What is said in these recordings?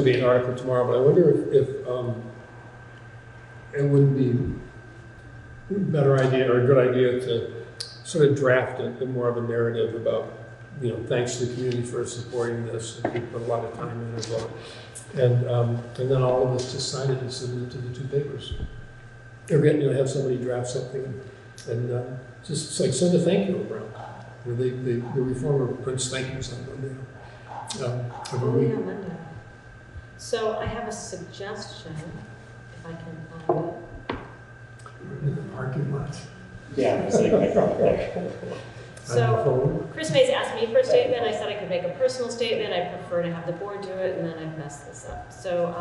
be an article tomorrow, but I wonder if it wouldn't be a better idea or a good idea to sort of draft more of a narrative about, thanks to the community for supporting this. And we put a lot of time in as well. And then all of us just sign it and submit it to the two papers. Or have somebody draft something and just like send a thank you around. The reformer prints thank yous on Monday. Monday. So I have a suggestion, if I can find it. In the parking lot. Yeah, it's like right there. So Chris Mays asked me for a statement. I said I could make a personal statement. I prefer to have the board do it, and then I've messed this up. So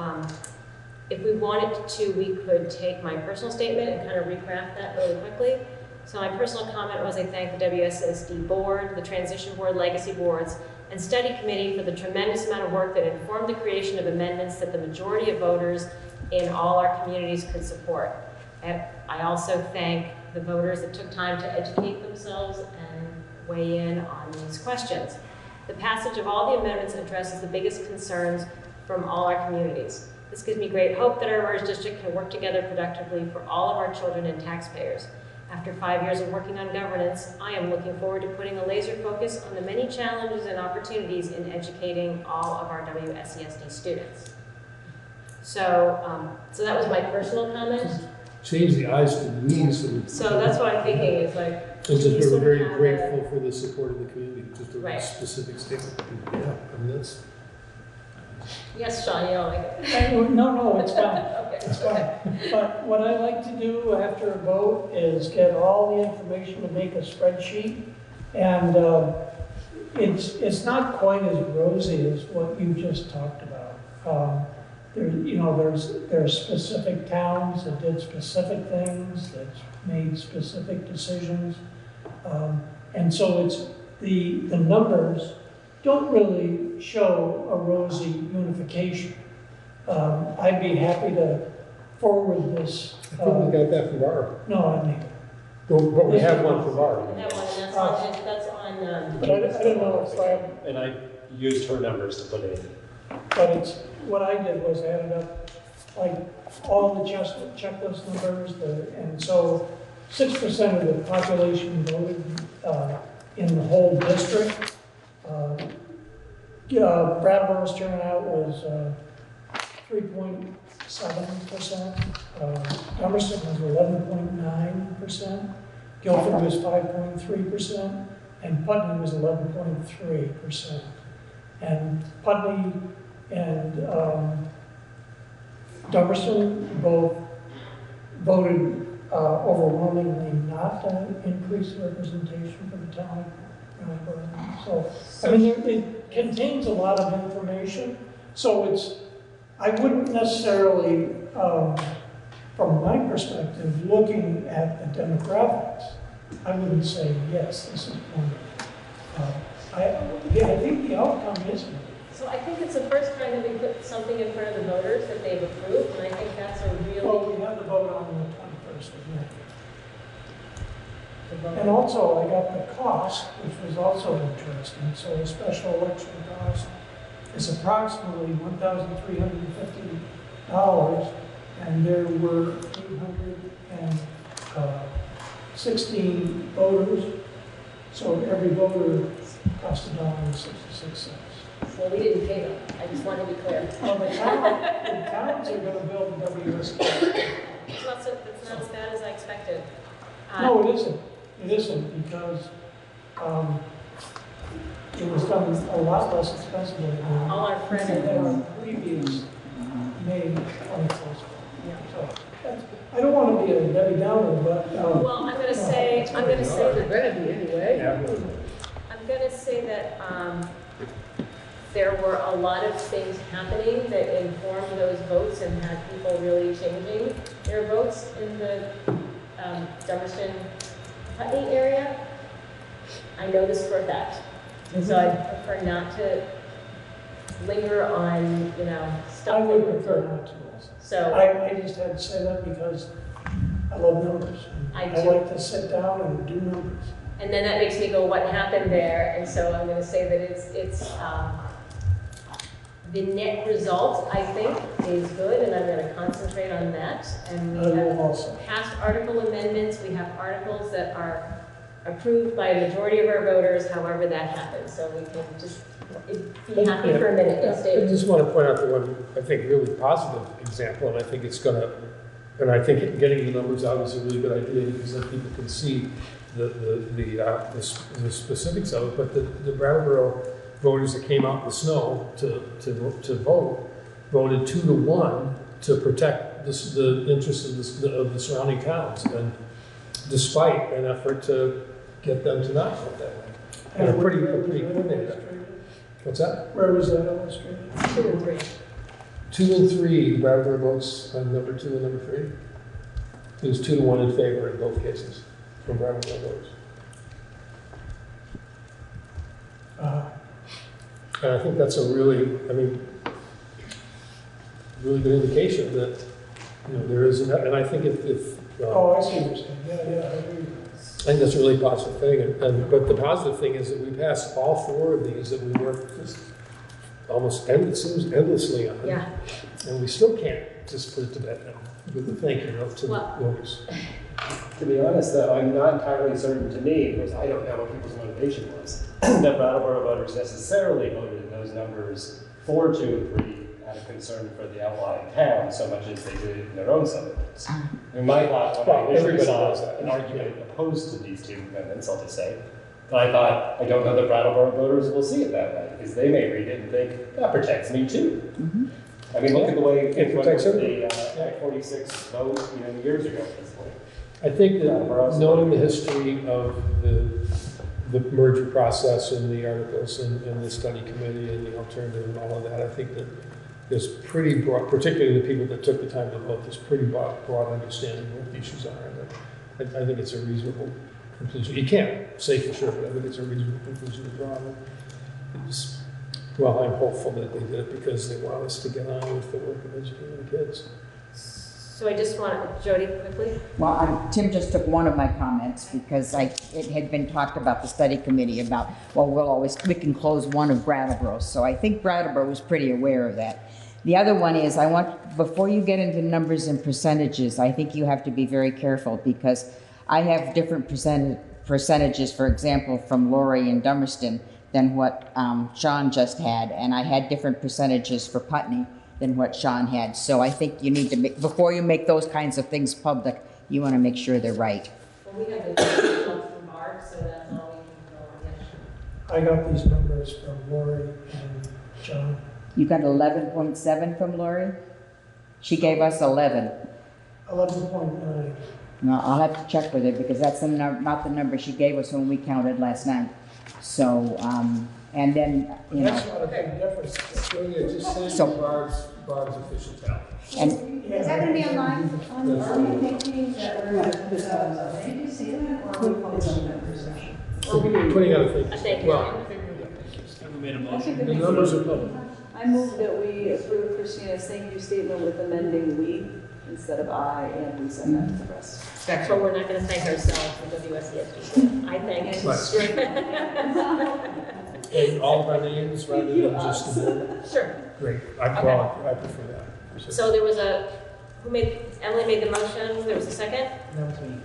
if we wanted to, we could take my personal statement and kind of recraft that really quickly. So my personal comment was I thank the WSSD board, the transition board, legacy boards, and study committee for the tremendous amount of work that informed the creation of amendments that the majority of voters in all our communities could support. And I also thank the voters that took time to educate themselves and weigh in on these questions. The passage of all the amendments addresses the biggest concerns from all our communities. This gives me great hope that our merged district can work together productively for all of our children and taxpayers. After 5 years of working on governance, I am looking forward to putting a laser focus on the many challenges and opportunities in educating all of our WSESD students. So, so that was my personal comment. Change the I's to we's. So that's what I'm thinking is like. And just we're very grateful for the support of the community. Just a right. Specific statement. Yeah, that's. Yes, Sean, you don't like it. No, it's fine. Okay. It's fine. But what I like to do after a vote is get all the information to make a spreadsheet. And it's not quite as rosy as what you just talked about. There's specific towns that did specific things, that made specific decisions. And so it's the numbers don't really show a rosy unification. I'd be happy to forward this. I think we got that from Barb. No, I mean. But we have one from Barb. We have one, and that's on. But I don't know if And I used her numbers to put it in. But what I did was added up like all the checklist numbers, and so 6% of the population voted in the whole district. Brattleboro's turnout was 3.7%. Emerson was 11.9%. Guilford was 5.3%, and Putney was 11.3%. And Putney and Dummerston both voted overwhelmingly not to increase representation for the town. So, I mean, it contains a lot of information. So I wouldn't necessarily, from my perspective, looking at the demographics, I wouldn't say, yes, this is wonderful. I think the outcome is good. So I think it's the first time that we put something in front of the voters that they've approved, and I think that's a really... Well, we have the vote on the 21st of May. And also, I got the cost, which was also interesting. So a special election cost is approximately $1,350, and there were 816 voters. So every voter cost $1.66. Well, we didn't pay them. I just wanted to be clear. Well, the towns are going to build WSD. It's not as bad as I expected. No, it isn't. It isn't, because it was done a lot less expensively than all our friends our previous May 21st. Yeah. So I don't want to be a Debbie Downer, but well, I'm going to say they're going to be anyway. I'm going to say that there were a lot of things happening that informed those votes and had people really changing their votes in the Dummerston Putney area. I know this for a fact. And so I prefer not to linger on, stuff. I would prefer not to also. So I just had to say that because I love numbers. I I like to sit down and do numbers. and then that makes me go, what happened there? And so I'm going to say that it's the net result, I think, is good, and I'm going to concentrate on that. And I we will have also. passed article amendments. We have articles that are approved by a majority of our voters, however that happens. So we can just be happy for a minute and I stay. just want to point out the one, I think, really positive example, and I think it's going to, and I think getting the numbers out is a really good idea because then people can see the specifics of it. But the Brattleboro voters that came out in the snow to vote voted 2-1 to protect the interests of the surrounding towns, and despite an effort to get them to not vote that way. And a pretty coordinated effort. What's that? Where was that illustrated? 2 and 3. 2 and 3, the Brattleboro votes on number 2 and number 3. It was 2-1 in favor in both cases from Brattleboro voters. And I think that's a really good indication that, there is, and I think if Oh, I see what you're saying. Yeah, I agree. I think that's a really positive thing. But the positive thing is that we passed all 4 of these that we worked just it seems endlessly on. Yeah. And we still can't just put it to bed now with the thank you note to the voters. To be honest, though, I'm not entirely certain to me, because I don't know what people's motivation was, that Brattleboro voters necessarily voted in those numbers for 2 and 3 out of concern for the outlying town, so much as they did in their own subamendments. I my thought, when I initially everybody saw does that. an argument opposed to these 2 amendments, I'll just say, but I thought, I don't know that Brattleboro voters will see it that way, because they may read it and think, that protects me too. Mm-hmm. I mean, look at the way it went protects with the Act 46 vote, years ago at this point. I think that knowing the history of the merger process and the articles and the study committee and the alternative and all of that, I think that there's pretty broad, particularly the people that took the time to vote, there's pretty broad understanding of what the issues are. And I think it's a reasonable conclusion. You can't say for sure, but I think it's a reasonable conclusion to draw. Well, I'm hopeful that they did it because they want us to get on with the work of educating the kids. So I just want, Jody, quickly. Well, Tim just took one of my comments because it had been talked about the study committee about, we can close one of Brattleboro's. So I think Brattleboro was pretty aware of that. The other one is before you get into numbers and percentages, I think you have to be very careful because I have different percentages, for example, from Lori and Dummerston than what Sean just had, and I had different percentages for Putney than what Sean had. So I think you need to before you make those kinds of things public, you want to make sure they're right. Well, we have the results from Barb, so that's all we can go on. I got these numbers from Lori and John. You got 11.7 from Lori? She gave us 11. 11.9. No, I'll have to check with her because that's not the number she gave us when we counted last night. So, and then, That's not a big difference. So yeah, just say So- Barb's official tally. and Is that gonna be online on the That's page that we're gonna, did you see that, or are we posting that perception? Putting out a thing. Thank you. Well, the numbers are public. I move that we approve Christina's thank you statement with amending we instead of I, and we send that to the rest. But we're not going to thank ourselves for WSESD. I thank And all of our names rather than just the board. Sure. Great. I prefer that. So there was Emily made the motion, there was a second? That was me.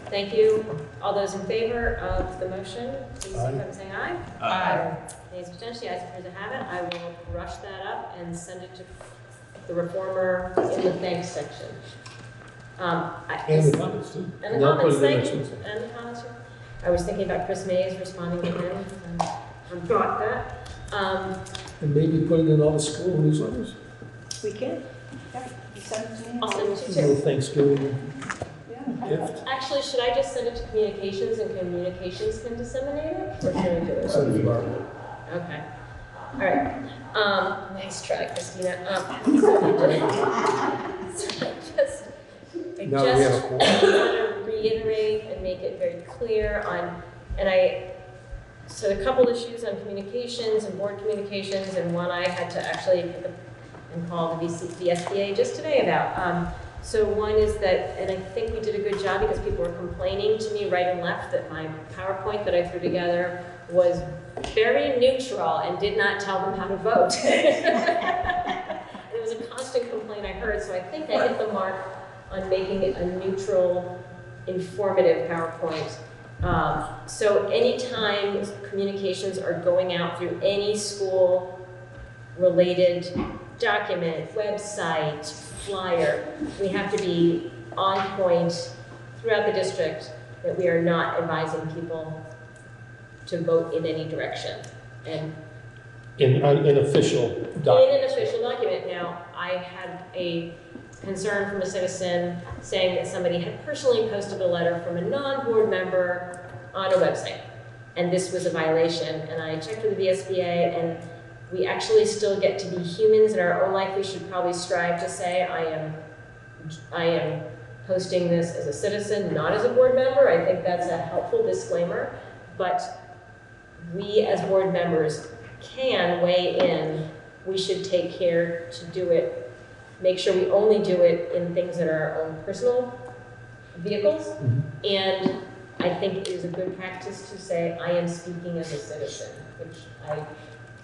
Thank you. All those in favor of the motion, please Aye. signify by saying aye. Aye. Nays, abstentions, the ayes appear to have it. I will rush that up and send it to the reformer in the thanks section. And the comments too. And the They'll put comments, it in thank next you. Wednesday. And the comments, yeah. I was thinking about Chris Mays responding to him, and I got that. And maybe put it in all the school newsletters. We can, yeah, you send it to me. I'll send it to A you little too. Thanksgiving Yeah. gift. Actually, should I just send it to communications and communications can disseminate it? Or should I do it? Send it to Barbara. Okay. All right. Nice try, Christina. I Now we have a just quorum. want to reiterate and make it very clear so a couple issues on communications and board communications, and one I had to actually pick up and call the SBA just today about. So one is that, and I think we did a good job because people were complaining to me right and left that my PowerPoint that I threw together was very neutral and did not tell them how to vote. It was a constant complaint I heard, so I think I hit the mark on making it a neutral, informative PowerPoint. So anytime communications are going out through any school-related document, website, flyer, we have to be on point throughout the district that we are not advising people to vote in any direction. And In an official document. in an official document. Now, I had a concern from a citizen saying that somebody had personally posted a letter from a non-board member on a website. And this was a violation. And I checked with the VSBA, and we actually still get to be humans in our own life. We should probably strive to say, I am posting this as a citizen, not as a board member. I think that's a helpful disclaimer. But we as board members can weigh in. We should take care to do it. Make sure we only do it in things that are our own personal vehicles. Mm-hmm. And I think it is a good practice to say, I am speaking as a citizen, which I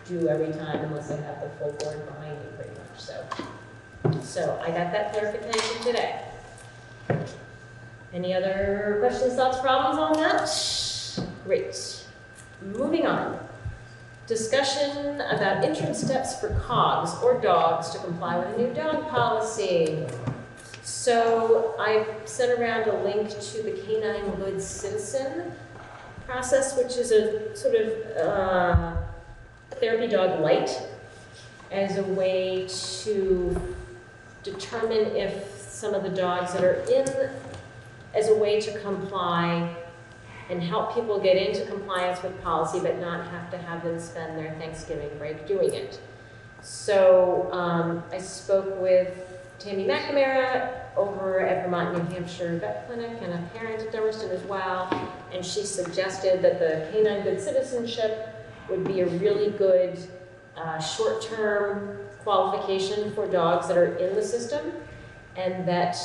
do every time unless I have the full board behind me pretty much. So I got that clarification today. Any other questions, thoughts, problems on that? Great. Moving on. Discussion about interim steps for COGS or dogs to comply with a new dog policy. So I sent around a link to the Canine Good Citizen process, which is a sort of therapy dog light as a way to determine if some of the dogs that are in, as a way to comply and help people get into compliance with policy, but not have to have them spend their Thanksgiving break doing it. So I spoke with Tammy McNamara over at Vermont, New Hampshire Vet Clinic, and a parent at Dummerston as well, and she suggested that the Canine Good Citizenship would be a really good short-term qualification for dogs that are in the system, and that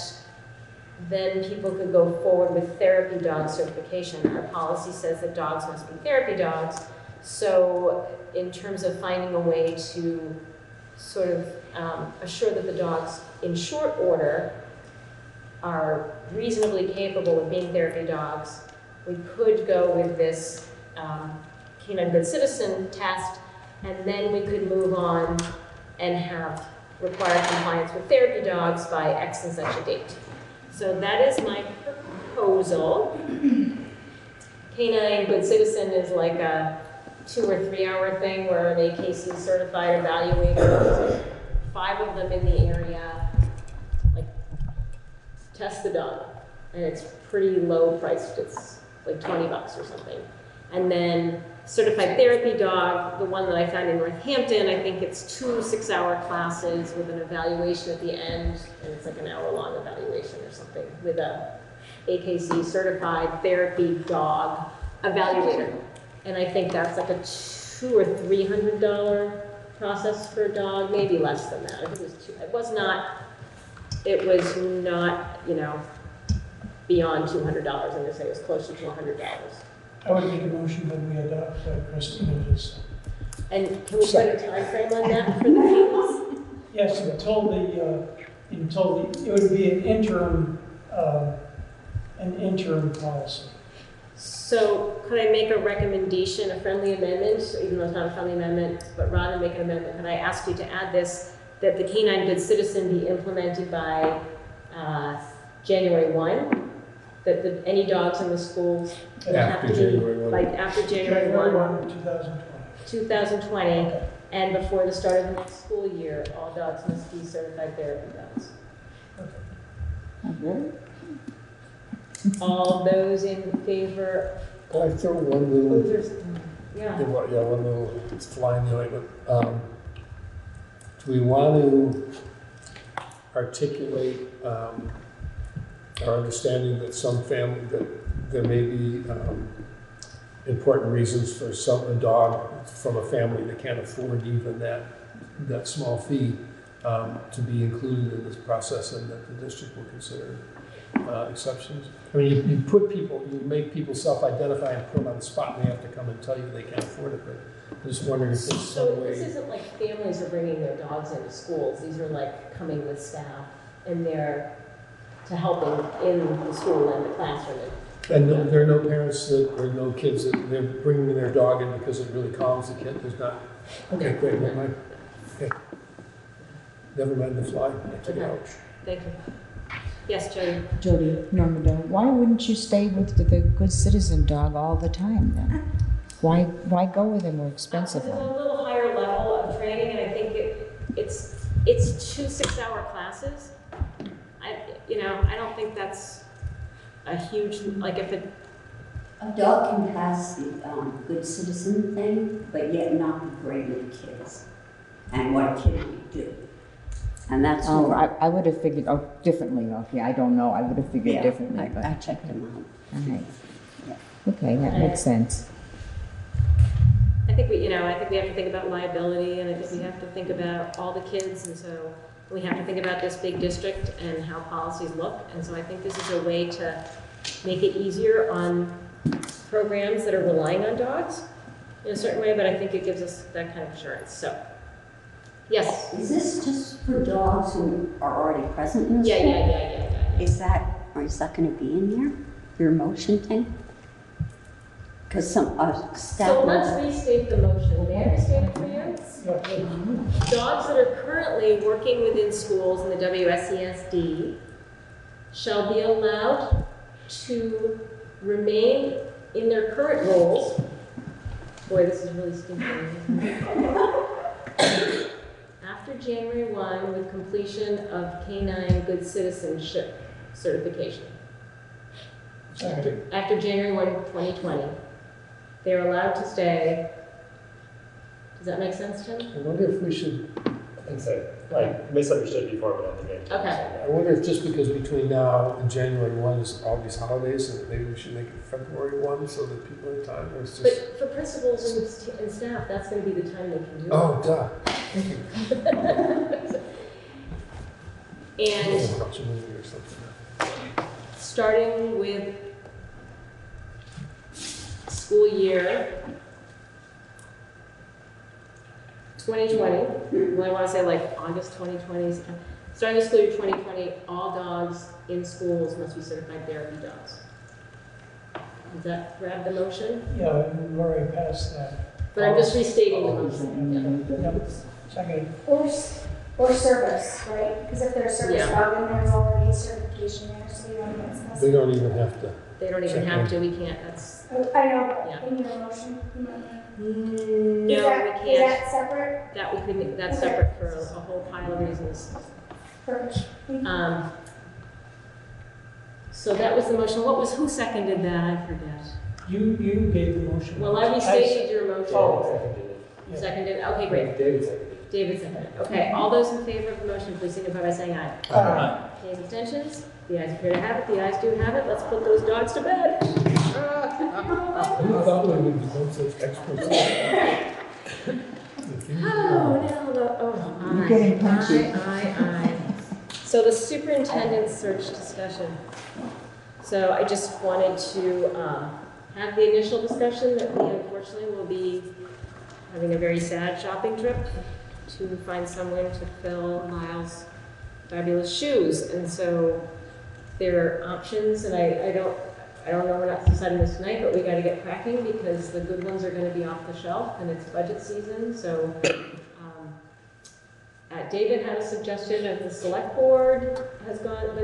then people could go forward with therapy dog certification. Our policy says that dogs must be therapy dogs. So in terms of finding a way to sort of assure that the dogs in short order are reasonably capable of being therapy dogs, we could go with this Canine Good Citizen test, and then we could move on and have required compliance with therapy dogs by X and such a date. So that is my proposal. Canine Good Citizen is like a 2 or 3 hour thing where an AKC certified evaluator, 5 of them in the area, like test the dog. And it's pretty low priced, it's like $20 or something. And then certified therapy dog, the one that I found in Northampton, I think it's 2 6-hour classes with an evaluation at the end, and it's like an hour-long evaluation or something with a AKC certified therapy dog evaluator. And I think that's like a $200 or $300 process for a dog, maybe less than that. I think it was not, you know, beyond $200. I'm gonna say it was closer to $100. I would make a motion that we adopt Christina's. And can we put a time frame on that for the meetings? Yes, until it would be an interim policy. So could I make a recommendation, a friendly amendment, even though it's not a friendly amendment, but rather make an amendment, could I ask you to add this, that the Canine Good Citizen be implemented by January 1? That any dogs in the schools would have to be, like after January 1, 2020, Okay. and before the start of the next school year, all dogs must be certified therapy dogs. Okay. All those in favor? Can I throw one Oh, little, there's, yeah. one little, it's flying the way, but do we want to articulate our understanding that some family, that there may be important reasons for a dog from a family that can't afford even that small fee to be included in this process, and that the district will consider. exceptions. I mean, you make people self-identify and put them on the spot, and they have to come and tell you they can't afford it, but I'm just wondering if there's So some this way. isn't like families are bringing their dogs into schools, these are like coming with staff and they're to helping in the school and the classroom. And there are no parents or no kids that they're bringing their dog in because it really calms the kid, there's not, okay, great, never mind. Okay. Never mind the fly, I took it out. Thank you. Yes, Jody? Jody, Norma, why wouldn't you stay with the good citizen dog all the time then? Why go with a more expensive It's a one? little higher level of training, and I think it's 2 6-hour classes. I don't think that's a huge, like if it, A dog can pass the good citizen thing, but yet not be great with kids and what a kid would do. And that's Oh, more. I would have figured, differently, okay, I don't know, I would have figured Yeah, differently, but, I checked them out. all right. Okay, that makes sense. I think we have to think about liability, and I think we have to think about all the kids, and so we have to think about this big district and how policies look, and so I think this is a way to make it easier on programs that are relying on dogs in a certain way, but I think it gives us that kind of assurance, so. Yes? Is this just for dogs who are already present in the Yeah, school? yeah. Is that going to be in there, your motion thing? Because some staff. So let's restate the motion. May I restate it for you? Dogs that are currently working within schools in the WSESD shall be allowed to remain in their current roles. Boy, this is really stinky. After January 1, with completion of K-9 Good Citizenship certification. After January 1, 2020, they are allowed to stay. Does that make sense, Tim? I wonder if we should, I think so. I misunderstood before, but I think I. Okay. I wonder if just because between now and January 1 is all these holidays, and maybe we should make it February 1 so that people have time, or it's just. But for principals and staff, that's going to be the time they can do it. Oh, duh. And Watch a movie or something. starting with school year 2020, well, I want to say like August 2020, starting with school year 2020, all dogs in schools must be certified therapy dogs. Does that grab the motion? Yeah, we've already passed that. But I'm just restating the motion. Yep. Second. Or service, right? Because if there's a service Yeah. dog, then there's already a certification there, so we don't even discuss. They don't even have to. They don't even have to, we can't, that's, I know, Yeah. but in your motion, you might want. no, Is that- we Is can't. that separate? That we couldn't, that's separate for a whole pile of reasons. Perfect. So that was the motion. Who seconded that? I forget. You gave the motion. Well, I restated your motion. Oh, Yeah. Seconded, okay, great. David seconded. David seconded. Okay, all those in favor of the motion, please signify by saying aye. Any abstentions? The ayes appear to have it. The ayes do have it. Let's put those dogs to bed. Who thought we would become such experts? Oh, now the, You're getting punchy. Aye. So the superintendent's search discussion. So I just wanted to have the initial discussion that we unfortunately will be having a very sad shopping trip to find someone to fill Lyle's fabulous shoes. And so there are options, and I don't know, we're not deciding this tonight, but we got to get cracking because the good ones are going to be off the shelf and it's budget season. So David had a suggestion of the select board went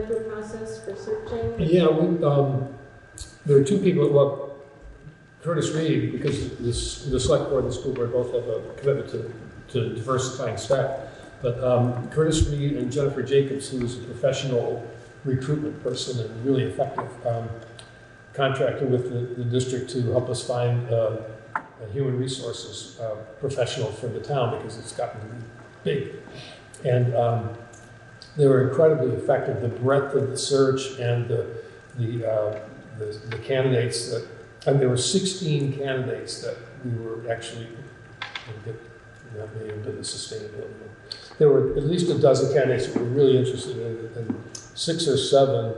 through a process for searching. Yeah, there are two people, well, Curtis Reed, because the select board and the school board both have a commitment to diversifying staff, but Curtis Reed and Jennifer Jacobs, who is a professional recruitment person and really effective, contracting with the district to help us find a human resources professional for the town because it's gotten big. And they were incredibly effective. The breadth of the search and the candidates that, and there were 16 candidates that we were actually, not really into the sustainability. There were at least a dozen candidates that were really interested in it, and 6 or 7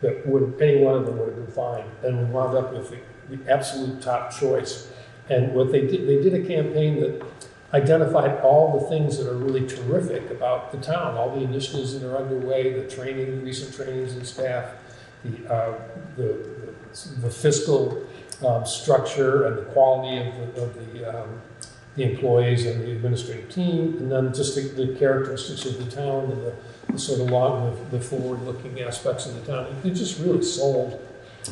that would, any one of them would have been fine. And we wound up with the absolute top choice. And what they did a campaign that identified all the things that are really terrific about the town, all the initiatives that are underway, the training, recent trainings and staff, the fiscal structure and the quality of the employees and the administrative team, and then just the characteristics of the town and the sort of the forward-looking aspects of the town. It just really sold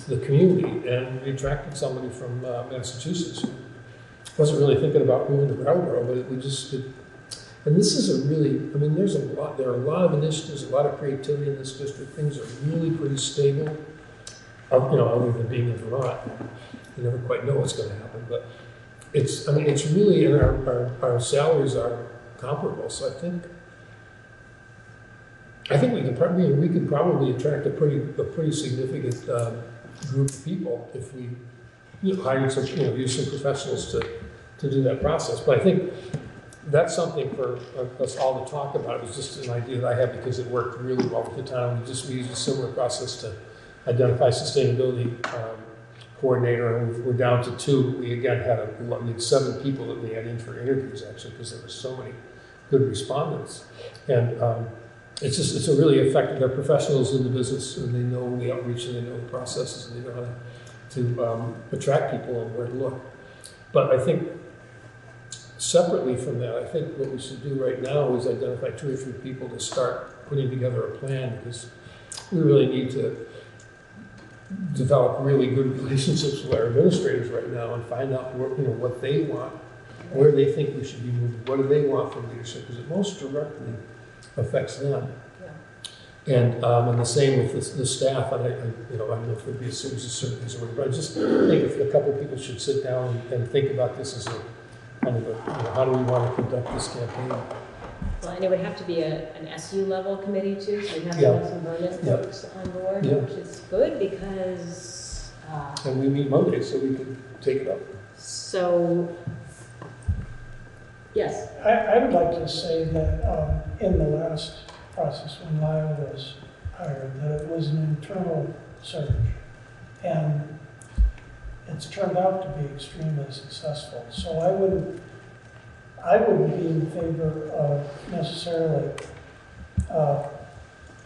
the community, and we attracted somebody from Massachusetts who wasn't really thinking about moving to Brattleboro, but and this is a really, I mean, there are a lot of initiatives, a lot of creativity in this district. Things are really pretty stable, other than being in Vermont. You never quite know what's going to happen, but it's really, and our salaries are comparable, so I think we could probably attract a pretty significant group of people if we hired some, use some professionals to do that process. But I think that's something for us all to talk about. It was just an idea that I had because it worked really well with the town. We used a similar process to identify sustainability coordinator, and we're down to 2. We again we had 7 people that we had in for interviews actually, because there were so many good respondents. And it's a really effective. They're professionals in the business, and they know the outreach, and they know the processes, and they know how to attract people and where to look. But I think separately from that, I think what we should do right now is identify 2 or 3 people to start putting together a plan, because we really need to develop really good relationships with our administrators right now and find out what they want, where they think we should be moving, what do they want from leadership, because it most directly affects them. Yeah. And the same with the staff. And I don't know if there'd be a series of surveys or whatever, but I just think if a couple of people should sit down and think about this as a kind of how do we want to conduct this campaign? Well, and it would have to be an SU level committee too, so we have to have some Vernon folks on board, which is good because. And we meet Monday, so we can take it up. So, yes. I would like to say that in the last process when Lyle was hired, that it was an internal search, and it's turned out to be extremely successful. So I wouldn't be in favor of necessarily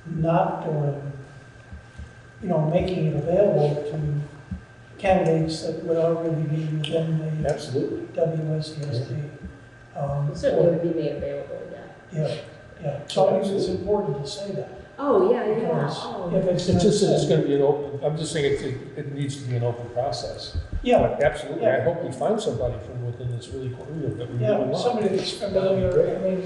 not doing, making it available to candidates that would already be within the Absolutely. WSESD. Certainly would be made available, yeah. Yeah. So I think it's important to say that. Oh, yeah. Because Oh. if it's going to be an open, I'm just saying it needs to be an open process. Yeah. But absolutely. Yeah. I hope we find somebody from within this really cool that we really want. Somebody that's familiar. I mean,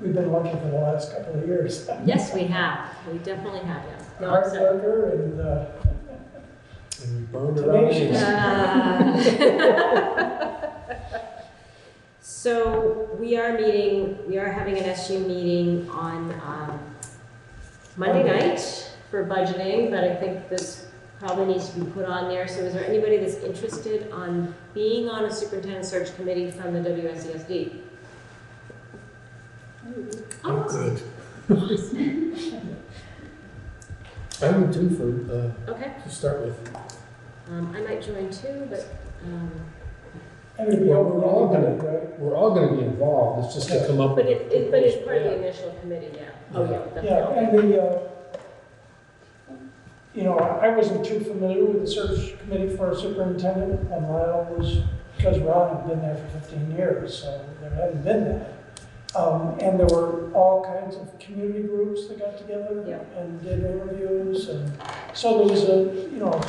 we've been lucky for the last couple of years. Yes, we have. We definitely have, yeah. Hard worker and we burned around. So we are having an SU meeting on Monday night for budgeting, but I think this probably needs to be put on there. So is there anybody that's interested on being on a superintendent search committee from the WSESD? I'm good. I would too to start with. I might join too, but we're all going to be involved. It's just to come up. But it's part of the initial committee, yeah. Oh yeah, definitely. And I wasn't too familiar with the search committee for a superintendent, and Lyle was, because Ron had been there for 15 years, so there hadn't been that. And there were all kinds of community groups that got together and did interviews, and so there was a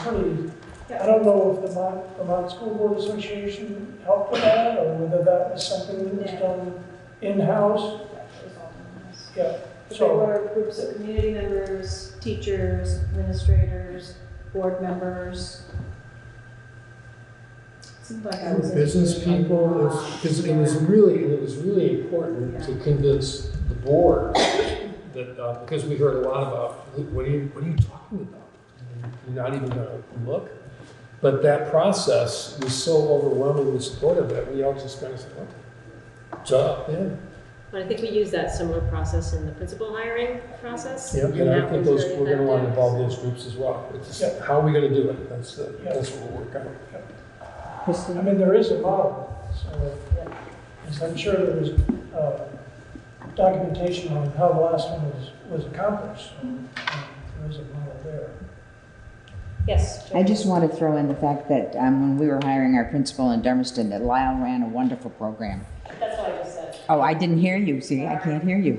pretty. I don't know if the Vermont School Board Association helped with that, or whether that was something that was done in-house. Yeah. So there were groups of community members, teachers, administrators, board members. Seemed like I was business people, because it was really important to convince the board that because we heard a lot about what are you talking about? You're not even going to look. But that process was so overwhelmingly supportive that we all just kind of said, okay, jump in. But I think we use that similar process in the principal hiring process. Yep, and I think was those, very we're gonna want to effective. involve those groups as well. It's just, how are we gonna do it? That's what we'll work on. I mean, there is a model, so, as I'm sure there was documentation on how the last one was accomplished, so there is a model there. Yes. I just want to throw in the fact that when we were hiring our principal in Dummerston, that Lyle ran a wonderful program. That's what I just said. Oh, I didn't hear you. See, I can't hear you.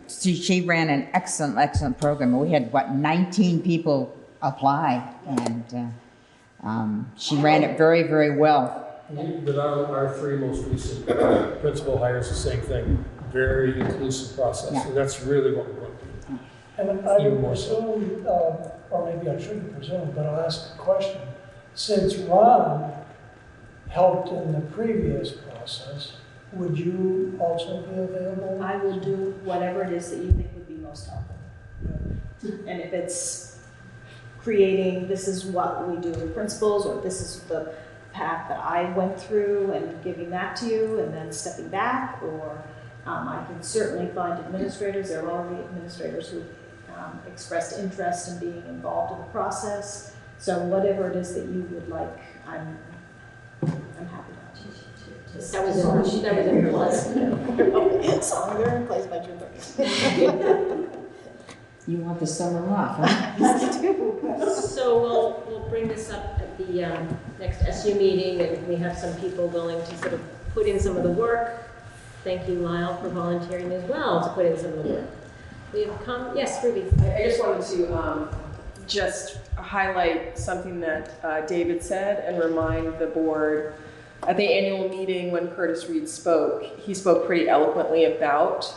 She ran an excellent program. We had, 19 people apply, and she ran it very, very well. But our three most recent principal hires, the same thing, very inclusive process, Yeah. and that's really what we want. And I Even would more so. presume, or maybe I shouldn't presume, but I'll ask a question. Since Ron helped in the previous process, would you also be available? I will do whatever it is that you think would be most helpful. And if it's creating, this is what we do with principals, or this is the path that I went through, and giving that to you, and then stepping back, or I can certainly find administrators. There are already administrators who expressed interest in being involved in the process. So whatever it is that you would like, I'm happy to. That was in her list. Song there and plays by June 30th. You want the summer off, huh? So we'll bring this up at the next SU meeting, and we have some people willing to sort of put in some of the work. Thank you, Lyle, for volunteering as well to put in some of the work. We have come, yes, Ruby. I just wanted to just highlight something that David said and remind the board. At the annual meeting when Curtis Reed spoke, he spoke pretty eloquently about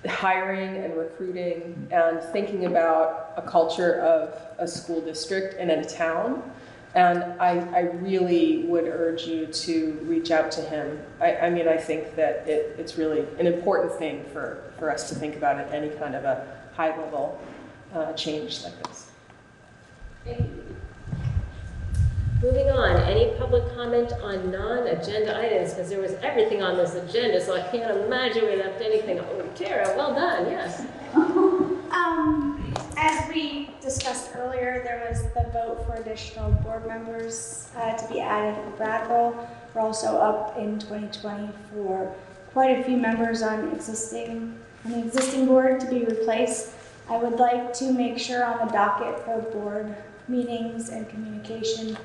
hiring and recruiting and thinking about a culture of a school district and in a town. And I really would urge you to reach out to him. I mean, I think that it's really an important thing for us to think about at any kind of a high-level change like this. Thank you. Moving on, any public comment on non-agenda items? Because there was everything on this agenda, so I can't imagine we left anything. Oh, Tara, well done, yes. As we discussed earlier, there was the vote for additional board members to be added at the Bratt role. We're also up in 2020 for quite a few members on the existing board to be replaced. I would like to make sure on the docket for board meetings and communication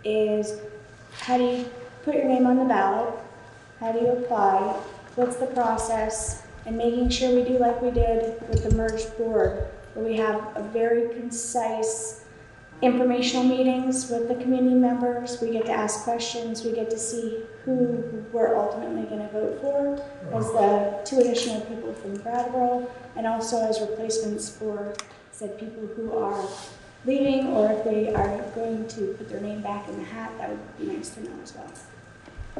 is how do you put your name on the ballot? How do you apply? What's the process? And making sure we do like we did with the merged board, where we have a very concise informational meetings with the community members. We get to ask questions. We get to see who we're ultimately going to vote for as the 2 additional people from Brattleboro, and also as replacements for said people who are leaving, or if they are going to put their name back in the hat, that would be nice to know as well.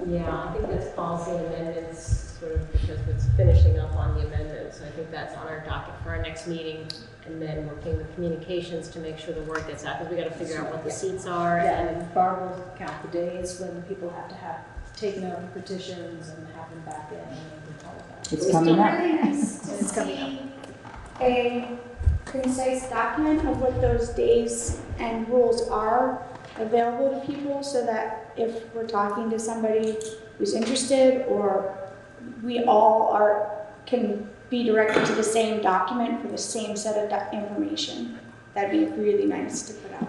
Yeah, I think that's policy amendments, sort of because it's finishing up on the amendments. So I think that's on our docket for our next meeting, and then working with communications to make sure the word gets out, because we got to figure out what the seats are. Yeah, and Barb will count the days when people have to have taken out the petitions and have them back in and all of that. It's coming up. Really nice to It's coming see a concise document of what those days and rules are available to people, so that if we're talking to somebody who's interested, or we all can be directed to the same document for the same set of information. That'd be really nice to put out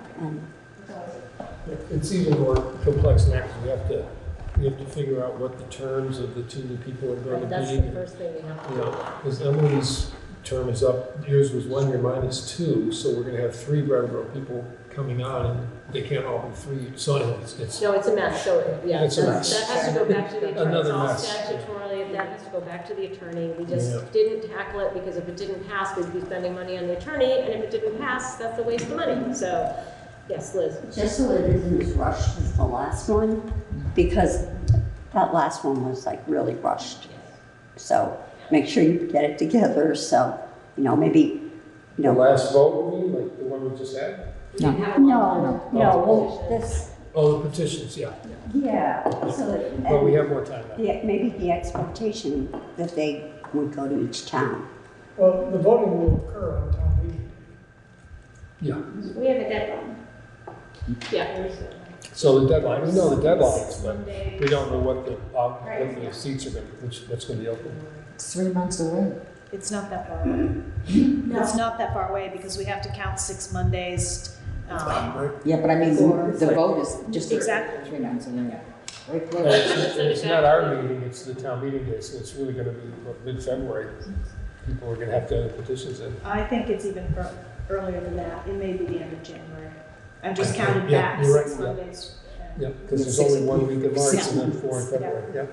there. It's even more complex than that, 'cause we have to figure out what the terms of the 2 new people are going to be. That's the first thing we have to do. Because Emily's term is up, yours was 1 year, mine is 2, so we're gonna have 3 Brattleboro people coming on, and they can't all be 3, so anyway, it's No, it's a mess, so, yeah. It's a mess. That has to go back to the attorney. Another It's all mess. statutorily, that has to go back to the attorney. We just Yeah. didn't tackle it, because if it didn't pass, we'd be spending money on the attorney, and if it didn't pass, that's a waste of money. So, yes, Liz. Just so it isn't as rushed as the last one, because that last one was like really rushed. So make sure you get it together, so, maybe, the last vote, you mean, like the one we just had? We didn't have a lot of No, well, positions. this, Oh, the petitions, yeah. Yeah, so that. But we have more time now. Maybe the expectation that they would go to each town. Well, the voting will occur on town meeting. Yeah. We have a deadline. Yeah. So the deadline, we know the deadlines, but Monday. we don't know what the seats are going to, what's going to be open. It's 3 months away. It's not that far away. It's not that far away because we have to count 6 Mondays. Yeah, but I mean, the vote is just Exactly. 3 months away. Very And close. it's not our meeting, it's the town meeting day, so it's really going to be mid-February. People are going to have to have the petitions in. I think it's even earlier than that. It may be the end of January. I'm just counting Yeah, back you're right, 6 yeah. Mondays. Yeah, because there's only 1 week in March Yeah. and then 4 in February, yeah.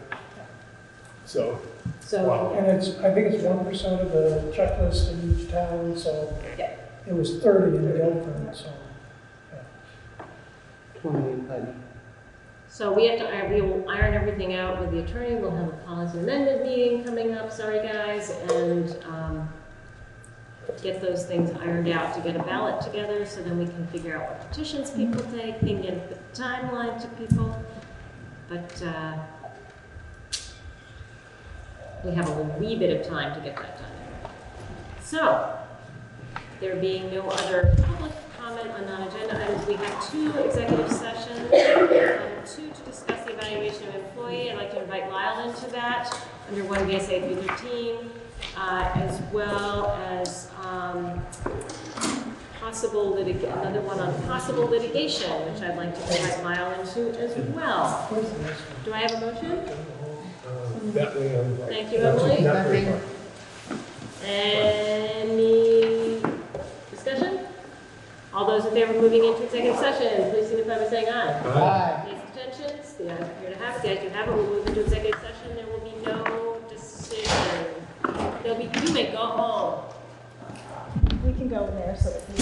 So, So, Wow. And I think it's 1% of the checklist in each town, so Yeah. it was 30 in Guilford, so. so we have to, we will iron everything out with the attorney. We'll have a policy amendment meeting coming up, sorry guys, and get those things ironed out to get a ballot together so then we can figure out what petitions people take, can get the timeline to people. But we have a wee bit of time to get that done. So, there being no other public comment on non-agenda items, we have 2 executive sessions. 2 to discuss the evaluation of employee. I'd like to invite Lyle into that under 1 VSA 313, as well as another one on possible litigation, which I'd like to invite Lyle into as well. Do I have a motion? that way, Thank you, Emily. not very far. Any discussion? All those in favor of moving into executive session, please signify by saying aye. Aye. Any abstentions? The ayes appear to have it. The ayes do have it. We'll move into executive session. There will be no decision. There'll be, you may go home. We can go in there so that we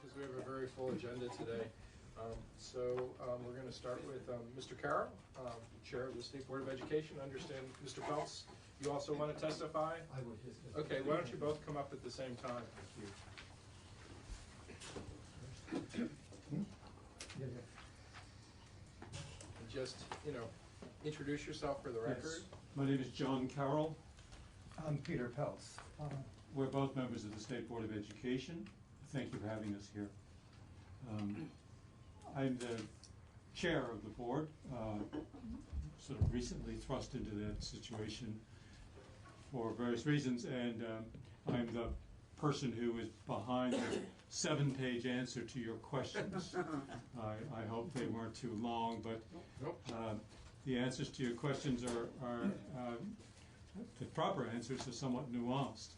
Because we have a very full agenda today. We're going to start with Mr. Carroll, Chair of the State Board of Education. I understand, Mr. Phelps, you also want to testify? I would. Okay, why don't you both come up at the same time? And just, introduce yourself for the record. Yes. My name is John Carroll. I'm Peter Peltz. We're both members of the State Board of Education. Thank you for having us here. I'm the chair of the board, sort of recently thrust into that situation for various reasons, and I'm the person who is behind the 7-page answer to your questions. I hope they weren't too long, but the answers to your questions are the proper answers are somewhat nuanced.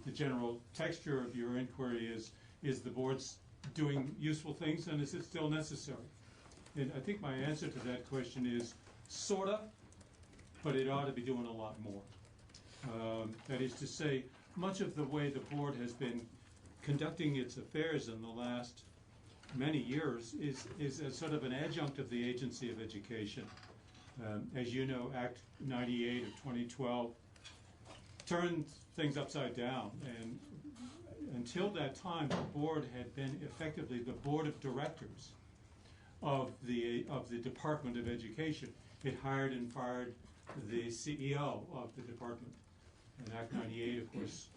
The general texture of your inquiry is the board's doing useful things, and is it still necessary? And I think my answer to that question is sorta, but it ought to be doing a lot more. That is to say, much of the way the board has been conducting its affairs in the last many years is a sort of an adjunct of the Agency of Education. As you know, Act 98 of 2012 turned things upside down, and until that time, the board had been effectively the board of directors of the Department of Education. It hired and fired the CEO of the department. And Act 98, of course,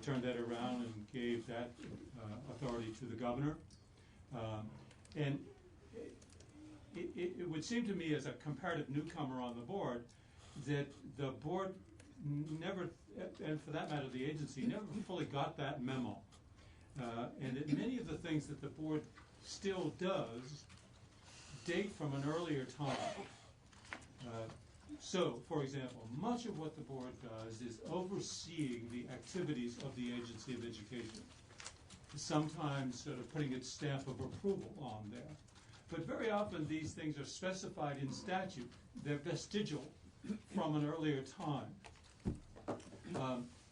turned that around and gave that authority to the governor. And it would seem to me, as a comparative newcomer on the board, that the board never, and for that matter the agency, never fully got that memo. And that many of the things that the board still does date from an earlier time. So, for example, much of what the board does is overseeing the activities of the Agency of Education, sometimes sort of putting its stamp of approval on there. But very often these things are specified in statute. They're vestigial from an earlier time.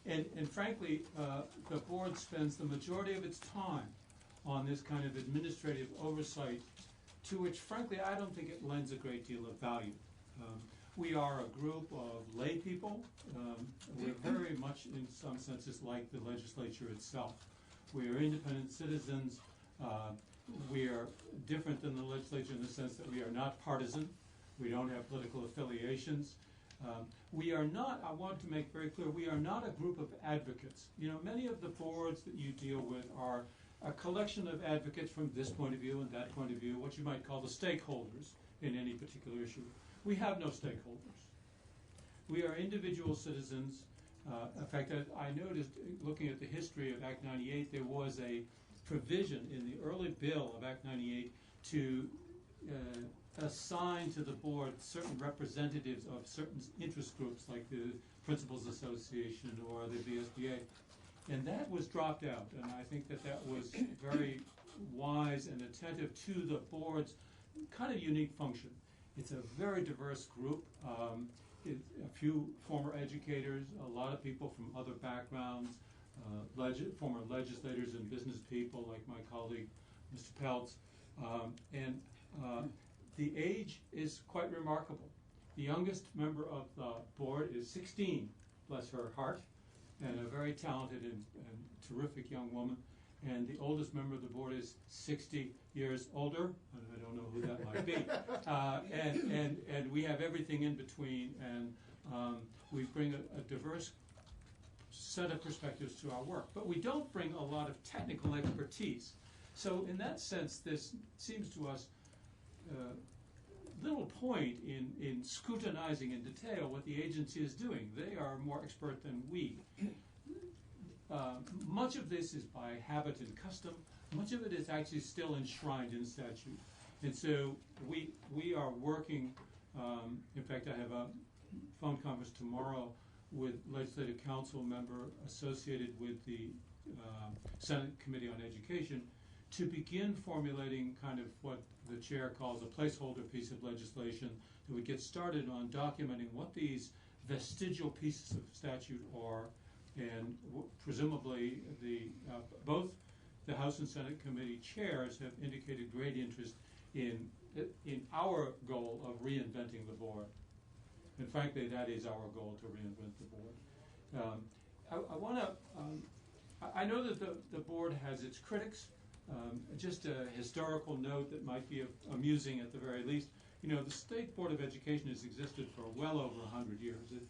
And frankly, the board spends the majority of its time on this kind of administrative oversight, to which, frankly, I don't think it lends a great deal of value. We are a group of lay people. We're very much, in some senses, like the legislature itself. We are independent citizens. We are different than the legislature in the sense that we are not partisan. We don't have political affiliations. We are not, I want to make very clear, we are not a group of advocates. You know, many of the boards that you deal with are a collection of advocates from this point of view and that point of view, what you might call the stakeholders in any particular issue. We have no stakeholders. We are individual citizens. In fact, I noticed, looking at the history of Act 98, there was a provision in the early bill of Act 98 to assign to the board certain representatives of certain interest groups, like the Principals Association or the VSBA. And that was dropped out, and I think that that was very wise and attentive to the board's kind of unique function. It's a very diverse group. A few former educators, a lot of people from other backgrounds, former legislators and business people like my colleague, Mr. Peltz. And the age is quite remarkable. The youngest member of the board is 16, bless her heart, and a very talented and terrific young woman. And the oldest member of the board is 60 years older. I don't know who that might be. And we have everything in between, and we bring a diverse set of perspectives to our work. But we don't bring a lot of technical expertise. So in that sense, this seems to us little point in scrutinizing in detail what the agency is doing. They are more expert than we. Much of this is by habit and custom. Much of it is actually still enshrined in statute. And so we are working, in fact, I have a phone conference tomorrow with Legislative Council member associated with the Senate Committee on Education to begin formulating kind of what the chair calls a placeholder piece of legislation that would get started on documenting what these vestigial pieces of statute are. And presumably, both the House and Senate committee chairs have indicated great interest in our goal of reinventing the board. And frankly, that is our goal, to reinvent the board. I know that the board has its critics. Just a historical note that might be amusing at the very least. You know, the State Board of Education has existed for well over 100 years. It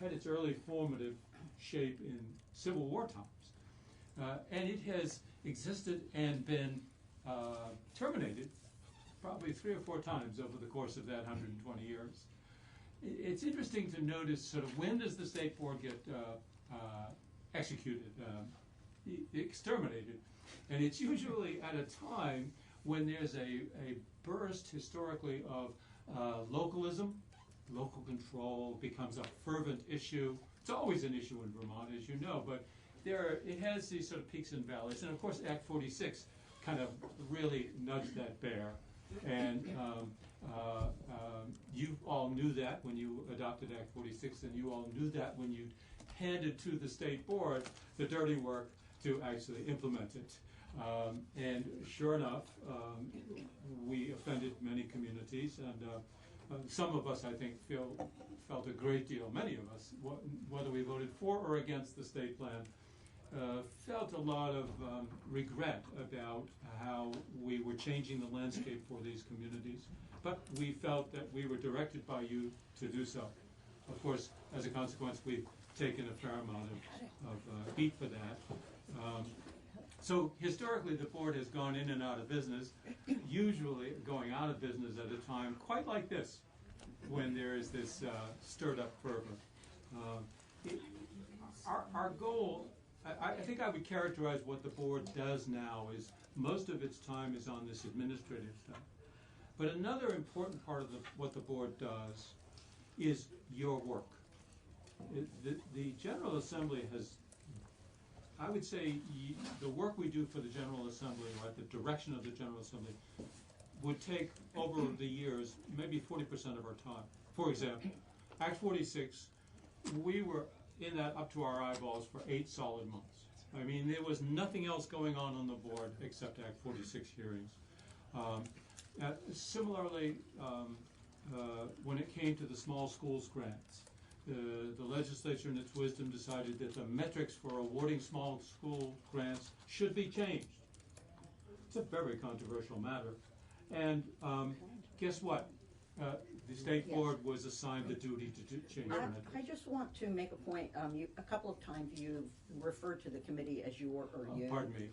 had its early formative shape in Civil War times. And it has existed and been terminated probably 3 or 4 times over the course of that 120 years. It's interesting to notice sort of when does the State Board get executed, exterminated. And it's usually at a time when there's a burst historically of localism. Local control becomes a fervent issue. It's always an issue in Vermont, as you know, but it has these sort of peaks and valleys. And of course, Act 46 kind of really nudged that bear. And you all knew that when you adopted Act 46, and you all knew that when you handed to the state board the dirty work to actually implement it. And sure enough, we offended many communities, and some of us, I think, felt a great deal, many of us, whether we voted for or against the state plan, felt a lot of regret about how we were changing the landscape for these communities. But we felt that we were directed by you to do so. Of course, as a consequence, we've taken a fair amount of heat for that. So historically, the board has gone in and out of business, usually going out of business at a time quite like this, when there is this stirred up fervor. Our goal, I think I would characterize what the board does now is most of its time is on this administrative stuff. But another important part of what the board does is your work. The General Assembly has, I would say, the work we do for the General Assembly, or at the direction of the General Assembly, would take over the years maybe 40% of our time. For example, Act 46, we were in that up to our eyeballs for 8 solid months. I mean, there was nothing else going on the board except Act 46 hearings. Similarly, when it came to the small schools grants, the legislature in its wisdom decided that the metrics for awarding small school grants should be changed. It's a very controversial matter. And guess what? The state board was assigned the duty to change the metrics. I just want to make a point. A couple of times you've referred to the committee as your or you. Pardon me.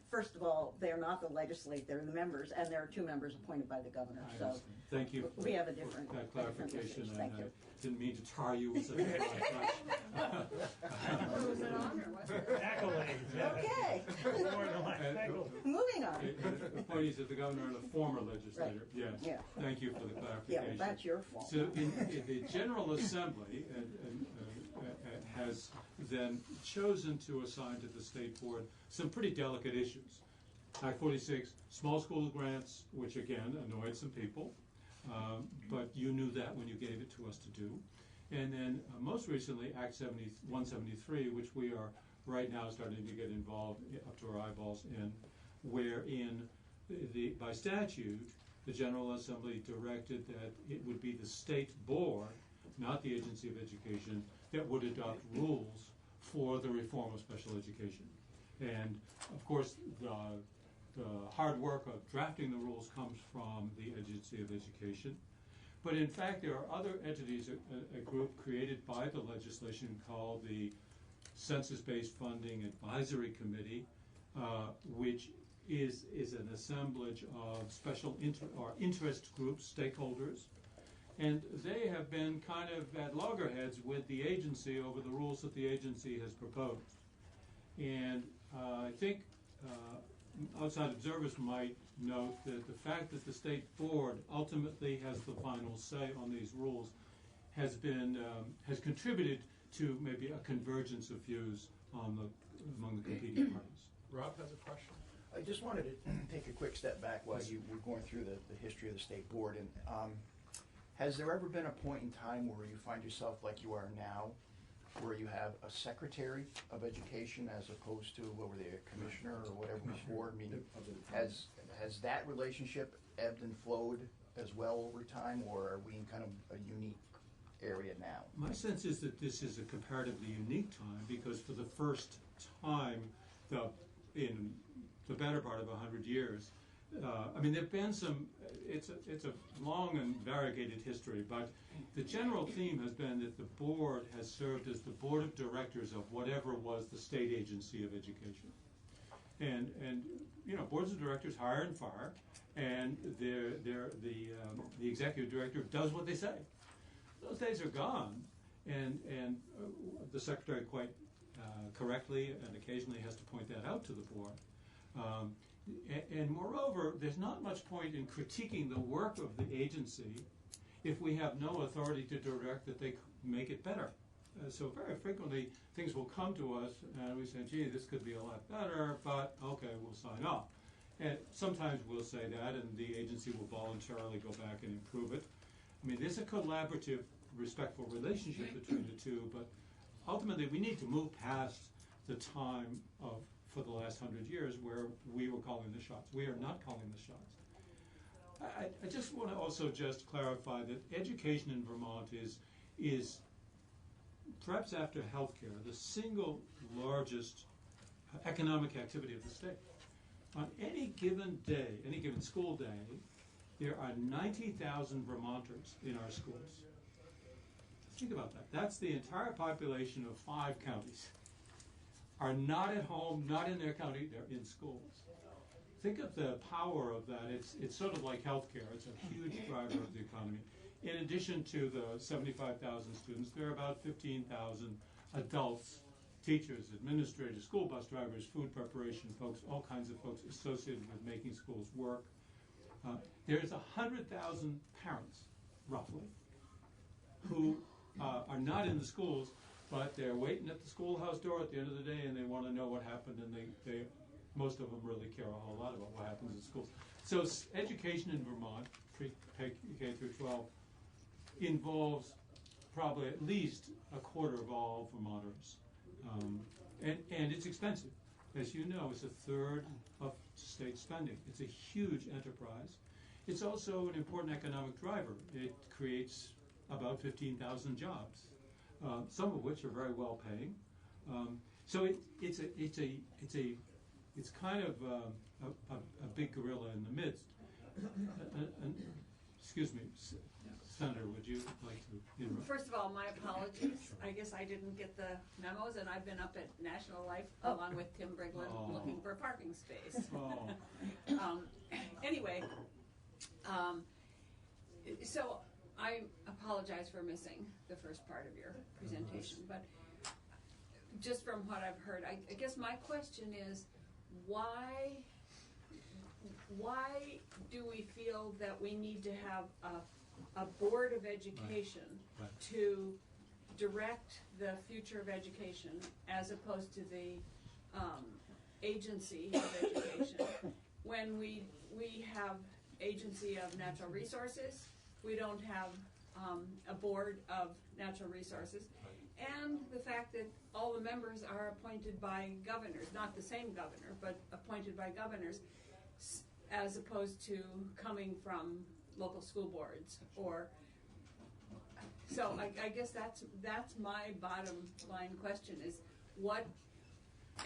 First of all, they're not the legislature, they're the members, and there are 2 members appointed by the governor. So thank you. We have a different for that clarification. Thank you. Didn't mean to tar you with such a broad It was an honor, wasn't it? Accolades. Okay. Moving on. Appointees of the governor and a former legislator. Right. Yes. Yeah. Thank you for the clarification. Yeah, well, that's your fault. So in the General Assembly has then chosen to assign to the state board some pretty delicate issues. Act 46, small school grants, which again annoyed some people, but you knew that when you gave it to us to do. And then most recently, Act 173, which we are right now starting to get involved up to our eyeballs in, wherein by statute, the General Assembly directed that it would be the state board, not the Agency of Education, that would adopt rules for the reform of special education. And of course, the hard work of drafting the rules comes from the Agency of Education. But in fact, there are other entities, a group created by the legislation called the Census-Based Funding Advisory Committee, which is an assemblage of special interest groups, stakeholders, and they have been kind of at loggerheads with the agency over the rules that the agency has proposed. And I think outside observers might note that the fact that the state board ultimately has the final say on these rules has contributed to maybe a convergence of views among the competing parties. Rob has a question. I just wanted to take a quick step back while you were going through the history of the state board. And has there ever been a point in time where you find yourself like you are now, where you have a secretary of education as opposed to what were they, a commissioner or whatever before? I mean, has that relationship ebbed and flowed as well over time, or are we in kind of a unique area now? My sense is that this is a comparatively unique time because for the first time in the better part of 100 years, I mean, there have been some, it's a long and variegated history, but the general theme has been that the board has served as the board of directors of whatever was the state agency of education. And you know, boards of directors hire and fire, and the executive director does what they say. Those days are gone, and the secretary quite correctly and occasionally has to point that out to the board. And moreover, there's not much point in critiquing the work of the agency if we have no authority to direct that they make it better. So very frequently, things will come to us and we say, gee, this could be a lot better, but okay, we'll sign off. And sometimes we'll say that, and the agency will voluntarily go back and improve it. I mean, there's a collaborative, respectful relationship between the two, but ultimately we need to move past the time of, for the last 100 years, where we were calling the shots. We are not calling the shots. I just want to also just clarify that education in Vermont is perhaps after healthcare, the single largest economic activity of the state. On any given day, any given school day, there are 90,000 Vermonters in our schools. Think about that. That's the entire population of 5 counties. Are not at home, not in their county, they're in schools. Think of the power of that. It's sort of like healthcare. It's a huge driver of the economy. In addition to the 75,000 students, there are about 15,000 adults, teachers, administrators, school bus drivers, food preparation folks, all kinds of folks associated with making schools work. There's 100,000 parents, roughly, who are not in the schools, but they're waiting at the schoolhouse door at the end of the day, and they want to know what happened, and they most of them really care a whole lot about what happens in schools. So education in Vermont, K through 12, involves probably at least a quarter of all Vermonters. And it's expensive. As you know, it's a third of state spending. It's a huge enterprise. It's also an important economic driver. It creates about 15,000 jobs, some of which are very well paying. So it's kind of a big gorilla in the midst. Excuse me, Senator, would you like to interrupt? First of all, my apologies. I guess I didn't get the memos, and I've been up at National Life along with Tim Briglin looking for a parking space. Anyway, so I apologize for missing the first part of your presentation, but just from what I've heard, I guess my question is, why do we feel that we need to have a board of education to direct the future of education as opposed to the agency of education when we have agency of natural resources? We don't have a board of natural resources, and the fact that all the members are appointed by governors, not the same governor, but appointed by governors, as opposed to coming from local school boards. Or so I guess that's my bottom line question is what,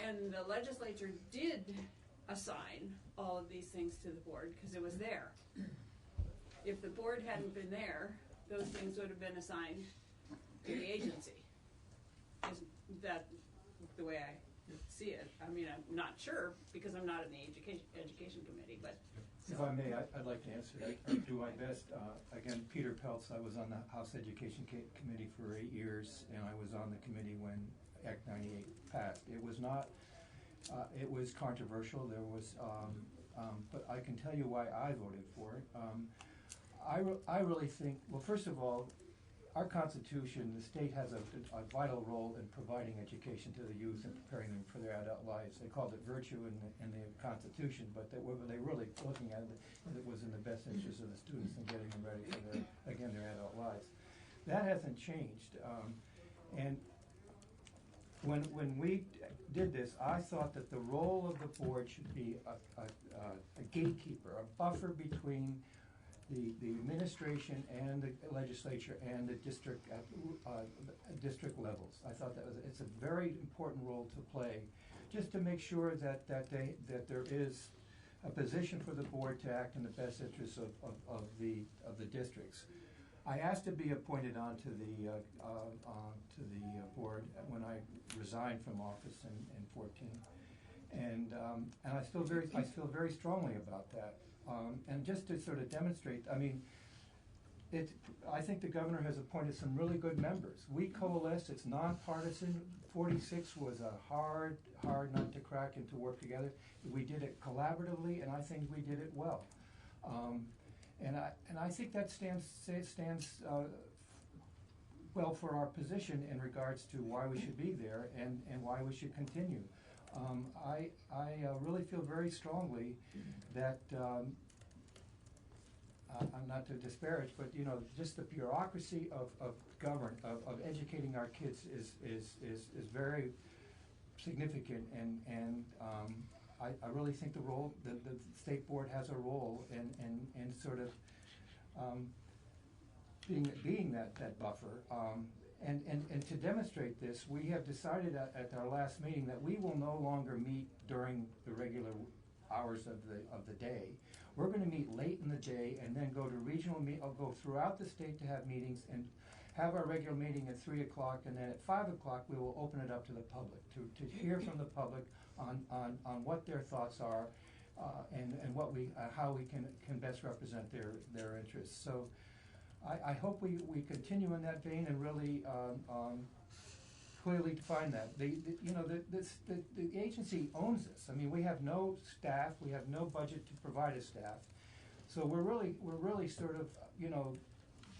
and the legislature did assign all of these things to the board because it was there. If the board hadn't been there, those things would have been assigned to the agency. Is that the way I see it? I mean, I'm not sure because I'm not in the education committee, but. If I may, I'd like to answer. I do my best. Again, Peter Peltz, I was on the House Education Committee for 8 years, and I was on the committee when Act 98 passed. It was not, it was controversial. There was, but I can tell you why I voted for it. I really think, well, first of all, our Constitution, the state has a vital role in providing education to the youth and preparing them for their adult lives. They called it virtue in the Constitution, but they were really looking at it was in the best interest of the students and getting them ready for their adult lives. That hasn't changed. And when we did this, I thought that the role of the board should be a gatekeeper, a buffer between the administration and the legislature and the district levels. I thought it's a very important role to play, just to make sure that there is a position for the board to act in the best interests of the districts. I asked to be appointed onto the board when I resigned from office in 2014. And I feel very strongly about that. And just to sort of demonstrate, I mean, I think the governor has appointed some really good members. We coalesced. It's nonpartisan. 46 was a hard nut to crack and to work together. We did it collaboratively, and I think we did it well. And I think that stands well for our position in regards to why we should be there and why we should continue. I really feel very strongly that, I'm not to disparage, but you know, just the bureaucracy of educating our kids is very significant, and I really think the state board has a role in sort of being that buffer. And to demonstrate this, we have decided at our last meeting that we will no longer meet during the regular hours of the day. We're going to meet late in the day and then go to regional I'll go throughout the state to have meetings and have our regular meeting at 3 o'clock, and then at 5 o'clock we will open it up to the public to hear from the public on what their thoughts are and what how we can best represent their interests. So I hope we continue in that vein and really clearly define that. The agency owns this. I mean, we have no staff, we have no budget to provide a staff, so we're really sort of, you know,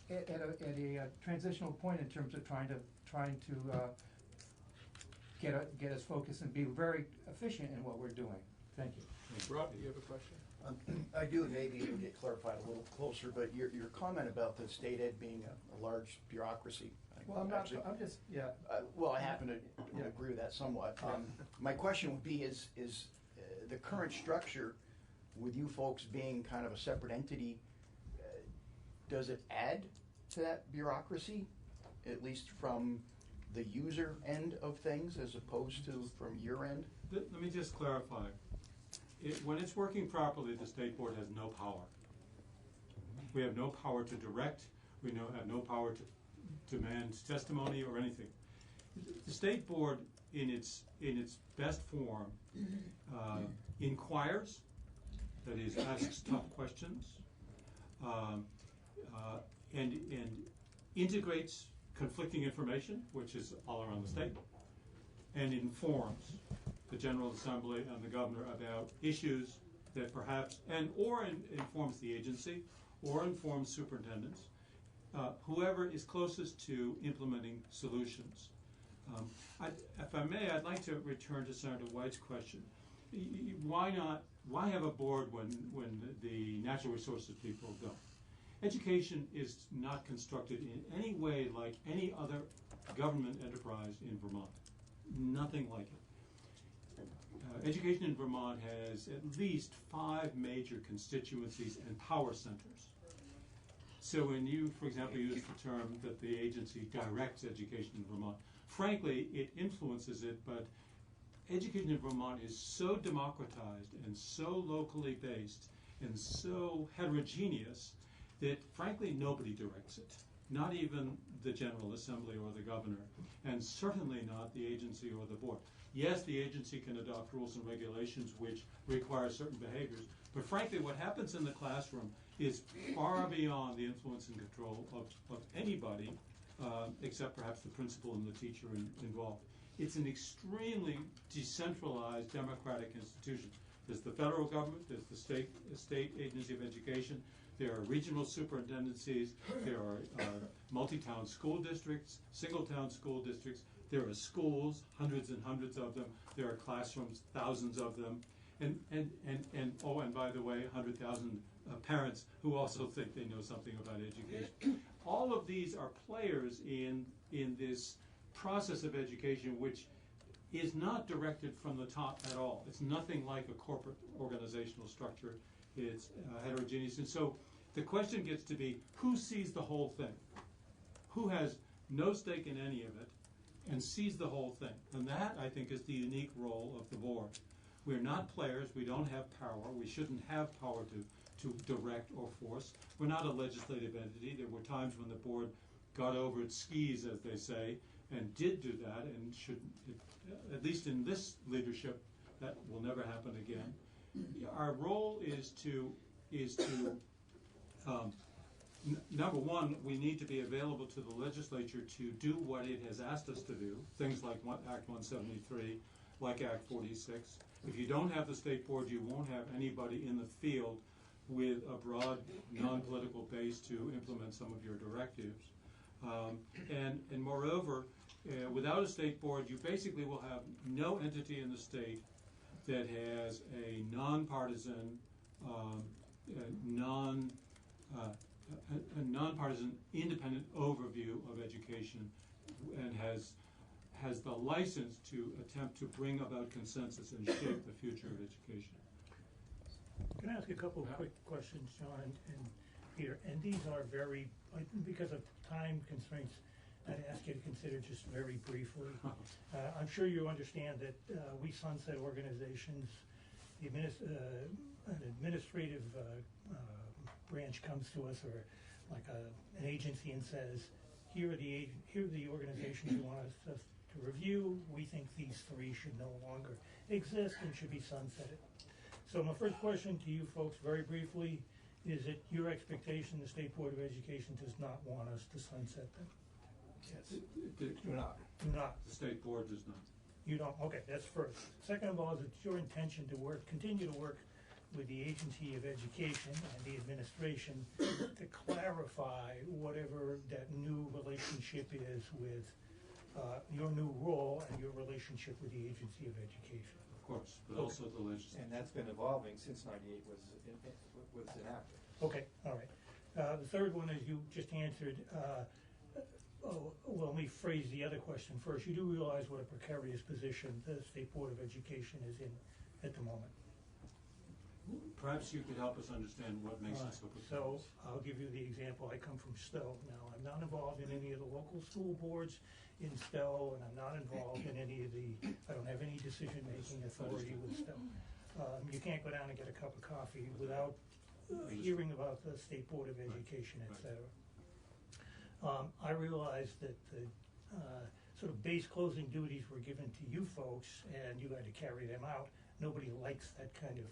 at a transitional point in terms of trying to get us focused and be very efficient in what we're doing. Thank you. Rob, do you have a question? I do, and maybe it'll get clarified a little closer, but your comment about the state ed being a large bureaucracy. Well, I'm just, yeah. Well, I happen to agree with that somewhat. My question would be, is the current structure, with you folks being kind of a separate entity, does it add to that bureaucracy, at least from the user end of things, as opposed to from your end? Let me just clarify. When it's working properly, the state board has no power. We have no power to direct. We have no power to demand testimony or anything. The state board, in its best form, inquires, that is, asks tough questions, and integrates conflicting information, which is all around the state, and informs the General Assembly and the governor about issues that perhaps, or informs the agency, or informs superintendents, whoever is closest to implementing solutions. If I may, I'd like to return to Senator White's question. Why have a board when the natural resources people don't? Education is not constructed in any way like any other government enterprise in Vermont. Nothing like it. Education in Vermont has at least 5 major constituencies and power centers. So when you, for example, use the term that the agency directs education in Vermont, frankly, it influences it, but education in Vermont is so democratized and so locally based and so heterogeneous that, frankly, nobody directs it. Not even the General Assembly or the governor, and certainly not the agency or the board. Yes, the agency can adopt rules and regulations which require certain behaviors, but frankly, what happens in the classroom is far beyond the influence and control of anybody, except perhaps the principal and the teacher involved. It's an extremely decentralized democratic institution. There's the federal government, there's the state agency of education, there are regional superintendencies, there are multi-town school districts, single-town school districts, there are schools, hundreds and hundreds of them, there are classrooms, thousands of them, and by the way, 100,000 parents who also think they know something about education. All of these are players in this process of education which is not directed from the top at all. It's nothing like a corporate organizational structure. It's heterogeneous. And so the question gets to be, who sees the whole thing? Who has no stake in any of it and sees the whole thing? And that, I think, is the unique role of the board. We're not players. We don't have power. We shouldn't have power to direct or force. We're not a legislative entity. There were times when the board got over its skis, as they say, and did do that, and should, at least in this leadership, that will never happen again. Our role is to number one, we need to be available to the legislature to do what it has asked us to do, things like Act 173, like Act 46. If you don't have the state board, you won't have anybody in the field with a broad, non-political base to implement some of your directives. And moreover, without a state board, you basically will have no entity in the state that has a nonpartisan, a nonpartisan, independent overview of education, and has the license to attempt to bring about consensus and shape the future of education. Can I ask a couple of quick questions, John and Peter? And these are very, because of time constraints, I'd ask you to consider just very briefly. I'm sure you understand that we sunset organizations. An administrative branch comes to us, or like an agency, and says, here are the organizations you want us to review. We think these three should no longer exist and should be sunsetted. So my first question to you folks, very briefly, is it your expectation the State Board of Education does not want us to sunset them? Yes. Do not. Do not. The state board does not. You don't? Okay, that's first. Second of all, is it your intention to continue to work with the Agency of Education and the administration to clarify whatever that new relationship is with your new role and your relationship with the Agency of Education? Of course, but also the legislature. And that's been evolving since '98 was enacted. Okay, all right. The third one is you just answered. Well, let me phrase the other question first. You do realize what a precarious position the State Board of Education is in at the moment. Perhaps you could help us understand what makes it so precarious. So I'll give you the example. I come from Stowe. Now, I'm not involved in any of the local school boards in Stowe, and I'm not involved in any of I don't have any decision-making authority with Stowe. You can't go down and get a cup of coffee without hearing about the State Board of Education, et cetera. I realized that the sort of base closing duties were given to you folks, and you had to carry them out. Nobody likes that kind of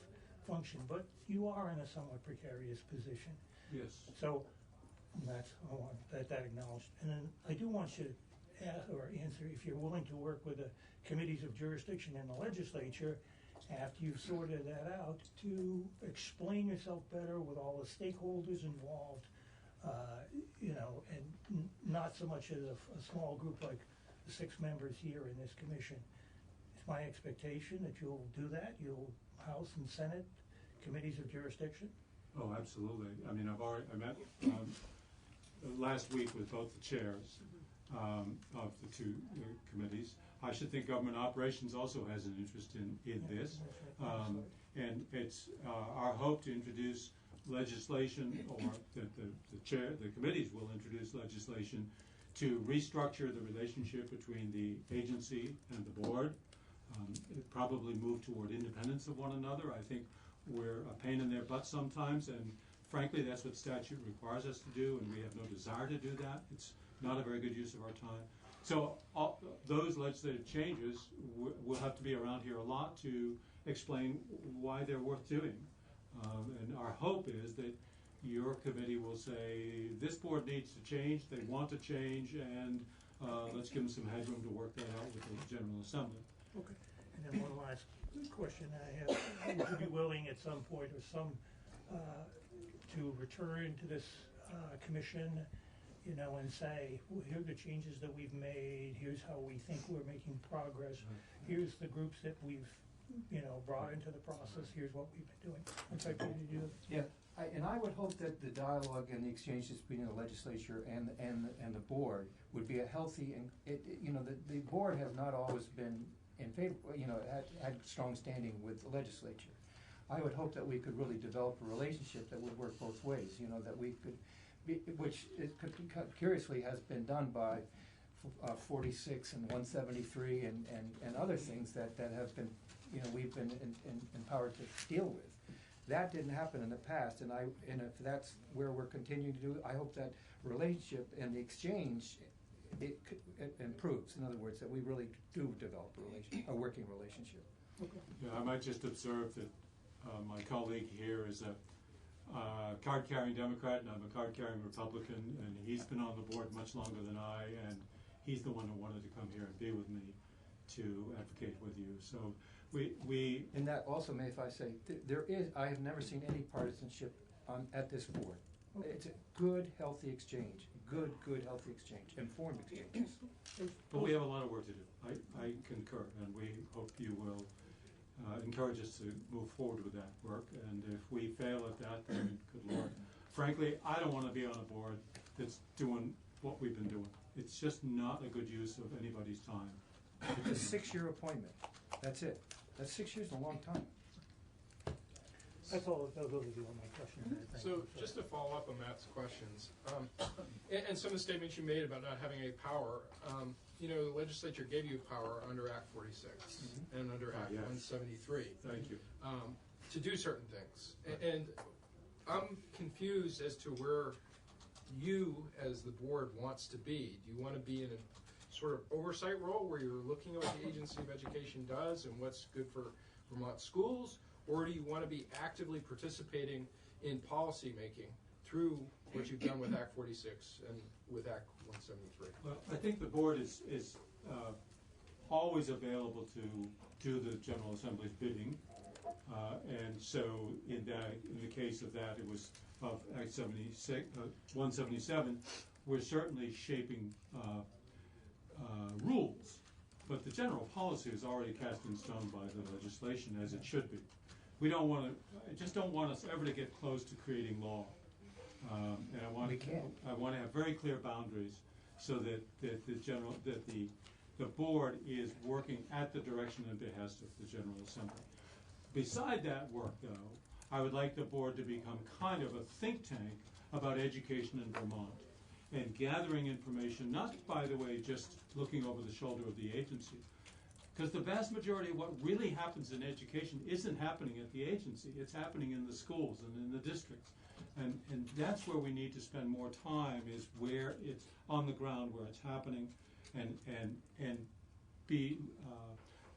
function, but you are in a somewhat precarious position. Yes. So I want that acknowledged. And then I do want you to ask or answer if you're willing to work with the committees of jurisdiction in the legislature after you've sorted that out to explain yourself better with all the stakeholders involved. And not so much as a small group like the 6 members here in this commission. It's my expectation that you'll do that. You'll House and Senate committees of jurisdiction. Oh, absolutely. I mean, I met last week with both the chairs of the 2 committees. I should think government operations also has an interest in this. And it's our hope to introduce legislation, or the committees will introduce legislation to restructure the relationship between the agency and the board. Probably move toward independence of one another. I think we're a pain in their butt sometimes, and frankly, that's what statute requires us to do, and we have no desire to do that. It's not a very good use of our time. So those legislative changes will have to be around here a lot to explain why they're worth doing. And our hope is that your committee will say, this board needs to change, they want to change, and let's give them some headroom to work that out with the General Assembly. Okay. And then one last question I have. Would you be willing at some point or to return to this commission, and say, well, here are the changes that we've made, here's how we think we're making progress, here's the groups that we've brought into the process, here's what we've been doing. I'd like you to do Yeah, and I would hope that the dialogue and the exchanges between the legislature and the board would be a healthy, and the board has not always been in favor, had strong standing with the legislature. I would hope that we could really develop a relationship that would work both ways, that we could be, which curiously has been done by 46 and 173 and other things that have been, we've been empowered to deal with. That didn't happen in the past, and if that's where we're continuing to do, I hope that relationship and the exchange it improves. In other words, that we really do develop a working relationship. Okay. Yeah, I might just observe that my colleague here is a card-carrying Democrat, and I'm a card-carrying Republican, and he's been on the board much longer than I, and he's the one who wanted to come here and be with me to advocate with you. So we and that also, may if I say, I have never seen any partisanship at this board. It's a good, healthy exchange, good, healthy exchange, informed exchanges. But we have a lot of work to do. I concur, and we hope you will encourage us to move forward with that work. And if we fail at that, then good Lord. Frankly, I don't want to be on a board that's doing what we've been doing. It's just not a good use of anybody's time. It's a 6-year appointment. That's it. That's 6 years, is a long time. That's all, those will be all my questions. Thank So you. just to follow up on Matt's questions, and some of the statements you made about not having any power, you know, the legislature gave you power under Act 46 and under Act 173. Thank you. To do certain things. And I'm confused as to where you, as the board, wants to be. Do you want to be in a sort of oversight role where you're looking at what the Agency of Education does and what's good for Vermont schools? Or do you want to be actively participating in policy making through what you've done with Act 46 and with Act 173? Well, I think the board is always available to do the General Assembly's bidding. And so in the case of that, it was of Act 177, we're certainly shaping rules. But the general policy is already cast in stone by the legislation, as it should be. We don't want to. I just don't want us ever to get close to creating law. And I want to have very clear boundaries so that the board is working at the direction and behest of the General Assembly. Beside that work, though, I would like the board to become kind of a think tank about education in Vermont and gathering information, not, by the way, just looking over the shoulder of the agency. Because the vast majority of what really happens in education isn't happening at the agency. It's happening in the schools and in the districts. And that's where we need to spend more time, is where it's on the ground, where it's happening, and be,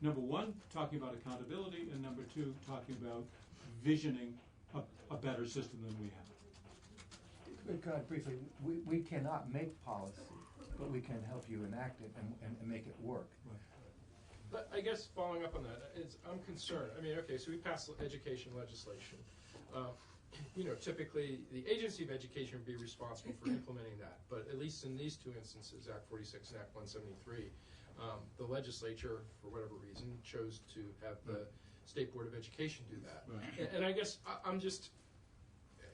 number one, talking about accountability, and number two, talking about visioning a better system than we have. Briefly, we cannot make policy, but we can help you enact it and make it work. Right. But I guess following up on that, I'm concerned. I mean, okay, so we passed education legislation. You know, typically the Agency of Education would be responsible for implementing that. But at least in these two instances, Act 46 and Act 173, the legislature, for whatever reason, chose to have the State Board of Education do that. Right. And I guess I'm just,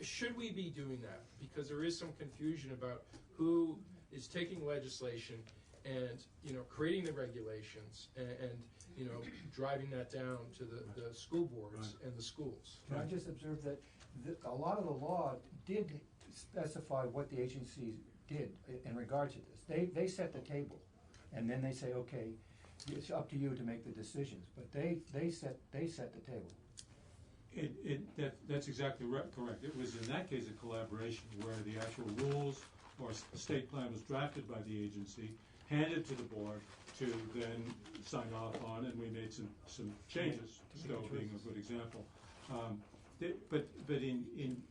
should we be doing that? Because there is some confusion about who is taking legislation and, you know, creating the regulations and you know, driving that down to the school boards and the schools. Can I just observe that a lot of the law did specify what the agencies did in regard to this. They set the table, and then they say, okay, it's up to you to make the decisions. But they set the table. That's exactly correct. It was in that case a collaboration where the actual rules or state plan was drafted by the agency, handed to the board to then sign off on, and we made some changes. Stowe being a good example. But in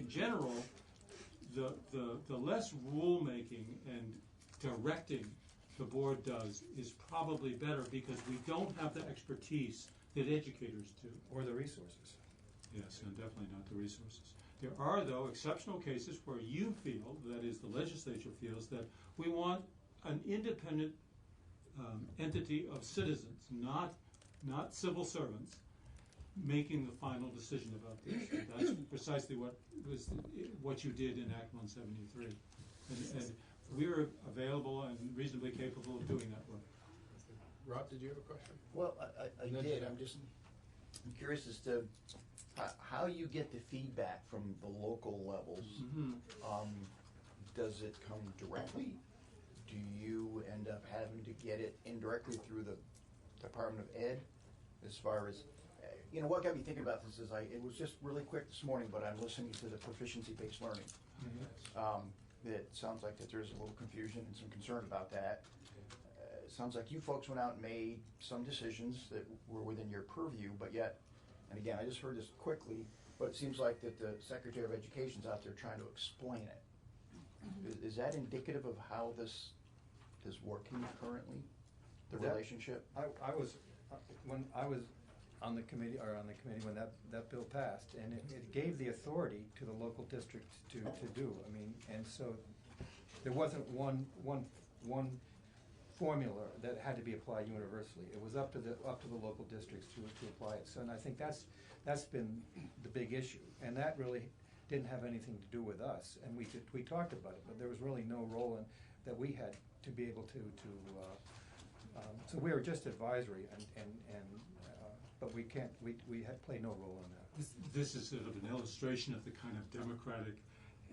general, the less rulemaking and directing the board does is probably better, because we don't have the expertise that educators do. Or the resources. Yes, and definitely not the resources. There are, though, exceptional cases where you feel, that is, the legislature feels, that we want an independent entity of citizens, not civil servants, making the final decision about this. And that's precisely what you did in Act 173. And we're available and reasonably capable of doing that work. Rob, did you have a question? Well, I did. I'm curious as to how you get the feedback from the local levels. Mm-hmm. Does it come directly? Do you end up having to get it indirectly through the Department of Ed? As far as, you know, what got me thinking about this is it was just really quick this morning, but I'm listening to the proficiency-based learning. Mm-hmm. It sounds like that there's a little confusion and some concern about that. It sounds like you folks went out and made some decisions that were within your purview, but yet, and again, I just heard this quickly, but it seems like that the Secretary of Education's out there trying to explain it. Is that indicative of how this is working currently, the relationship? I was when I was on the committee when that bill passed, and it gave the authority to the local districts to do. I mean, and so there wasn't one formula that had to be applied universally. It was up to the local districts to apply it. So, and I think that's been the big issue, and that really didn't have anything to do with us. And we talked about it, but there was really no role in that we had to be able to. So we were just advisory, but we had played no role in that. This is sort of an illustration of the kind of democratic,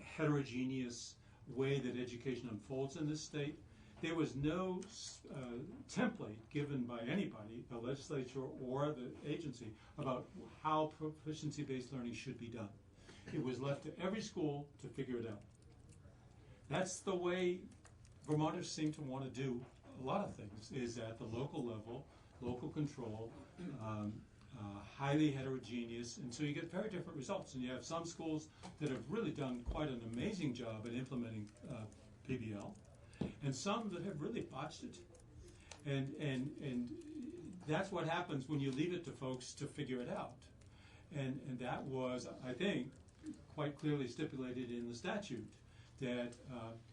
heterogeneous way that education unfolds in this state. There was no template given by anybody, the legislature or the agency, about how proficiency-based learning should be done. It was left to every school to figure it out. That's the way Vermonters seem to want to do a lot of things, is at the local level, local control, highly heterogeneous, and so you get very different results. And you have some schools that have really done quite an amazing job at implementing PBL, and some that have really botched it. And that's what happens when you leave it to folks to figure it out. And that was, I think, quite clearly stipulated in the statute, that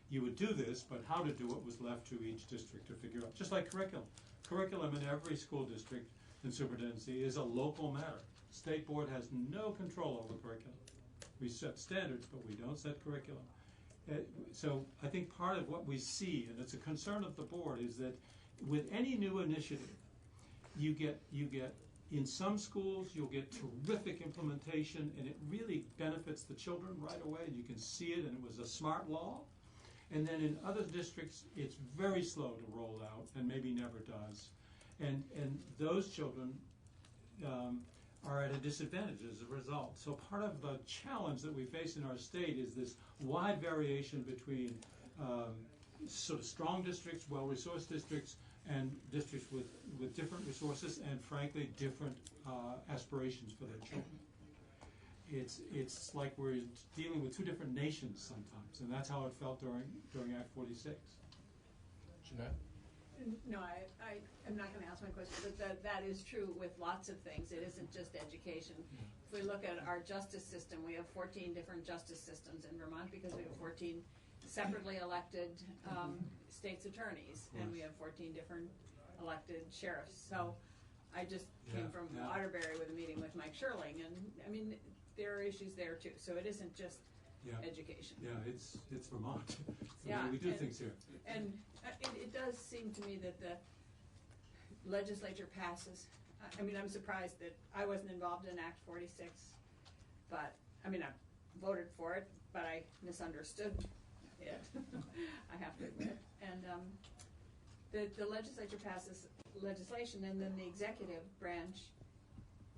you would do this, but how to do it was left to each district to figure out. Just like curriculum. Curriculum in every school district and superintendency is a local matter. State board has no control over curriculum. We set standards, but we don't set curriculum. So I think part of what we see, and it's a concern of the board, is that with any new initiative, you get in some schools, you'll get terrific implementation, and it really benefits the children right away. You can see it, and it was a smart law. And then in other districts, it's very slow to roll out, and maybe never does. And those children are at a disadvantage as a result. So part of the challenge that we face in our state is this wide variation between sort of strong districts, well-resourced districts, and districts with different resources and, frankly, different aspirations for their children. It's like we're dealing with two different nations sometimes, and that's how it felt during Act 46. Jeanette? No, I'm not going to ask my question, but that is true with lots of things. It isn't just education. If we look at our justice system, we have 14 different justice systems in Vermont because we have 14 separately elected state's attorneys, and we have 14 different elected sheriffs. So I just came from Waterbury with a meeting with Mike Sherling, and I mean, there are issues there too. So it isn't just education. Yeah, it's Vermont. Yeah, we do things here. And it does seem to me that the legislature passes. I mean, I'm surprised that I wasn't involved in Act 46, but I mean, I voted for it, but I misunderstood it. I have to admit. And the legislature passes legislation, and then the executive branch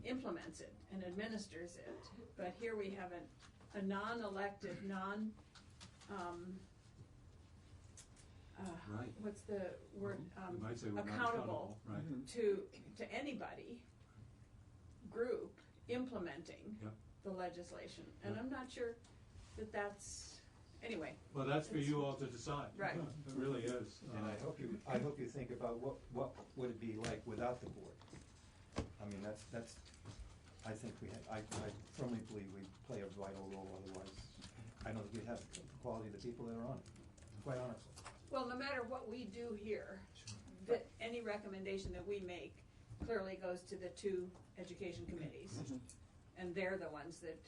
implements it and administers it. But here we have a non-elected, right. What's the word? You might say we're not accountable right. to anybody group implementing the legislation. And I'm not sure that that's, anyway. Well, that's for you all to decide. Right. It really is. And I hope you think about what would it be like without the board. I mean, that's I think I firmly believe we play a vital role. Otherwise, I don't think we'd have the quality of the people that are on it. Quite honestly. Well, no matter what we do here, any recommendation that we make clearly goes to the two education committees, and they're the ones that.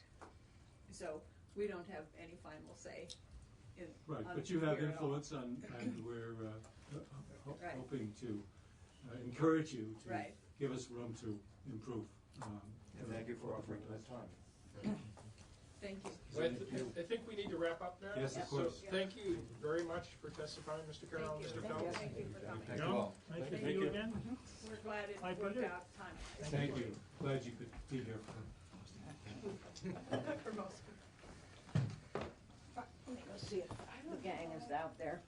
So we don't have any final say. Right, but you have influence on, and we're hoping to encourage you to give us room to improve. And thank you for offering that time. Thank you. Well, I think we need to wrap up now. Yes, of course. So thank you very much for testifying, Mr. Carroll, Mr. Phelps. Thank you for coming. Thank you all. Nice to see you again. We're glad it My worked pleasure. out time. Thank you. Glad you could be here. For most. Let me go see if the gang is out there.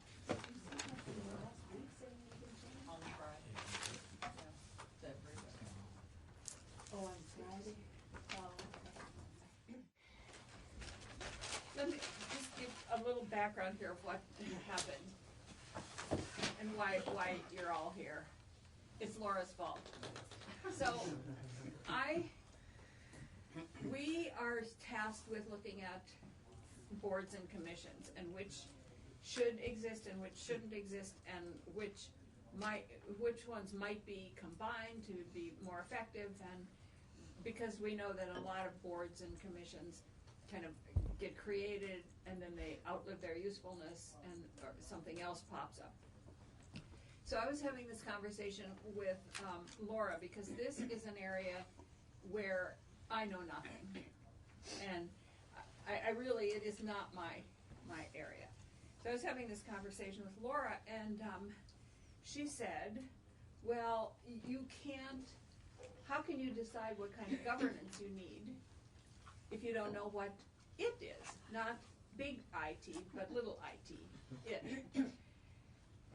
Oh, on Friday? Oh, okay. Let me just give a little background here of what happened and why you're all here. It's Laura's fault. So we are tasked with looking at boards and commissions and which should exist and which shouldn't exist, and which ones might be combined to be more effective, and because we know that a lot of boards and commissions kind of get created and then they outlive their usefulness and or something else pops up. So I was having this conversation with Laura, because this is an area where I know nothing, and I really, it is not my area. So I was having this conversation with Laura, and she said, well, you can't, how can you decide what kind of governance you need if you don't know what it is? Not big IT, but little IT, it.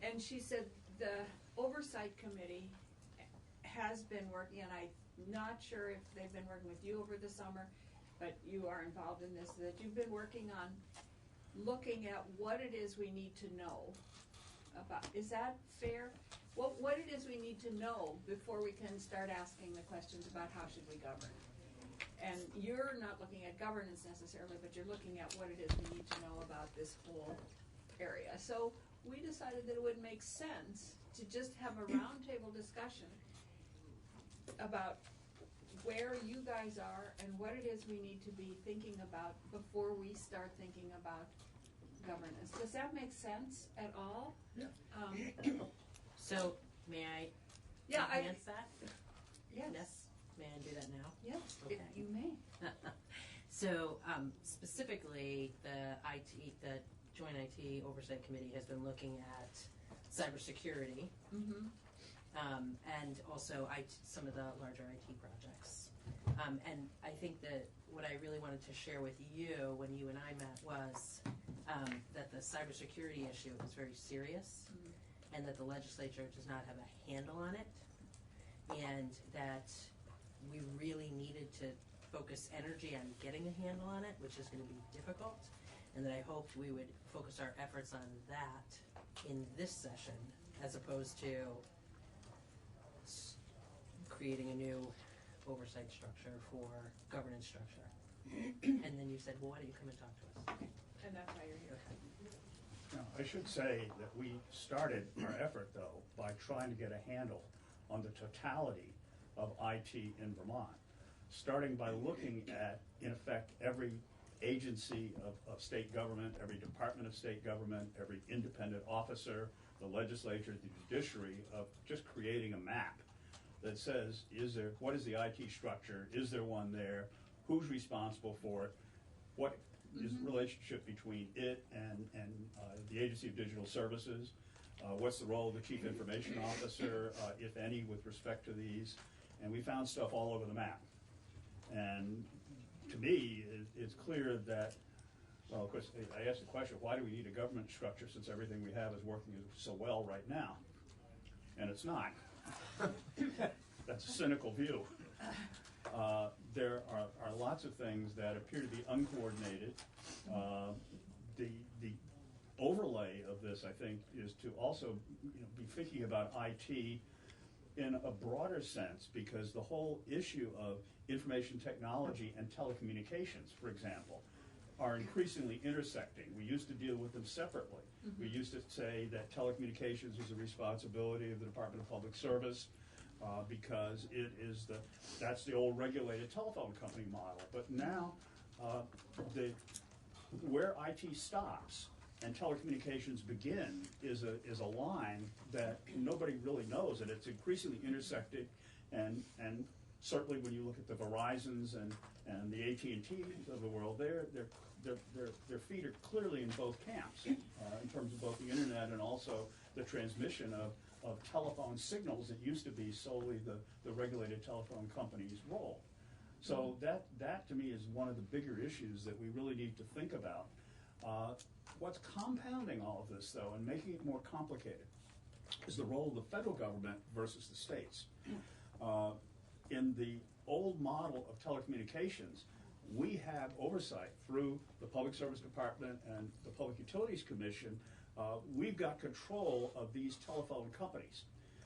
And she said the oversight committee has been working, and I'm not sure if they've been working with you over the summer, but you are involved in this, that you've been working on looking at what it is we need to know about. Is that fair? What it is we need to know before we can start asking the questions about how should we govern. And you're not looking at governance necessarily, but you're looking at what it is we need to know about this whole area. So we decided that it would make sense to just have a roundtable discussion about where you guys are and what it is we need to be thinking about before we start thinking about governance. Does that make sense at all? Yeah. So, may I enhance that? Yes. May I do that now? Yes, Okay. you may. So, specifically, the Joint IT Oversight Committee has been looking at cybersecurity, and also some of the larger IT projects. And I think that what I really wanted to share with you when you and I met was that the cybersecurity issue is very serious, and that the legislature does not have a handle on it, and that we really needed to focus energy on getting a handle on it, which is going to be difficult, and that I hoped we would focus our efforts on that in this session as opposed to creating a new oversight structure for governance structure. And then you said, well, why don't you come and talk to us? And that's why you're here. Now, I should say that we started our effort, though, by trying to get a handle on the totality of IT in Vermont, starting by looking at, in effect, every agency of state government, every department of state government, every independent officer, the legislature, the judiciary, of just creating a map that says, what is the IT structure? Is there one there? Who's responsible for it? What is the relationship between it and the Agency of Digital Services? What's the role of the Chief Information Officer, if any, with respect to these? And we found stuff all over the map. And to me, it's clear that, well, of course, I asked the question, why do we need a government structure since everything we have is working so well right now? And it's not. That's a cynical view. There are lots of things that appear to be uncoordinated. The overlay of this, I think, is to also be thinking about IT in a broader sense, because the whole issue of information technology and telecommunications, for example, are increasingly intersecting. We used to deal with them separately. We used to say that telecommunications was the responsibility of the Department of Public Service because that's the old regulated telephone company model. But now, where IT stops and telecommunications begin is a line that nobody really knows, and it's increasingly intersected, and certainly when you look at the Verizons and the AT&Ts of the world, their feet are clearly in both camps in terms of both the internet and also the transmission of telephone signals that used to be solely the regulated telephone company's role. So that to me is one of the bigger issues that we really need to think about. What's compounding all of this, though, and making it more complicated is the role of the federal government versus the states. In the old model of telecommunications, we have oversight through the Public Service Department and the Public Utilities Commission. We've got control of these telephone companies.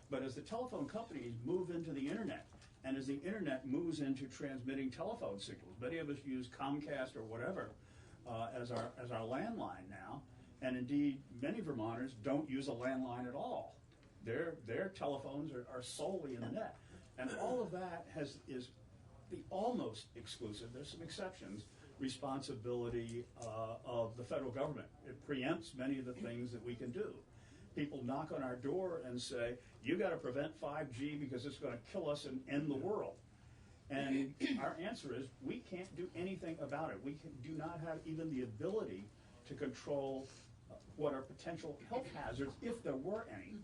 But as the telephone companies move into the internet, and as the internet moves into transmitting telephone signals, many of us use Comcast or whatever as our landline now, And indeed, many Vermonters don't use a landline at all. Their telephones are solely in the net. And all of that is the almost exclusive, there's some exceptions, responsibility of the federal government. It preempts many of the things that we can do. People knock on our door and say, you got to prevent 5G because it's going to kill us and end the world. And our answer is, we can't do anything about it. We do not have even the ability to control what are potential health hazards, if there were any,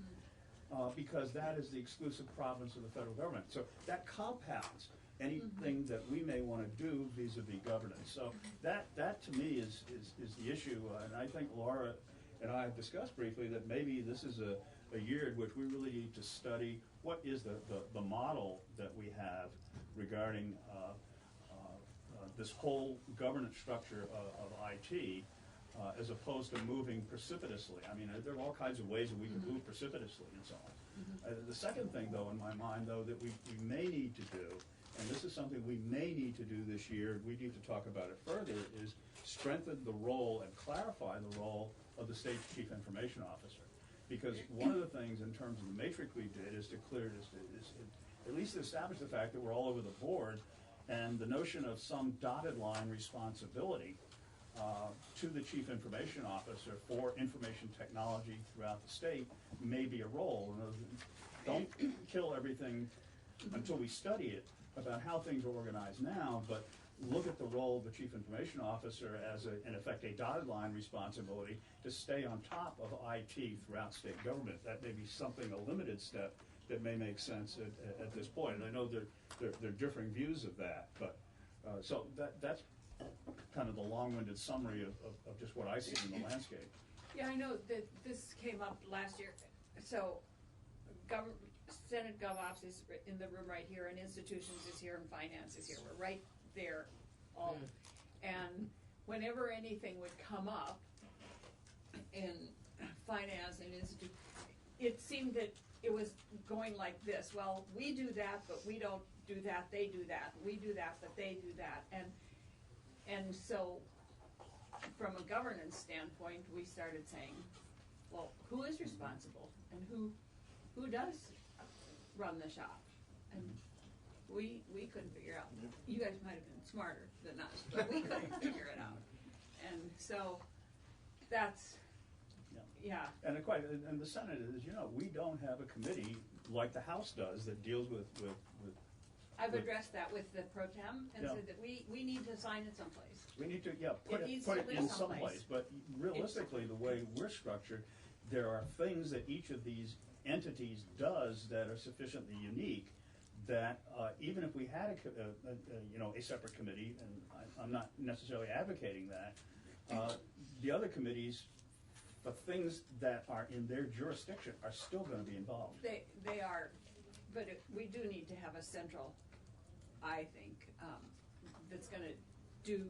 because that is the exclusive province of the federal government. So that compounds anything that we may want to do vis-a-vis governance. So that to me is the issue, and I think Laura and I have discussed briefly that maybe this is a year in which we really need to study what is the model that we have regarding this whole governance structure of IT, as opposed to moving precipitously. I mean, there are all kinds of ways that we can move precipitously and so on. The second thing, though, in my mind, though, that we may need to do, and this is something we may need to do this year, we need to talk about it further, is strengthen the role and clarify the role of the state's chief information officer. Because one of the things in terms of the matrix we did is to clear this, is at least establish the fact that we're all over the board, and the notion of some dotted line responsibility to the chief information officer for information technology throughout the state may be a role. Don't kill everything until we study it about how things are organized now, but look at the role of the chief information officer as, in effect, a dotted line responsibility to stay on top of IT throughout state government. That may be something, a limited step, that may make sense at this point. And I know there are differing views of that, but so that's kind of the long-winded summary of just what I see in the landscape. Yeah, I know that this came up last year. So Senate Gov Ops is in the room right here, and institutions is here, and finance is here. We're right there all. And whenever anything would come up in finance and institute, it seemed that it was going like this. Well, we do that, but we don't do that. They do that. We do that, but they do that. And so from a governance standpoint, we started saying, well, who is responsible and who does run the shop? And we couldn't figure out. You guys might have been smarter than us, but we couldn't figure it out. And so that's, yeah. And the Senate is, we don't have a committee like the House does that deals with I've addressed that with the pro tem and said that we need to sign it someplace. We need to, put it in someplace. But realistically, the way we're structured, there are things that each of these entities does that are sufficiently unique that even if we had a separate committee, and I'm not necessarily advocating that, the other committees, the things that are in their jurisdiction are still going to be involved. They are, but we do need to have a central, I think, that's going to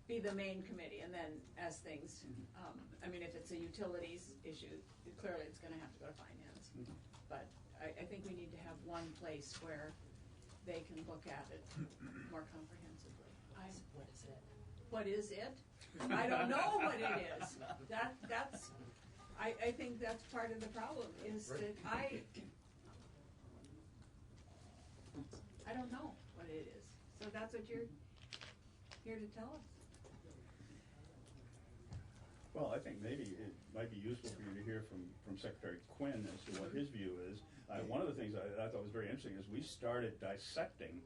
be the main committee, and then as things, I mean, if it's a utilities issue, clearly it's going to have to go to finance. But I think we need to have one place where they can look at it more comprehensively. What is it? What is it? I don't know what it is. That's. I think that's part of the problem. Is that I don't know what it is. So that's what you're here to tell us. Well, I think maybe it might be useful for you to hear from Secretary Quinn as to what his view is. One of the things I thought was very interesting is we started dissecting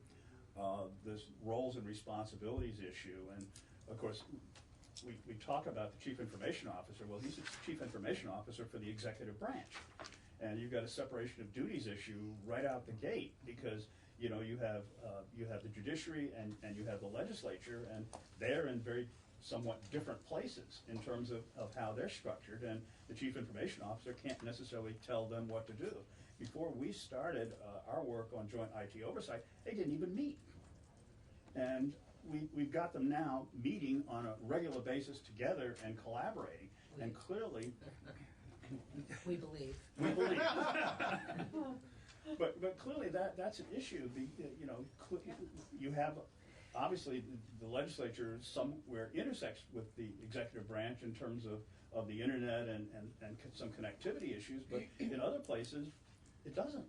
this roles and responsibilities issue. And, of course, we talk about the Chief Information Officer. Well, he's the Chief Information Officer for the executive branch. And you've got a separation of duties issue right out the gate because, you have the judiciary and you have the legislature, and they're in very somewhat different places in terms of how they're structured, and the Chief Information Officer can't necessarily tell them what to do. Before we started our work on joint IT oversight, they didn't even meet. And we've got them now meeting on a regular basis together and collaborating, and clearly... We believe. We believe. But clearly that's an issue. You have obviously, the legislature somewhere intersects with the executive branch in terms of the internet and some connectivity issues, but in other places, it doesn't.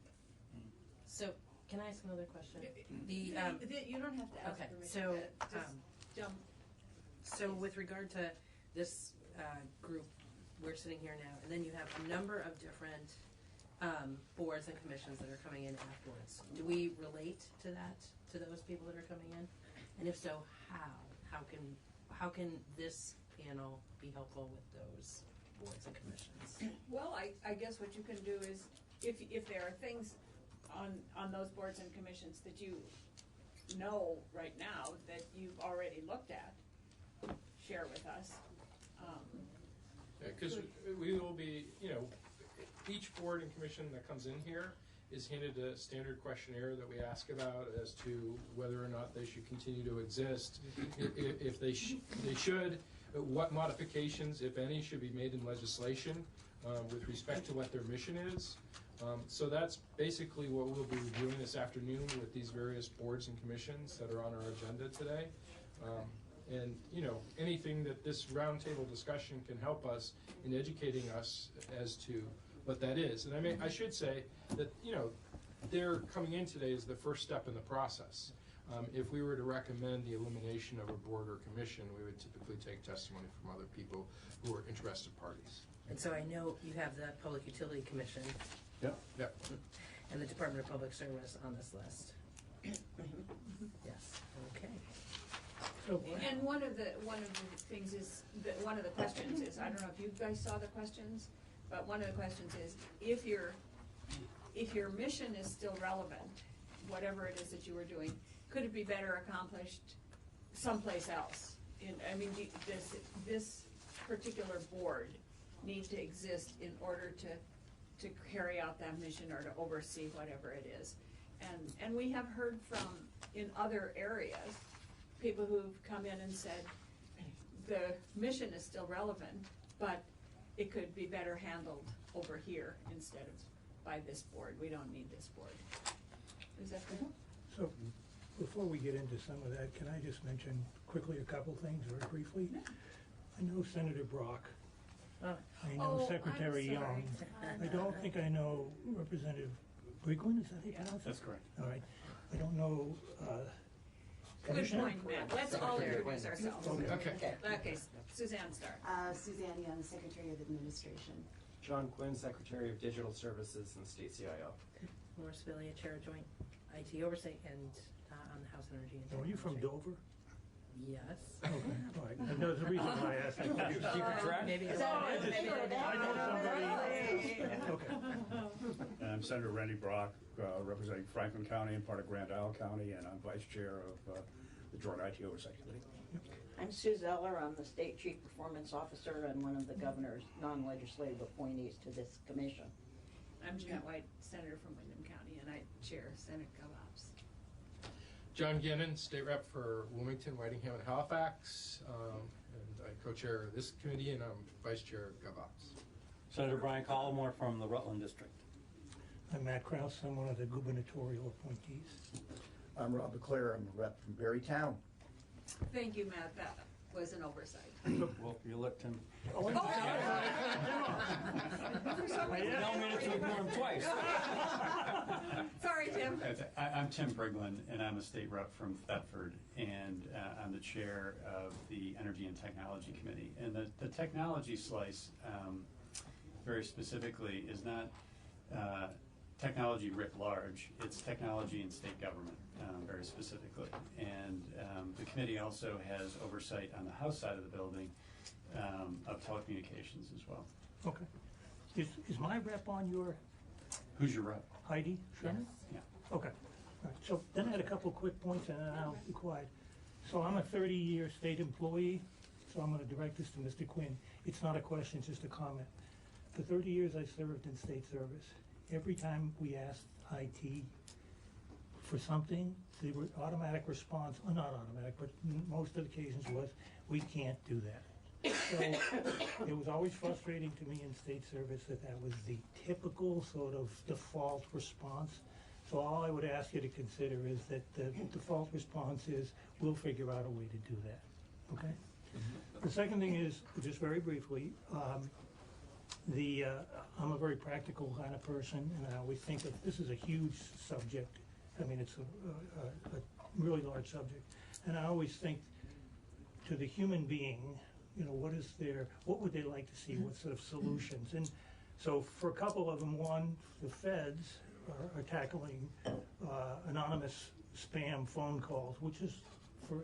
So, can I ask another question? You don't have to ask Okay, permission. so, Just jump. So with regard to this group, we're sitting here now, and then you have a number of different boards and commissions that are coming in afterwards. Do we relate to that, to those people that are coming in? And if so, how? How can this panel be helpful with those boards and commissions? Well, I guess what you can do is, if there are things on those boards and commissions that you know right now that you've already looked at, share with us. Because we will be, each board and commission that comes in here is handed a standard questionnaire that we ask about as to whether or not they should continue to exist. If they should, what modifications, if any, should be made in legislation with respect to what their mission is. So that's basically what we'll be reviewing this afternoon with these various boards and commissions that are on our agenda today. And anything that this roundtable discussion can help us in educating us as to what that is. And I should say that their coming in today is the first step in the process. If we were to recommend the elimination of a board or commission, we would typically take testimony from other people who are interested parties. And so I know you have the Public Utility Commission. Yep. And the Department of Public Service on this list. Yes. Okay. And one of the things is that one of the questions is, I don't know if you guys saw the questions, but one of the questions is, if your mission is still relevant, whatever it is that you were doing, could it be better accomplished someplace else? This particular board needs to exist in order to carry out that mission or to oversee whatever it is. And we have heard from, in other areas, people who've come in and said, the mission is still relevant, but it could be better handled over here instead of by this board. We don't need this board. Is that good? So, before we get into some of that, can I just mention quickly a couple things very briefly? I know Senator Brock. I know Secretary Young. I don't think I know Representative Grigwin, is that how you pronounce it? That's correct. All right. I don't know Good point, Matt. Let's all introduce ourselves. Okay. Okay, Suzanne start. Suzanne Young, Secretary of Administration. John Quinn, Secretary of Digital Services and State CIO. Laura Spillia, Chair of Joint IT Oversight and on the House Energy and Are you from Dover? Yes. Okay, all right. And there's a reason why I asked that question. Keep track? Maybe it's I know somebody. Okay. And I'm Senator Randy Brock, representing Franklin County and part of Grand Isle County, and I'm Vice Chair of the Joint IT Oversight Committee. I'm Sue Zeller. I'm the State Chief Performance Officer and one of the governor's non-legislative appointees to this commission. I'm Jeanette White, Senator from Windham County, and I chair Senate GovOps. John Gannon, State Rep for Wilmington, Whitingham, and Halifax, and I co-chair this committee, and I'm Vice Chair of GovOps. Senator Brian Collmore from the Rutland District. I'm Matt Krause. I'm one of the gubernatorial appointees. I'm Rob LeClaire. I'm a rep from Berrytown. Thank you, Matt. That was an oversight. Well, you looked him. Oh, I don't mean to ignore him twice. Sorry, Tim. I'm Tim Briglin, and I'm a state rep from Thetford, and I'm the chair of the Energy and Technology Committee. And the technology slice, very specifically, is not technology writ large. It's technology in state government, very specifically. And the committee also has oversight on the House side of the building of telecommunications as well. Okay. Is my rep on your? Who's your rep? Heidi Sherman? Yeah. Okay. All right. So then I had a couple of quick points and then I'll be quiet. So I'm a 30-year state employee, so I'm going to direct this to Mr. Quinn. It's not a question, it's just a comment. For 30 years I served in state service. Every time we asked IT for something, the automatic response, well, not automatic, but most of the occasions was, we can't do that. So it was always frustrating to me in state service that was the typical sort of default response. So all I would ask you to consider is that the default response is, we'll figure out a way to do that, okay? The second thing is, just very briefly, I'm a very practical kind of person, and I always think of, this is a huge subject. I mean, it's a really large subject. And I always think, to the human being, you know, what would they like to see, what sort of solutions? And so for a couple of them, one, the feds are tackling anonymous spam phone calls, which is,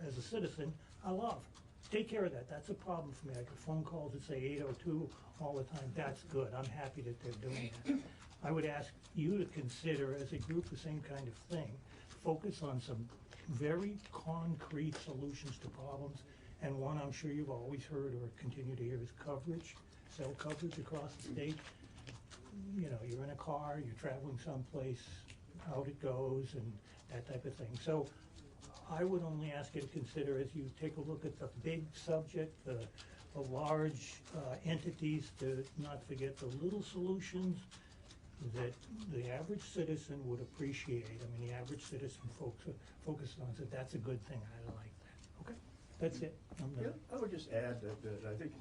as a citizen, I love. Take care of that. That's a problem for me. I get phone calls that say 802 all the time. That's good. I'm happy that they're doing that. I would ask you to consider, as a group, the same kind of thing. Focus on some very concrete solutions to problems. And one I'm sure you've always heard or continue to hear is coverage, cell coverage across the state. You know, you're in a car, you're traveling someplace, out it goes, and that type of thing. So I would only ask you to consider, as you take a look at the big subject, the large entities, to not forget the little solutions that the average citizen would appreciate. I mean, the average citizen focus on, so that's a good thing. I like that. Okay, that's it. Yeah, I would just add that I think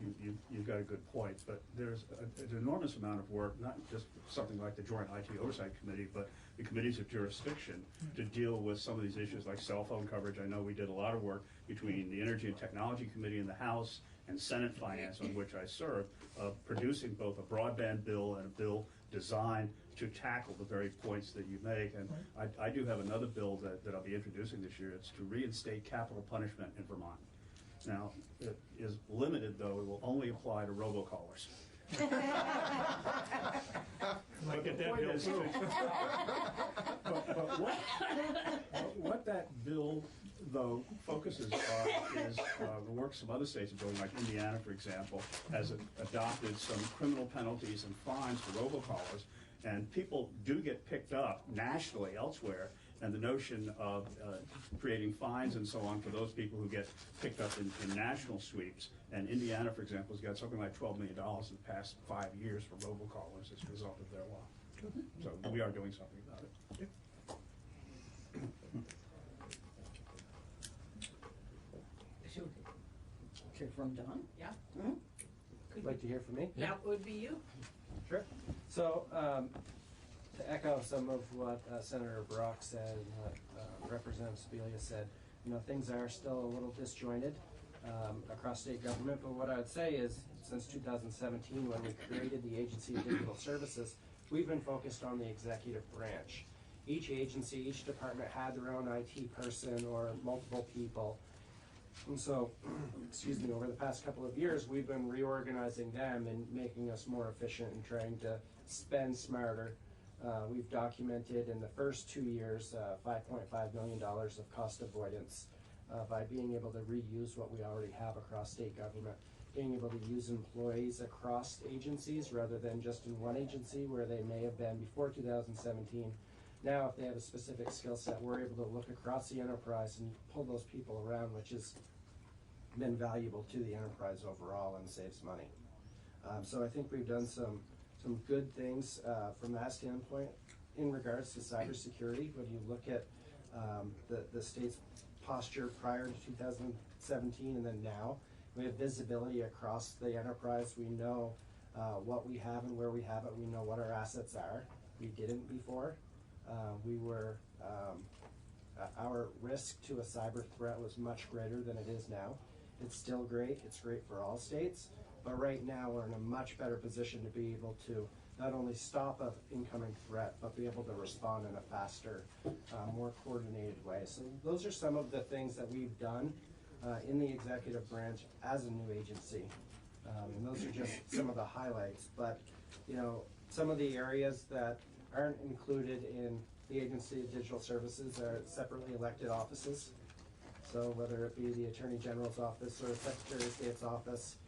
you've got a good point, but there's an enormous amount of work, not just something like the Joint IT Oversight Committee, but the committees of jurisdiction to deal with some of these issues like cell phone coverage. I know we did a lot of work between the Energy and Technology Committee in the House and Senate Finance, on which I serve, of producing both a broadband bill and a bill designed to tackle the very points that you make. And I do have another bill that I'll be introducing this year. It's to reinstate capital punishment in Vermont. Now, it is limited, though. It will only apply to robocallers. But the point is, what that bill, though, focuses on is the work some other states are doing, like Indiana, for example, has adopted some criminal penalties and fines for robocallers. And people do get picked up nationally elsewhere, and the notion of creating fines and so on for those people who get picked up in national sweeps. And Indiana, for example, has got something like $12 million in the past 5 years for robocallers as a result of their law. So we are doing something about it. Hear from Don? Yeah. I'd like to hear from me. That would be you. Sure. So, to echo some of what Senator Brock said and what Representative Spelia said, you know, things are still a little disjointed across state government, but what I would say is, since 2017, when we created the Agency of Digital Services, we've been focused on the executive branch. Each agency, each department had their own IT person or multiple people. And so, excuse me, over the past couple of years, we've been reorganizing them and making us more efficient and trying to spend smarter. We've documented in the first 2 years $5.5 million of cost avoidance by being able to reuse what we already have across state government, being able to use employees across agencies rather than just in one agency where they may have been before 2017. Now, if they have a specific skill set, we're able to look across the enterprise and pull those people around, which has been valuable to the enterprise overall and saves money. So I think we've done some good things from that standpoint. In regards to cybersecurity, when you look at the state's posture prior to 2017 and then now, we have visibility across the enterprise. We know what we have and where we have it. We know what our assets are. We didn't before. Our risk to a cyber threat was much greater than it is now. It's still great. It's great for all states. But right now, we're in a much better position to be able to not only stop an incoming threat, but be able to respond in a faster, more coordinated way. So those are some of the things that we've done in the executive branch as a new agency. And those are just some of the highlights. But, you know, some of the areas that aren't included in the Agency of Digital Services are separately elected offices. So whether it be the Attorney General's office or the Secretary of State's office,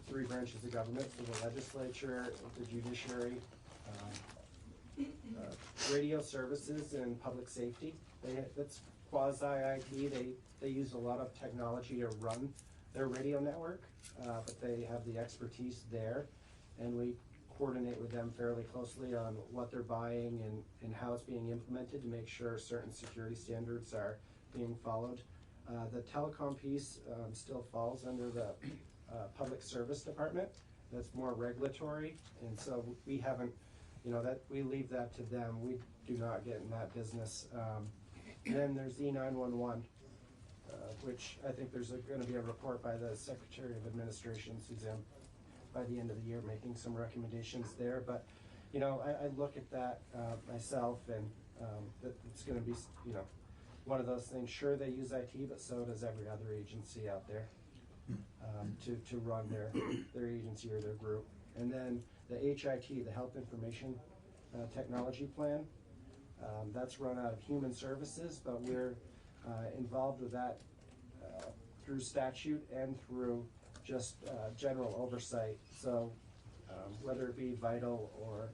3 branches of government, so the legislature, the judiciary, radio services and public safety. That's quasi-IT. They use a lot of technology to run their radio network, but they have the expertise there. And we coordinate with them fairly closely on what they're buying and how it's being implemented to make sure certain security standards are being followed. The telecom piece still falls under the public service department. That's more regulatory, and so we haven't, that we leave that to them. We do not get in that business. Then there's E911, which I think there's going to be a report by the Secretary of Administration, Suzanne, by the end of the year, making some recommendations there. But, I look at that myself, and it's going to be, one of those things. Sure, they use IT, but so does every other agency out there to run their agency or their group. And then the HIT, the Health Information Technology Plan, that's run out of Human Services, but we're involved with that through statute and through just general oversight. So whether it be Vital or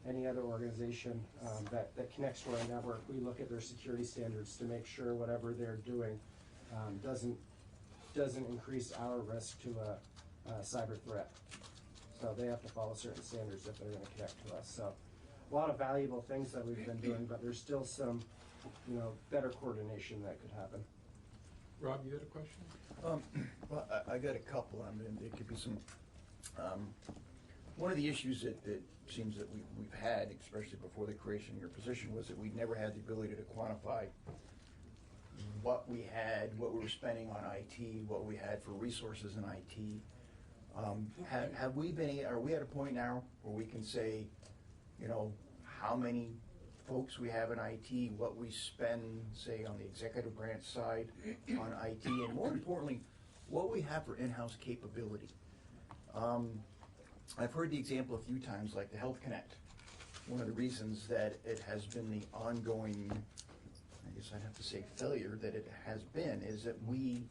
any other organization that connects to our network, we look at their security standards to make sure whatever they're doing doesn't increase our risk to a cyber threat. So they have to follow certain standards if they're going to connect to us. So a lot of valuable things that we've been doing, but there's still some, better coordination that could happen. Rob, you had a question? Well, I got a couple. I mean, there could be some. One of the issues that seems that we've had, especially before the creation of your position, was that we never had the ability to quantify what we had, what we were spending on IT, what we had for resources in IT. Are we at a point now where we can say, how many folks we have in IT, what we spend, say, on the executive branch side on IT, and more importantly, what we have for in-house capability? I've heard the example a few times, like the Health Connect. One of the reasons that it has been the ongoing, I guess I'd have to say failure that it has been, is that we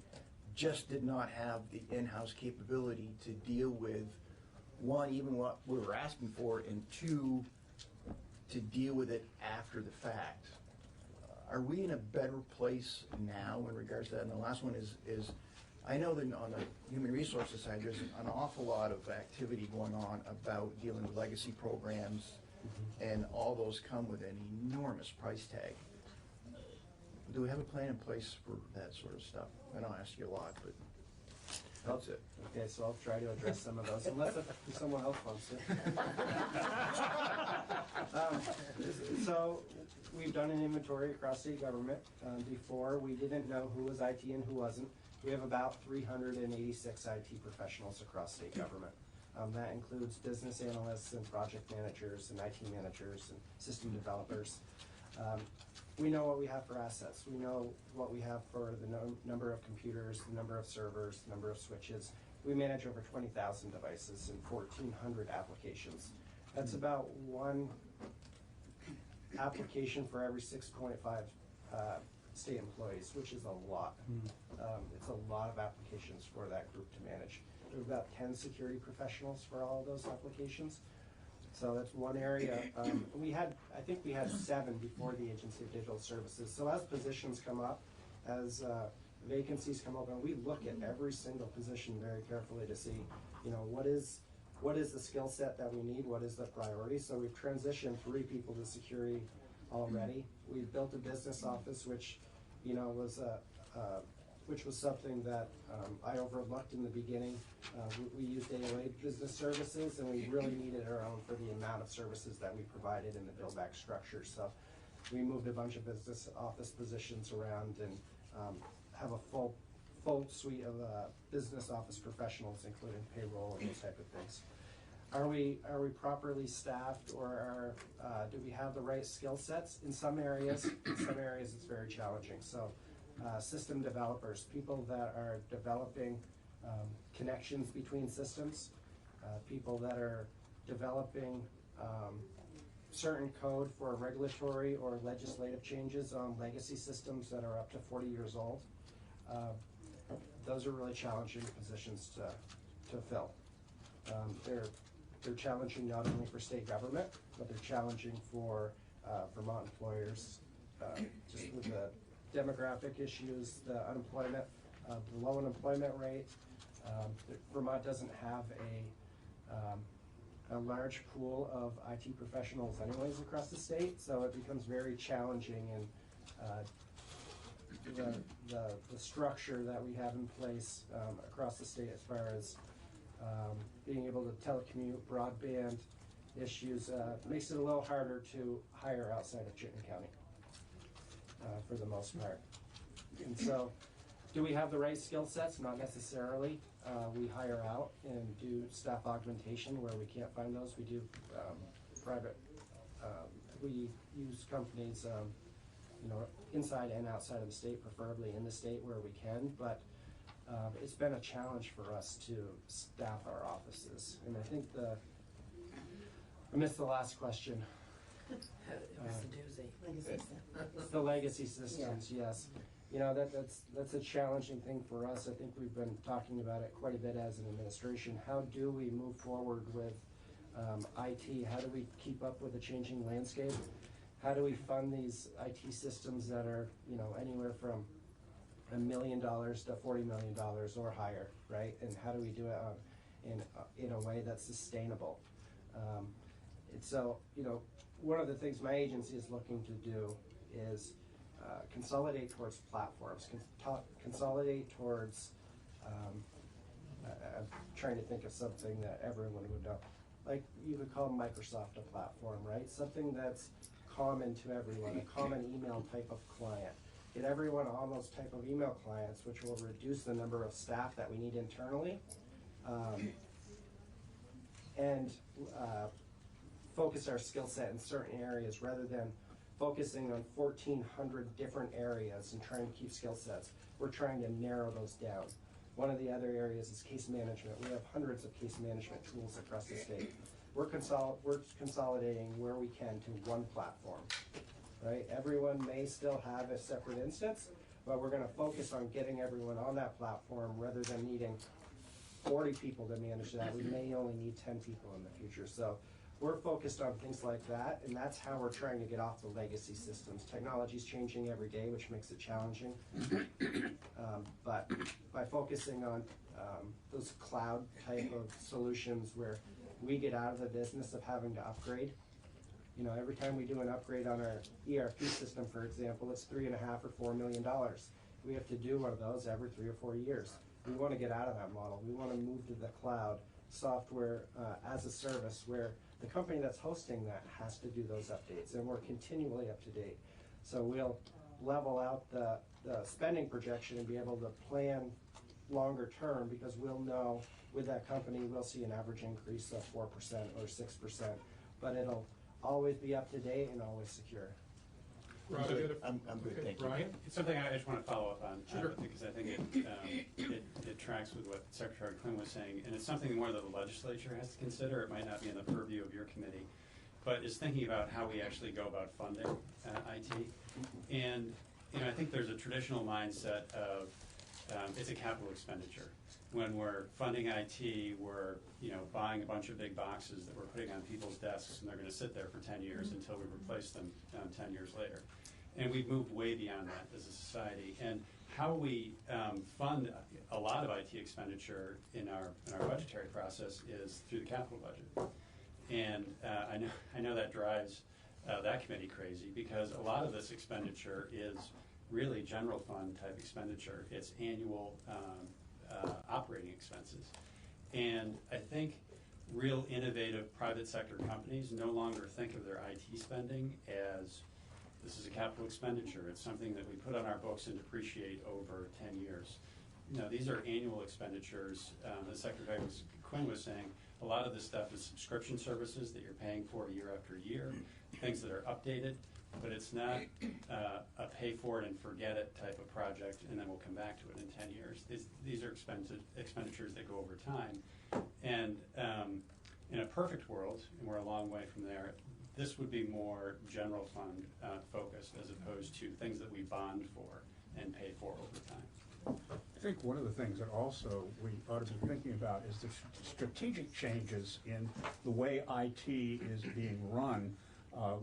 just did not have the in-house capability to deal with, one, even what we were asking for, and two, to deal with it after the fact. Are we in a better place now in regards to that? And the last one is I know that on the human resources side, there's an awful lot of activity going on about dealing with legacy programs, and all those come with an enormous price tag. Do we have a plan in place for that sort of stuff? I know I asked you a lot, but that's it. Okay, so I'll try to address some of those, unless someone else wants to. So we've done an inventory across state government. Before, we didn't know who was IT and who wasn't. We have about 386 IT professionals across state government. That includes business analysts and project managers and IT managers and system developers. We know what we have for assets. We know what we have for the number of computers, the number of servers, the number of switches. We manage over 20,000 devices and 1,400 applications. That's about one application for every 6.5 state employees, which is a lot. It's a lot of applications for that group to manage. We have about 10 security professionals for all of those applications. So that's one area. I think we had 7 before the Agency of Digital Services. So as positions come up, as vacancies come open, we look at every single position very carefully to see, what is the skill set that we need, what is the priority. So we've transitioned 3 people to security already. We've built a business office, which was something that I overlooked in the beginning. We used AOA Business Services, and we really needed our own for the amount of services that we provided in the build-back structure. So we moved a bunch of business office positions around and have a full suite of business office professionals, including payroll and those type of things. Are we properly staffed, or do we have the right skill sets? In some areas it's very challenging. So system developers, people that are developing connections between systems, people that are developing certain code for regulatory or legislative changes on legacy systems that are up to 40 years old. Those are really challenging positions to fill. They're challenging not only for state government, but they're challenging for Vermont employers, just with the demographic issues, the unemployment, the low unemployment rate. Vermont doesn't have a large pool of IT professionals anyways across the state, so it becomes very challenging, and the structure that we have in place across the state as far as being able to telecommute, broadband issues, makes it a little harder to hire outside of Chittenden County for the most part. And so, do we have the right skill sets? Not necessarily. We hire out and do staff augmentation where we can't find those. We do private, we use companies, inside and outside of the state, preferably in the state where we can, but it's been a challenge for us to staff our offices. And I think I missed the last question. It was the doozy. The legacy systems, yes. That's a challenging thing for us. I think we've been talking about it quite a bit as an administration. How do we move forward with IT? How do we keep up with the changing landscape? How do we fund these IT systems that are, anywhere from $1 million to $40 million or higher, right? And how do we do it in a way that's sustainable? And so, one of the things my agency is looking to do is consolidate towards platforms, consolidate towards, I'm trying to think of something that everyone would know. Like you could call Microsoft a platform, right? Something that's common to everyone, a common email type of client. Get everyone on those type of email clients, which will reduce the number of staff that we need internally, and focus our skill set in certain areas rather than focusing on 1,400 different areas and trying to keep skill sets. We're trying to narrow those down. One of the other areas is case management. We have hundreds of case management tools across the state. We're consolidating where we can to one platform, right? Everyone may still have a separate instance, but we're going to focus on getting everyone on that platform rather than needing 40 people to manage that. We may only need 10 people in the future. So we're focused on things like that, and that's how we're trying to get off the legacy systems. Technology is changing every day, which makes it challenging. But by focusing on those cloud type of solutions where we get out of the business of having to upgrade. Every time we do an upgrade on our ERP system, for example, it's $3.5 or $4 million. We have to do one of those every 3 or 4 years. We want to get out of that model. We want to move to the cloud software as a service where the company that's hosting that has to do those updates, and we're continually up to date. So we'll level out the spending projection and be able to plan longer term, because we'll know with that company we'll see an average increase of 4% or 6%, but it'll always be up to date and always secure. I'm good, thank you. Brian? It's something I just want to follow up on, because I think it tracks with what Secretary Quinn was saying, and it's something more that the legislature has to consider. It might not be in the purview of your committee, but is thinking about how we actually go about funding IT. And I think there's a traditional mindset of it's a capital expenditure. When we're funding IT, we're buying a bunch of big boxes that we're putting on people's desks, and they're going to sit there for 10 years until we replace them 10 years later. And we've moved way beyond that as a society. And how we fund a lot of IT expenditure in our budgetary process is through the capital budget. And I know that drives that committee crazy, because a lot of this expenditure is really general fund type expenditure. It's annual operating expenses. And I think real innovative private sector companies no longer think of their IT spending as this is a capital expenditure. It's something that we put on our books and depreciate over 10 years. These are annual expenditures. As Secretary Quinn was saying, a lot of this stuff is subscription services that you're paying for year after year, things that are updated, but it's not a pay for it and forget it type of project and then we'll come back to it in 10 years. These are expenditures that go over time. And in a perfect world, and we're a long way from there, this would be more general fund focused as opposed to things that we bond for and pay for over time. I think one of the things that also we ought to be thinking about is the strategic changes in the way IT is being run.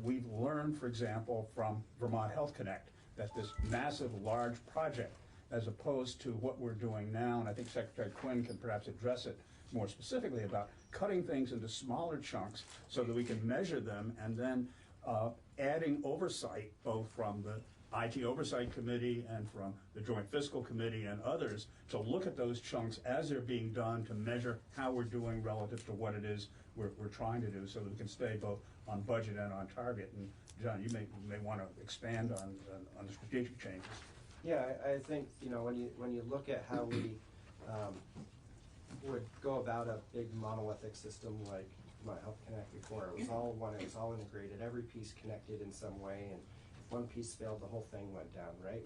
We've learned, for example, from Vermont Health Connect that this massive, large project, as opposed to what we're doing now, and I think Secretary Quinn can perhaps address it, more specifically about cutting things into smaller chunks so that we can measure them, and then adding oversight both from the IT Oversight Committee and from the Joint Fiscal Committee and others to look at those chunks as they're being done to measure how we're doing relative to what it is we're trying to do, so that we can stay both on budget and on target. And John, you may want to expand on the strategic changes. Yeah, I think, you know, when you look at how we would go about a big monolithic system like My Health Connect before, it was all one, it was all integrated, every piece connected in some way, and if one piece failed, the whole thing went down, right?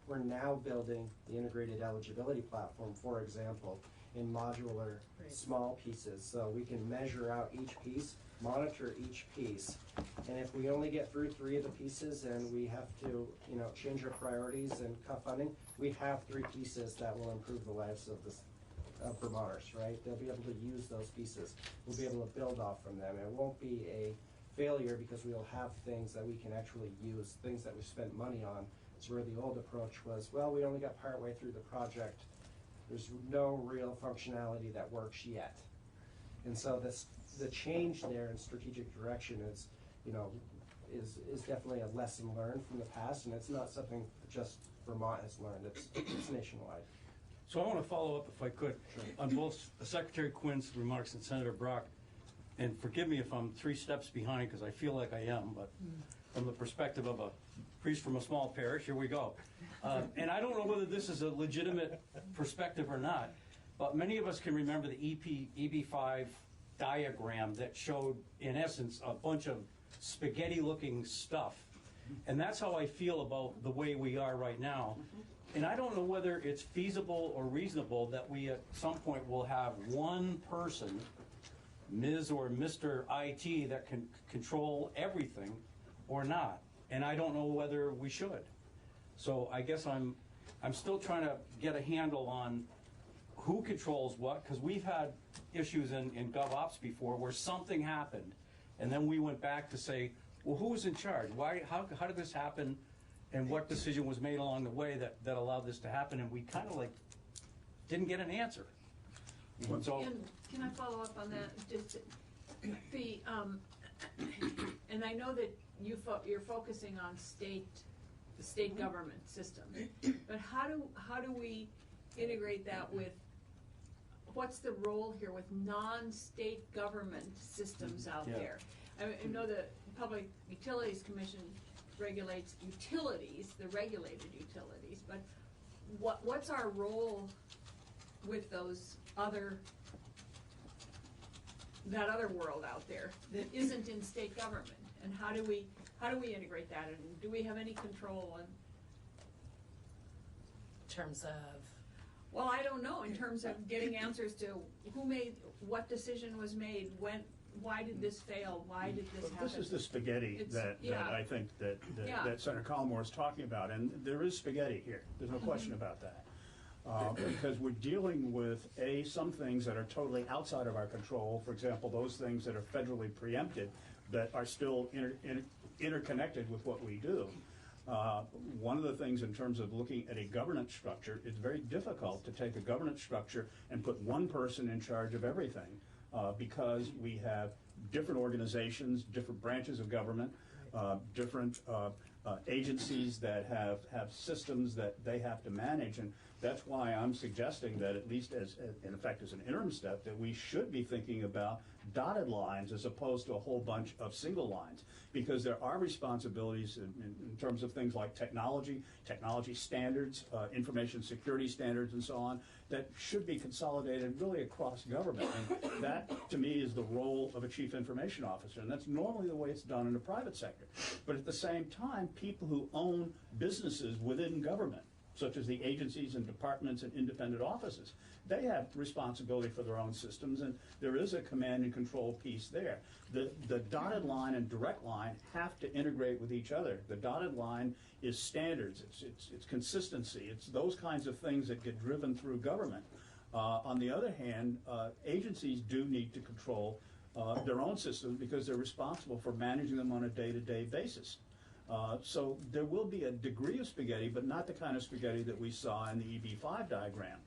We're now building the integrated eligibility platform, for example, in modular, small pieces, so we can measure out each piece, monitor each piece, and if we only get through 3 of the pieces and we have to, you know, change our priorities and cut funding, we have 3 pieces that will improve the lives of Vermonters, right? They'll be able to use those pieces. We'll be able to build off from them. It won't be a failure because we'll have things that we can actually use, things that we spent money on. It's where the old approach was, well, we only got partway through the project. There's no real functionality that works yet. And so the change there in strategic direction is, you know, is definitely a lesson learned from the past, and it's not something just Vermont has learned. It's nationwide. So I want to follow up, if I could, on both Secretary Quinn's remarks and Senator Brock. And forgive me if I'm 3 steps behind, because I feel like I am, but from the perspective of a priest from a small parish, here we go. And I don't know whether this is a legitimate perspective or not, but many of us can remember the EB5 diagram that showed, in essence, a bunch of spaghetti-looking stuff. And that's how I feel about the way we are right now. And I don't know whether it's feasible or reasonable that we at some point will have one person, Ms. or Mr. IT, that can control everything or not. And I don't know whether we should. So I guess I'm still trying to get a handle on who controls what, because we've had issues in GovOps before where something happened, and then we went back to say, well, who was in charge? Why? How did this happen? And what decision was made along the way that allowed this to happen? And we kind of like didn't get an answer. So, Can I follow up on that? Just the and I know that you're focusing on the state government system, but how do we integrate that with what's the role here with non-state government systems out there? I know the Public Utilities Commission regulates utilities, the regulated utilities, but what's our role with those that other world out there that isn't in state government, and how do we integrate that, and do we have any control in terms of? Well, I don't know, in terms of getting answers to who made, what decision was made, when, why did this fail, why did this happen? This is the spaghetti that I think that Senator Collmore is talking about, and there is spaghetti here. There's no question about that. Because we're dealing with, some things that are totally outside of our control. For example, those things that are federally preempted that are still interconnected with what we do. One of the things in terms of looking at a governance structure, it's very difficult to take a governance structure and put one person in charge of everything because we have different organizations, different branches of government, different agencies that have systems that they have to manage, and that's why I'm suggesting that at least in effect as an interim step, that we should be thinking about dotted lines as opposed to a whole bunch of single lines, because there are responsibilities in terms of things like technology standards, information security standards, and so on, that should be consolidated really across government, and that to me is the role of a chief information officer, and that's normally the way it's done in the private sector. But at the same time, people who own businesses within government, such as the agencies and departments and independent offices, they have responsibility for their own systems, and there is a command and control piece there. The dotted line and direct line have to integrate with each other. The dotted line is standards, it's consistency, it's those kinds of things that get driven through government. On the other hand, agencies do need to control their own systems because they're responsible for managing them on a day-to-day basis. So there will be a degree of spaghetti, but not the kind of spaghetti that we saw in the EB5 diagram.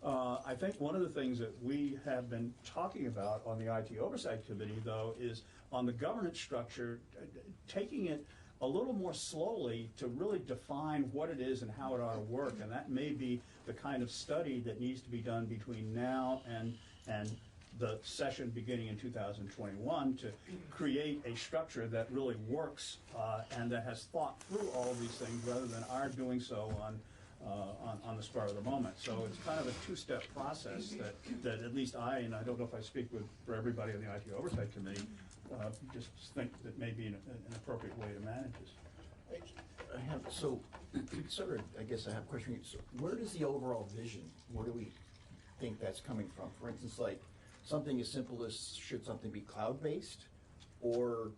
I think one of the things that we have been talking about on the IT Oversight Committee, though, is on the governance structure, taking it a little more slowly to really define what it is and how it ought to work. And that may be the kind of study that needs to be done between now and the session beginning in 2021 to create a structure that really works and that has thought through all of these things rather than our doing so on the spur of the moment. So it's kind of a two-step process that at least and I don't know if I speak for everybody on the IT Oversight Committee, just think that may be an appropriate way to manage this. I have, so, sort of, I guess I have a question. So where does the overall vision, where do we think that's coming from? For instance, like something as simple as should something be cloud-based or,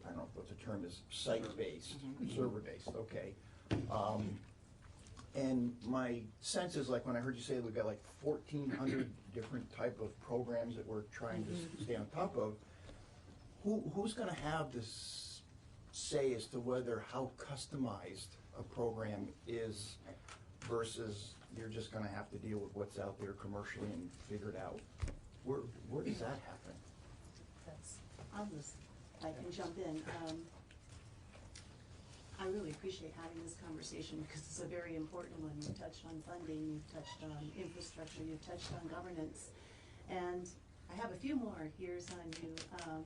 I don't know what the term is, site-based, server-based, okay. And my sense is, like when I heard you say we've got like 1,400 different type of programs that we're trying to stay on top of, who's going to have this say as to whether how customized a program is versus you're just going to have to deal with what's out there commercially and figure it out? Where does that happen? I can jump in. I really appreciate having this conversation because it's a very important one. You've touched on funding, you've touched on infrastructure, you've touched on governance. And I have a few more years on you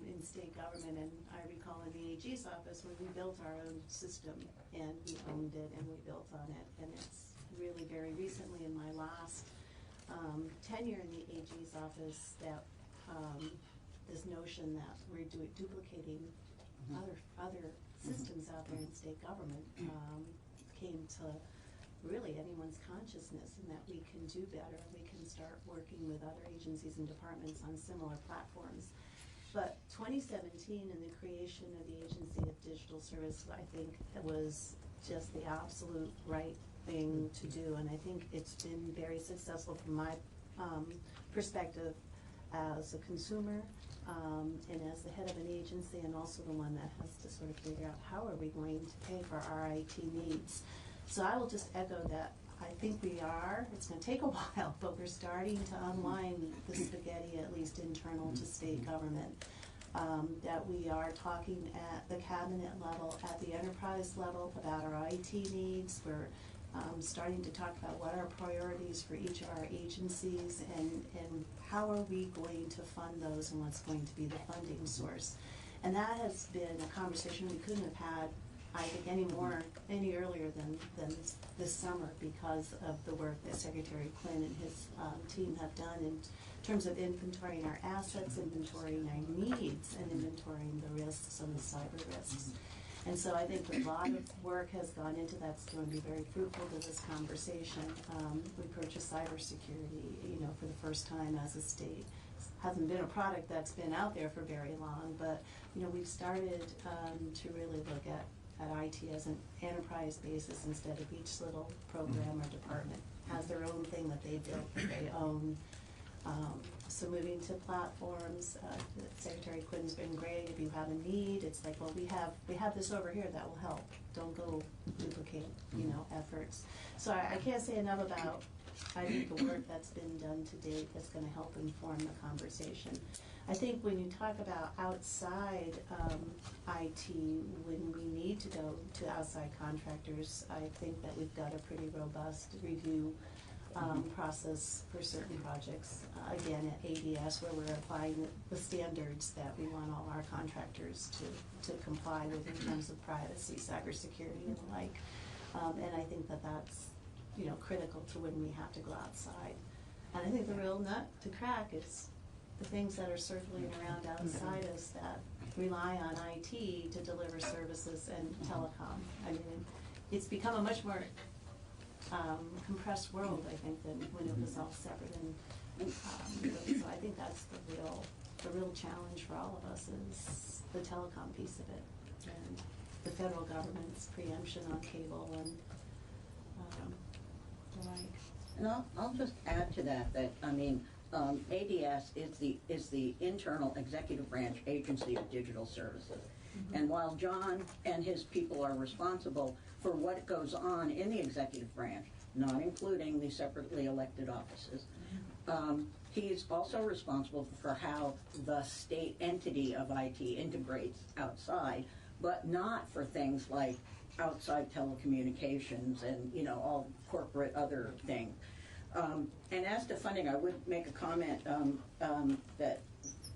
in state government, and I recall in the AG's office when we built our own system and we owned it and we built on it. And it's really very recently in my last tenure in the AG's office that this notion that we're duplicating other systems out there in state government came to really anyone's consciousness, and that we can do better. We can start working with other agencies and departments on similar platforms. But 2017 and the creation of the Agency of Digital Service, I think it was just the absolute right thing to do, and I think it's been very successful from my perspective as a consumer and as the head of an agency, and also the one that has to sort of figure out how are we going to pay for our IT needs. So I will just echo that. I think we are, it's going to take a while, but we're starting to unwind the spaghetti, at least internal to state government. That we are talking at the cabinet level, at the enterprise level about our IT needs. We're starting to talk about what are priorities for each of our agencies and how are we going to fund those and what's going to be the funding source. And that has been a conversation we couldn't have had, I think, any earlier than this summer because of the work that Secretary Quinn and his team have done in terms of inventorying our assets, inventorying our needs, and inventorying the risks and the cyber risks. And so I think a lot of work has gone into that. It's going to be very fruitful to this conversation. We purchased cybersecurity, for the first time as a state. It hasn't been a product that's been out there for very long, but we've started to really look at IT as an enterprise basis instead of each little program or department has their own thing that they built, that they own. So moving to platforms, Secretary Quinn's been great. If you have a need, it's like, well, we have this over here that will help. Don't go duplicate, efforts. So I can't say enough about, I think, the work that's been done to date that's going to help inform the conversation. I think when you talk about outside IT, when we need to go to outside contractors, I think that we've got a pretty robust review process for certain projects. Again, at ADS, where we're applying the standards that we want all our contractors to comply with in terms of privacy, cybersecurity, and the like. And I think that that's critical to when we have to go outside. And I think the real nut to crack is the things that are circling around outside us that rely on IT to deliver services and telecom. I mean, it's become a much more compressed world, I think, than when it was all separate. And so I think that's the real challenge for all of us is the telecom piece of it, and the federal government's preemption on cable and the like. And I'll just add to that ADS is the internal executive branch agency of digital services. Mm-hmm. And while John and his people are responsible for what goes on in the executive branch, not including the separately elected offices. He's also responsible for how the state entity of IT integrates outside, but not for things like outside telecommunications and, you know, all corporate other things. And as to funding, I would make a comment that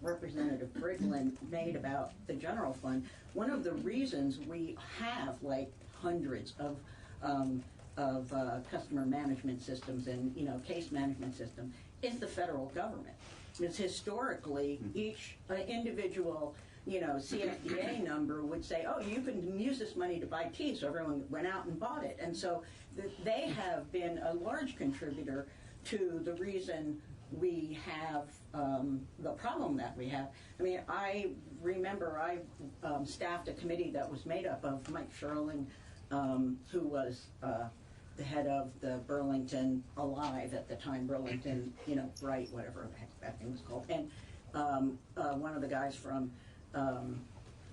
Representative Briglin made about the general fund. One of the reasons we have like hundreds of customer management systems and, you know, case management system is the federal government. Because historically, each individual, you know, CSDA number would say, oh, you can use this money to buy tea, so everyone went out and bought it. And so they have been a large contributor to the reason we have the problem that we have. I mean, I remember I staffed a committee that was made up of Mike Sherling, who was the head of the Burlington Alive at the time, Burlington, you know, Bright, whatever the heck that thing was called, and one of the guys from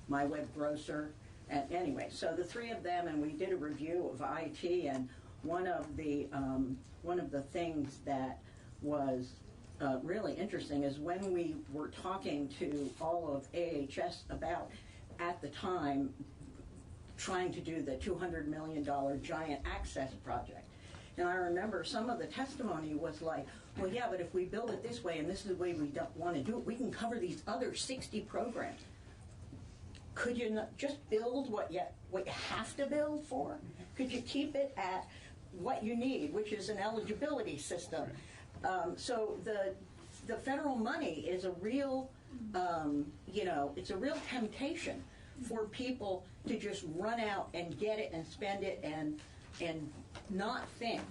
My Web Grocer. And anyway, so the three of them, and we did a review of IT, and one of the things that was really interesting is when we were talking to all of AHS about, at the time, trying to do the $200 million giant access project. And I remember some of the testimony was like, well, yeah, but if we build it this way and this is the way we don't want to do it, we can cover these other 60 programs. Could you not just build what you have to build for? Could you keep it at what you need, which is an eligibility system? So the federal money is a real, you know, it's a real temptation for people to just run out and get it and spend it and not think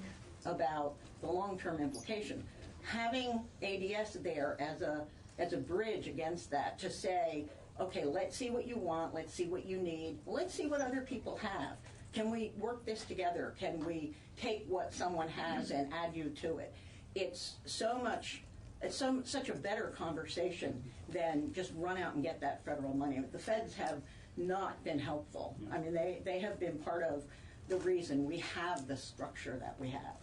about the long-term implication. Having ADS there as a bridge against that to say, okay, let's see what you want, let's see what you need, let's see what other people have. Can we work this together? Can we take what someone has and add you to it? It's such a better conversation than just run out and get that federal money. The feds have not been helpful. I mean, they have been part of the reason we have the structure that we have.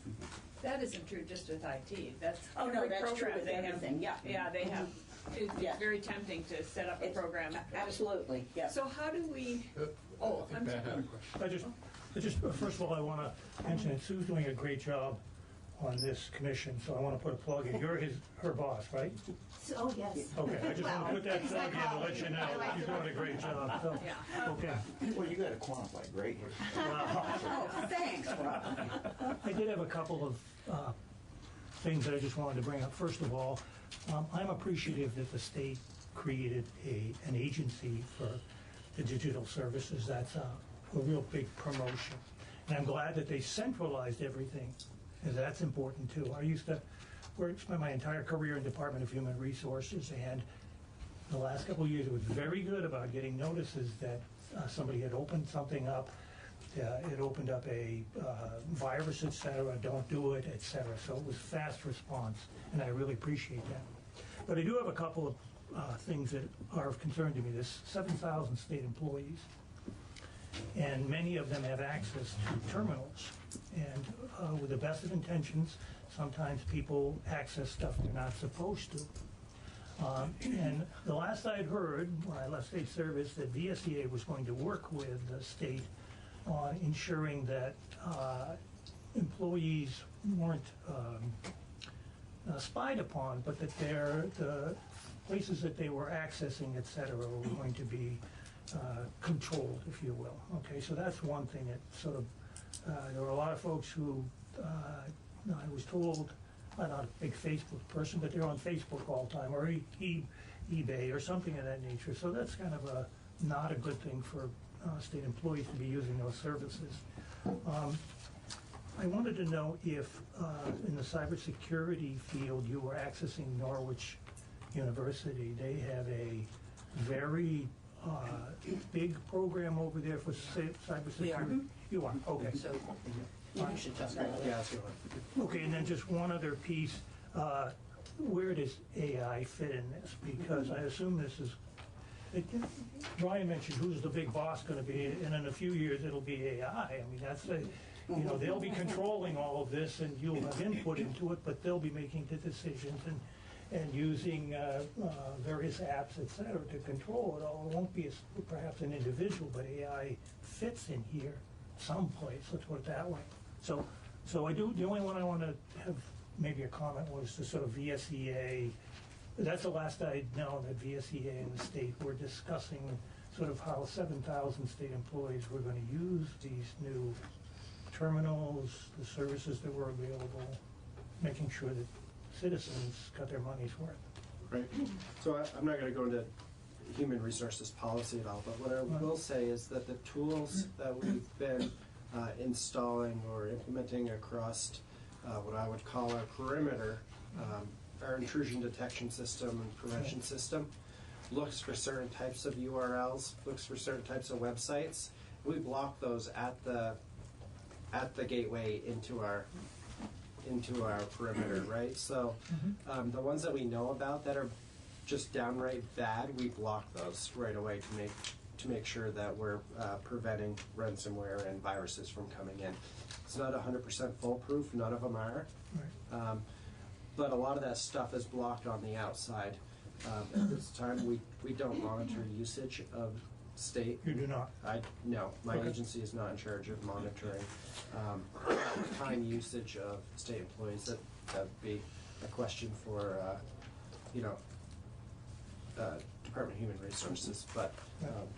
That isn't true just with IT. That's that's true with everything. Yeah, they have. It's very tempting to set up a program. Absolutely. Yeah. So how do we? I'm sorry. I just first of all, I want to mention that Sue's doing a great job on this commission, so I want to put a plug in. You're her boss, right? Oh, yes. Okay, I just want to put that plug in to let you know you're doing a great job. So, okay. Well, you got to quantify great here. Oh, thanks, Rob. I did have a couple of things that I just wanted to bring up. First of all, I'm appreciative that the state created an agency for the digital services. That's a real big promotion. And I'm glad that they centralized everything, because that's important too. I used to spend my entire career in Department of Human Resources, and the last couple of years it was very good about getting notices that somebody had opened something up. It opened up a virus, et cetera, don't do it, et cetera. So it was fast response, and I really appreciate that. But I do have a couple of things that are of concern to me. There's 7,000 state employees, and many of them have access to terminals. And with the best of intentions, sometimes people access stuff they're not supposed to. And the last I'd heard, when I left state service, that VSEA was going to work with the state on ensuring that employees weren't spied upon, but that the places that they were accessing, et cetera, were going to be controlled, if you will. Okay, so that's one thing that sort of, there were a lot of folks who, I was told, I'm not a big Facebook person, but they're on Facebook all the time, or eBay, or something of that nature. So that's kind of not a good thing for state employees to be using those services. I wanted to know if, in the cybersecurity field, you were accessing Norwich University. They have a very big program over there for cybersecurity. We are. You are, okay. So you should just Okay, and then just one other piece. Where does AI fit in this? Because I assume this is, Brian mentioned who's the big boss going to be, and in a few years it'll be AI. I mean, they'll be controlling all of this, and you'll have input into it, but they'll be making the decisions and using various apps, et cetera, to control it all. It won't be perhaps an individual, but AI fits in here someplace, let's put it that way. So I do, the only one I want to have maybe a comment was the sort of VSEA. That's the last I'd known that VSEA and the state were discussing sort of how 7,000 state employees were going to use these new terminals, the services that were available, making sure that citizens got their money's worth. Right. So I'm not going to go into human resources policy at all, but what I will say is that the tools that we've been installing or implementing across what I would call our perimeter, our intrusion detection system and prevention system, looks for certain types of URLs, looks for certain types of websites. We block those at the gateway into our perimeter, right? So the ones that we know about that are just downright bad, we block those right away to make sure that we're preventing ransomware and viruses from coming in. It's not 100% foolproof, none of them are. Right. But a lot of that stuff is blocked on the outside. At this time, we don't monitor usage of state. You do not? No, my Okay. agency is not in charge of monitoring time usage of state employees. That would be a question for, Department of Human Resources, but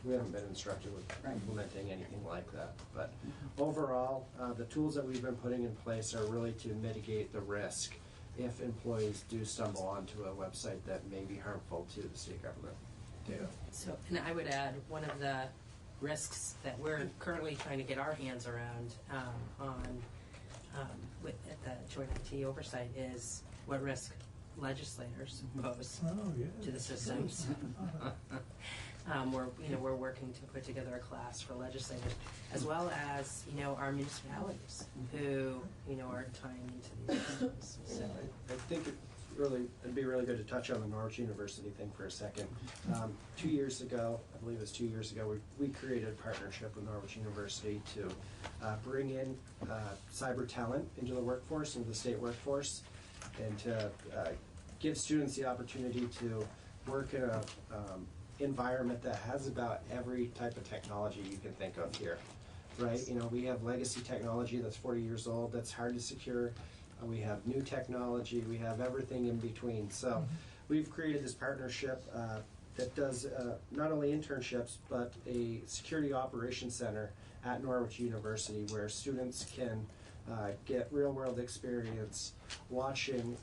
we haven't been instructed with implementing anything like that. But overall, the tools that we've been putting in place are really to mitigate the risk if employees do stumble onto a website that may be harmful to the state government. Data. So, and I would add, one of the risks that we're currently trying to get our hands around at the Joint IT Oversight is what risk legislators pose to the systems. We're working to put together a class for legislators, as well as our municipalities who are tying into these systems. So I think it'd be really good to touch on the Norwich University thing for a second. 2 years ago, I believe it was 2 years ago, we created a partnership with Norwich University to bring in cyber talent into the workforce, into the state workforce, and to give students the opportunity to work in a environment that has about every type of technology you can think of here, right? We have legacy technology that's 40 years old, that's hard to secure. We have new technology, we have everything in between. So we've created this partnership that does not only internships, but a security operations center at Norwich University where students can get real-world experience watching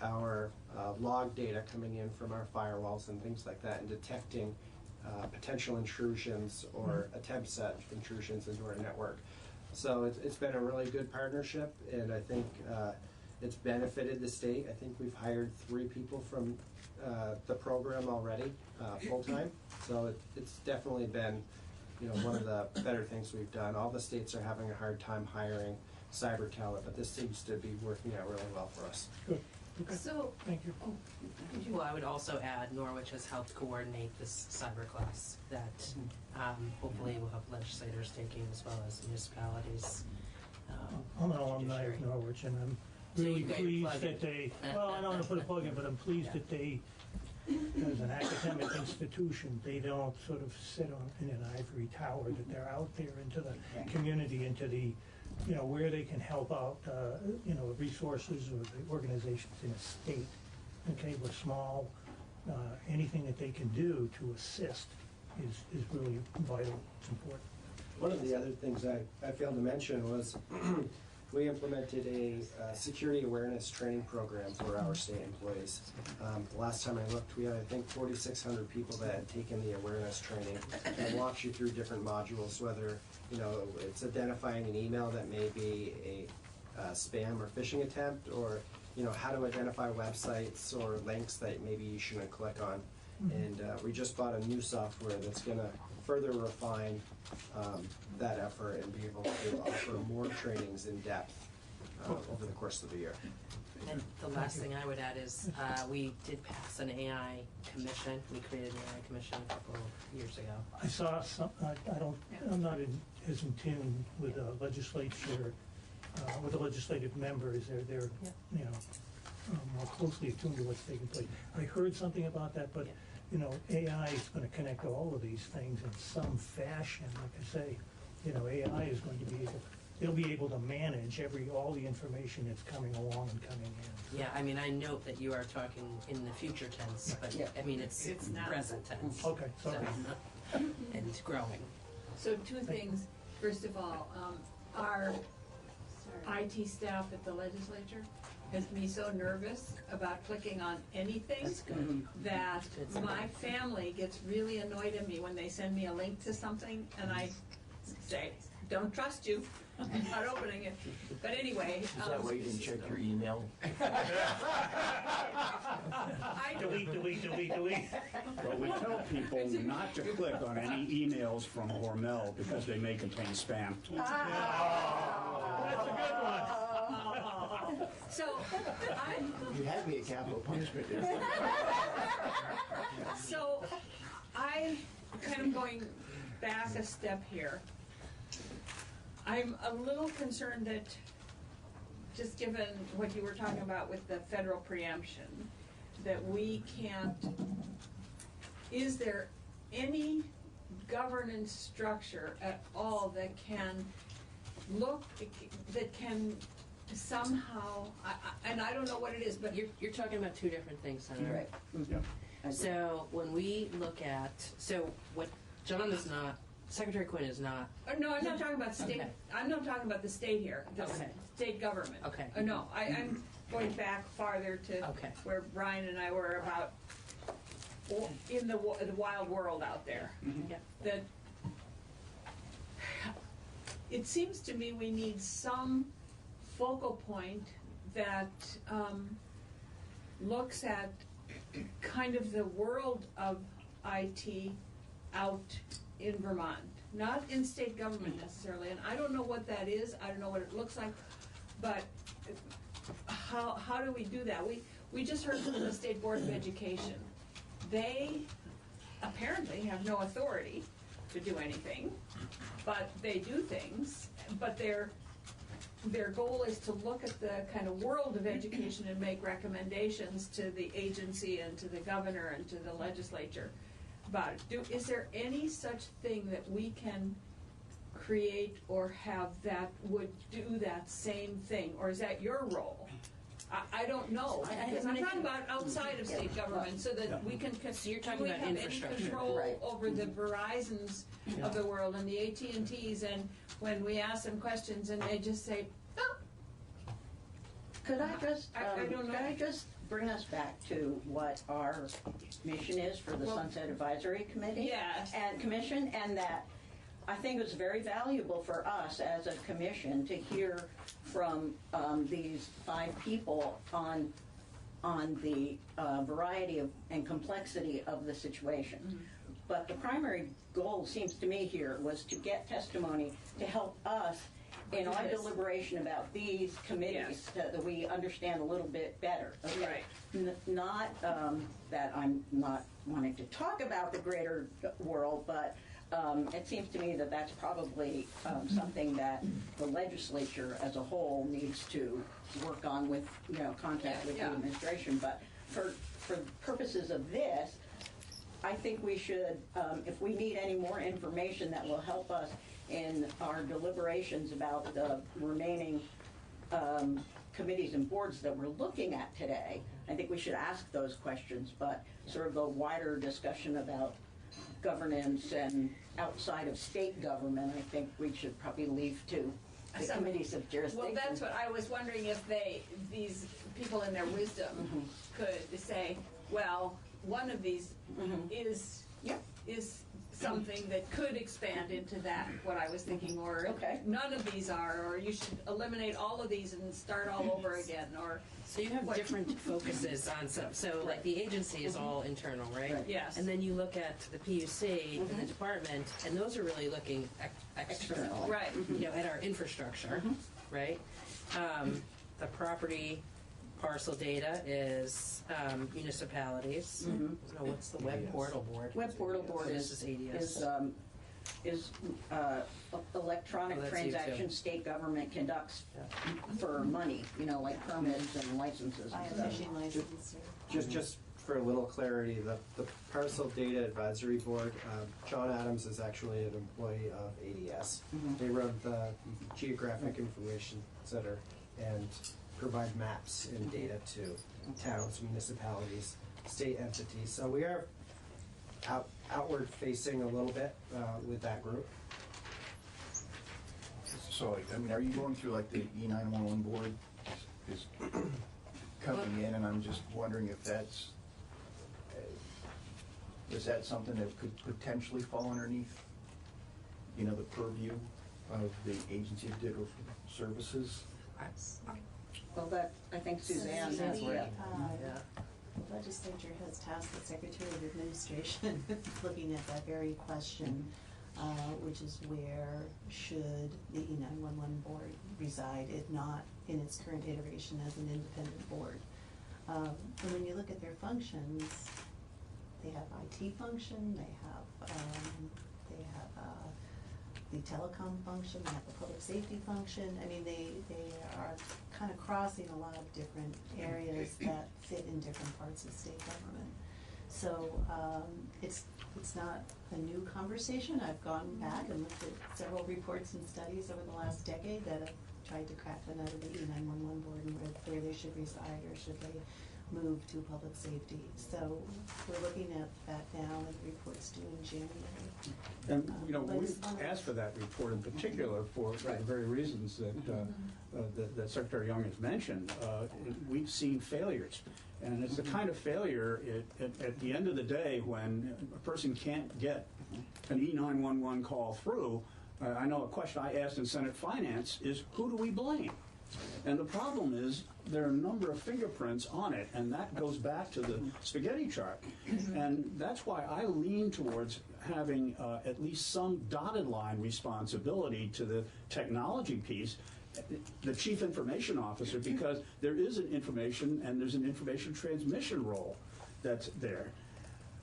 our log data coming in from our firewalls and things like that, and detecting potential intrusions or attempts at intrusions into our network. So it's been a really good partnership, and I think it's benefited the state. I think we've hired 3 people from the program already, full-time. So it's definitely been one of the better things we've done. All the states are having a hard time hiring cyber talent, but this seems to be working out really well for us. Good. Okay. So, thank you. Well, I would also add Norwich has helped coordinate this cyber class that hopefully will have legislators taking as well as municipalities. I'm an alumni of Norwich, and I'm really pleased that they, well, I don't want to put a plug in, but I'm pleased that they, as an academic institution, they don't sort of sit in an ivory tower, that they're out there into the community, into the, where they can help out, resources or the organizations in a state. Okay, we're small. Anything that they can do to assist is really vital. It's important. One of the other things I failed to mention was we implemented a security awareness training program for our state employees. The last time I looked, we had, I think, 4,600 people that had taken the awareness training and walked you through different modules, whether it's identifying an email that may be a spam or phishing attempt, or how to identify websites or links that maybe you shouldn't click on. And we just bought a new software that's going to further refine that effort and be able to offer more trainings in depth over the course of the year. And the last thing I would add is we did pass an AI commission. We created an AI commission a couple of years ago. I saw some, I'm not as in tune with the legislature, with the legislative members. They're you know, more closely attuned to what's taking place. I heard something about that, but, you know, AI is going to connect all of these things in some fashion. Like I say, you know, AI is going to be able, they'll be able to manage all the information that's coming along and coming in. Yeah, I mean, I note that you are talking in the future tense, but I mean, it's not. present tense. Okay, sorry. So, and it's growing. So two things. First of all, our IT staff at the legislature has me so nervous about clicking on anything that my family gets really annoyed at me when they send me a link to something and I say, don't trust you. I'm not opening it. But anyway. Is that why you didn't check your email? Delete. Well, we tell people not to click on any emails from Hormel because they may contain spam. That's a good one. So You had me at capital punishment there. So I kind of going back a step here. I'm a little concerned that, just given what you were talking about with the federal preemption, that we can't, is there any governance structure at all that can that can somehow, and I don't know what it is, but You're talking about two different things, Senator. Right. Yeah. So when we look at, what John is not, Secretary Quinn is not. No, I'm not talking about state. Okay. I'm not talking about the state here. The state government. Okay. No, I'm going back farther to where Brian and I were about in the wild world out there. Yeah. That it seems to me we need some focal point that looks at kind of the world of IT out in Vermont, not in state government necessarily, and I don't know what that is, I don't know what it looks like, but how do we do that? We just heard from the State Board of Education. They apparently have no authority to do anything, but they do things, but their goal is to look at the kind of world of education and make recommendations to the agency and to the governor and to the legislature about it. Is there any such thing that we can create or have that would do that same thing, or is that your role? I don't know, because I'm talking about outside of state government, so that we can. So you're talking do we about have infrastructure. any control Right. over the Verizons of the world and the AT&Ts, and when we ask them questions and they just say, oh. Could I just, I don't know. could I just bring us back to what our mission is for the Sunset Advisory Committee? Yes. And Commission, and that I think it was very valuable for us as a commission to hear from these 5 people on the variety of and complexity of the situation. Mm-hmm. But the primary goal, seems to me here, was to get testimony to help us in our deliberation about these committees, that we understand a little bit better. Okay? Right. Not that I'm not wanting to talk about the greater world, but it seems to me that that's probably something that the legislature as a whole needs to work on with, contact with the administration. But for purposes of this, I think we should, if we need any more information that will help us in our deliberations about the remaining committees and boards that we're looking at today, I think we should ask those questions, but sort of a wider discussion about governance and outside of state government, I think we should probably leave to the committees of jurisdiction. Well, that's what I was wondering, if these people in their wisdom could say, well, one of these is something that could expand into that, what I was thinking, or none of these are, or you should eliminate all of these and start all over again, or... So you have different focuses on some, so like the agency is all internal, right? Yes. And then you look at the PUC and the department, and those are really looking external. Right. At our infrastructure, right? the property parcel data is municipalities. Mhm. So what's the web portal board? Web portal board So is this is ADS. Electronic Oh, that's you too. transactions state government conducts for money, like permits and licenses and Fishing stuff. license. Just for a little clarity, the Parcel Data Advisory Board, John Adams is actually an employee of ADS. Mhm. They run the Geographic Information Center and provide maps and data to towns, municipalities, state entities. So we are outward facing a little bit with that group. So, I mean, are you going through like the E911 board is coming in, and I'm just wondering if is that something that could potentially fall underneath, the purview of the Agency of Digital Services? Well, I think Suzanne has The yeah. legislature has tasked the Secretary of Administration with looking at that very question, which is where should the E911 board reside, if not in its current iteration as an independent board. And when you look at their functions, they have IT function, they have the telecom function, they have the public safety function. I mean, they are kind of crossing a lot of different areas that fit in different parts of state government. So it's not a new conversation. I've gone back and looked at several reports and studies over the last decade that have tried to crack the nut of the E911 board and where they should reside, or should they move to public safety. So we're looking at that now, and the report's due in January. And, But we it's one of asked for that report in particular for the very reasons that Secretary Young has mentioned. We've seen failures. And it's the kind of failure at the end of the day when a person can't get an E911 call through. I know a question I asked in Senate Finance is, who do we blame? And the problem is there are a number of fingerprints on it, and that goes back to the spaghetti chart. And that's why I lean towards having at least some dotted line responsibility to the technology piece, the chief information officer, because there is an information and there's an information transmission role that's there.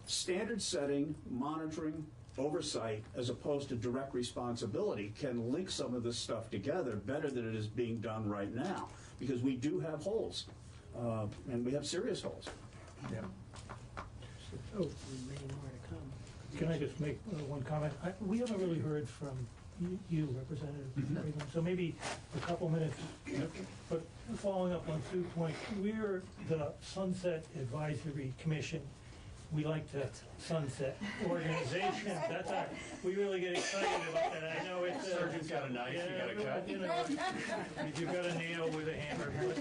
Standard setting, monitoring, oversight, as opposed to direct responsibility, can link some of this stuff together better than it is being done right now, because we do have holes, and we have serious holes. Yeah. Oh, many more to come. Can I just make one comment? We haven't really heard from you, Representative Reagan, so maybe a couple minutes. But following up on Sue's point, we're the Sunset Advisory Commission. We like to sunset organizations. That's our, we really get excited about that. I know it's Surgeon's got a knife, you got a cut. You've got a nail with a hammer. But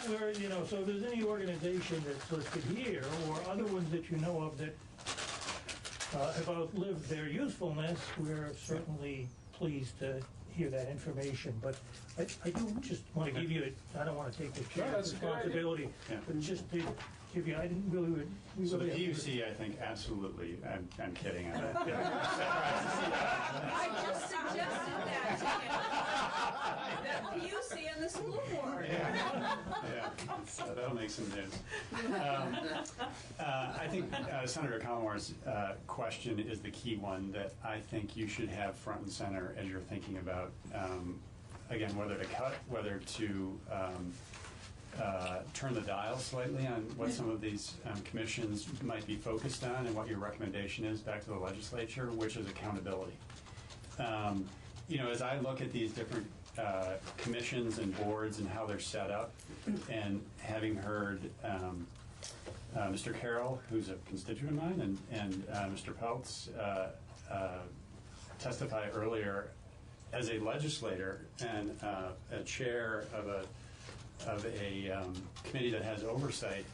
we're, so if there's any organization that's listed here, or other ones that you know of that have outlived their usefulness, we're certainly pleased to hear that information. But I do just want to give you, I don't want to take the chair's responsibility, but just to give you, I didn't really, So the PUC, I think, absolutely, I'm kidding. I just suggested that to you. The PUC and the school board. Yeah, so that'll make some news. I think Senator Collamore's question is the key one that I think you should have front and center as you're thinking about, again, whether to cut, whether to turn the dial slightly on what some of these commissions might be focused on, and what your recommendation is back to the legislature, which is accountability. As I look at these different commissions and boards and how they're set up, and having heard Mr. Carroll, who's a constituent of mine, and Mr. Peltz testify earlier, as a legislator and a chair of a committee that has oversight,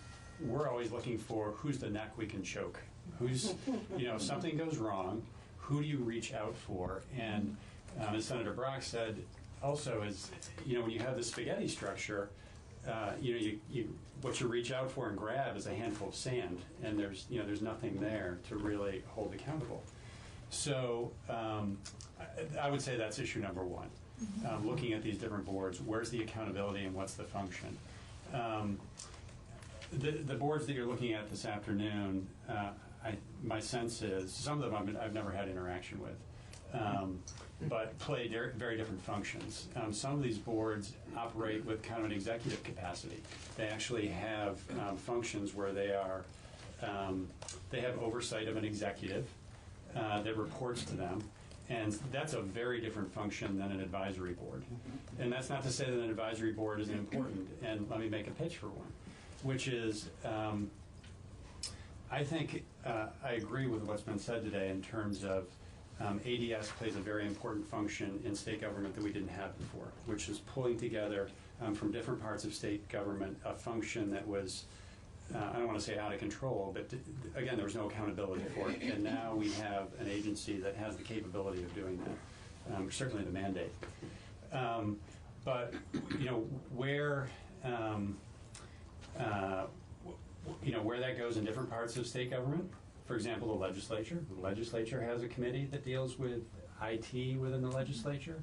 we're always looking for who's the neck we can choke. Who's, if something goes wrong, who do you reach out for? And as Senator Brock said, also is, when you have the spaghetti structure, what you reach out for and grab is a handful of sand, and there's nothing there to really hold accountable. So I would say that's issue number one. looking at these different boards. Where's the accountability and what's the function? The boards that you're looking at this afternoon, my sense is some of them I've never had interaction with, but play very different functions. Some of these boards operate with kind of an executive capacity. They actually have functions where they have oversight of an executive that reports to them. And that's a very different function than an advisory board. And that's not to say that an advisory board isn't important. And let me make a pitch for one, which is I think I agree with what's been said today in terms of ADS plays a very important function in state government that we didn't have before, which is pulling together from different parts of state government a function that was, I don't want to say out of control, but again, there was no accountability for it. And now we have an agency that has the capability of doing that, certainly the mandate. But, where that goes in different parts of state government, for example, the legislature. The legislature has a committee that deals with IT within the legislature.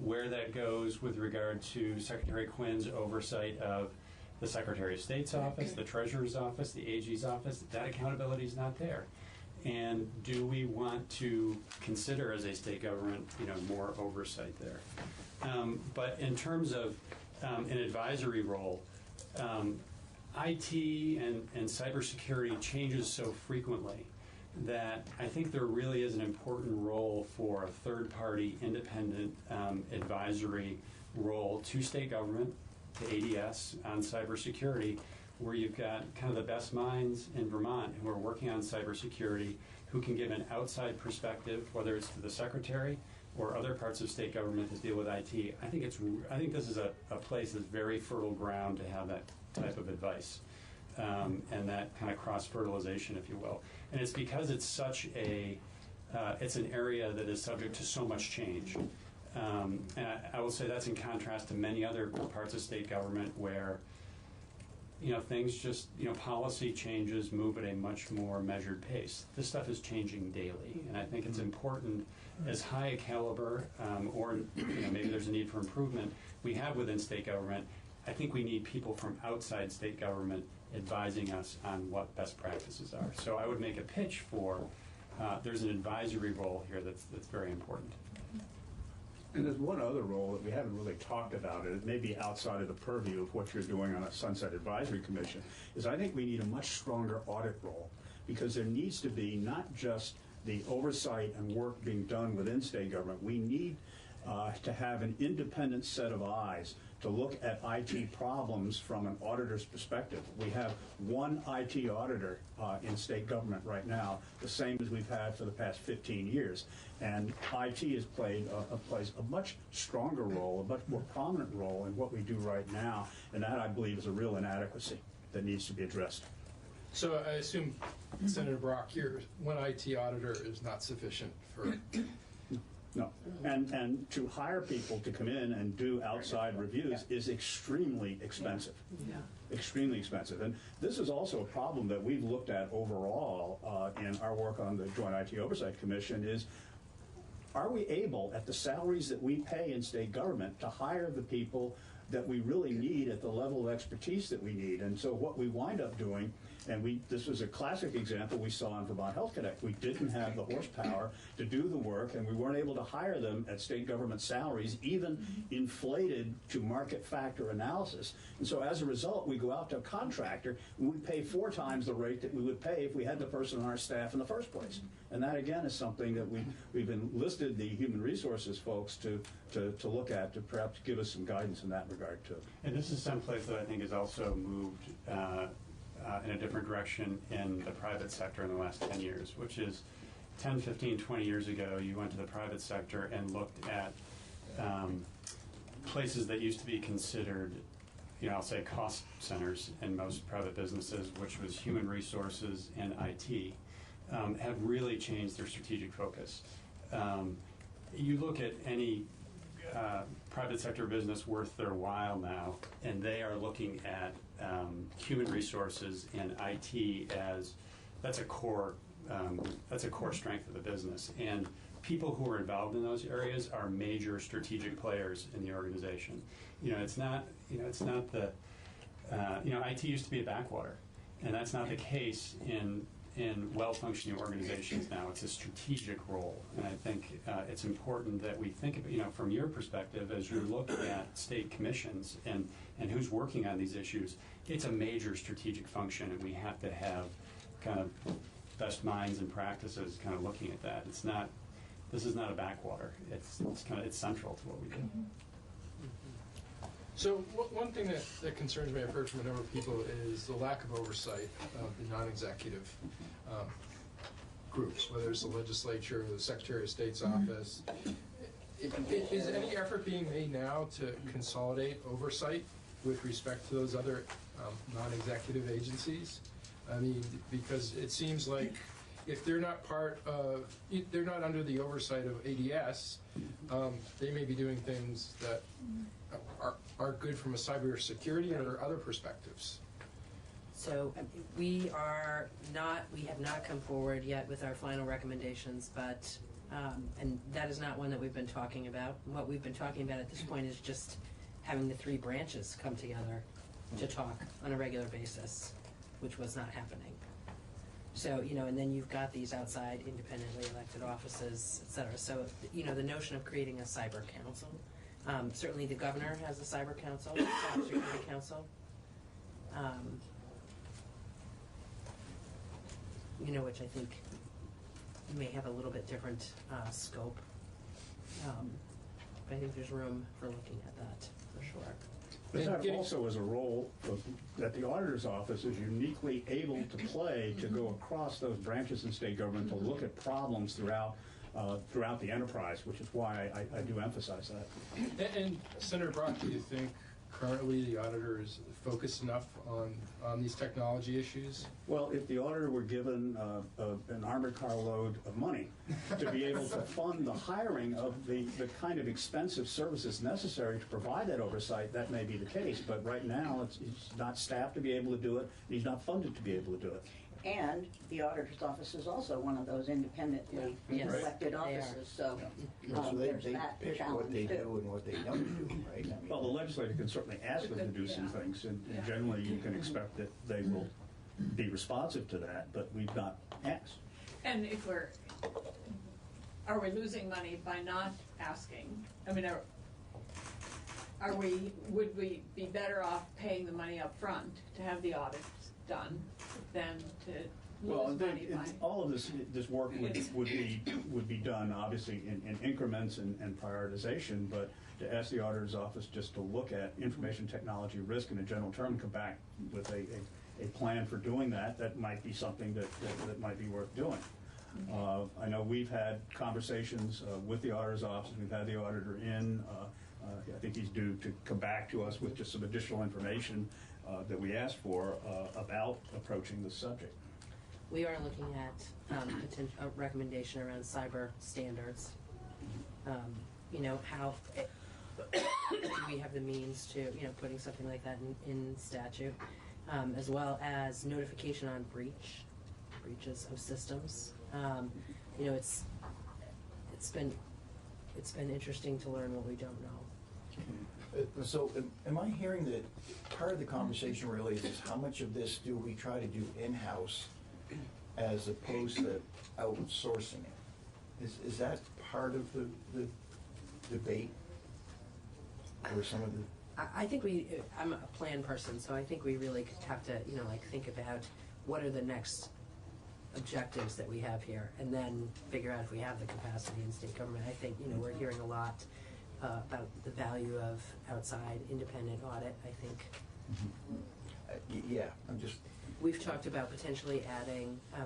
Where that goes with regard to Secretary Quinn's oversight of the Secretary of State's office, the Treasurer's office, the AG's office, that accountability is not there. And do we want to consider as a state government, more oversight there? But in terms of an advisory role, IT and cybersecurity changes so frequently that I think there really is an important role for a third-party independent advisory role to state government, to ADS on cybersecurity, where you've got kind of the best minds in Vermont who are working on cybersecurity, who can give an outside perspective, whether it's to the secretary or other parts of state government that deal with IT. I think this is a place that's very fertile ground to have that type of advice and that kind of cross-fertilization, if you will. And it's because it's such it's an area that is subject to so much change. And I will say that's in contrast to many other parts of state government where, things just, policy changes move at a much more measured pace. This stuff is changing daily, and I think it's important, as high a caliber, or maybe there's a need for improvement we have within state government. I think we need people from outside state government advising us on what best practices are. So I would make a pitch for there's an advisory role here that's very important. And there's one other role that we haven't really talked about, and it may be outside of the purview of what you're doing on a Sunset Advisory Commission, is I think we need a much stronger audit role, because there needs to be not just the oversight and work being done within state government. We need to have an independent set of eyes to look at IT problems from an auditor's perspective. We have one IT auditor in state government right now, the same as we've had for the past 15 years. And IT has plays a much stronger role, a much more prominent role in what we do right now. And that, I believe, is a real inadequacy that needs to be addressed. So I assume, Senator Brock, your one IT auditor is not sufficient for... No, and to hire people to come in and do outside reviews is extremely expensive. Yeah. Extremely expensive. And this is also a problem that we've looked at overall in our work on the Joint IT Oversight Commission is, are we able, at the salaries that we pay in state government, to hire the people that we really need at the level of expertise that we need? And so what we wind up doing, and this was a classic example we saw in Vermont Health Connect. We didn't have the horsepower to do the work, and we weren't able to hire them at state government salaries, even inflated to market factor analysis. And so as a result, we go out to a contractor, and we pay 4 times the rate that we would pay if we had the person on our staff in the first place. And that, again, is something that we've enlisted the human resources folks to look at, to perhaps give us some guidance in that regard, too. And this is someplace that I think has also moved in a different direction in the private sector in the last 10 years, which is 10, 15, 20 years ago, you went to the private sector and looked at places that used to be considered, I'll say cost centers in most private businesses, which was human resources and IT, have really changed their strategic focus. You look at any private sector business worth their while now, and they are looking at human resources and IT as that's a core strength of the business. And people who are involved in those areas are major strategic players in the organization. It's not the, IT used to be a backwater, and that's not the case in well-functioning organizations now. It's a strategic role, and I think it's important that we think of, from your perspective, as you look at state commissions and who's working on these issues, it's a major strategic function, and we have to have kind of best minds and practices kind of looking at that. This is not a backwater. It's central to what we do. So one thing that concerns me, I've heard from a number of people, is the lack of oversight of the non-executive groups, whether it's the legislature or the Secretary of State's office. Is any effort being made now to consolidate oversight with respect to those other non-executive agencies? I mean, because it seems like if they're not they're not under the oversight of ADS, they may be doing things that are good from a cybersecurity or other perspectives. So we have not come forward yet with our final recommendations, but and that is not one that we've been talking about. What we've been talking about at this point is just having the three branches come together to talk on a regular basis, which was not happening. So, and then you've got these outside independently elected offices, et cetera. So, the notion of creating a cyber council, certainly the governor has a cyber council, cyber security council. Which I think may have a little bit different scope. But I think there's room for looking at that, for sure. But that also is a role that the auditor's office is uniquely able to play to go across those branches in state government to look at problems throughout the enterprise, which is why I do emphasize that. And Senator Bratt, do you think currently the auditor is focused enough on these technology issues? Well, if the auditor were given an armored car load of money to be able to fund the hiring of the kind of expensive services necessary to provide that oversight, that may be the case. But right now, he's not staffed to be able to do it. He's not funded to be able to do it. And the auditor's office is also one of those independently elected offices, so there's that pick challenge what they too. do and what they don't do, right? I mean, Well, the legislature can certainly ask them to do some things, and generally you can expect that they will be responsive to that, but we've not asked. And if are we losing money by not asking? I mean, would we be better off paying the money up front to have the audit done than to lose money by? All of this work would be done obviously in increments and prioritization, but to ask the auditor's office just to look at information technology risk in a general term and come back with a plan for doing that might be something that might be worth doing. I know we've had conversations with the auditor's office. We've had the auditor in. I think he's due to come back to us with just some additional information that we asked for about approaching this subject. We are looking at a recommendation around cyber standards. How do we have the means to, putting something like that in statute, as well as notification on breaches of systems. It's been interesting to learn what we don't know. So am I hearing that part of the conversation really is how much of this do we try to do in-house as opposed to outsourcing it? Is that part of the debate? Or some of the... I think I'm a plan person, so I think we really have to, think about what are the next objectives that we have here, and then figure out if we have the capacity in state government. I think, we're hearing a lot about the value of outside independent audit, I think. Yeah, I'm just... We've talked about potentially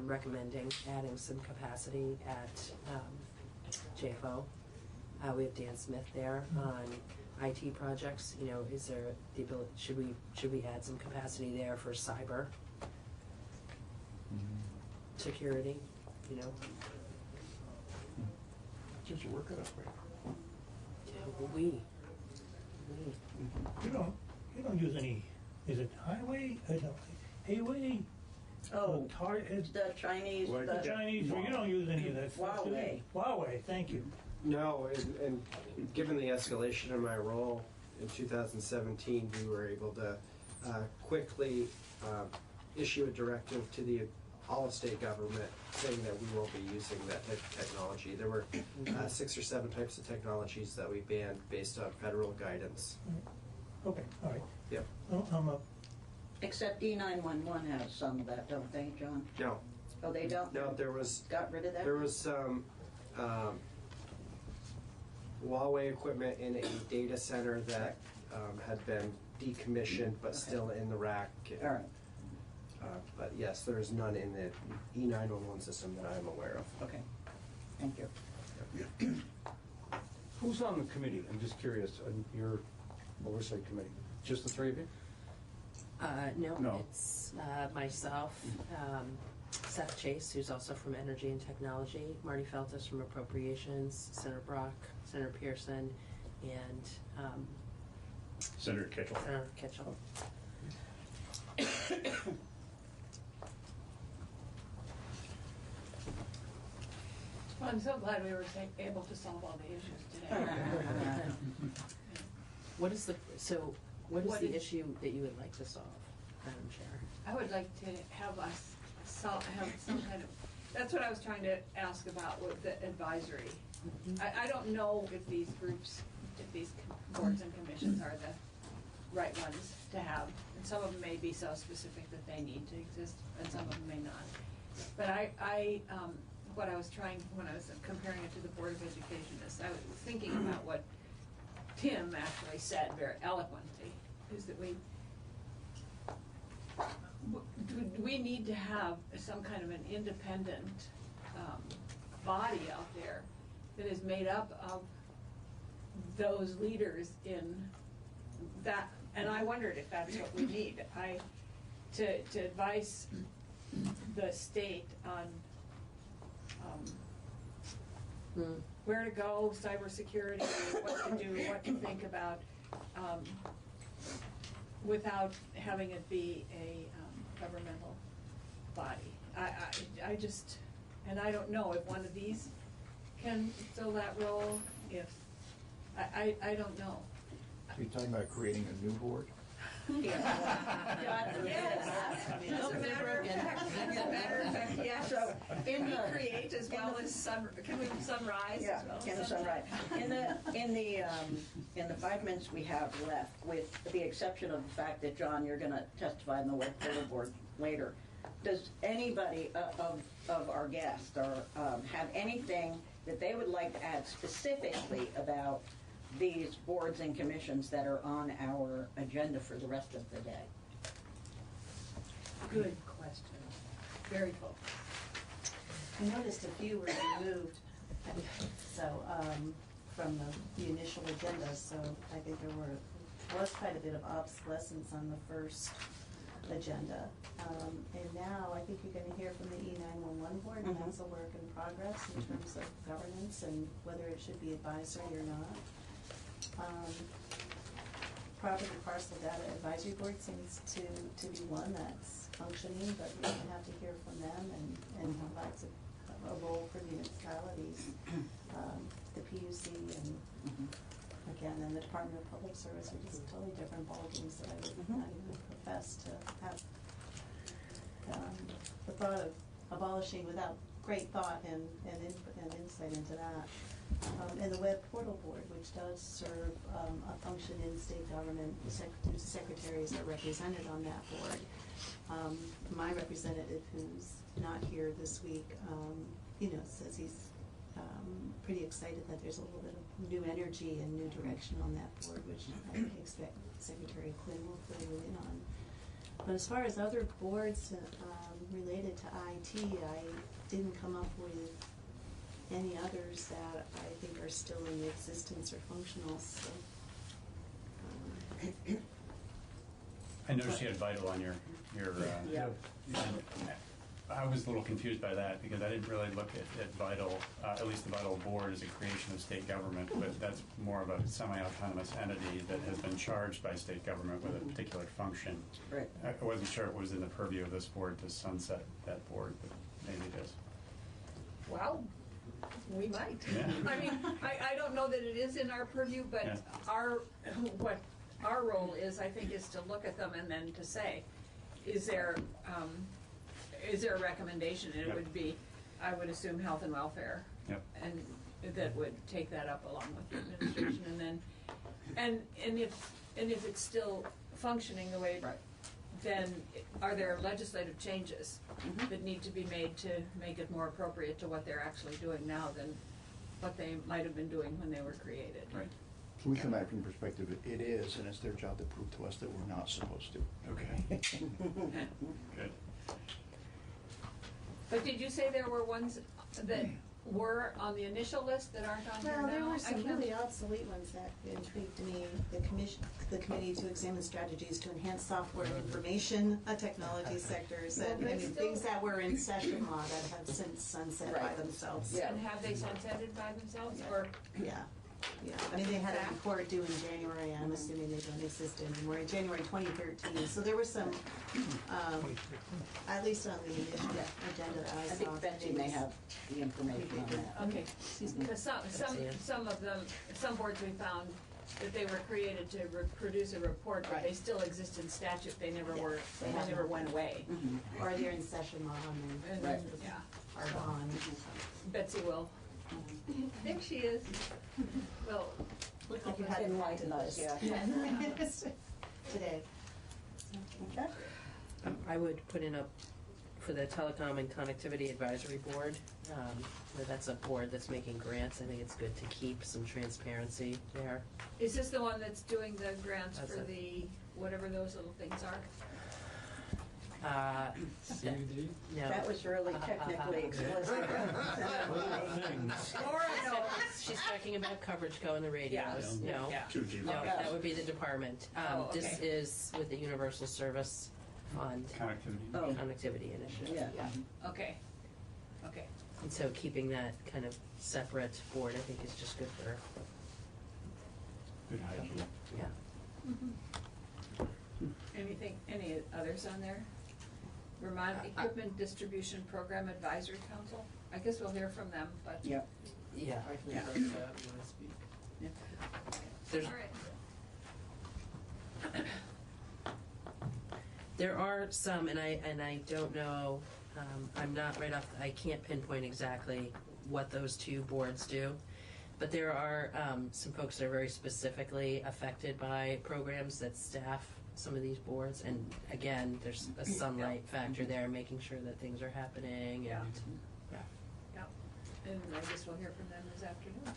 recommending adding some capacity at JFO. We have Dan Smith there on IT projects. Is there the ability, should we add some capacity there for cyber security, Just work it up, right? Yeah, we. You don't use any, is it highway, Hayway, Oh, It's the Chinese, the Chinese, well, you don't use any of that stuff, do you? Huawei. Huawei, thank you. No, and given the escalation in my role in 2017, we were able to quickly issue a directive to all of state government saying that we won't be using that type of technology. There were 6 or 7 types of technologies that we banned based on federal guidance. Okay, all right. Yep. I'm up. except E911 has some of that, don't they, John? No. Oh, they don't? No, there was. Got rid of that? There was some Huawei equipment in a data center that had been decommissioned but still in the rack. All right. But yes, there is none in the E911 system that I am aware of. Okay. Thank you. Who's on the committee? I'm just curious, on your oversight committee? Just the 3 of you? No, it's myself, Seth Chase, who's also from Energy and Technology, Marty Feltus from Appropriations, Senator Brock, Senator Pearson, and Senator Kitchell. Senator Kitchell. Well, I'm so glad we were able to solve all the issues today. What is the issue that you would like to solve, Madam Chair? I would like to have us have some kind of, that's what I was trying to ask about with the advisory. I don't know if these groups, if these boards and commissions are the right ones to have. And some of them may be so specific that they need to exist, and some of them may not. But what I was trying, when I was comparing it to the Board of Education, is I was thinking about what Tim actually said very eloquently, is that we need to have some kind of an independent body out there that is made up of those leaders in that, and I wondered if that's what we need. To advise the state on where to go, cybersecurity, what to do, what to think about, without having it be a governmental body. I just, and I don't know if one of these can fill that role, if, I don't know. Are you talking about creating a new board? Yes. As a matter of fact, yes. So, Can we create as well as can we summarize as well? Yeah, can summarize. In the 5 minutes we have left, with the exception of the fact that, John, you're going to testify in the Web Portal Board later, does anybody of our guests or have anything that they would like to add specifically about these boards and commissions that are on our agenda for the rest of the day? Good question. Very full. I noticed a few were removed, so from the initial agenda. So I think there was quite a bit of obsolescence on the first agenda, and now I think you're going to hear from the E911 board, and that's a work in progress in terms of governance and whether it should be advisory or not. Property Parcel Data Advisory Board seems to be one that's functioning, but we're going to have to hear from them and provides a role for municipalities, the PUC, and again, and the Department of Public Service are just totally different ballgames that I would not even profess to have the thought of abolishing without great thought and insight into that. And the Web Portal Board, which does serve a function in state government, the secretaries are represented on that board. My representative, who's not here this week, says he's pretty excited that there's a little bit of new energy and new direction on that board, which I expect Secretary Quinn will fill you in on. But as far as other boards related to IT, I didn't come up with any others that I think are still in existence or functional. So, I noticed you had Vital on your yeah. I was a little confused by that because I didn't really look at Vital, at least the Vital Board, as a creation of state government, but that's more of a semi-autonomous entity that has been charged by state government with a particular function. Right. I wasn't sure it was in the purview of this board to sunset that board, but maybe it is. Well, we might. Yeah. I mean, I don't know that it is in our purview, but Yeah. what our role is, I think, is to look at them and then to say, is there a recommendation? And it Yep. would be, I would assume, health and welfare. Yep. And that would take that up along with the administration, and then, and if it's still functioning the way, then are there legislative changes that need to be made to make it more appropriate to what they're actually doing now than what they might have been doing when they were created? Right. We come at it from the perspective that it is, and it's their job to prove to us that we're not supposed to. Okay. Good. But did you say there were ones that were on the initial list that aren't on here now? Well, there were some I can't- really obsolete ones that intrigued me. The committee to examine strategies to enhance software and information technology sectors, and Well, I they mean, still- things that were in session law that have since sunset by themselves. And have they sunsetted by themselves, or? Yeah, yeah. I mean, they had a report due in January. I'm assuming they don't exist anymore. In January 2013. So there were some, at least on the initial agenda that I saw. I think Betsy may have the information on that. Okay, because some of them, some boards we found that they were created to produce a report, but they still exist in statute. They never were, they never went away. Or they're in session law and Right. then Yeah. are gone. Betsy will. There she is. Well, Looked like you had enlightened us. Yeah. Today. Okay. I would put in for the Telecom and Connectivity Advisory Board, where that's a board that's making grants. I think it's good to keep some transparency there. is this the one that's doing the grants That's for it. the, whatever those little things are? No. That was really technically explicit. Laura knows. She's talking about coverage go in the radios. Yeah. No, Yeah. no, that would be the department. Oh, This okay. is with the Universal Service Fund. Connectivity. Connectivity Initiative. Yeah. Okay, okay. And so keeping that kind of separate board, I think, is just good for, Good hygiene. yeah. Anything, any others on there? Vermont Equipment Distribution Program Advisory Council? I guess we'll hear from them, but. Yeah. Yeah. I think Yeah. so. You wanna speak? Yeah. There's, All right. there are some, and I don't know, I'm not right off, I can't pinpoint exactly what those two boards do. But there are some folks that are very specifically affected by programs that staff some of these boards. And again, there's a sunlight factor there, making sure that things are happening. And Yeah. And I guess we'll hear from them this afternoon.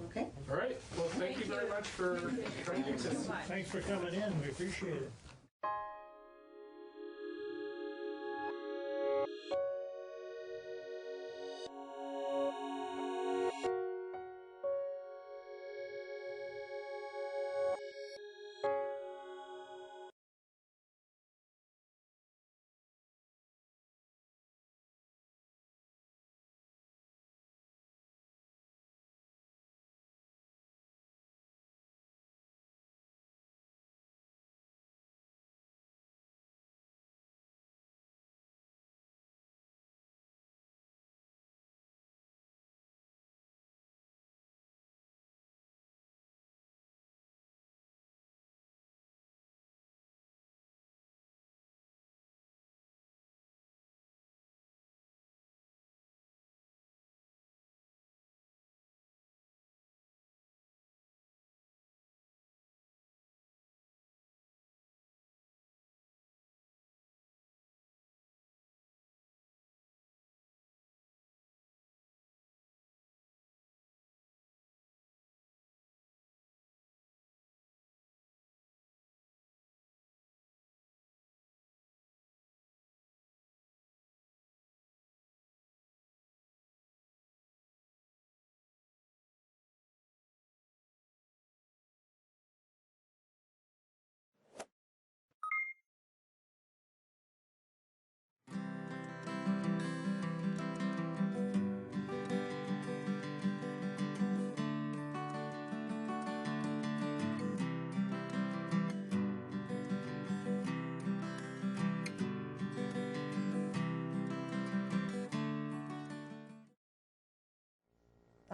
Okay. All right, well, thank you very much for joining us. Thanks for coming in, we appreciate it.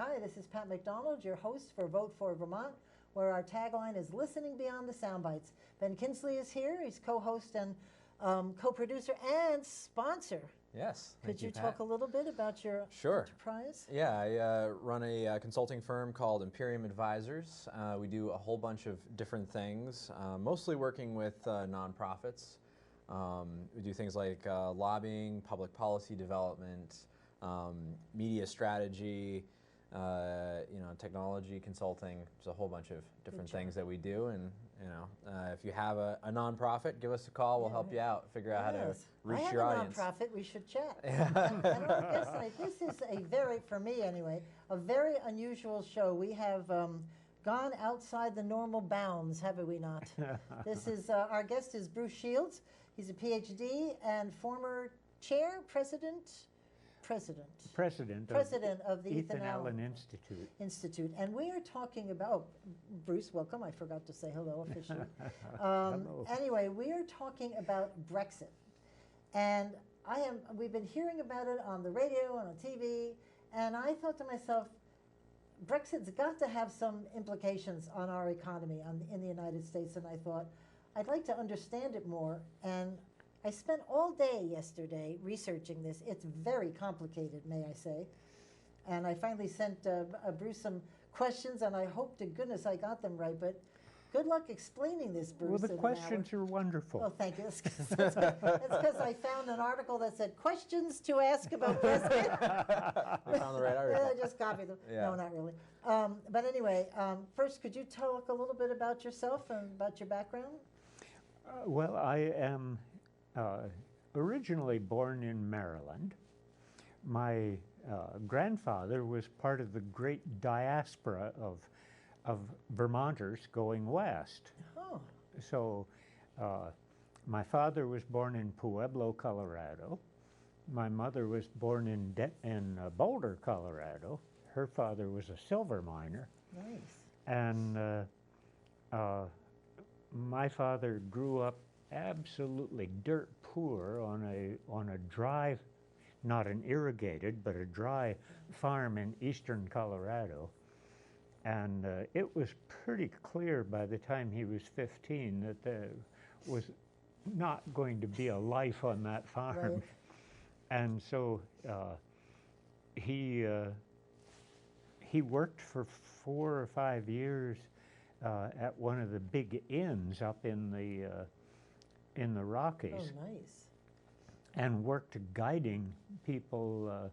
Hi, this is Pat McDonald, your host for Vote for Vermont, where our tagline is Listening Beyond the Soundbites. Ben Kinsley is here. He's co-host and co-producer and sponsor. Yes. Could you talk a little bit about your enterprise? Yeah, I run a consulting firm called Imperium Advisors. We do a whole bunch of different things, mostly working with nonprofits. We do things like lobbying, public policy development, media strategy, technology consulting. There's a whole bunch of different things that we do, and if you have a nonprofit, give us a call. We'll help you out, figure out how to reach your audience. I have a nonprofit. We should chat. And I guess this is for me anyway, a very unusual show. We have gone outside the normal bounds, haven't we not? This is our guest is Bruce Shields. He's a PhD and former president of the Ethan Allen Institute. And we are talking about, Bruce, welcome. I forgot to say hello officially. Hello. Anyway, we are talking about Brexit. And we've been hearing about it on the radio and on TV, and I thought to myself, Brexit's got to have some implications on our economy in the United States, and I thought, I'd like to understand it more. And I spent all day yesterday researching this. It's very complicated, may I say. And I finally sent Bruce some questions, and I hope to goodness I got them right. But good luck explaining this, Bruce. Well, the questions are wonderful. Oh, thank you. It's because I found an article that said questions to ask about Brexit. You found the right article. I just copied them. Yeah. No, not really. But anyway, first, could you talk a little bit about yourself and about your background? Well, I am originally born in Maryland. My grandfather was part of the great diaspora of Vermonters going west. Oh. So my father was born in Pueblo, Colorado. My mother was born in Boulder, Colorado. Her father was a silver miner. Nice. And my father grew up absolutely dirt poor on a dry, not an irrigated, but a dry farm in eastern Colorado. And it was pretty clear by the time he was 15 that there was not going to be a life on that farm. Right. And so he worked for 4 or 5 years at one of the big inns up in the Rockies. Oh, nice. And worked guiding people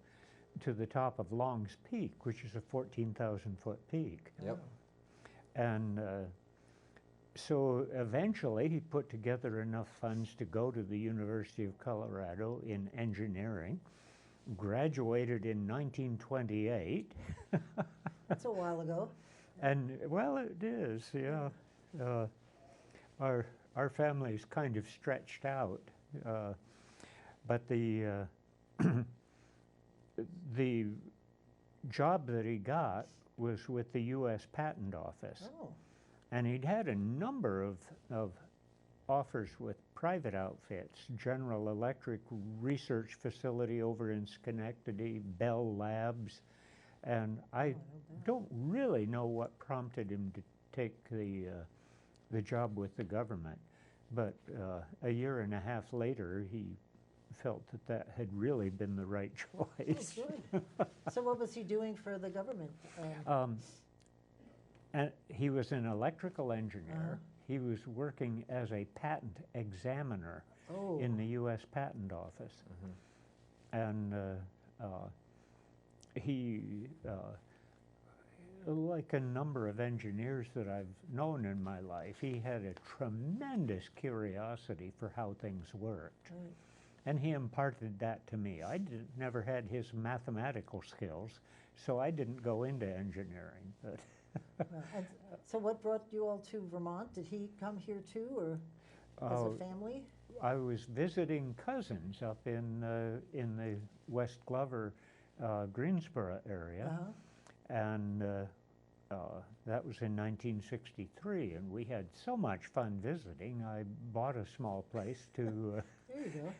to the top of Long's Peak, which is a 14,000-foot peak. Yep. And so eventually he put together enough funds to go to the University of Colorado in engineering, graduated in 1928. That's a while ago. And, well, it is, yeah. Our family's kind of stretched out. But the the job that he got was with the U.S. Patent Office. Oh. And he'd had a number of offers with private outfits, General Electric Research Facility over in Schenectady, Bell Labs, and I don't really know what prompted him to take the job with the government. But a year and a half later, he felt that had really been the right choice. Oh, good. So what was he doing for the government? And he was an electrical engineer. He was working as a patent examiner in the U.S. Patent Office. And he, like a number of engineers that I've known in my life, he had a tremendous curiosity for how things worked. Right. And he imparted that to me. I never had his mathematical skills, so I didn't go into engineering. But And so what brought you all to Vermont? Did he come here too, or as a family? I was visiting cousins up in the West Glover, Greensboro area, and that was in 1963, and we had so much fun visiting. I bought a small place to. There you go.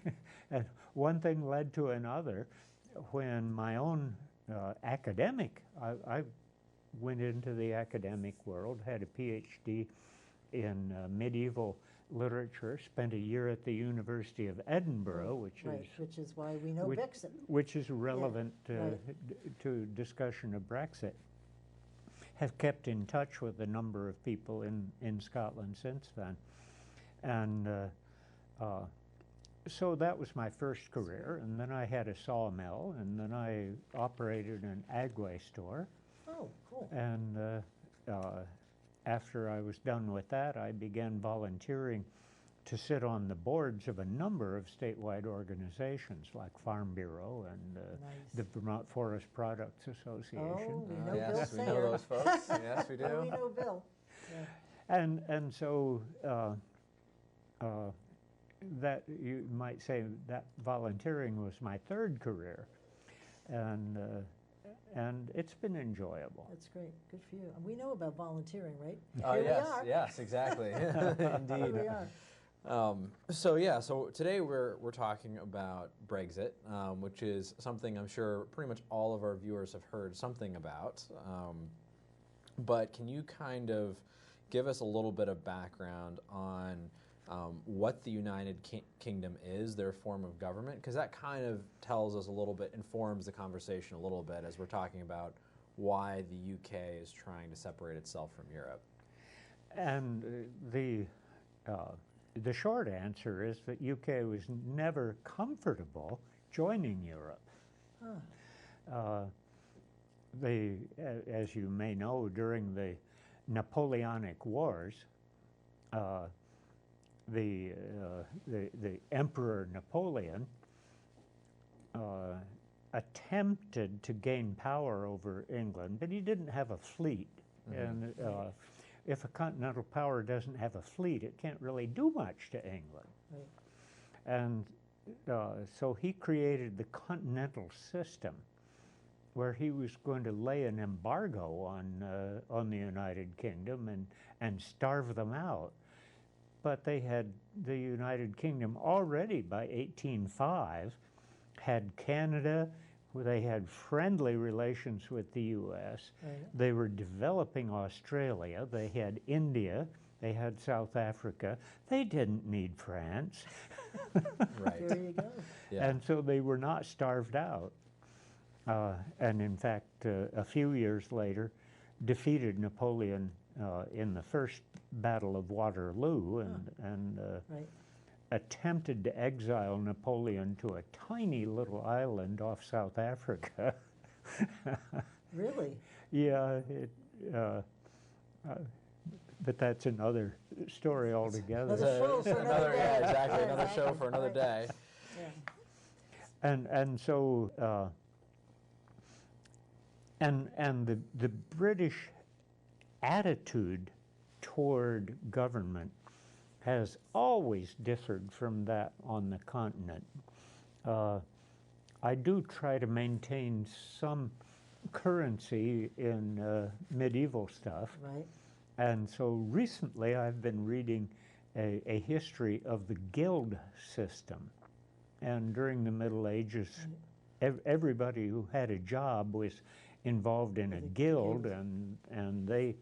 And one thing led to another. When my own academic. I went into the academic world, had a PhD in medieval literature, spent a year at the University of Edinburgh, which is why we know Brexit. Which is relevant to discussion of Brexit. Have kept in touch with a number of people in Scotland since then. And so that was my first career, and then I had a sawmill, and then I operated an agway store. Oh, cool. And after I was done with that, I began volunteering to sit on the boards of a number of statewide organizations like Farm Bureau and the Vermont Forest Products Association. Oh, we know Bill yes, we Sayer. know those folks. Yes, we do. Oh, we know Bill. Yeah. And so that you might say that volunteering was my third career, and it's been enjoyable. That's great. Good for you. And we know about volunteering, right? Oh, Here yes, we are. yes, exactly. Indeed. Here we are. So today we're talking about Brexit, which is something I'm sure pretty much all of our viewers have heard something about. But can you kind of give us a little bit of background on what the United Kingdom is, their form of government? Because that kind of tells us a little bit, informs the conversation a little bit as we're talking about why the UK is trying to separate itself from Europe. And the short answer is that UK was never comfortable joining Europe. Huh. As you may know, during the Napoleonic Wars, the Emperor Napoleon attempted to gain power over England, but he didn't have a fleet. And if a continental power doesn't have a fleet, it can't really do much to England. Right. And so he created the continental system, where he was going to lay an embargo on the United Kingdom and starve them out. But they had, the United Kingdom already by 1805 had Canada, where they had friendly relations with the U.S. Right. They were developing Australia. They had India. They had South Africa. They didn't need France. Right. There you go. Yeah. And so they were not starved out. And in fact, a few years later, defeated Napoleon in the first Battle of Waterloo and Right. attempted to exile Napoleon to a tiny little island off South Africa. Really? Yeah, but that's another story altogether. Another show for another day. Yeah, exactly. Yeah, Another show for another day. Yeah. And so the British attitude toward government has always differed from that on the continent. I do try to maintain some currency in medieval stuff. Right. And so recently I've been reading a history of the guild system. And during the Middle Ages, everybody who had a job was involved in a guild, and they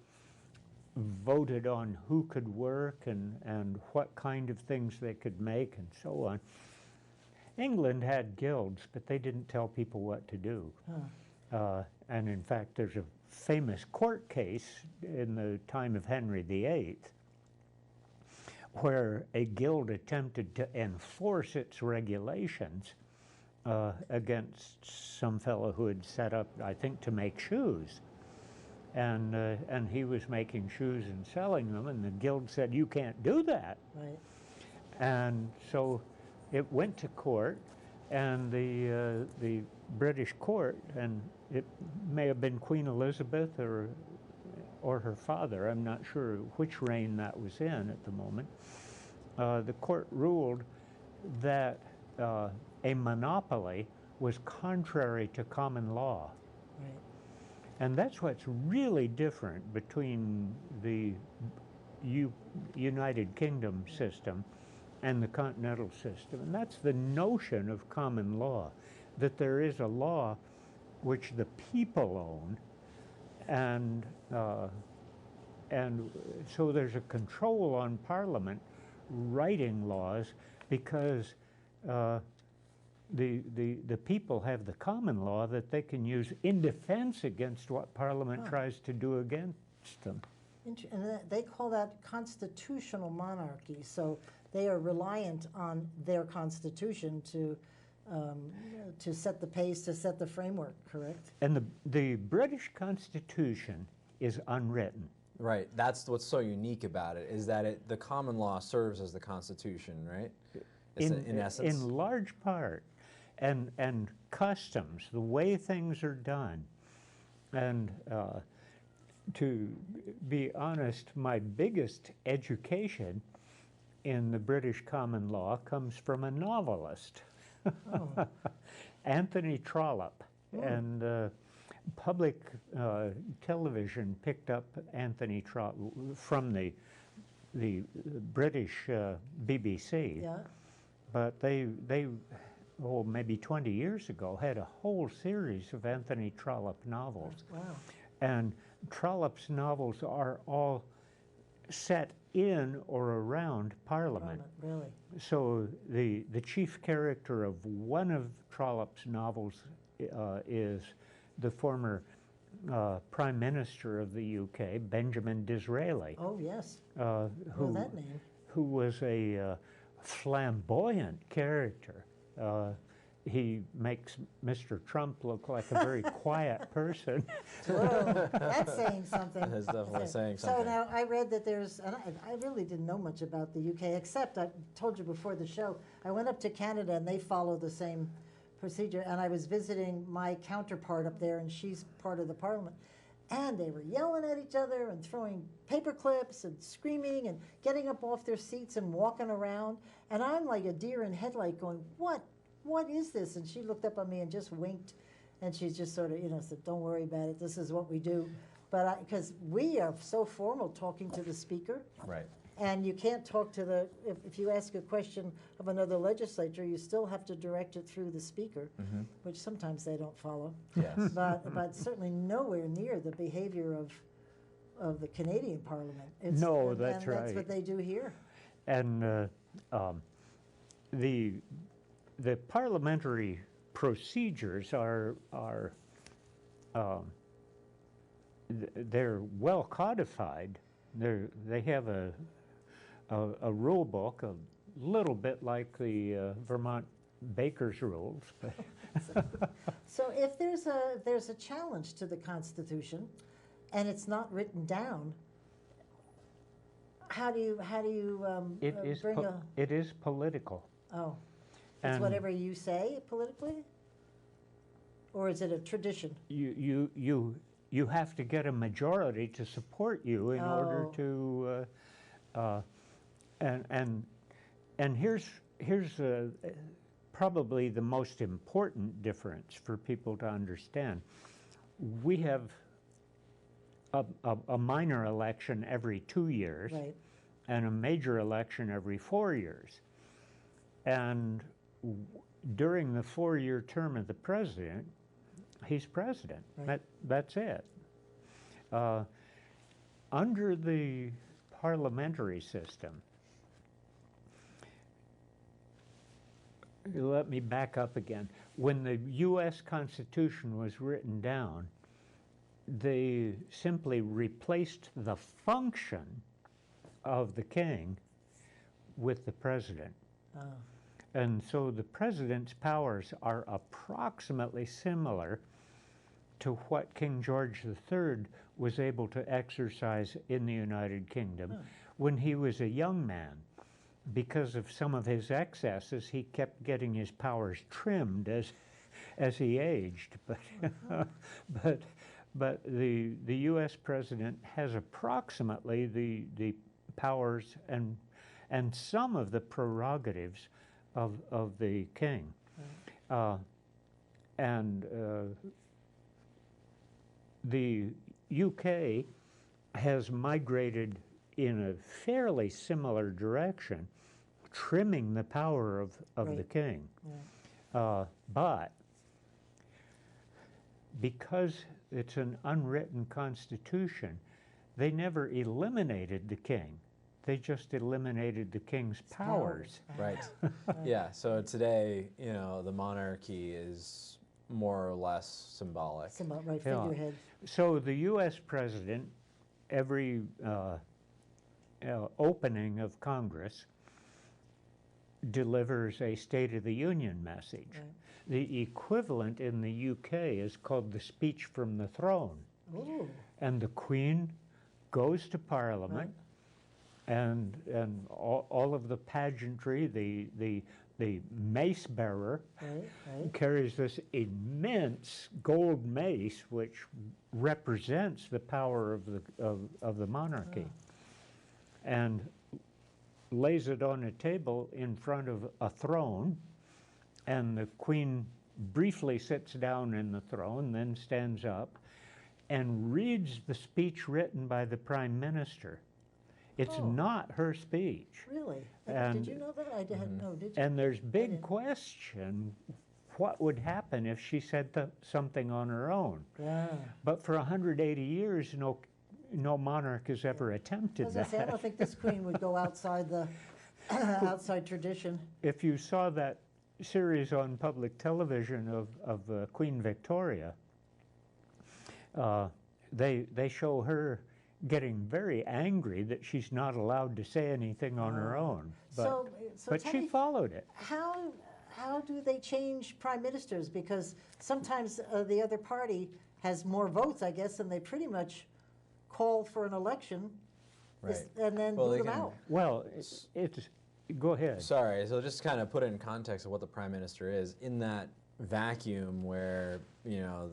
voted on who could work and what kind of things they could make and so on. England had guilds, but they didn't tell people what to do. Huh. And in fact, there's a famous court case in the time of Henry VIII where a guild attempted to enforce its regulations against some fellow who had set up, I think, to make shoes. And he was making shoes and selling them, and the guild said, "You can't do that." Right. And so it went to court, and the British court, and it may have been Queen Elizabeth or her father, I'm not sure which reign that was in at the moment, the court ruled that a monopoly was contrary to common law. Right. And that's what's really different between the United Kingdom system and the continental system. And that's the notion of common law, that there is a law which the people own, and so there's a control on Parliament writing laws because the people have the common law that they can use in defense against what Parliament tries to do against them. And they call that constitutional monarchy, so they are reliant on their constitution to set the pace, to set the framework, correct? And the British Constitution is unwritten. Right. That's what's so unique about it, is that the common law serves as the Constitution, right? In essence. In large part. And customs, the way things are done. And to be honest, my biggest education in the British common law comes from a novelist, Anthony Trollope. And public television picked up Anthony Trollope from the British BBC. Yeah. But they maybe 20 years ago, had a whole series of Anthony Trollope novels. Wow. And Trollope's novels are all set in or around Parliament. Really? So the chief character of one of Trollope's novels is the former Prime Minister of the UK, Benjamin Disraeli. Oh, yes. Know that name. Who was a flamboyant character. He makes Mr. Trump look like a very quiet person. Whoa, that's saying something. That's definitely saying something. So now I read that there's, and I really didn't know much about the UK, except I told you before the show, I went up to Canada and they follow the same procedure, and I was visiting my counterpart up there, and she's part of the Parliament. And they were yelling at each other and throwing paper clips and screaming and getting up off their seats and walking around. And I'm like a deer in headlight going, what is this? And she looked up at me and just winked. And she just sort of, said, don't worry about it. This is what we do. But because we are so formal talking to the speaker. Right. And you can't talk to if you ask a question of another legislature, you still have to direct it through the speaker, which sometimes they don't follow. Yes. But certainly nowhere near the behavior of the Canadian Parliament. No, that's right. That's what they do here. And the parliamentary procedures are they're well codified. They have a rule book, a little bit like the Vermont Baker's Rules. So if there's a challenge to the Constitution, and it's not written down, how do you bring a? It is political. Oh, it's whatever you say politically, or is it a tradition? You have to get a majority to support you in order to, and here's probably the most important difference for people to understand. We have a minor election every 2 years, right, and a major election every 4 years. And during the 4-year term of the president, he's president. Right. That's it. Under the parliamentary system, let me back up again. When the U.S. Constitution was written down, they simply replaced the function of the king with the president. Oh. And so the president's powers are approximately similar to what King George III was able to exercise in the United Kingdom when he was a young man. Because of some of his excesses, he kept getting his powers trimmed as he aged. But the U.S. president has approximately the powers and some of the prerogatives of the king. The UK has migrated in a fairly similar direction, trimming the power of the king. Yeah. But because it's an unwritten constitution, they never eliminated the king. They just eliminated the king's powers. Right. Yeah, so today, you know, the monarchy is more or less symbolic. Right, figurehead. So the U.S. president, every opening of Congress, delivers a State of the Union message. Right. The equivalent in the UK is called the Speech from the Throne. Ooh. And the Queen goes to Parliament, and all of the pageantry, the mace bearer carries this immense gold mace which represents the power of the monarchy, and lays it on a table in front of a throne, and the Queen briefly sits down in the throne, then stands up and reads the speech written by the Prime Minister. It's not her speech. Really? And, did you know that? I didn't know, did you? and there's big question, what would happen if she said something on her own? Yeah. But for 180 years, no monarch has ever attempted As I that. say, I don't think this queen would go outside the outside tradition. If you saw that series on public television of Queen Victoria, they show her getting very angry that she's not allowed to say anything on her own. But, So she followed it. How do they change prime ministers? Because sometimes the other party has more votes, I guess, and they pretty much call for an election and then boot them out. Well, go ahead. Sorry, so just kind of put it in context of what the prime minister is. In that vacuum where, you know,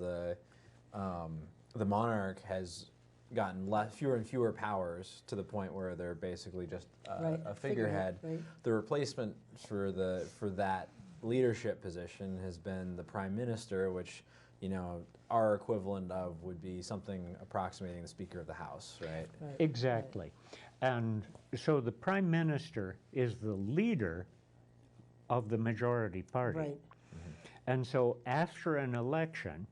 the monarch has gotten fewer and fewer powers to the point where they're basically just a figurehead. The replacement for that leadership position has been the prime minister, which, you know, our equivalent of would be something approximating the Speaker of the House, right? Exactly. And so the prime minister is the leader of the majority party. Right. And so after an election,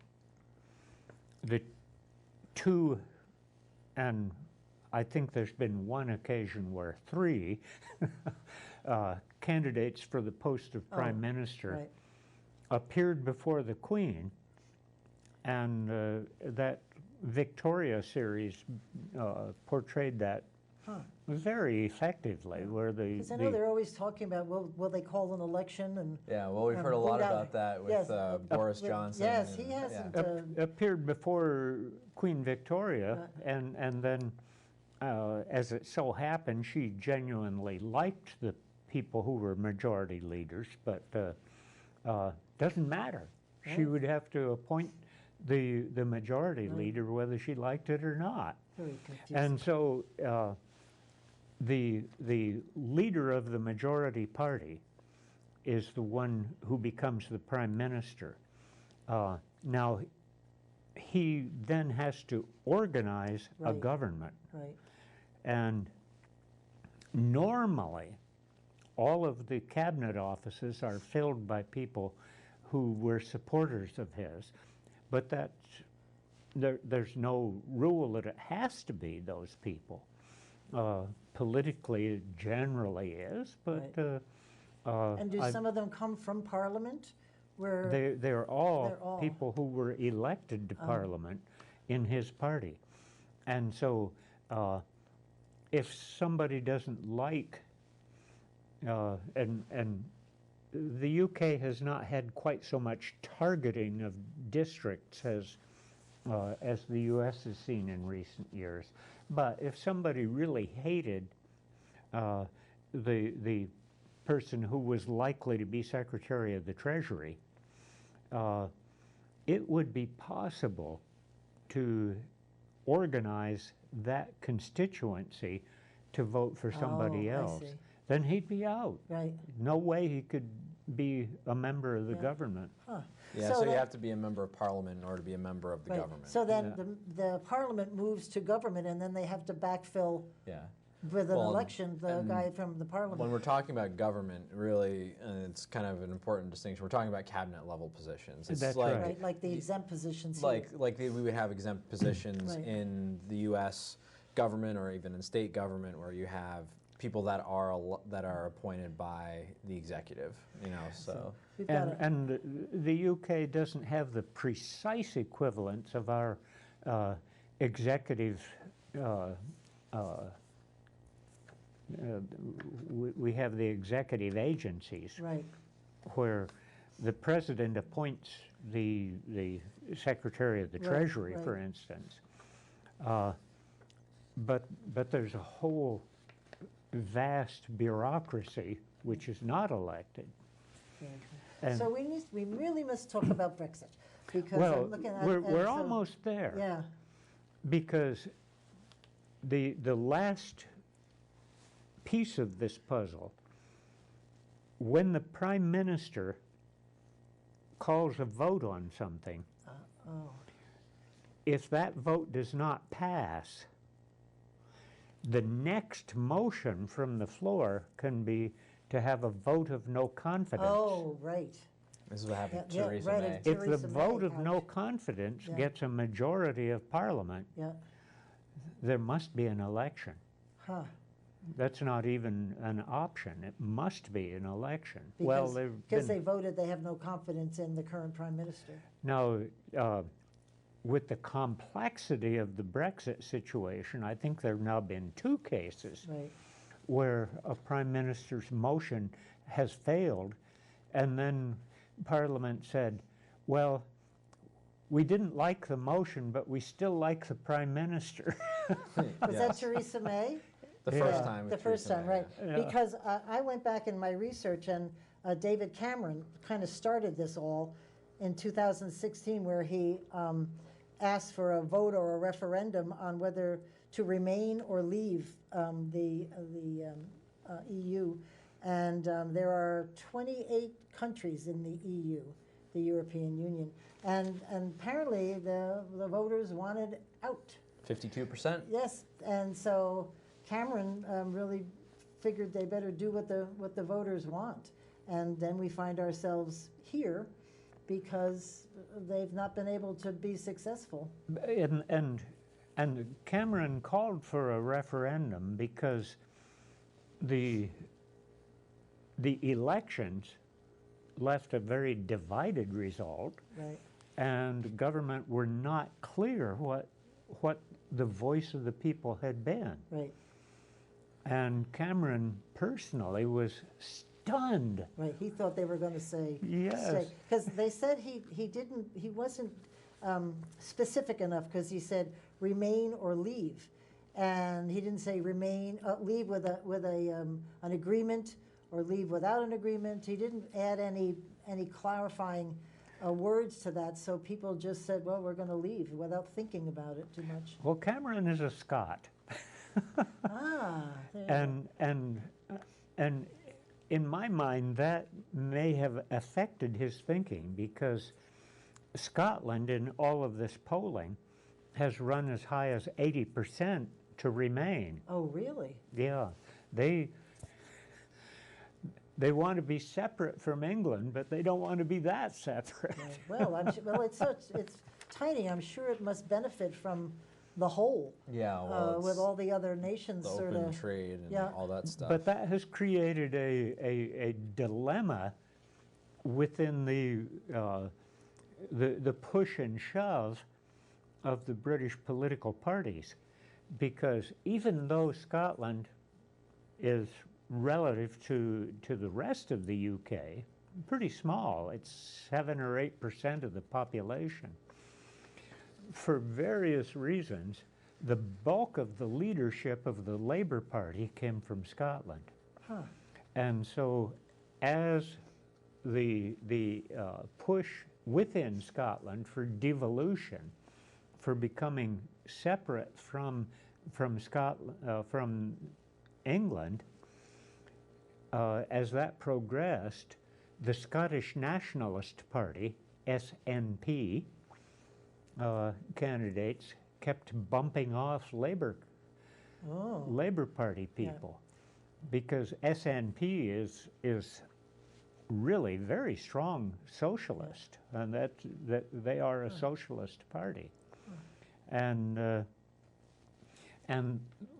the two, and I think there's been one occasion where three candidates for the post of prime minister appeared before the Queen, and that Victoria series portrayed that very effectively, where Because I know they're always talking about, will they call an election? And yeah, well, we've heard a lot about that with Boris Johnson. Yes, he hasn't. Appeared before Queen Victoria, and then, as it so happened, she genuinely liked the people who were majority leaders, but doesn't matter. She would have to appoint the majority leader whether she liked it or not. Very confusing. And so the leader of the majority party is the one who becomes the prime minister. Now, he then has to organize a government. Right. And normally, all of the cabinet offices are filled by people who were supporters of his, but there's no rule that it has to be those people. Politically, it generally is, but and do some of them come from Parliament? Where they're all people who were elected to Parliament in his party. And so if somebody doesn't like, and the UK has not had quite so much targeting of districts as the US has seen in recent years. But if somebody really hated the person who was likely to be Secretary of the Treasury, it would be possible to organize that constituency to vote for somebody else. Then he'd be out. Right. No way he could be a member of the government. Yeah, so you have to be a member of Parliament in order to be a member of the government. So then the Parliament moves to government, and then they have to backfill. Yeah. with an Well, election, the and guy from the parliament. When we're talking about government, really, it's kind of an important distinction. We're talking about cabinet level positions. It's That's like, Right, like the exempt positions here. we would have exempt positions Right. in the U.S. government or even in state government, where you have people that are appointed by the executive. So. And the UK doesn't have the precise equivalents of our executive. We have the executive agencies, Right. where the president appoints the secretary of the Right, Treasury, right. for instance. But there's a whole vast bureaucracy which is not elected. And- So we really must talk about Brexit, because Well, I'm looking at. we're almost there. Yeah, Because the last piece of this puzzle, when the Prime Minister calls a vote on something, oh, if that vote does not pass, the next motion from the floor can be to have a vote of no confidence. oh, right. This is what happened to Yeah, Theresa right, May. and If the Theresa vote May, of no ouch. confidence Yeah. gets a majority of Parliament, Yeah, there must be an election. huh. That's not even an option. It must be an election. Because there've because they been, voted, they have no confidence in the current prime minister. now, with the complexity of the Brexit situation, I think there have now been 2 cases Right. where a prime minister's motion has failed, and then Parliament said, well, we didn't like the motion, but we still like the prime minister. Was that Yes. Theresa May? The Yeah. first time. The with first Theresa time, May, right. Yeah. Because I went back in my research, and David Cameron kind of started this all in 2016, where he asked for a vote or a referendum on whether to remain or leave the EU. And there are 28 countries in the EU, the European Union. And apparently the voters wanted out. 52%. Yes, and so Cameron really figured they better do what the voters want. And then we find ourselves here because they've not been able to be successful. And Cameron called for a referendum because the elections left a very divided result, Right. and government were not clear what the voice of the people had been. Right. And Cameron personally was stunned. Right, he thought they were going to say. Yes. Because they said he wasn't specific enough, because he said remain or leave. And he didn't say remain, leave with an agreement, or leave without an agreement. He didn't add any clarifying words to that, so people just said, well, we're going to leave, without thinking about it too much. Well, Cameron is a Scot. There you go. And in my mind, that may have affected his thinking, because Scotland, in all of this polling, has run as high as 80% to remain. Oh, really? Yeah, they want to be separate from England, but they don't want to be that separate. Right. Well, it's tiny. I'm sure it must benefit from the whole. Yeah, well, with all the other nations the sort open of. trade and Yeah. all that stuff. But that has created a dilemma within the push and shove of the British political parties, because even though Scotland is relative to the rest of the UK pretty small, it's 7 or 8% of the population, for various reasons, the bulk of the leadership of the Labour Party came from Scotland. Huh. And so as the push within Scotland for devolution, for becoming separate from England, as that progressed, the Scottish Nationalist Party, SNP, candidates kept bumping off Labour Oh. Labor Party people, because SNP is really very strong socialist, and that they are a socialist party, and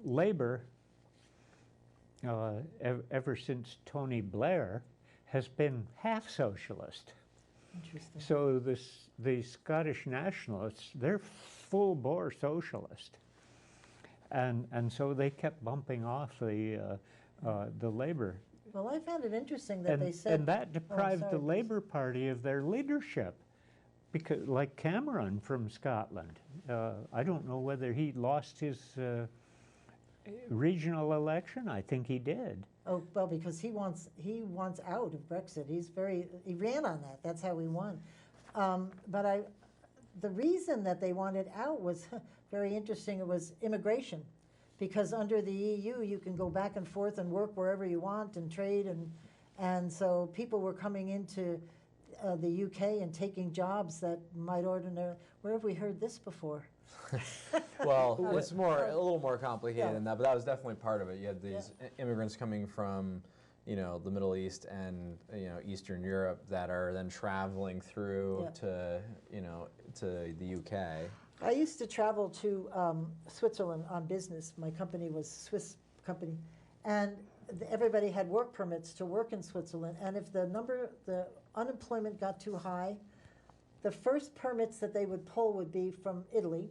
Labor, ever since Tony Blair, has been half socialist. Interesting. So the Scottish nationalists, they're full bore socialist, and so they kept bumping off the Labor. Well, I found it interesting that And, they said... and that deprived sorry, the please. Labour Party of their leadership, because like Cameron from Scotland, I don't know whether he lost his regional election. I think he did. Oh, well, because he wants out of Brexit. He ran on that. That's how he won. But the reason that they wanted out was very interesting. It was immigration, because under the EU you can go back and forth and work wherever you want and trade, and so people were coming into the UK and taking jobs that might ordinarily. Where have we heard this before? Well, it's a little more complicated than that, but that was definitely part of it. You had these immigrants coming from, the Middle East and Eastern Europe that are then traveling through to the UK. I used to travel to Switzerland on business. My company was a Swiss company, and everybody had work permits to work in Switzerland. And if the unemployment got too high, the first permits that they would pull would be from Italy.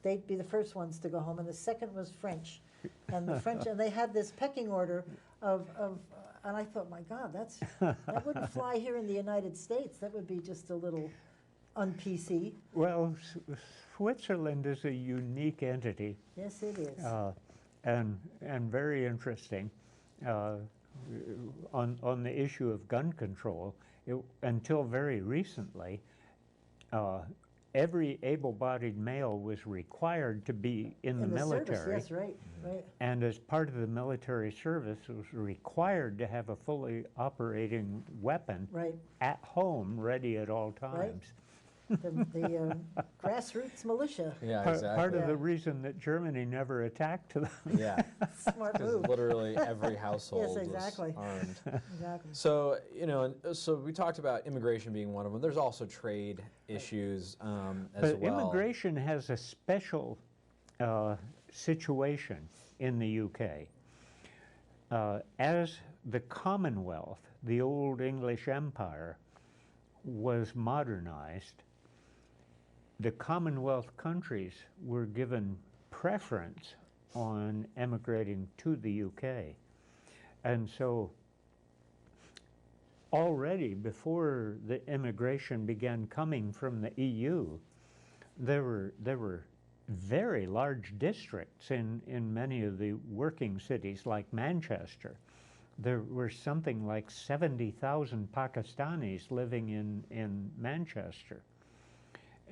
They'd be the first ones to go home, and the second was French. And the French, and they had this pecking order of and I thought, my God, that wouldn't fly here in the United States. That would be just a little un-PC. Well, Switzerland is a unique entity. Yes, it is. And very interesting. On the issue of gun control, until very recently, every able-bodied male was required to be in the military. Service, yes, right, right. And as part of the military service, was required to have a fully operating weapon at home, ready at all times. The grassroots militia. Yeah, exactly. Part of the reason that Germany never attacked them. Yeah. Smart move. Because literally every household Yes, exactly. was armed. Exactly. So, so we talked about immigration being one of them. There's also trade issues as But well. immigration has a special situation in the UK. As the Commonwealth, the old English Empire, was modernized, the Commonwealth countries were given preference on emigrating to the UK. And so already before the immigration began coming from the EU, there were very large districts in many of the working cities like Manchester. There were something like 70,000 Pakistanis living in Manchester.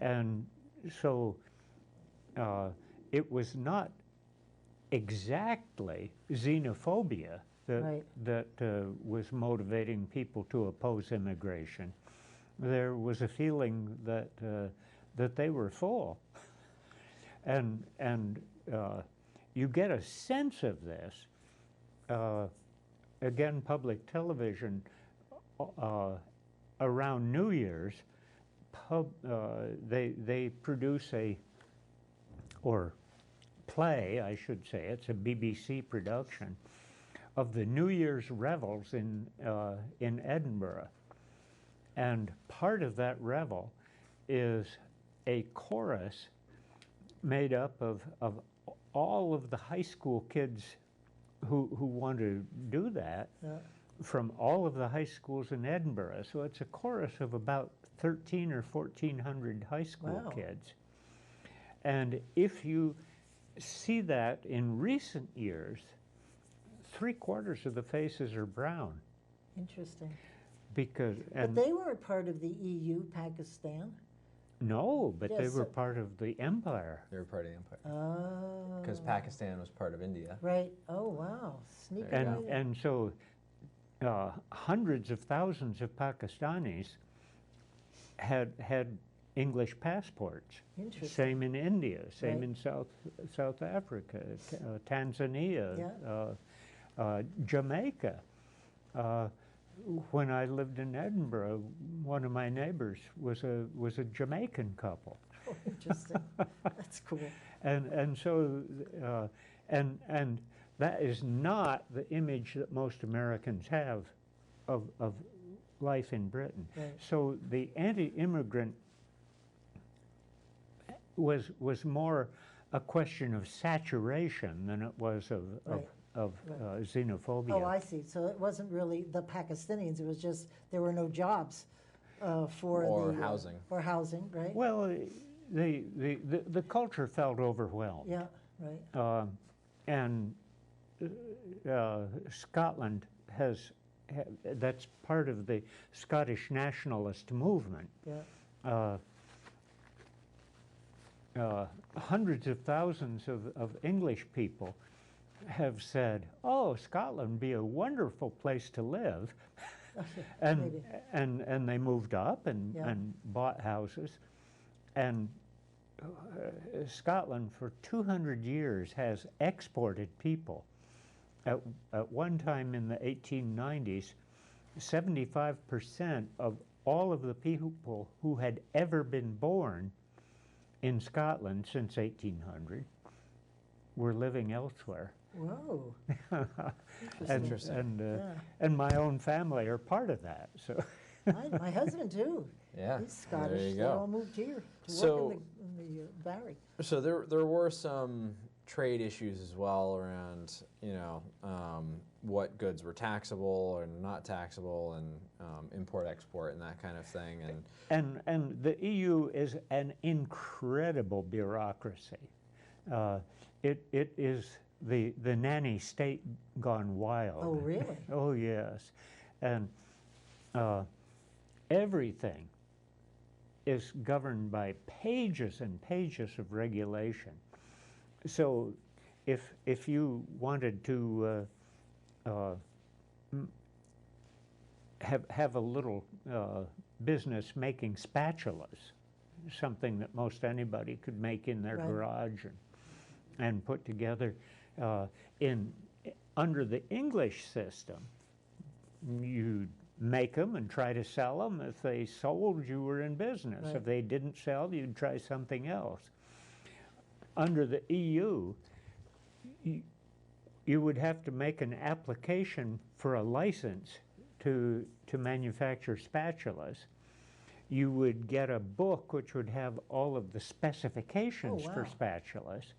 And so it was not exactly xenophobia that was motivating people to oppose immigration. There was a feeling that they were full. And you get a sense of this. Again, public television, around New Year's, they produce or play, I should say, it's a BBC production, of the New Year's revels in Edinburgh. And part of that revel is a chorus made up of all of the high school kids who want to do that from all of the high schools in Edinburgh. So it's a chorus of about 1,300 or 1,400 high school kids. And if you see that in recent years, 3/4 of the faces are brown. Interesting. But they weren't part of the EU, Pakistan. No, but they were part of the empire. They were part of the empire. Oh. Because Pakistan was part of India. Right. Oh, wow. Sneaking right in. And so hundreds of thousands of Pakistanis had English passports. Interesting. Same in India, same Right. in South Africa, Tanzania, Yeah. Jamaica. When I lived in Edinburgh, one of my neighbors was a Jamaican couple. Oh, interesting. That's cool. And so and that is not the image that most Americans have of life in Britain. Right. So the anti-immigrant was more a question of saturation than it was of Right. xenophobia. Oh, I see. So it wasn't really the Pakistanians. It was just there were no jobs for Or the housing. or housing, right? Well, the culture felt overwhelmed. Yeah, right. And Scotland that's part of the Scottish nationalist movement. Yeah. Hundreds of thousands of English people have said, "Oh, Scotland would be a wonderful place to live," Maybe. and they moved up and Yeah. bought houses, and Scotland for 200 years has exported people. At one time in the 1890s, 75% of all of the people who had ever been born in Scotland since 1800 were living elsewhere. Whoa. And my own family are part of that. So My husband too. Yeah, He's Scottish. there you They go. all moved here to So- work in the Barry. So there were some trade issues as well around, what goods were taxable and not taxable, and import export and that kind of thing. and the EU is an incredible bureaucracy. It is the nanny state gone wild. Oh, really? Oh, yes. And everything is governed by pages and pages of regulation. So if you wanted to have a little business making spatulas, something that most anybody could make in their Right. garage and put together, under the English system, you'd make them and try to sell them. If they sold, you were in business. Right. If they didn't sell, you'd try something else. Under the EU, you would have to make an application for a license to manufacture spatulas. You would get a book which would have all of the specifications Oh, for wow. spatulas.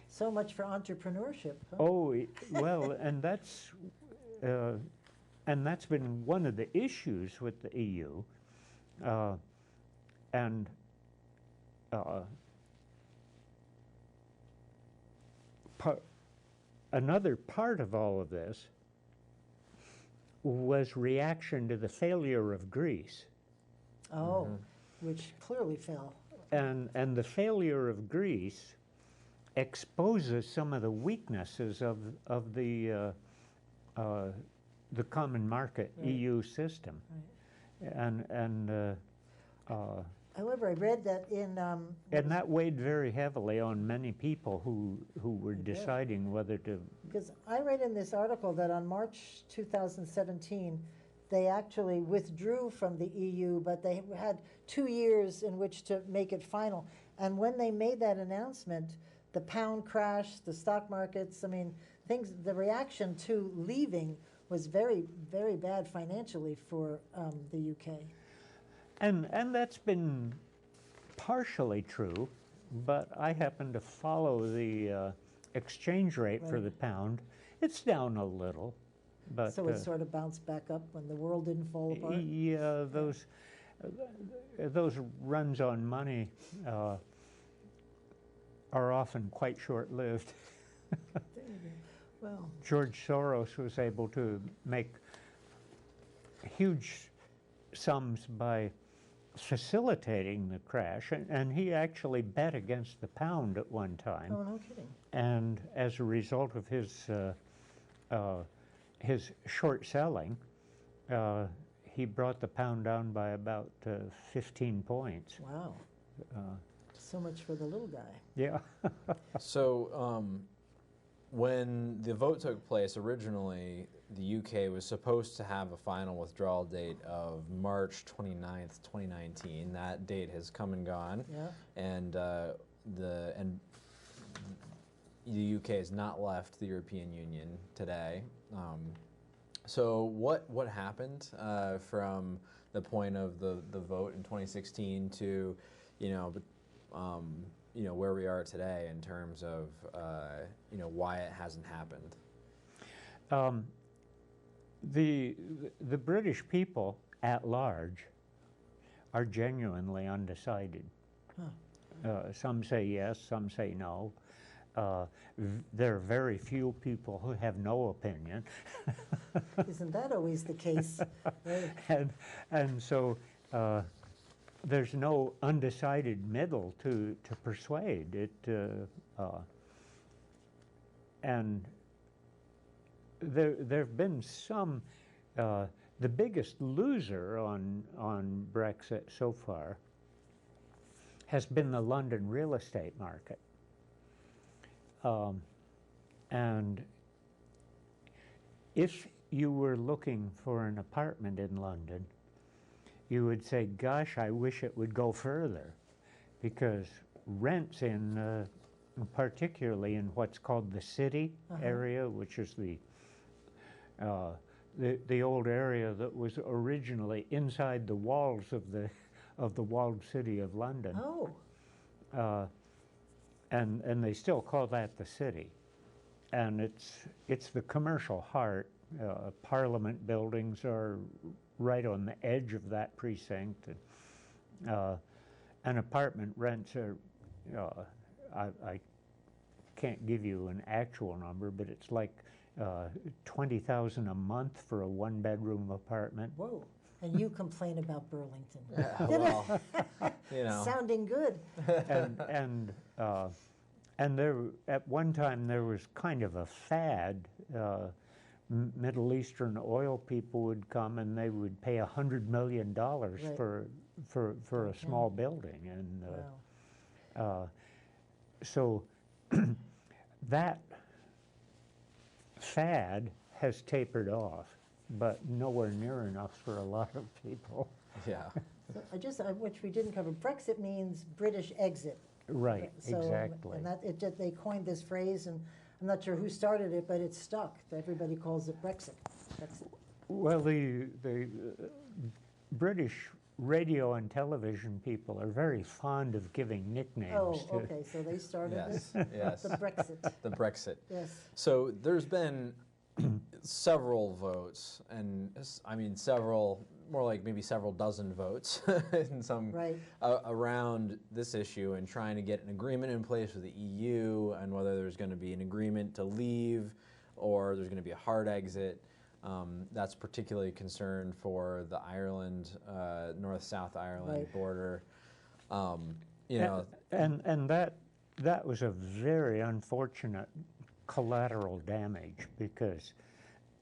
So much for entrepreneurship. Huh? Oh, well, and that's been one of the issues with the EU, and another part of all of this was reaction to the failure of Greece. Oh, which clearly fell. And the failure of Greece exposes some of the weaknesses of the common market Right. EU system. However, I read that in And that weighed very heavily on many people who were bet. deciding whether to. because I read in this article that on March 2017, they actually withdrew from the EU, but they had 2 years in which to make it final. And when they made that announcement, the pound crashed, the stock markets, I mean, the reaction to leaving was very, very bad financially for the UK. And that's been partially true, but I happen to follow the exchange rate for Right. the pound. It's down a little, but So it sort of bounced back up when the world didn't fall apart. yeah, those runs on money are often quite short-lived. Well, George Soros was able to make huge sums by facilitating the crash, and he actually bet against the pound at one time. oh, no kidding. And as a result of his short selling, he brought the pound down by about 15 points. Wow. So much for the little guy. Yeah. So when the vote took place, originally the UK was supposed to have a final withdrawal date of March 29th, 2019. That date has come and gone. Yeah. And the UK has not left the European Union today. So what happened from the point of the vote in 2016 to, where we are today in terms of, why it hasn't happened? The British people at large are genuinely undecided. Some say yes, some say no. There are very few people who have no opinion. Isn't that always the case? Right. And so there's no undecided middle to persuade. And there have been some. The biggest loser on Brexit so far has been the London real estate market. And if you were looking for an apartment in London, you would say, gosh, I wish it would go further, because rents particularly in what's called the city area, which is the old area that was originally inside the walls of the walled city of London. Oh. And they still call that the city. And it's the commercial heart. Parliament buildings are right on the edge of that precinct. And apartment rents are, I can't give you an actual number, but it's like $20,000 a month for a one-bedroom apartment. Whoa. And you complain about Burlington. Well, Sounding good. And there, at one time, there was kind of a fad. Middle Eastern oil people would come and they would pay $100 million for a small building, and so that fad has tapered off, but nowhere near enough for a lot of people. Yeah. So which we didn't cover, Brexit means British exit. Right, So, exactly. And they coined this phrase, and I'm not sure who started it, but it's stuck. Everybody calls it Brexit. Well, the British radio and television people are very fond of giving nicknames. Oh, okay, so they started Yes, this? yes. The Brexit. The Brexit. Yes. So there's been several votes, and I mean more like maybe several dozen votes in some around this issue, and trying to get an agreement in place with the EU, and whether there's going to be an agreement to leave or there's going to be a hard exit. That's particularly a concern for the Ireland, North-South Ireland border. And that was a very unfortunate collateral damage, because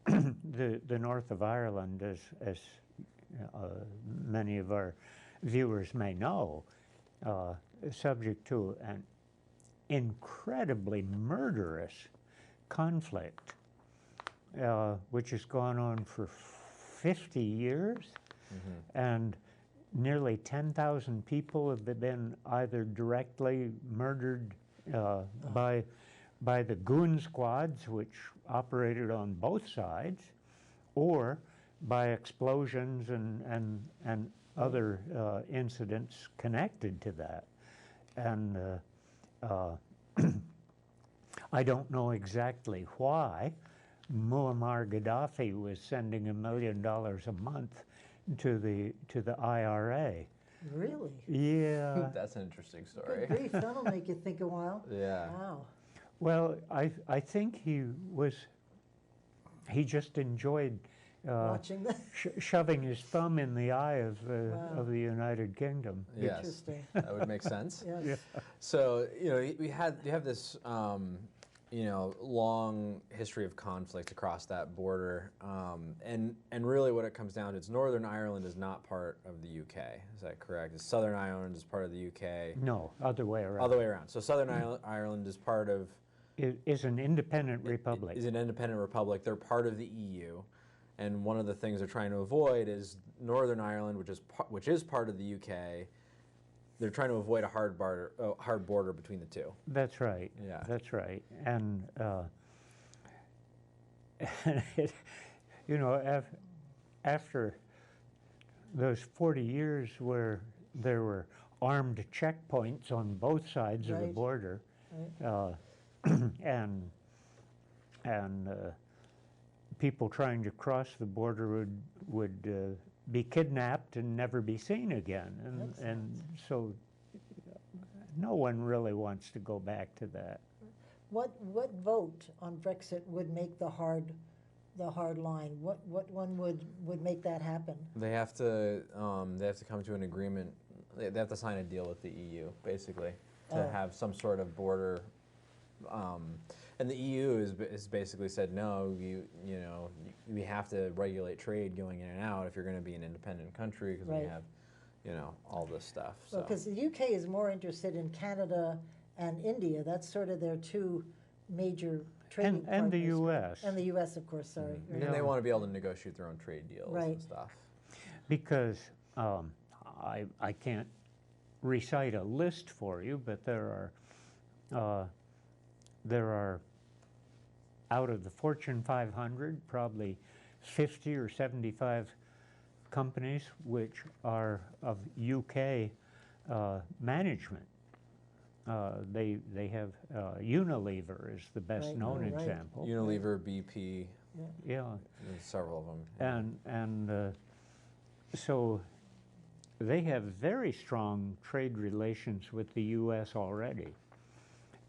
the north of Ireland, as many of our viewers may know, is subject to an incredibly murderous conflict, which has gone on for 50 years, and nearly 10,000 people have been either directly murdered by the goon squads, which operated on both sides, or by explosions and other incidents connected to that. And I don't know exactly why Muammar Gaddafi was sending $1 million a month to the IRA. Really? Yeah. That's an interesting story. Good grief, that'll make you think a while. Yeah. Wow. Well, I think he just enjoyed watching shoving his thumb in the eye of the United Kingdom. Yes. Interesting. That would make sense. Yes. Yeah. So you have this you know, long history of conflict across that border, and really what it comes down to is Northern Ireland is not part of the UK. Is that correct? Southern Ireland is part of the UK. No, other way around. Other way around. So Southern Ireland is part of. Is an independent republic. Is an independent republic. They're part of the EU, and one of the things they're trying to avoid is Northern Ireland, which is part of the UK. They're trying to avoid a hard border between the two. That's right. Yeah. That's right. And you know, after those 40 years where there were armed checkpoints on both sides of the Right. border, and people trying to cross the border would be kidnapped and never be seen again, and so no one really wants to go back to that. What vote on Brexit would make the hard line? What one would make that happen? They have to come to an agreement. They have to sign a deal with the EU, basically, to have some sort of border. And the EU has basically said no. We have to regulate trade going in and out if you're going to be an independent country, because Right. we have, all this stuff. So. Well, because the UK is more interested in Canada and India. That's sort of their two major trading And the partners. US. And the US, of course, sorry. And they want to be able to negotiate their own trade deals Right. and stuff. Because I can't recite a list for you, but there are out of the Fortune 500, probably 50 or 75 companies which are of UK management. They have Unilever is the best Right, known right. example. Unilever, BP, Yeah. there's several of them. And so they have very strong trade relations with the U.S. already.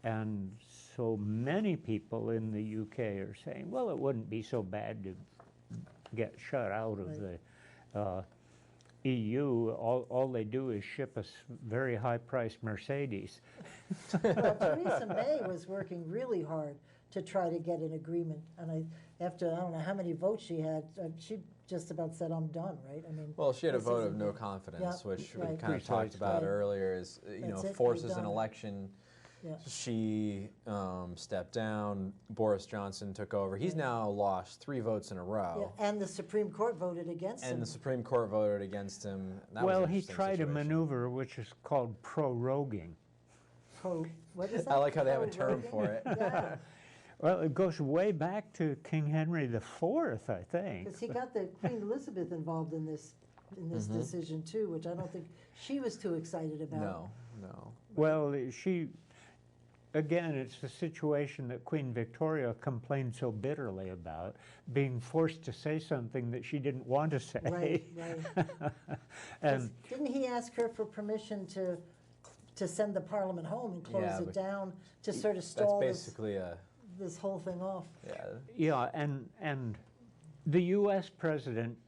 And so many people in the UK are saying, well, it wouldn't be so bad to get shut out of the EU. All they do is ship us very high-priced Mercedes. Well, Theresa May was working really hard to try to get an agreement, and after I don't know how many votes she had, she just about said, "I'm done." Right? I mean, Well, she had a this vote of isn't no good. confidence, Yeah, which we right. kind of talked about Right. earlier. Is That's it, forces you're an done. election. Yeah. She stepped down. Boris Johnson took over. He's now lost 3 votes in a row. Yeah, and the Supreme Court voted against him. And the Supreme Court voted against him. That was Well, an he interesting tried a situation. maneuver which is called proroguing. What is that? I like how they have a term for it. Yeah, Well, it goes way back to King Henry IV, I think. because he got the Queen Elizabeth involved in this Mhm. decision too, which I don't think she was too excited about. No. Well, again, it's the situation that Queen Victoria complained so bitterly about, being forced to say something that she didn't want to say. Right. And Didn't he ask her for permission to send the Parliament home and close Yeah, it but down to sort of stall That's basically this whole thing off? yeah, and the U.S. president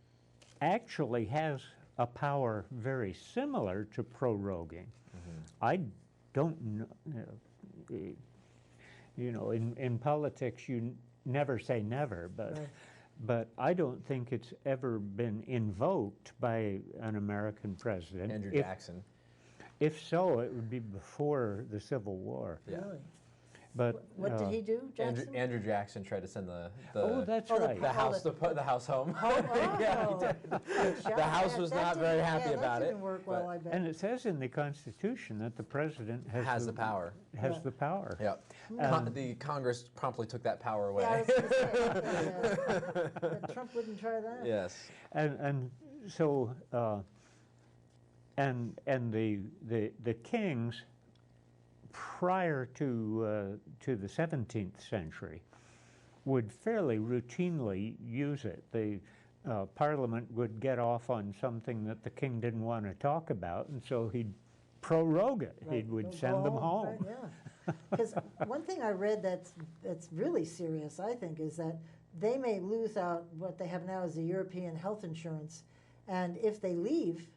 actually has a power very similar to proroguing. I don't know. In politics, you never say never, but I don't think it's ever been invoked by an American president. Andrew Jackson. If so, it would be before the Civil War. Yeah. Really? But What did he do, Jackson? Andrew Jackson tried to send the that's right. the house home. Oh, Yeah, he did. The House was not very happy about that it. didn't work well, I bet. And it says in the Constitution that the president Has the power. Has the power. Yep. The Congress promptly took that power away. Yeah, I was gonna say, that Trump wouldn't try that. Yes. And so and the kings prior to the 17th century would fairly routinely use it. The Parliament would get off on something that the king didn't want to talk about, and so he'd prorogue it. Right. He would Go send them home. Right, yeah. Because one thing I read that's really serious, I think, is that they may lose out what they have now as the European health insurance, and if they leave,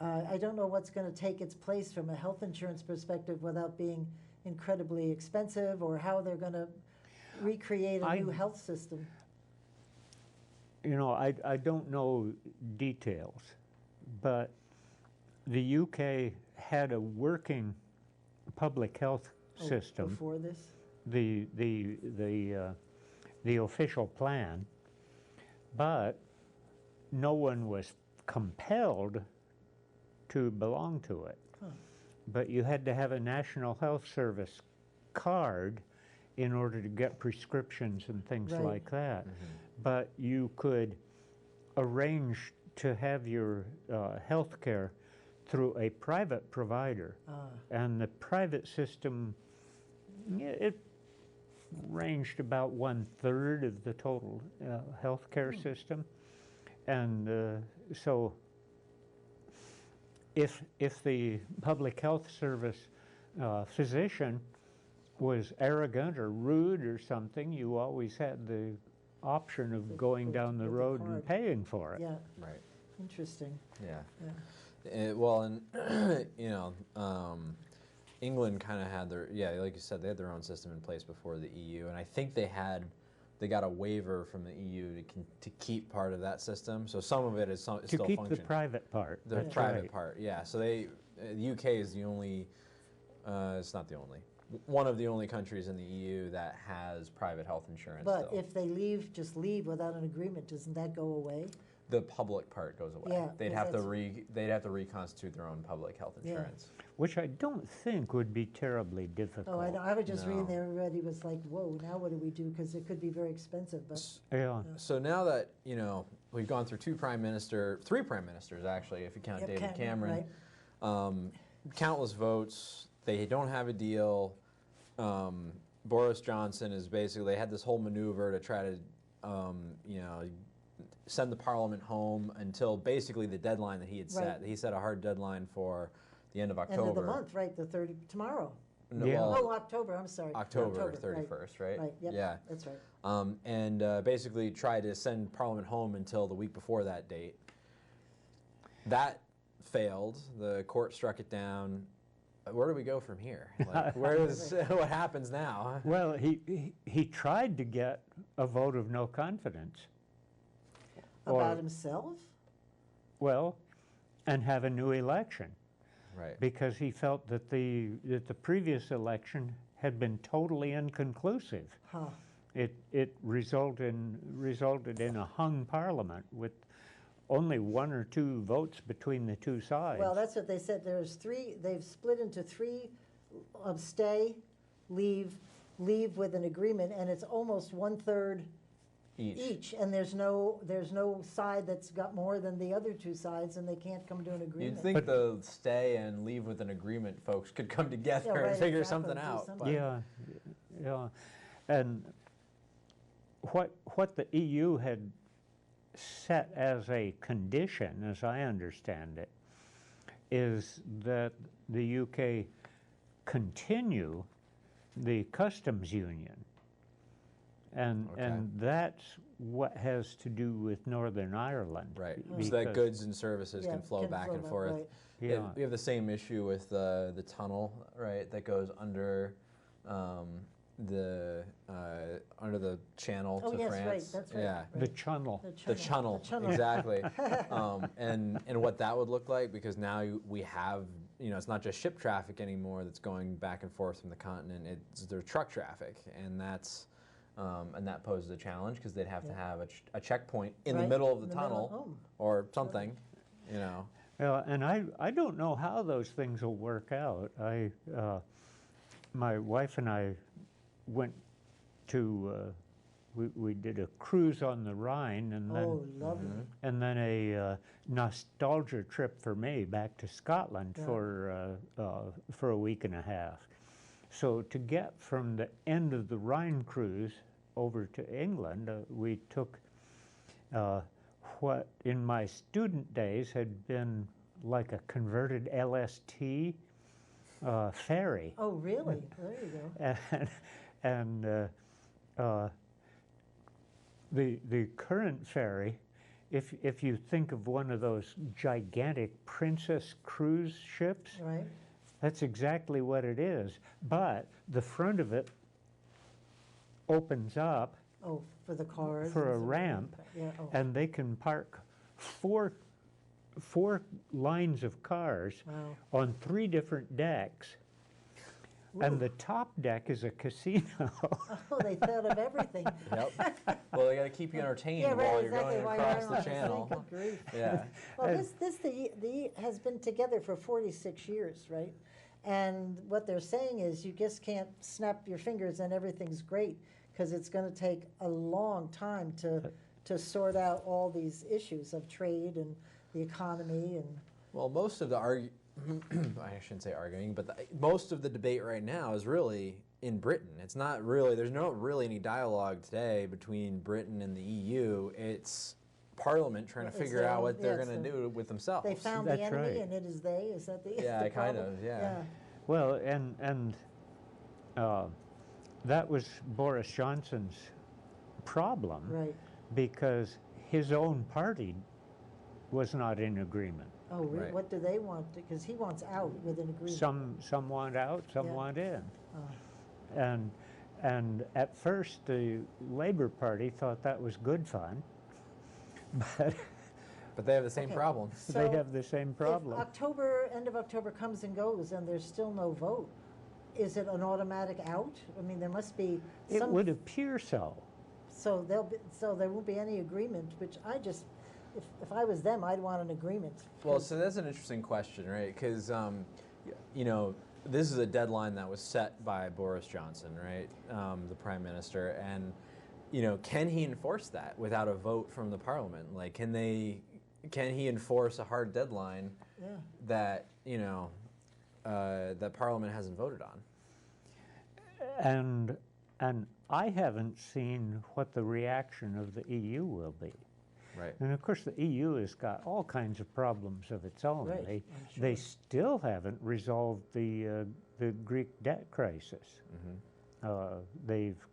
I don't know what's going to take its place from a health insurance perspective without being incredibly expensive, or how they're going to recreate a new health system. You know, I don't know details, but the UK had a working public health system before this. The official plan, but no one was compelled to belong to it. Huh. But you had to have a National Health Service card in order to get prescriptions and things Right. like that. But you could arrange to have your health care through a private provider. And the private system, it ranged about 1/3 of the total healthcare system. And so if the public health service physician was arrogant or rude or something, you always had the option of going down the road and paying for it. Yeah. Right. Interesting. Yeah. Yeah. Well, and you know, England kind of had their, like you said, they had their own system in place before the EU, and I think they got a waiver from the EU to keep part of that system. So some of it is still functioning. To keep the private part. The That's private right. part, yeah. So the UK is the only, it's not the only, one of the only countries in the EU that has private health insurance. But still. if they just leave without an agreement, doesn't that go away? The public part goes away. Yeah, they'd 'cause have to reconstitute their own public health Yeah. insurance. Which I don't think would be terribly difficult. Oh, I know. I was just reading No. there, everybody was like, whoa, now what do we do? Because it could be very expensive, but. Yeah. So now that, you know, we've gone through three prime ministers actually, if you count Yep, David Cameron, Cameron, countless votes, they don't have a deal. Boris Johnson is basically, they had this whole maneuver to try to, you know, send the parliament home until basically the deadline that he had set. Right. He set a hard deadline for the end of October. End of the month, right, the 30, tomorrow. No, well, Oh, October, I'm sorry. October 31st, right? Right, yep, Yeah. that's right. And basically tried to send Parliament home until the week before that date. That failed. The court struck it down. Where do we go from here? Like, what happens now? Well, he tried to get a vote of no confidence. About himself? Well, and have a new election. Right. Because he felt that the previous election had been totally inconclusive. Huh. It resulted in a hung parliament with only 1 or 2 votes between the two sides. Well, that's what they said. There's 3, they've split into 3 stay, leave with an agreement, and it's almost 1/3 each. And there's no side that's got more than the other 2 sides, and they can't come to an agreement. You'd think the stay and leave with an agreement folks could come together right, and figure exactly, something do out. something. but- Yeah. And what the EU had set as a condition, as I understand it, is that the UK continue the customs union. And that's what has to do with Northern Ireland. Right, so that goods and services can flow back and forth. right. Yeah. We have the same issue with the tunnel, right, that goes under the channel Oh, to yes, France. right, that's right. Yeah. The channel. The channel, exactly. And what that would look like, because now we have, you know, it's not just ship traffic anymore that's going back and forth from the continent. It's their truck traffic, and that poses a challenge because they'd have to have a checkpoint in the Right, middle of the in the middle, tunnel or something, you know. And I don't know how those things will work out. My wife and I went to we did a cruise on the Rhine, and then lovely. and then a nostalgia trip for me back to Scotland for a week and a half. So to get from the end of the Rhine cruise over to England, we took what in my student days had been like a converted LST ferry. Oh, really? There you go. And the current ferry, if you think of one of those gigantic Princess cruise ships, Right. That's exactly what it is. But the front of it opens up Oh, for the cars? for a and so- ramp, Yeah, oh. and they can park four lines of cars Wow. on 3 different decks. And the top deck is a casino. Oh, they thought of everything. Yep. Well, they got to keep you entertained Yeah, right, while exactly, you're while going you're across on the the channel. thing, good grief. Yeah. Well, the has been together for 46 years, right? And what they're saying is you just can't snap your fingers and everything's great, because it's going to take a long time to sort out all these issues of trade and the economy and. Well, most of the I shouldn't say arguing, but most of the debate right now is really in Britain. It's not really, there's not really any dialogue today between Britain and the EU. It's Parliament trying to figure out what they're going to do with themselves. They found the enemy and it is they? Is that the Yeah, the kind problem? of, yeah. Well, and that was Boris Johnson's problem, Right. because his own party was not in agreement. Oh, really? What do they want? Because he wants out with an agreement. Some want out, some Yeah. want in. Oh. And at first the Labour Party thought that was good fun, but they have the same problem. They have the same problem. If end of October comes and goes and there's still no vote, is it an automatic out? I mean, there must be It some. would appear so. So there won't be any agreement, which if I was them, I'd want an agreement. Well, so that's an interesting question, right? Because, you know, this is a deadline that was set by Boris Johnson, right, the Prime Minister, and, you know, can he enforce that without a vote from the Parliament? Like, can he enforce a hard deadline that, you know, that Parliament hasn't voted on? And I haven't seen what the reaction of the EU will be. Right. And of course, the EU has got all kinds of problems of its own. Right, They still haven't resolved the Greek debt crisis. They've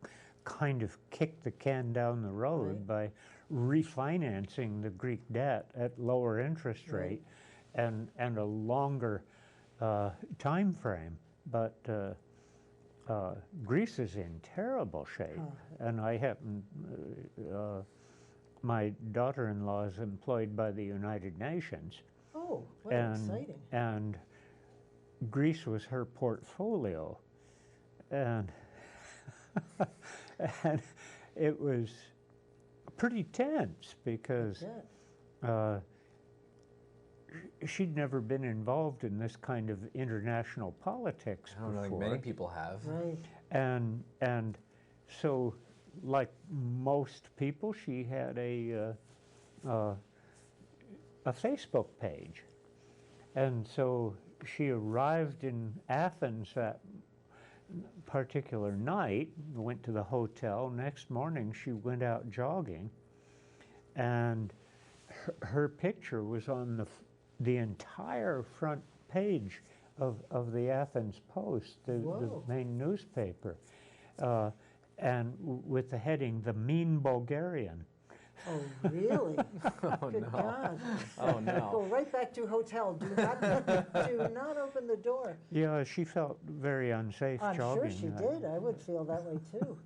kind of kicked the can down the road by refinancing the Greek debt at lower interest rate and a longer time frame. But Greece is in terrible shape, and I happen. My daughter-in-law is employed by the United Nations. Oh, what exciting. And Greece was her portfolio. And, and it was pretty tense because she'd never been involved in this kind of international politics I don't know, before. like many people have. Right. And so, like most people, she had a Facebook page. And so she arrived in Athens that particular night, went to the hotel. Next morning, she went out jogging, and her picture was on the entire front page of the Athens Post, the main newspaper. And with the heading, "The Mean Bulgarian." Oh, really? Oh, Good no. God. Oh, no. Go right back to hotel. Do not open the door. Yeah, she felt very unsafe I'm jogging. sure she did. I would feel that way too.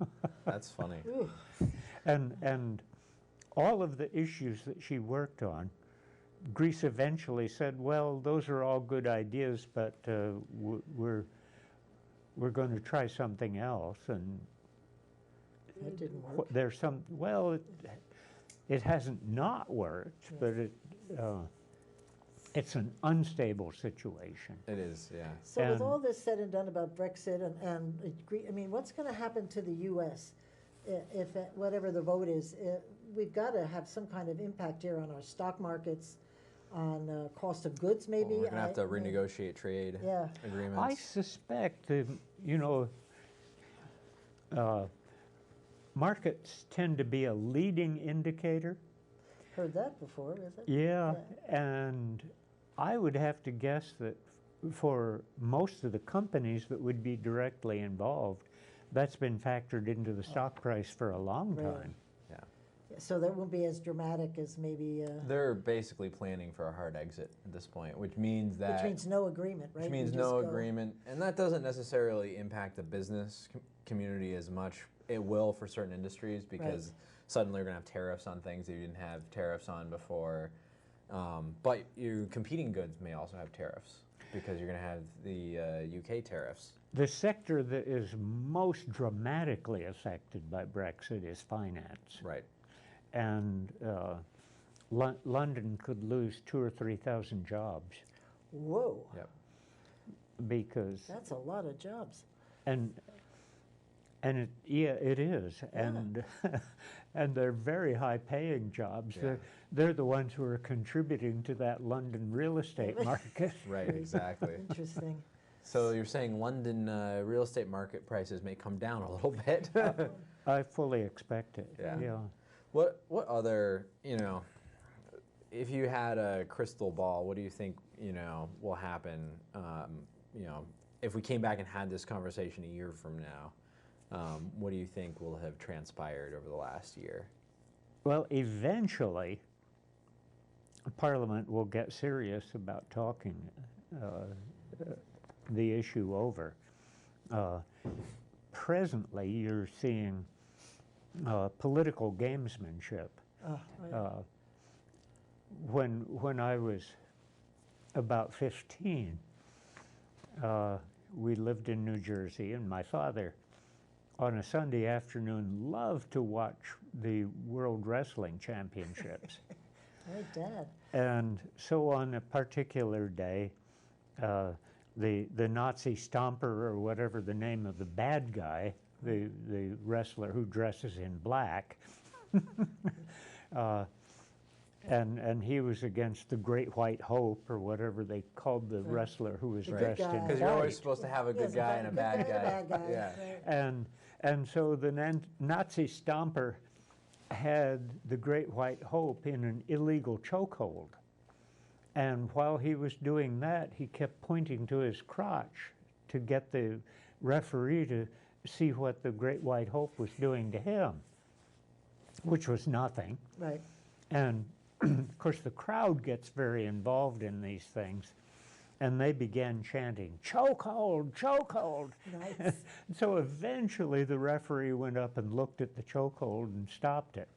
That's funny. Ooh. And all of the issues that she worked on, Greece eventually said, well, those are all good ideas, but we're going to try something else. And That didn't work. there's some, well, it hasn't not worked, but it's an unstable situation. It is, yeah. So with all this said and done about Brexit and I mean, what's going to happen to the U.S. if whatever the vote is? We've got to have some kind of impact here on our stock markets, on cost of goods, maybe. Well, we're going to have to renegotiate trade agreements. I suspect, markets tend to be a leading indicator. Heard that before, is it? Yeah, and I would have to guess that for most of the companies that would be directly involved, that's been factored into the stock price for a long time. Yeah. So that won't be as dramatic as maybe, They're basically planning for a hard exit at this point, which means that... which means no agreement, right? Which means You no just go- agreement, and that doesn't necessarily impact the business community as much. It will for certain industries because suddenly you're going to have tariffs on things that you didn't have tariffs on before. But your competing goods may also have tariffs because you're going to have the UK tariffs. The sector that is most dramatically affected by Brexit is finance. Right. And London could lose 2,000 or 3,000 jobs. Whoa. Yep. Because That's a lot of jobs. and it is, and and they're very high-paying jobs. Yeah. They're the ones who are contributing to that London real estate market. Right, exactly. Interesting. So you're saying London real estate market prices may come down a little bit? I fully expect it. Yeah. What other, if you had a crystal ball, what do you think, will happen, if we came back and had this conversation a year from now? What do you think will have transpired over the last year? Well, eventually, Parliament will get serious about talking the issue over. Presently, you're seeing political gamesmanship. When I was about 15, we lived in New Jersey, and my father, on a Sunday afternoon, loved to watch the World Wrestling Championships. My dad. And so on a particular day, the Nazi Stomper, or whatever the name of the bad guy, the wrestler who dresses in black, and he was against the Great White Hope, or whatever they called the wrestler who was dressed in white. Because you're always supposed to have a good guy and a bad guy. Yeah. And so the Nazi Stomper had the Great White Hope in an illegal chokehold. And while he was doing that, he kept pointing to his crotch to get the referee to see what the Great White Hope was doing to him, which was nothing. Right. And of course, the crowd gets very involved in these things, and they began chanting, "Chokehold, chokehold." Nice. So eventually the referee went up and looked at the chokehold and stopped it.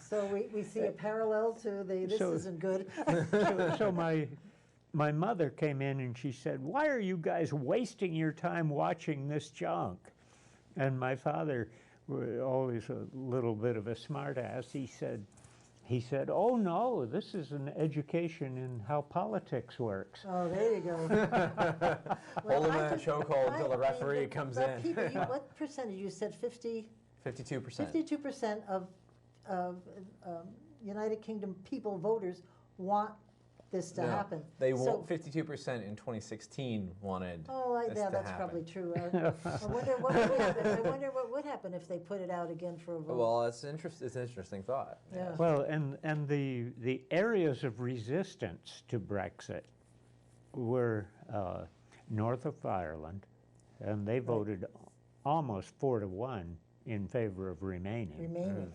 So we see a parallel to this isn't good. So my mother came in and she said, "Why are you guys wasting your time watching this junk?" And my father, always a little bit of a smartass, he said, "Oh no, this is an education in how politics works." Oh, there you go. Hold him in a chokehold until the referee comes in. People, what percentage? You said 50? 52%. 52% of United Kingdom people, voters, want this to happen. They want 52% in 2016 wanted this to that's happen. probably true. I wonder what would happen. I wonder what would happen if they put it out again for a vote. Well, it's an interesting thought. Yeah. Well, and the areas of resistance to Brexit were north of Ireland, and they voted almost 4-1 in favor of remaining.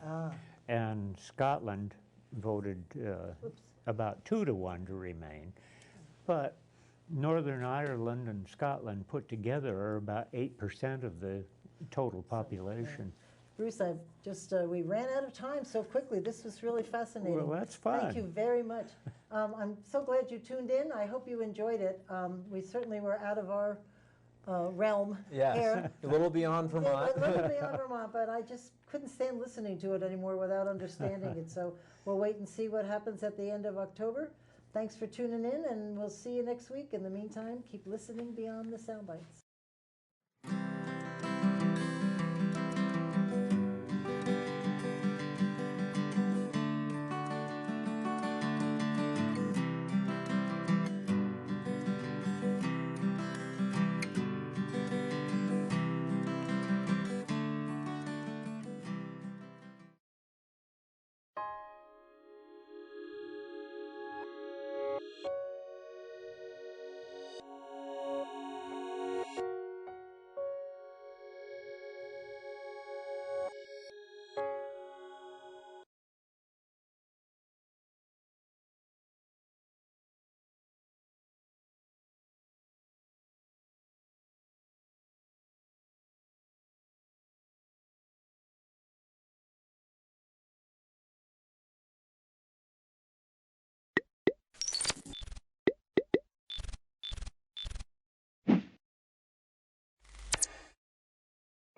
And Scotland voted about 2-1 to remain. But Northern Ireland and Scotland put together are about 8% of the total population. Bruce, I've just, we ran out of time so quickly. This was really fascinating. Well, that's fun. Thank you very much. I'm so glad you tuned in. I hope you enjoyed it. We certainly were out of our realm here. A little beyond Vermont. A little beyond Vermont, but I just couldn't stand listening to it anymore without understanding it. So we'll wait and see what happens at the end of October. Thanks for tuning in, and we'll see you next week. In the meantime, keep listening beyond the sound bites.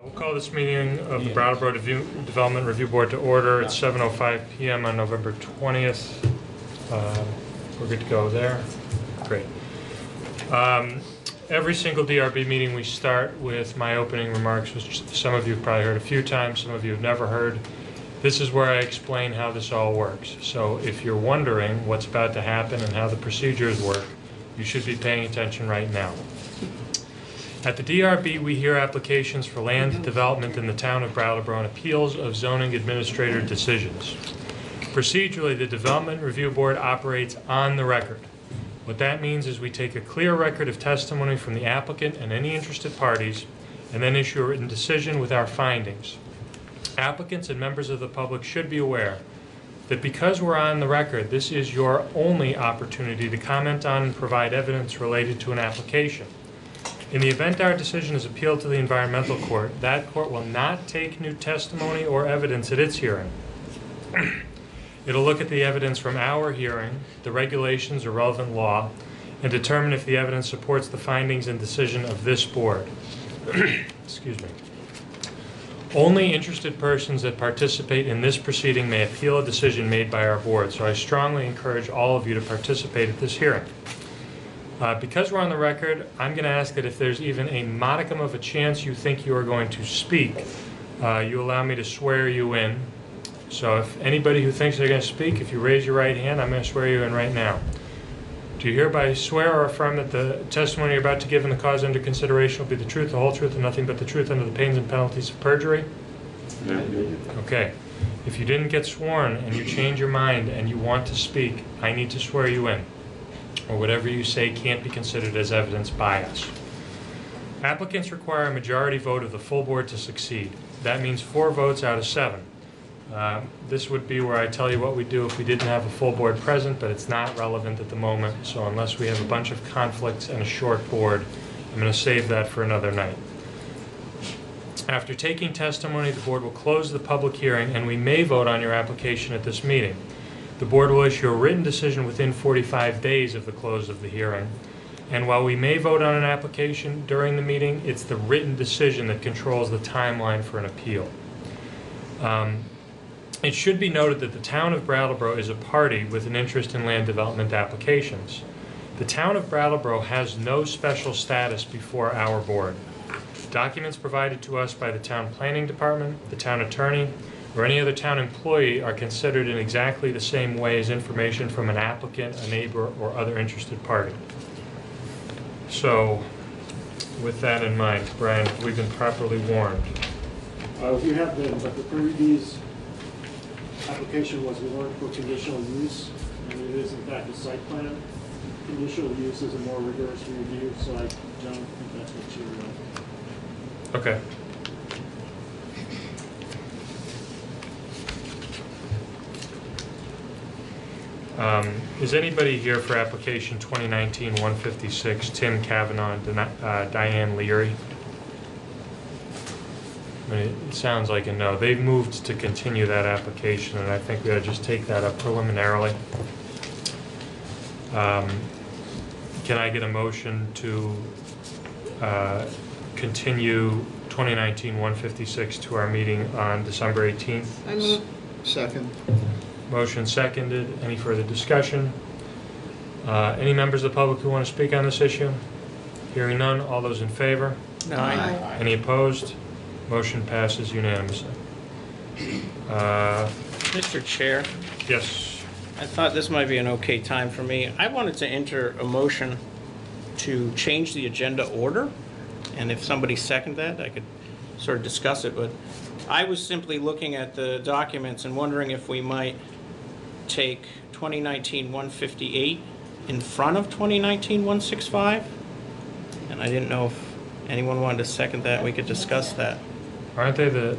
We'll call this meeting of the Brattleboro Development Review Board to order. It's 7:05 p.m. on November 20th. We're good to go there. Great. Every single DRB meeting we start with my opening remarks, which some of you have probably heard a few times, some of you have never heard. This is where I explain how this all works. So if you're wondering what's about to happen and how the procedures work, you should be paying attention right now. At the DRB, we hear applications for land development in the town of Brattleboro and appeals of zoning administrator decisions. Procedurally, the Development Review Board operates on the record. What that means is we take a clear record of testimony from the applicant and any interested parties, and then issue a written decision with our findings. Applicants and members of the public should be aware that because we're on the record, this is your only opportunity to comment on and provide evidence related to an application. In the event our decision is appealed to the environmental court, that court will not take new testimony or evidence at its hearing. It'll look at the evidence from our hearing, the regulations or relevant law, and determine if the evidence supports the findings and decision of this board. Excuse me. Only interested persons that participate in this proceeding may appeal a decision made by our board, so I strongly encourage all of you to participate at this hearing. Because we're on the record, I'm going to ask that if there's even a modicum of a chance you think you are going to speak, you allow me to swear you in. So if anybody who thinks they're going to speak, if you raise your right hand, I'm going to swear you in right now. Do you hereby swear or affirm that the testimony you're about to give in the cause under consideration will be the truth, the whole truth, and nothing but the truth under the pains and penalties of perjury? Okay. If you didn't get sworn and you change your mind and you want to speak, I need to swear you in, or whatever you say can't be considered as evidence by us. Applicants require a majority vote of the full board to succeed. That means 4 votes out of 7. This would be where I tell you what we do if we didn't have a full board present, but it's not relevant at the moment, so unless we have a bunch of conflicts and a short board, I'm going to save that for another night. After taking testimony, the board will close the public hearing and we may vote on your application at this meeting. The board will issue a written decision within 45 days of the close of the hearing. And while we may vote on an application during the meeting, it's the written decision that controls the timeline for an appeal. It should be noted that the town of Brattleboro is a party with an interest in land development applications. The town of Brattleboro has no special status before our board. Documents provided to us by the town planning department, the town attorney, or any other town employee are considered in exactly the same way as information from an applicant, a neighbor, or other interested party. So, with that in mind, Brian, we've been properly warned. We have been, but the previous application was warned for conditional use, and it is in fact a site plan. Conditional use is a more rigorous review, so I don't think that's what you're Okay. Is anybody here for application 2019-156, Tim Kavanaugh and Diane Leary? I mean, it sounds like a no. They've moved to continue that application, and I think we ought to just take that up preliminarily. Can I get a motion to continue 2019-156 to our meeting on December 18th? I move. Second. Motion seconded. Any further discussion? Any members of the public who want to speak on this issue? Hearing none, all those in favor? Aye. Any opposed? Motion passes unanimously. Mr. Chair? Yes. I thought this might be an okay time for me. I wanted to enter a motion to change the agenda order, and if somebody seconded that, I could sort of discuss it, but I was simply looking at the documents and wondering if we might take 2019-158 in front of 2019-165, and I didn't know if anyone wanted to second that. We could discuss that. Aren't they the...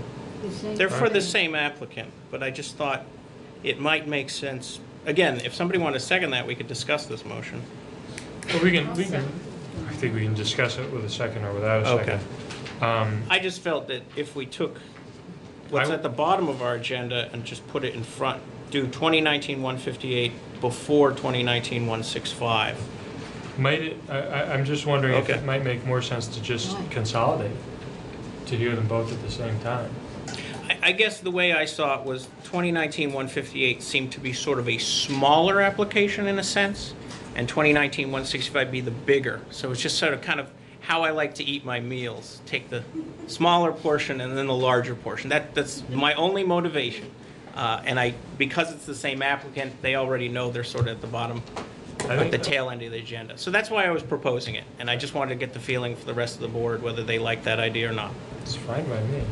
They're for the same applicant, but I just thought it might make sense. Again, if somebody wanted to second that, we could discuss this motion. Well, we can, I think we can discuss it with a second or without a second. Okay. I just felt that if we took what's at the bottom of our agenda and just put it in front, do 2019-158 before 2019-165. Might it, I'm just wondering if it might make more sense to just consolidate to hear them both at the same time. I guess the way I saw it was 2019-158 seemed to be sort of a smaller application in a sense, and 2019-165 be the bigger. So it's just sort of kind of how I like to eat my meals. Take the smaller portion and then the larger portion. That's my only motivation. And because it's the same applicant, they already know they're sort of at the bottom, at the tail end of the agenda. So that's why I was proposing it, and I just wanted to get the feeling for the rest of the board whether they like that idea or not. It's fine by me.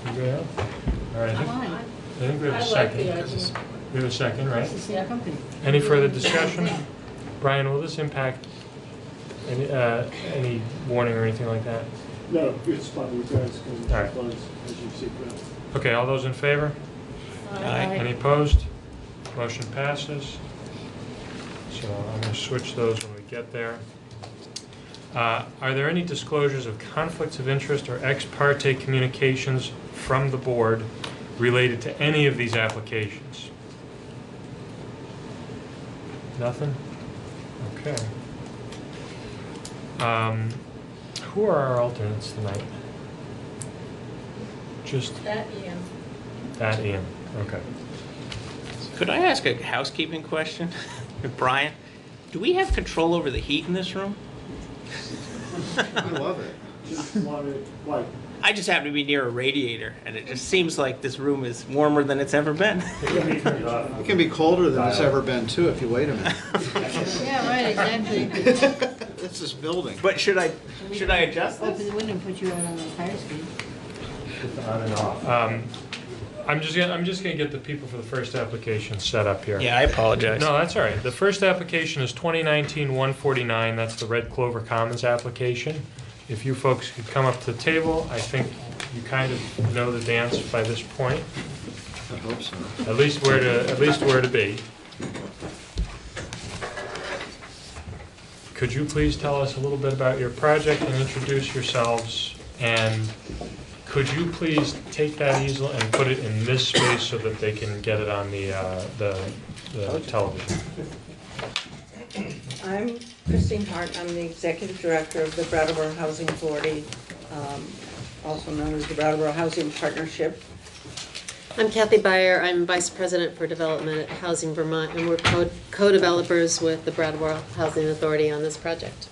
Anybody else? All right, I think we have a second. We have a second, right? Any further discussion? Brian, will this impact any warning or anything like that? No, it's fine, you guys can All right. close as you see fit. Okay, all those in favor? Aye. Any opposed? Motion passes. So I'm going to switch those when we get there. Are there any disclosures of conflicts of interest or ex parte communications from the board related to any of these applications? Nothing? Okay. Who are our alternates tonight? Just That, Ian. that, Ian. Okay. Could I ask a housekeeping question? Brian, do we have control over the heat in this room? I love it. Just wanted, like, I just happen to be near a radiator, and it just seems like this room is warmer than it's ever been. It can be colder than it's ever been too if you wait a minute. Yeah, right, exactly. It's this building. But should I adjust this? Open the window and put you on the higher speed. On and off. I'm just gonna get the people for the first application set up here. Yeah, I apologize. No, that's all right. The first application is 2019-149. That's the Red Clover Commons application. If you folks could come up to the table, I think you kind of know the dance by this point. I hope so. At least where to be. Could you please tell us a little bit about your project and introduce yourselves? And could you please take that easel and put it in this space so that they can get it on the television? I'm Christine Hart. I'm the Executive Director of the Brattleboro Housing Authority, also known as the Brattleboro Housing Partnership. I'm Kathy Beyer. I'm Vice President for Development at Housing Vermont, and we're co-developers with the Brattleboro Housing Authority on this project.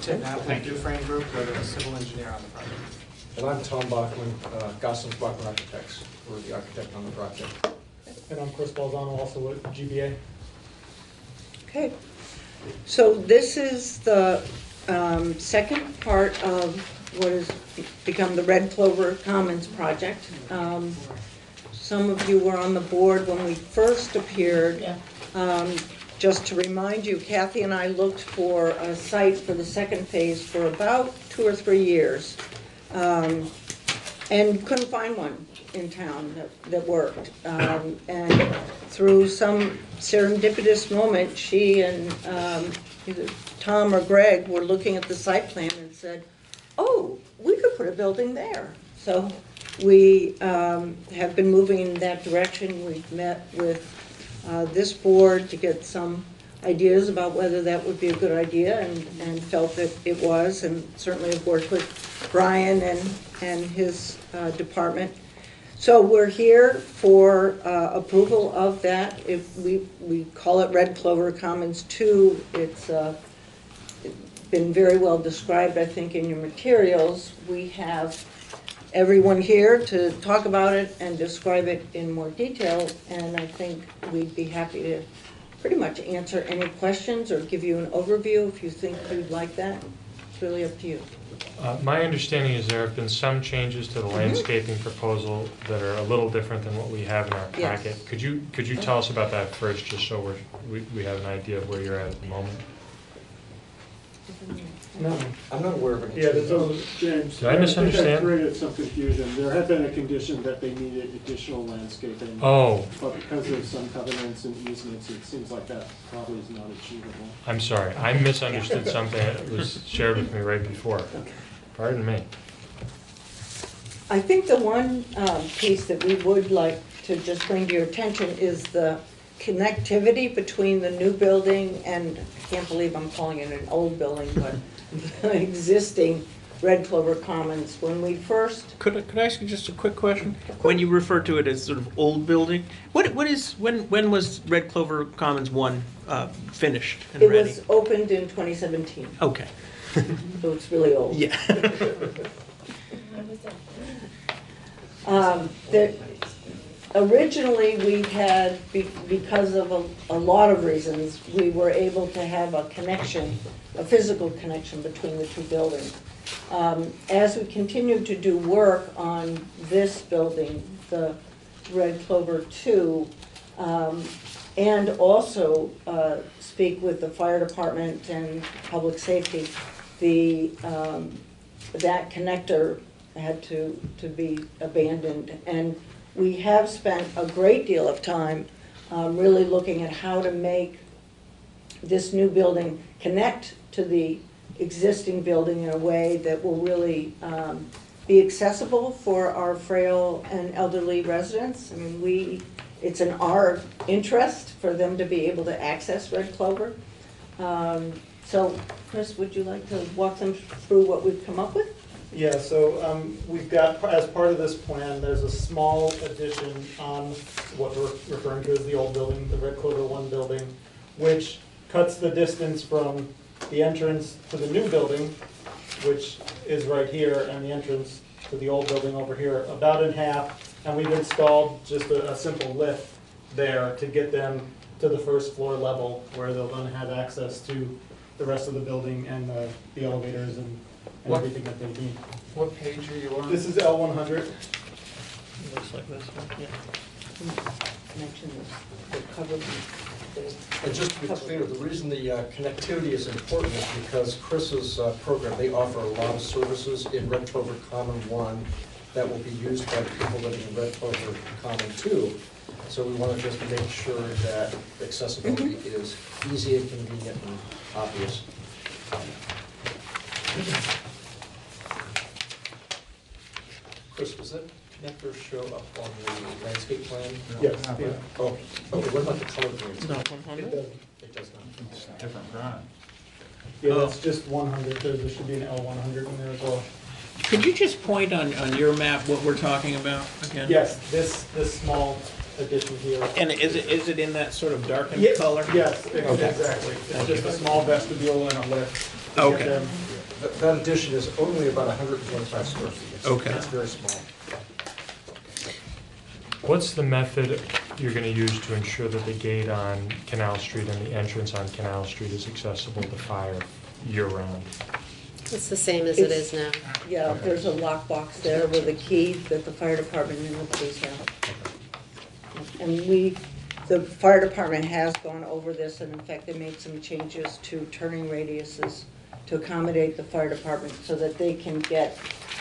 Tim Appleton, Dufresne Group, we're the civil engineer on the project. And I'm Tom Bachman, Gosling's Bachman Architects. We're the architect on the project. And I'm Chris Balzano, also with GBA. Okay, so this is the second part of what has become the Red Clover Commons project. Some of you were on the board when we first appeared. Just to remind you, Kathy and I looked for a site for the second phase for about 2 or 3 years, and couldn't find one in town that worked. And through some serendipitous moment, she and either Tom or Greg were looking at the site plan and said, "Oh, we could put a building there." So we have been moving in that direction. We've met with this board to get some ideas about whether that would be a good idea, and felt that it was, and certainly have worked with Brian and his department. So we're here for approval of that. If we call it Red Clover Commons 2. It's been very well described, I think, in your materials. We have everyone here to talk about it and describe it in more detail, and I think we'd be happy to pretty much answer any questions or give you an overview if you think you'd like that. It's really up to you. My understanding is there have been some changes to the landscaping proposal that are a little different than what we have in our packet. Yes. Could you tell us about that first, just so we have an idea of where you're at the moment? No, I'm not aware of any. Yeah, James. Did I misunderstand? think that created some confusion. There had been a condition that they needed additional landscaping. Oh. But because of some covenants and easements, it seems like that probably is not achievable. I'm sorry, I misunderstood something that was shared with me right before. Pardon me. I think the one piece that we would like to just bring to your attention is the connectivity between the new building and, I can't believe I'm calling it an old building, but the existing Red Clover Commons. When we first, Could I ask you just a quick question? When you refer to it as sort of old building, when was Red Clover Commons 1 finished and it ready? was opened in 2017, Okay. so it's really old. Yeah. That originally we had, because of a lot of reasons, we were able to have a connection, a physical connection between the two buildings. As we continue to do work on this building, the Red Clover 2, and also speak with the fire department and public safety, that connector had to be abandoned. And we have spent a great deal of time really looking at how to make this new building connect to the existing building in a way that will really be accessible for our frail and elderly residents. I mean, it's in our interest for them to be able to access Red Clover. So, Chris, would you like to walk them through what we've come up with? Yeah, so we've got, as part of this plan, there's a small addition on what we're referring to as the old building, the Red Clover 1 building, which cuts the distance from the entrance to the new building, which is right here, and the entrance to the old building over here, about in half. And we've installed just a simple lift there to get them to the first floor level, where they'll then have access to the rest of the building and the elevators and everything that they need. What page are you on? This is L100. Looks like this one, yeah. Mention the cover. And just to be clear, the reason the connectivity is important is because Chris's program, they offer a lot of services in Red Clover Common 1 that will be used by people living in Red Clover Common 2. So we want to just make sure that accessibility is easy and convenient and obvious. Chris, does that connector show up on the landscape plan? Yes. Yeah. Oh, okay, what about the color grades? Not 100? It does not. It's a different drawing. Yeah, that's just 100. There should be an L100 in there as well. Could you just point on your map what we're talking about again? Yes, this small addition here. And is it in that sort of darkened color? Yes, Okay. exactly. It's just a small vestibule and a lift. to Okay. get them. That addition is only about 125 square feet. Okay. It's very small. What's the method you're going to use to ensure that the gate on Canal Street and the entrance on Canal Street is accessible to fire year-round? It's the same as it is now. Yeah, there's a lockbox there with a key that the fire department and the police have. And the fire department has gone over this, and in fact, they made some changes to turning radiuses to accommodate the fire department so that they can get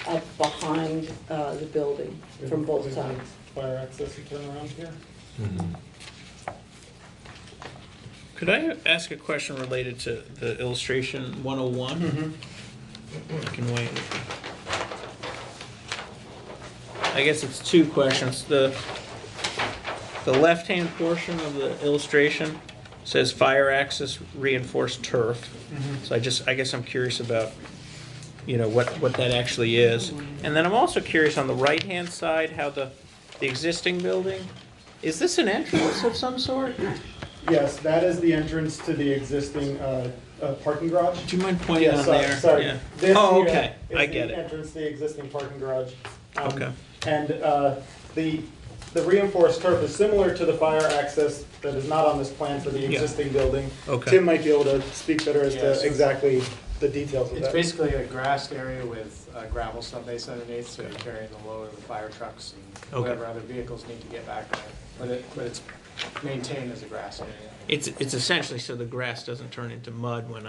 up behind the building from both sides. Fire access and turn around here. Could I ask a question related to the illustration 101? I can wait. I guess it's two questions. The left-hand portion of the illustration says fire access reinforced turf. So I guess I'm curious about, what that actually is. And then I'm also curious on the right-hand side how the existing building, is this an entrance of some sort? Yes, that is the entrance to the existing parking garage. Do you mind pointing on there? Sorry. Yeah. This Oh, here okay. is I get the it. entrance to the existing parking garage. Okay. And the reinforced turf is similar to the fire access that is not on this plan for the existing building. Okay. Tim might be able to speak better as Yes. to exactly the details of It's that. basically a grassed area with gravel stuff base underneath, so you're carrying the load of the fire trucks and whatever other vehicles need to get back there. But it's maintained as a grass area. It's essentially so the grass doesn't turn into mud when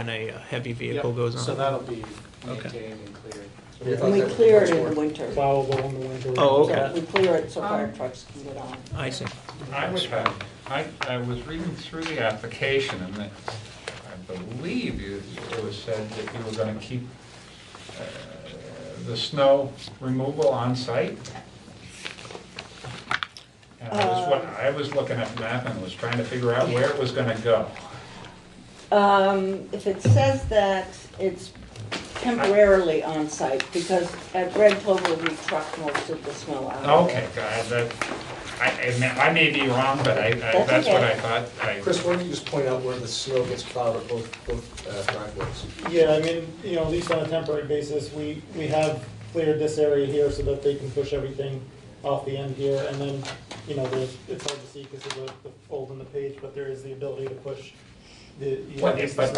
a heavy vehicle goes on. So that'll be Okay. maintained and cleared. And we clear it in the winter. Plowable in the winter. Oh, okay. So we clear it so fire trucks can get on. I see. I was reading through the application, and I believe it was said that you were going to keep the snow removal on site. And I was looking at the map and was trying to figure out where it was going to go. If it says that it's temporarily on site, because at Red Clover, we truck most of the snow out of Okay, there. God, I may be wrong, but that's what I thought. Chris, why don't you just point out where the snow gets plowed at both driveways? Yeah, I mean, at least on a temporary basis, we have cleared this area here so that they can push everything off the end here, and then, it's hard to see because of the fold in the page, but there is the ability to push the. But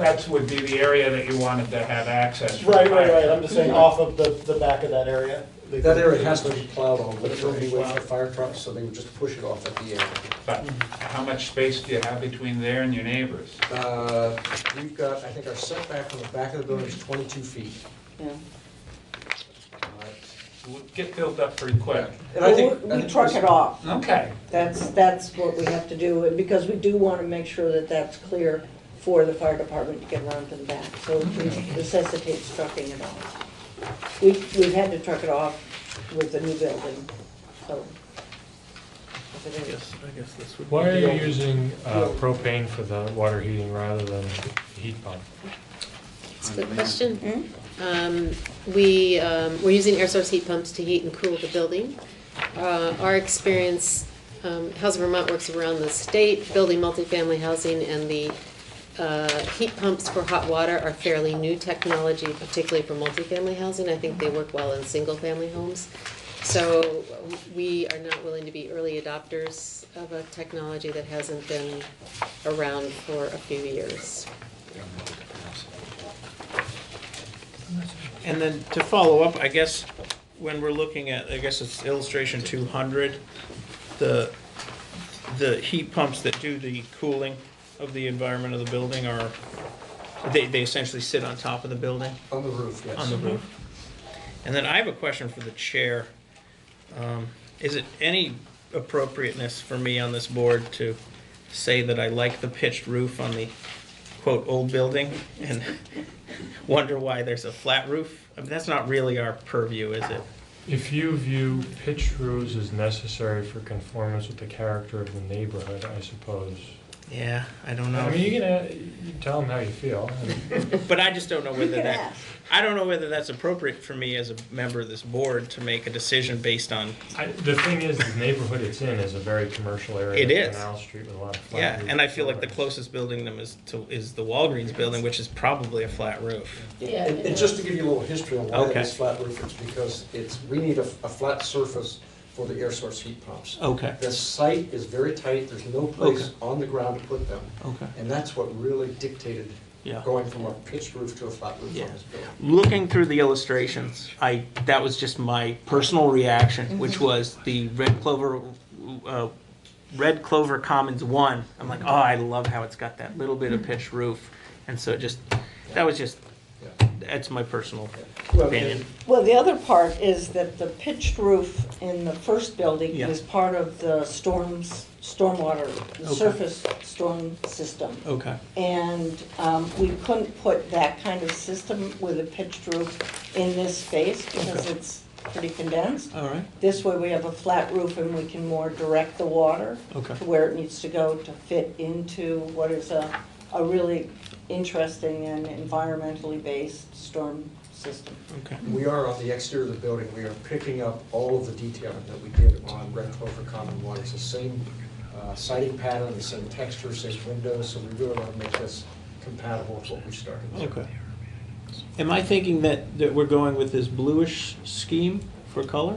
that would be the area that you wanted to have access. for Right, fire. I'm just saying off of the back of that area. That area has to be plowed on, but it will be with the fire trucks, so they would just push it off at the end. But how much space do you have between there and your neighbors? We've got, I think our setback from the back of the building is 22 feet. Yeah. We'll get filled up pretty quick. And I think We truck it off. Okay. That's what we have to do, because we do want to make sure that that's clear for the fire department to get around to the back, so it necessitates trucking it off. We've had to truck it off with the new building, so. I guess this would be. Why are you using propane for the water heating rather than heat pump? That's a good question. We're using air source heat pumps to heat and cool the building. Our experience, Housing Vermont works around the state, building multifamily housing, and the heat pumps for hot water are fairly new technology, particularly for multifamily housing. I think they work well in single-family homes. So we are not willing to be early adopters of a technology that hasn't been around for a few years. And then to follow up, I guess, when we're looking at, I guess it's illustration 200, the heat pumps that do the cooling of the environment of the building are, they essentially sit on top of the building? On the roof, yes. On the roof. And then I have a question for the chair. Is it any appropriateness for me on this board to say that I like the pitched roof on the, quote, old building and wonder why there's a flat roof? I mean, that's not really our purview, is it? If you view pitched roofs as necessary for conformance with the character of the neighborhood, I suppose. Yeah, I don't know. I mean, you can tell them how you feel. But I just don't know whether that, I don't know whether that's appropriate for me as a member of this board to make a decision based on. The thing is, the neighborhood it's in is a very commercial area. It is. Canal Street with a lot of flat Yeah, roofs. and I feel like the closest building to them is the Walgreens building, which is probably a flat roof. Yeah, and just to give you a little history on why it Okay. is flat roof, it's because we need a flat surface for the air source heat pumps. Okay. The site is very tight, there's no place Okay. on the ground to put them. Okay. And that's what really dictated Yeah. going from a pitched roof to a flat roof Yeah. on this building. Looking through the illustrations, that was just my personal reaction, which was the Red Clover Commons 1. I'm like, oh, I love how it's got that little bit of pitched roof, and so that's my personal opinion. Well, the other part is that the pitched roof in the first building Yeah. is part of the stormwater, the Okay. surface storm system. Okay. And we couldn't put that kind of system with a pitched roof in this space because Okay. it's pretty condensed. All right. This way we have a flat roof and we can more direct the water Okay. to where it needs to go to fit into what is a really interesting and environmentally based storm system. Okay. We are on the exterior of the building, we are picking up all of the detailing that we did on Red Clover Common 1. It's the same siding pattern, the same texture, same windows, so we really want to make this compatible with what we started with. Okay. Am I thinking that we're going with this bluish scheme for color?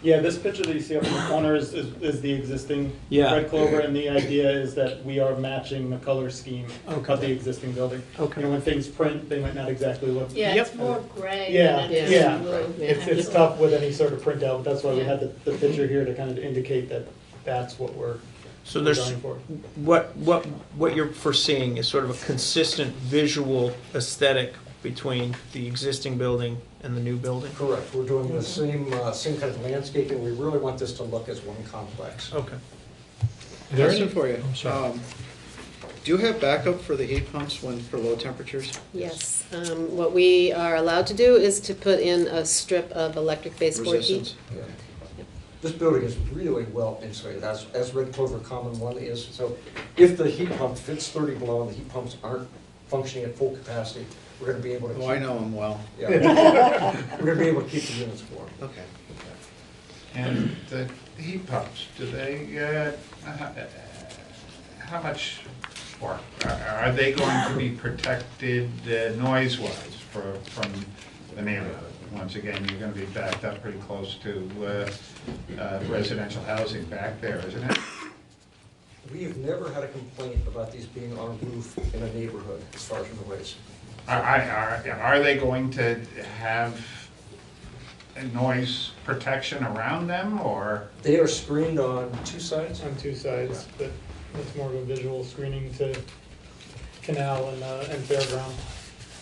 Yeah, this picture that you see up in the corner is the existing Yeah. Red Clover, and the idea is that we are matching the color scheme Okay. of the existing building. Okay. When things print, they might not exactly look. Yeah, Yep. it's more gray Yeah, than it yeah. is blue. It's tough with any sort of printout. That's why we Yeah. had the picture here to kind of indicate that that's what we're So there's going for. what you're foreseeing is sort of a consistent visual aesthetic between the existing building and the new building. Correct, we're doing the same kind of landscaping, we really want this to look as one complex. Okay. Question for you. I'm sorry. Do you have backup for the heat pumps for low temperatures? Yes. What we are allowed to do is to put in a strip of electric baseboard heat. Resistance? Yeah. This building is really well insulated, as Red Clover Common 1 is. So if the heat pump fits 30 below and the heat pumps aren't functioning at full capacity, we're gonna be able to. Oh, I know him well. Yeah. We're gonna be able to keep the units warm. Okay. And the heat pumps, do they, how much, or are they going to be protected noise-wise from the neighborhood? Once again, you're gonna be backed up pretty close to residential housing back there, isn't it? We've never had a complaint about these being on a roof in a neighborhood as far as noise. Are they going to have noise protection around them, or? They are screened on two sides? On two sides, but it's more of a visual screening to canal and fairground.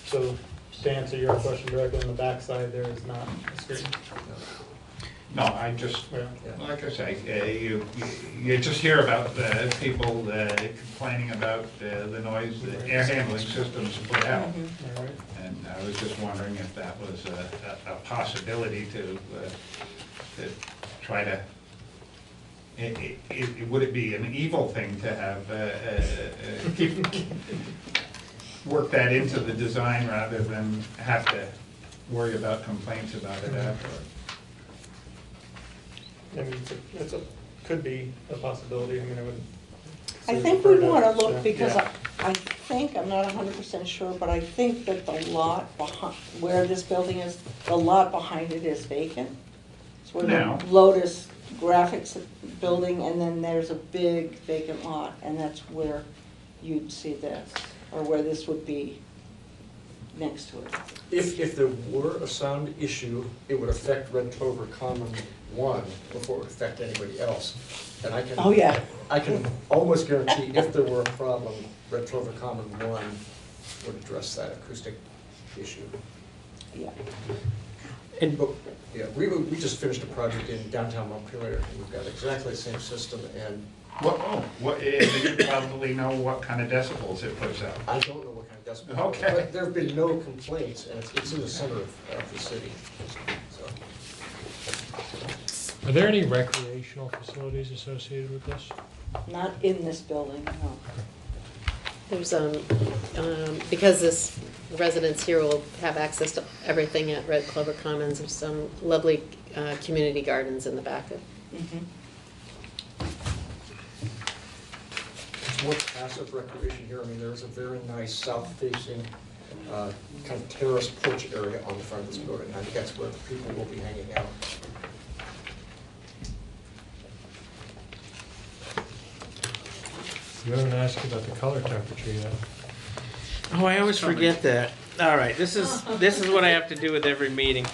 So to answer your question directly, on the back side, there is not a screen. No, I just, like I say, you just hear about people complaining about the noise the air handling systems put out. And I was just wondering if that was a possibility to try to, would it be an evil thing to have, work that into the design rather than have to worry about complaints about it afterwards? I mean, could be a possibility. I mean, I think we want to look, so, because yeah. I think, I'm not 100% sure, but I think that the lot behind, where this building is, the lot behind it is vacant. It's where No. the Lotus Graphics building, and then there's a big vacant lot, and that's where you'd see this, or where this would be next to it. If there were a sound issue, it would affect Red Clover Common 1 before it would affect anybody else. And I can. Oh, yeah. I can almost guarantee if there were a problem, Red Clover Common 1 would address that acoustic issue. Yeah. And, yeah, we just finished a project in downtown Montpelier, and we've got exactly the same system, and. You probably know what kind of decibels it puts out. I don't know what kind of decibels. Okay. But there have been no complaints, and it's in the center of the city, so. Are there any recreational facilities associated with this? Not in this building, no. There's, because this residents here will have access to everything at Red Clover Commons, there's some lovely community gardens in the back of. It's more passive recreation here. I mean, there's a very nice south-facing kind of terrace porch area on the front of this building. I think that's where the people will be hanging out. You haven't asked about the color temperature yet. Oh, I always forget that. All right, this is what I have to do with every meeting.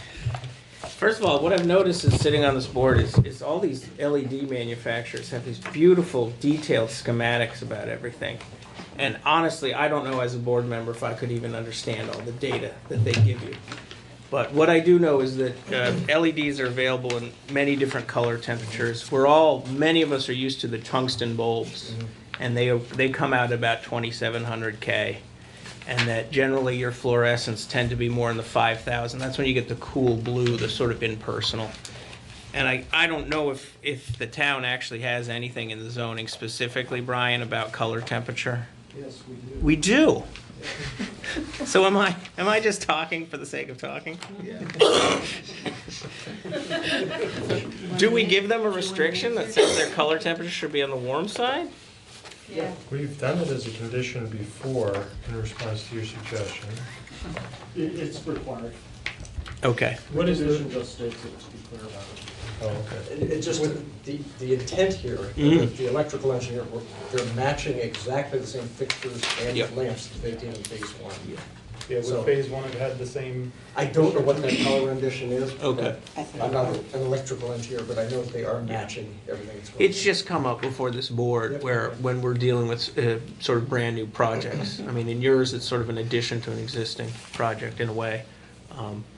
First of all, what I've noticed is sitting on this board is all these LED manufacturers have these beautiful detailed schematics about everything. And honestly, I don't know as a board member if I could even understand all the data that they give you. But what I do know is that LEDs are available in many different color temperatures. Many of us are used to the tungsten bulbs, and they come out about 2700 K. And that generally your fluorescents tend to be more in the 5,000. That's when you get the cool blue, the sort of impersonal. And I don't know if the town actually has anything in the zoning specifically, Brian, about color temperature. Yes, we do. We do. So am I just talking for the sake of talking? Yeah. Do we give them a restriction that says their color temperature should be on the warm side? Yeah. We've done it as a condition before in response to your suggestion. It's required. Okay. What is it? Just states it, to be clear about it. Oh, okay. It just, the intent here, the electrical engineer, they're matching exactly the same fixtures and lamps that they did in phase 1. Yeah, with phase 1, it had the same. I don't know what that color rendition is. Okay. I'm not an electrical engineer, but I know that they are matching everything that's going on. It's just come up before this board when we're dealing with sort of brand new projects. I mean, in yours, it's sort of an addition to an existing project in a way.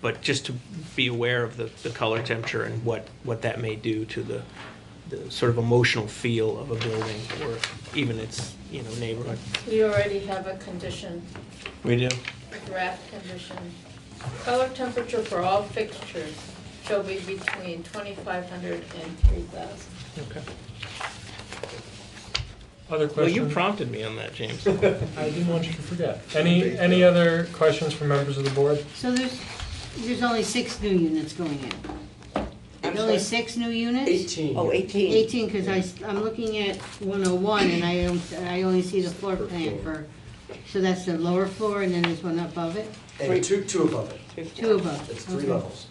But just to be aware of the color temperature and what that may do to the sort of emotional feel of a building or even its neighborhood. We already have a condition, We do. a draft condition. Color temperature for all fixtures shall be between 2,500 and 3,000. Okay. Other Well, questions? you prompted me on that, James. I didn't want you to forget. Any other questions from members of the board? So there's only 6 new units going in? There's only 6 new units? 18. Oh, 18. 18, because I'm looking at 101 and I only see the floor plan for, so that's the lower floor and then there's one above it? And two above it. 2 above. It's 3 Okay. levels.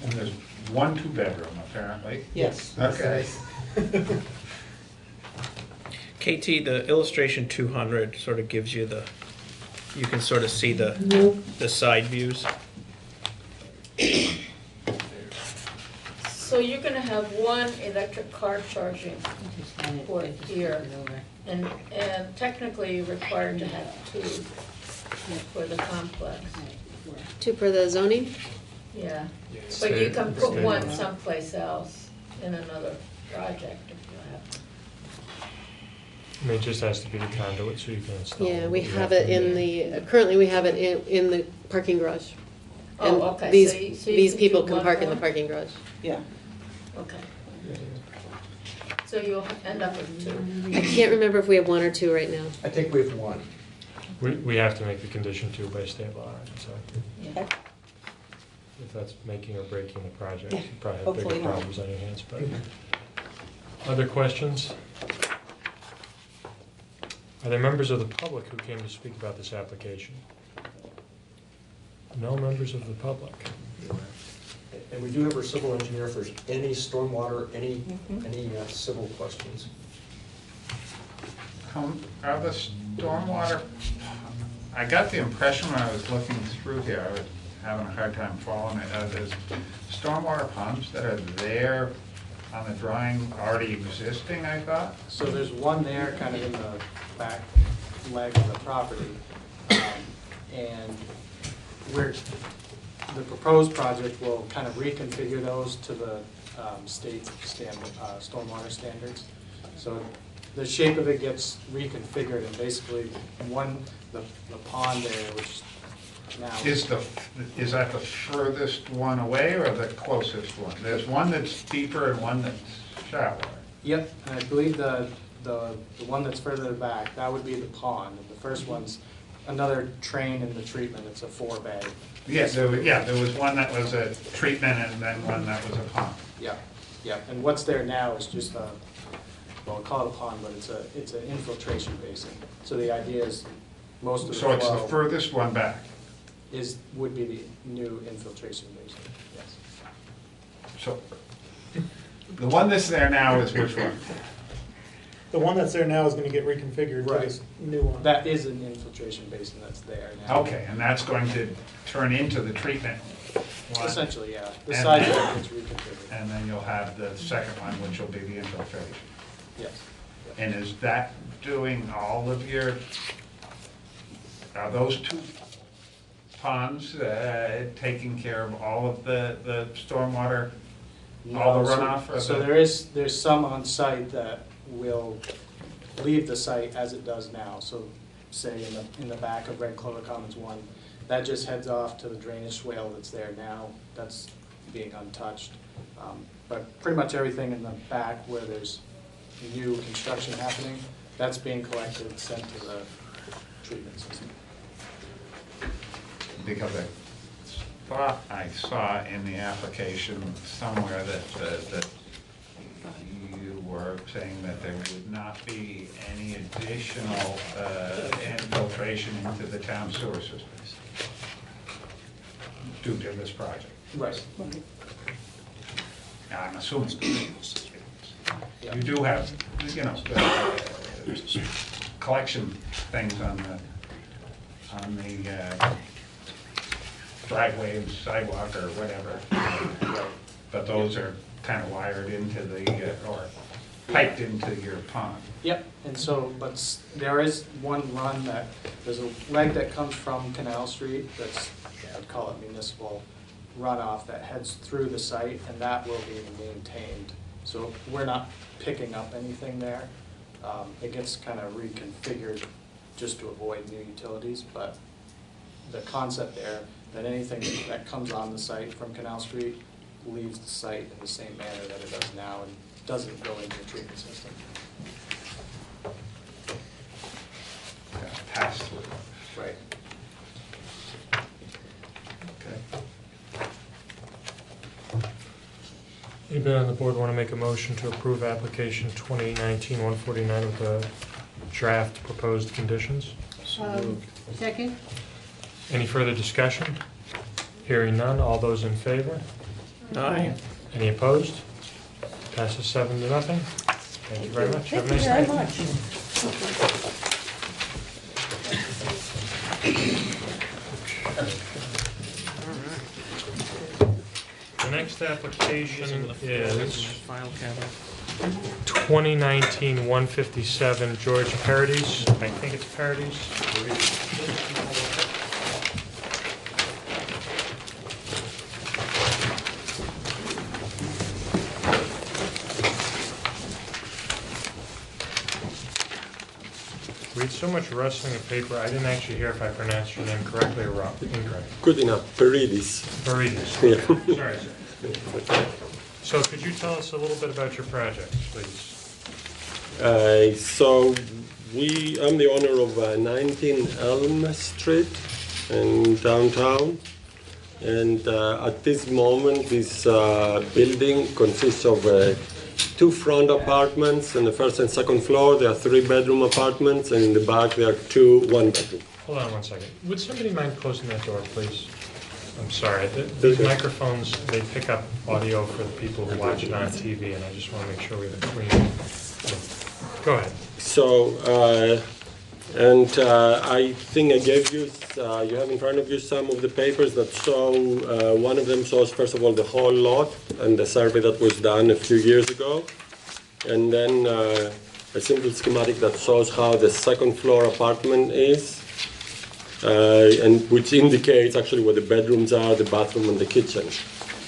And there's 1 2-bedroom apparently. Yes. Okay. KT, the illustration 200 sort of gives you you can sort of see the side views. So you're gonna have one electric car charging port here, and technically you're required to have 2 for the complex. 2 for the zoning? Yeah, but you can put one someplace else in another project if you have to. I mean, it just has to be the conduit so you can install. Yeah, we what you have it to in do. the, currently we have it in the parking garage. Oh, And okay, These, so you these can people do can one park in the more? parking garage. Yeah. Okay. So you'll end up with 2. I can't remember if we have 1 or 2 right now. I think we have 1. We have to make the condition 2 by state law, so Yeah. if that's making or breaking the project, you probably have Hopefully bigger not. problems on your hands, but. Other questions? Are there members of the public who came to speak about this application? No members of the public. And we do have our civil engineer if there's any stormwater, any civil questions. Are the stormwater, I got the impression when I was looking through here, I was having a hard time following it, there's stormwater pumps that are there on the drawing already existing, I thought? So there's one there kind of in the back leg of the property. And the proposed project will kind of reconfigure those to the state stormwater standards. So the shape of it gets reconfigured and basically the pond there, which now. Is that the furthest one away or the closest one? There's one that's deeper and one that's shallower. Yep, and I believe the one that's further back, that would be the pond. And the first one's another train in the treatment, it's a 4-bay. Yes, there was one that was a treatment and then one that was a pond. Yeah, yeah, and what's there now is just well, we'll call it a pond, but it's an infiltration basin. So the idea is most of the So it's the flow furthest one back. would be the new infiltration basin, yes. So the one that's there now is which one? The one that's there now is going to get reconfigured to this new one. That is an infiltration basin that's there now. Okay, and that's going to turn into the treatment one. Essentially, yeah. The And size of then- it gets reconfigured. And then you'll have the second one, which will be the infiltration. Yes. And is that doing all of are those 2 ponds taking care of all of the stormwater, all the No, runoff? or So the- there's some on site that will leave the site as it does now. So say in the back of Red Clover Commons 1, that just heads off to the drainage swale that's there now. That's being untouched. But pretty much everything in the back where there's new construction happening, that's being collected, sent to the treatment system. Because I thought I saw in the application somewhere that you were saying that there would not be any additional infiltration into the town sewer system due to this project. Right. Now, I'm assuming you do have, collection things on the driveway and sidewalk or whatever. But those are kind of wired into or piped into your pond. Yep, and so, but there is one run there's a leg that comes from Canal Street that's, I'd call it municipal runoff that heads through the site, and that will be maintained. So we're not picking up anything there. It gets kind of reconfigured just to avoid new utilities, but the concept there, that anything that comes on the site from Canal Street leaves the site in the same manner that it does now and doesn't go into the treatment system. Anybody on the board want to make a motion to approve application 2019-149 with the draft proposed conditions? Second? Any further discussion? Hearing none, all those in favor? Aye. Any opposed? Passes 7-0. Thank you very much. Have a nice night. Thank you very much. The next application is File cabinet. 2019-157 George Paradis. I think it's Paradis. We had so much rustling of paper, I didn't actually hear if I pronounced your name correctly or wrong, incorrect. Good enough. Paridis. Paradis. Yeah. Sorry, sir. So could you tell us a little bit about your project, please? So I'm the owner of 19 Elm Street in downtown. And at this moment, this building consists of 2 front apartments. On the first and second floor, there are 3-bedroom apartments. And in the back, there are 2 1-bedroom. Hold on one second. Would somebody mind closing that door, please? I'm sorry. These microphones, they pick up audio for the people who watch it on TV, and I just want to make sure we have a clean. Go ahead. So, I think I gave you, you have in front of you some of the papers that show, one of them shows, first of all, the whole lot and the survey that was done a few years ago. And then a simple schematic that shows how the second floor apartment is. And which indicates actually where the bedrooms are, the bathroom, and the kitchen.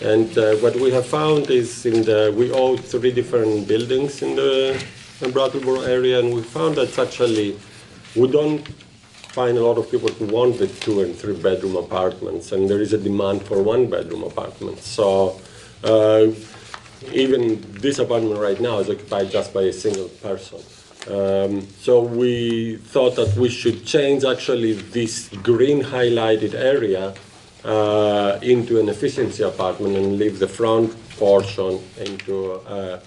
And what we have found is we own 3 different buildings in the Brattleboro area, and we found that actually we don't find a lot of people who want the 2 and 3 bedroom apartments, and there is a demand for 1-bedroom apartments. So even this apartment right now is occupied just by a single person. So we thought that we should change actually this green highlighted area into an efficiency apartment and leave the front portion into a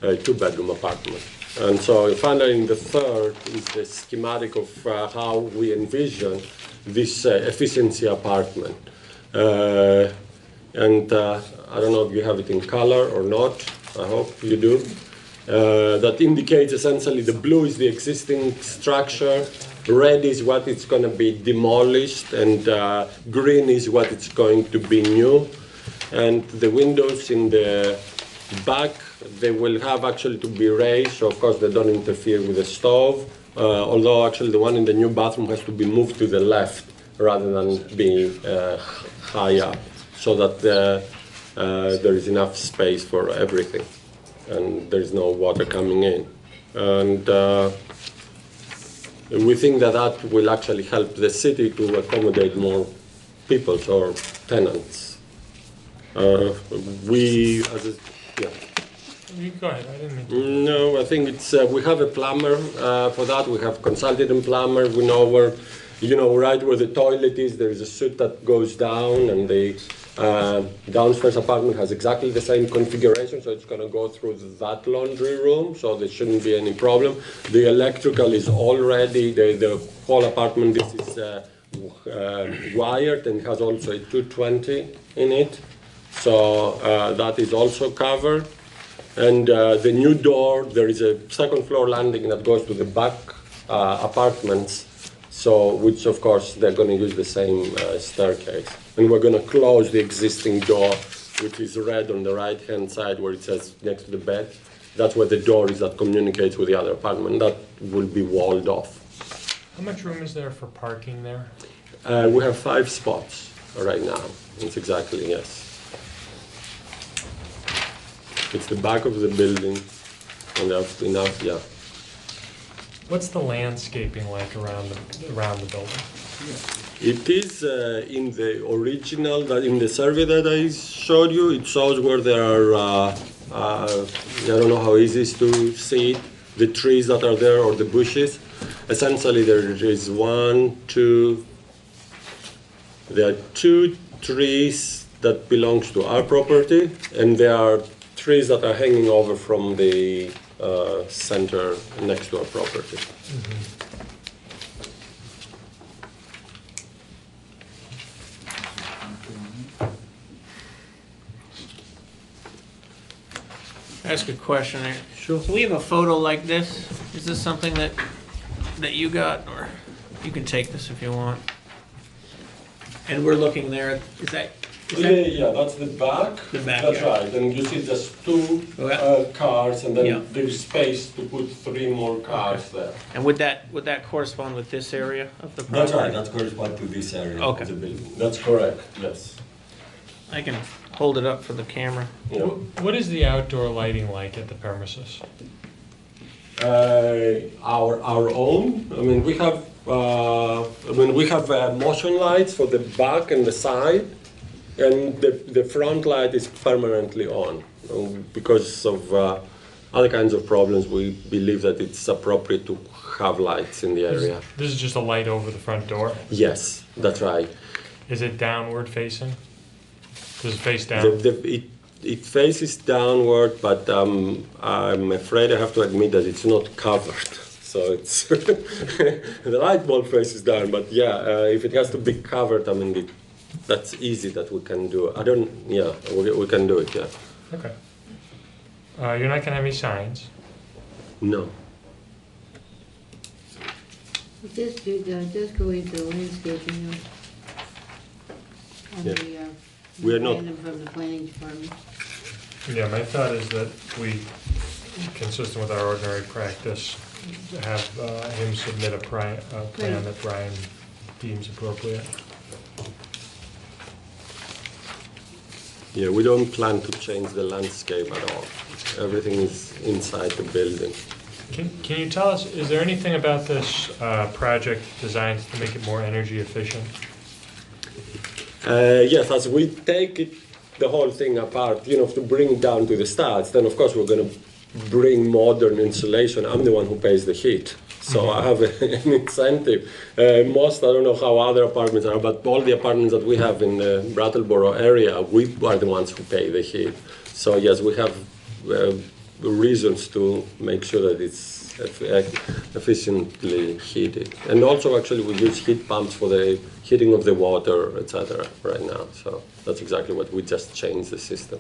2-bedroom apartment. And so finally, in the third is the schematic of how we envision this efficiency apartment. I don't know if you have it in color or not. I hope you do. That indicates essentially the blue is the existing structure, red is what it's going to be demolished, and green is what it's going to be new. And the windows in the back, they will have actually to be raised, so of course they don't interfere with the stove, although actually the one in the new bathroom has to be moved to the left rather than being high up, so that there is enough space for everything and there is no water coming in. And we think that that will actually help the city to accommodate more people or tenants. Yeah. You go ahead, I didn't mean to. No, I think it's, we have a plumber for that. We have consulted a plumber. We know where, right where the toilet is, there is a chute that goes down, and the downstairs apartment has exactly the same configuration, so it's going to go through that laundry room, so there shouldn't be any problem. The electrical is already, the whole apartment, this is wired, and has also a 220 in it, so that is also covered. And the new door, there is a second floor landing that goes to the back apartments, so which of course they're going to use the same staircase. And we're going to close the existing door, which is red on the right hand side where it says next to the bed. That's where the door is that communicates with the other apartment. That will be walled off. How much room is there for parking there? We have 5 spots right now. It's exactly, yes. It's the back of the building, and there's enough, yeah. What's the landscaping like around the building? It is in the original, in the survey that I showed you, it shows where there are, I don't know how easy it is to see it, the trees that are there or the bushes. Essentially there is there are 2 trees that belongs to our property, and there are trees that are hanging over from the center next to our property. Ask a question there. Sure. So we have a photo like this. Is this something that you got, or you can take this if you want? And we're looking there. Is that? Yeah, that's the back. The back. That's Yeah. right. And you see just two cars, and then Yeah. there's space to put 3 more cars there. And would that correspond with this area of the property? That's right. That corresponds to this area Okay. of the building. That's correct. Yes. I can hold it up for the camera. Yeah. What is the outdoor lighting like at the premises? Our own. I mean, we have. We have motion lights for the back and the side, and the front light is permanently on. Because of other kinds of problems, we believe that it's appropriate to have lights in the area. This is just a light over the front door? Yes, that's right. Is it downward facing? Does it face down? It faces downward, but I'm afraid I have to admit that it's not covered. So it's the light bulb faces down, but yeah, if it has to be covered, I mean, that's easy that we can do. We can do it, yeah. Okay. You're not gonna have any signs? No. Just go into landscaping, on Yeah. the, We are not- random from the planning department. Yeah, my thought is that we, consistent with our ordinary practice, have him submit a plan that Brian deems appropriate. Yeah, we don't plan to change the landscape at all. Everything is inside the building. Can you tell us, is there anything about this project designed to make it more energy efficient? Yes, as we take the whole thing apart, to bring it down to the studs, then of course we're going to bring modern insulation. I'm the one who pays the heat, so I have an incentive. I don't know how other apartments are, but all the apartments that we have in the Brattleboro area, we are the ones who pay the heat. So yes, we have reasons to make sure that it's efficiently heated. And also actually we use heat pumps for the heating of the water, etc. right now. So that's exactly what we just changed the system.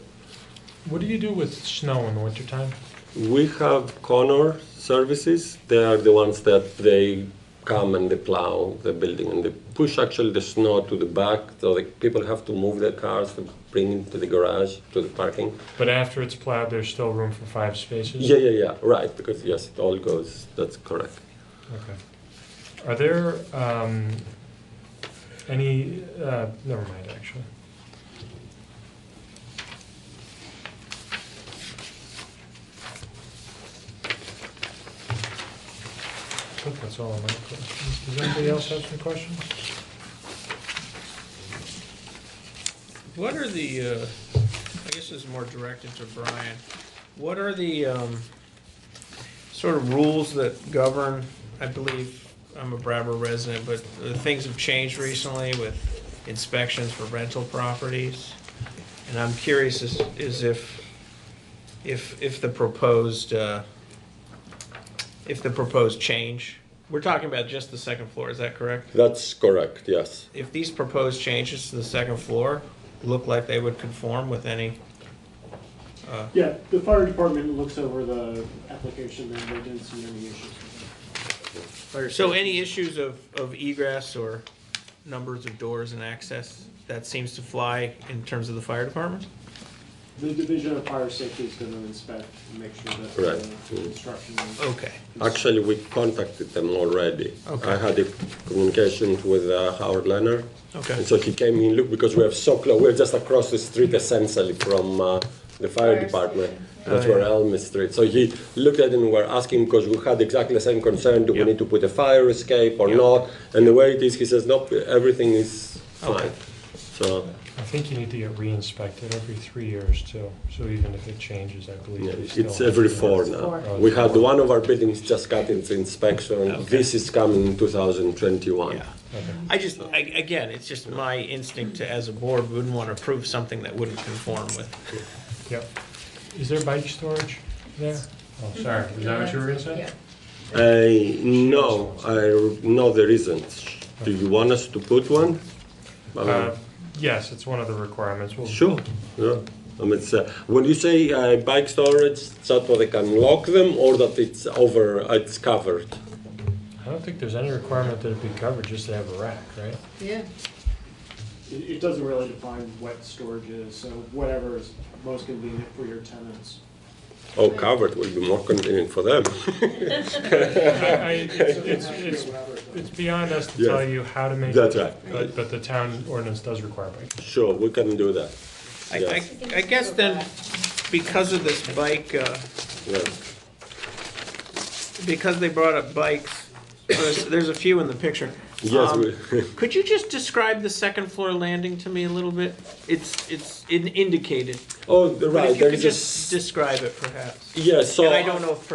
What do you do with snow in the wintertime? We have Connor services. They are the ones that they come and they plow the building and they push actually the snow to the back, so the people have to move their cars to bring it to the garage, to the parking. But after it's plowed, there's still room for 5 spaces? Yeah, right, because yes, it all goes, that's correct. Okay. Are there any, never mind actually. I think that's all of my questions. Does anybody else have some questions? What are the, I guess this is more directed to Brian, what are the sort of rules that govern, I believe, I'm a Brattleboro resident, but things have changed recently with inspections for rental properties. And I'm curious is if the proposed change, we're talking about just the second floor, is that correct? That's correct, yes. If these proposed changes to the second floor look like they would conform with any? Yeah, the fire department looks over the application and they didn't see any issues with it. So any issues of egress or numbers of doors and access, that seems to fly in terms of the fire department? The Division of Fire Safety is going to inspect and make sure that Right. the construction is... Okay. Actually, we contacted them already. Okay. I had a communication with Howard Leonard. Okay. And so he came in, look, because we are so close, we're just across the street essentially from the fire department. That's where Elm Street. So he looked at it and we're asking because we had exactly the same concern. Do we need to put a fire escape or not? And the way it is, he says, nope, everything is fine. Okay. So I think you need to get re-inspected every 3 years too. So even if it changes, I believe yeah, they still it's have every to- 4 now. Oh, We it's had 4. one of our buildings just got its inspection. Okay. This is coming in 2021. Yeah. Again, it's just my instinct to, as a board, wouldn't want to approve something that wouldn't conform with. Yep. is there bike storage there? Oh, sorry, is that what you were gonna say? No, no, there isn't. Do you want us to put one? Yes, it's one of the requirements. Sure, yeah. I mean, when you say bike storage, is that what they can lock them or that it's covered? I don't think there's any requirement that it be covered, just to have a rack, right? Yeah. It doesn't really define what storage is, so whatever is most convenient for your tenants. Oh, covered will be more convenient for them. It's beyond us to Yes. tell you how to make That's it. right. But the town ordinance does require bike. Sure, we can do that. Yes. I guess then, because of this bike, because they brought up bikes, there's a few in the picture. Yes, could you just describe the second floor landing to me a little bit? It's indicated. Oh, But right. if you There could is a just describe it, perhaps. Yes, so and I don't know if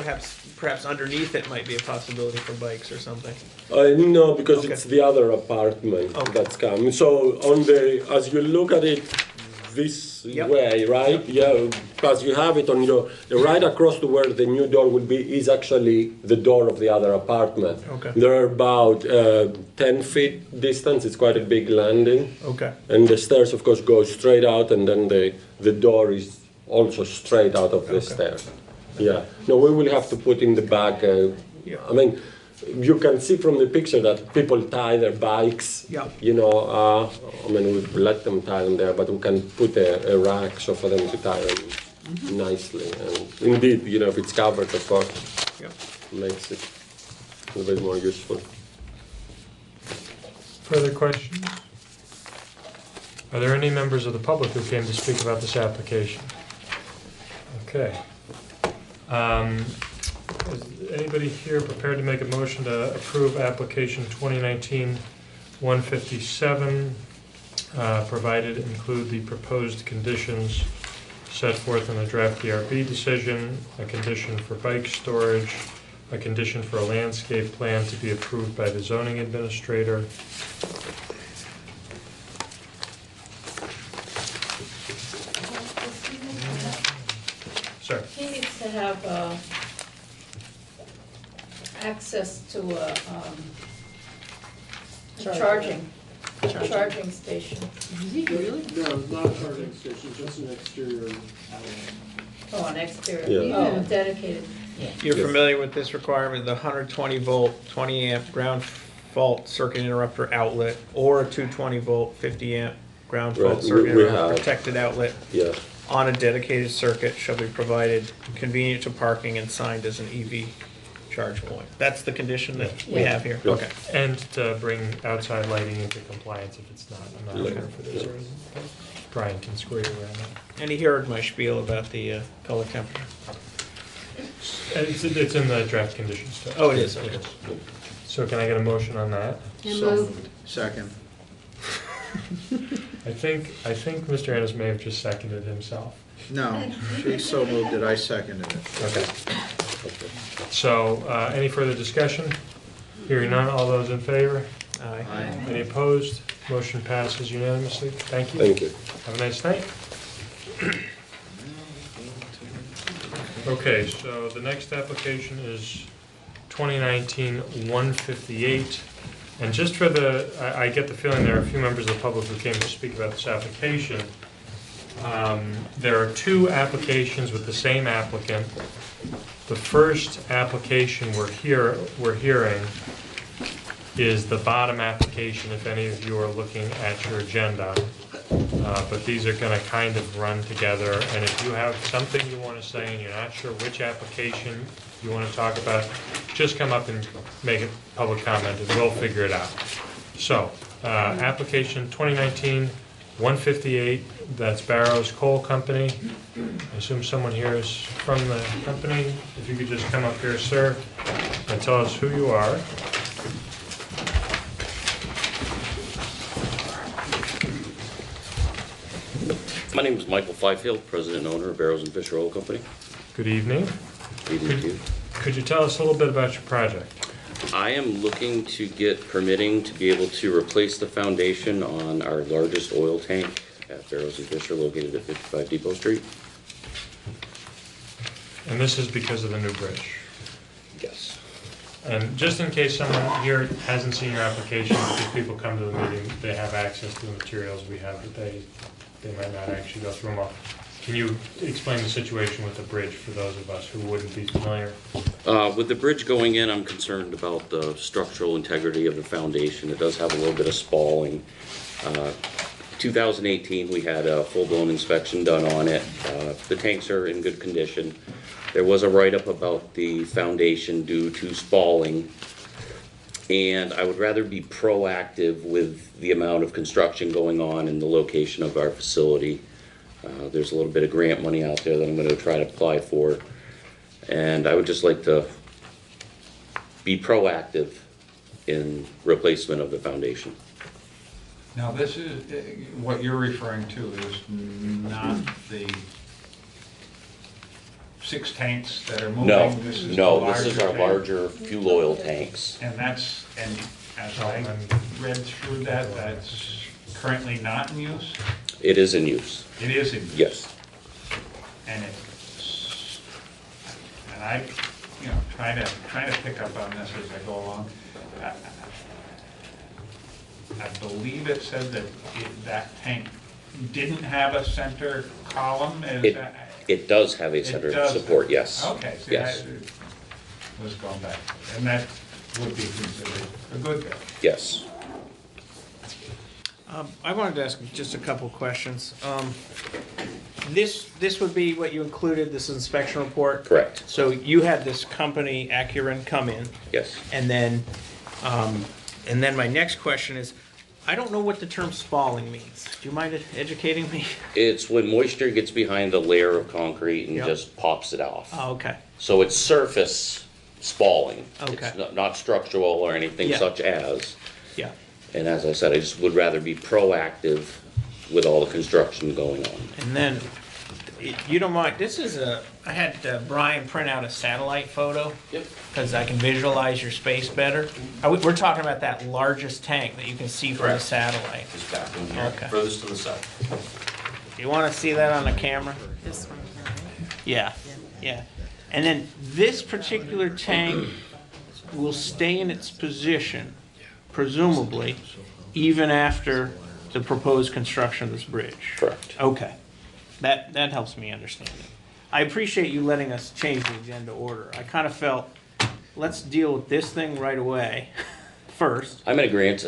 perhaps underneath it might be a possibility for bikes or something. no, because Okay. it's the other apartment that's coming. So as you look at it this way, right? Yeah, because you have it on your right across to where the new door will be is actually the door of the other apartment. Okay. They're about 10 feet distance. It's quite a big landing. Okay. And the stairs, of course, go straight out, and then the door is also straight out of the stairs. Yeah. No, we will have to put in the back. I mean, you can see from the picture that people tie their bikes. Yeah. You know, I mean, we let them tie them there, but we can put a rack so for them to tie them nicely. And indeed, you know, if it's covered, of course, makes it a little bit more useful. Further questions? Are there any members of the public who came to speak about this application? Okay. Is anybody here prepared to make a motion to approve application 2019-157, provided include the proposed conditions set forth in the draft DRB decision, a condition for bike storage, a condition for a landscape plan to be approved by the zoning administrator, Sir. He needs to have access to a charging station. No, not a charging station, just an exterior outlet. Oh, an exterior, Yeah. oh, dedicated. You're familiar with this requirement, the 120 volt, 20 amp ground fault circuit interrupter outlet, or a 220 volt, 50 amp ground fault Right, circuit we interrupter have. protected outlet Yeah. on a dedicated circuit shall be provided convenient to parking and signed as an EV charge point. That's the condition that we have here? Yeah. Okay. and to bring outside lighting into compliance if it's not. I'm not sure if it is or isn't. Brian can square you around that. And he heard my spiel about the color temperature. It's in the draft conditions too. Oh, it is, okay. So can I get a motion on that? So moved. Second. I think Mr. Ennis may have just seconded himself. No, she so moved it, I seconded it. Okay. So, any further discussion? Hearing none, all those in favor? Aye. Any opposed? Motion passes unanimously. Thank you. Thank you. Have a nice night. Okay, so the next application is 2019-158. And just for I get the feeling there are a few members of the public who came to speak about this application. There are two applications with the same applicant. The first application we're hearing is the bottom application, if any of you are looking at your agenda. But these are going to kind of run together, and if you have something you want to say and you're not sure which application you want to talk about, just come up and make a public comment, and we'll figure it out. So, application 2019-158, that's Barrows Coal Company. I assume someone here is from the company. If you could just come up here, sir, and tell us who you are. My name is Michael Fifield, president and owner of Barrows and Fisher Oil Company. Good evening. Good evening to you. Could you tell us a little bit about your project? I am looking to get permitting to be able to replace the foundation on our largest oil tank at Barrows and Fisher located at 55 Depot Street. And this is because of the new bridge? Yes. And just in case someone here hasn't seen your application, if people come to the meeting, they have access to the materials we have, but they might not actually go through them all. Can you explain the situation with the bridge for those of us who wouldn't be familiar? With the bridge going in, I'm concerned about the structural integrity of the foundation. It does have a little bit of spalling. 2018, we had a full-blown inspection done on it. The tanks are in good condition. There was a write-up about the foundation due to spalling, and I would rather be proactive with the amount of construction going on in the location of our facility. There's a little bit of grant money out there that I'm going to try to apply for, and I would just like to be proactive in replacement of the foundation. Now, this is, what you're referring to is not the 6 tanks that are moving? No, This is no, the this is our tank? larger fuel oil tanks. And that's, and as I read through that, that's currently not in use? It is in use. It is in use? Yes. And it's, and I, trying to pick up on this as I go along. I believe it said that that tank didn't have a center column. It does have a center support, yes. Okay, see, yes. I was going back, and that would be considered a good thing. Yes. I wanted to ask just a couple questions. This would be what you included, this inspection report? Correct. So you had this company, Acuren, come in? Yes. And then my next question is, I don't know what the term spalling means. Do you mind educating me? It's when moisture gets behind a layer of concrete and just pops it off. Oh, okay. So it's surface spalling. Okay. It's not structural or anything such as. Yeah. And as I said, I just would rather be proactive with all the construction going on. And then, you don't mind, I had Brian print out a satellite photo. Yep. Because I can visualize your space better. We're talking about that largest tank that you can see from the satellite. It's back in here, Okay. furthest to the south. Do you want to see that on the camera? This one, right? Yeah, yeah. And then this particular tank will stay in its position, presumably, even after the proposed construction of this bridge. Correct. Okay. That helps me understand it. I appreciate you letting us change the agenda order. I kind of felt, let's deal with this thing right away first. I'm in agreement.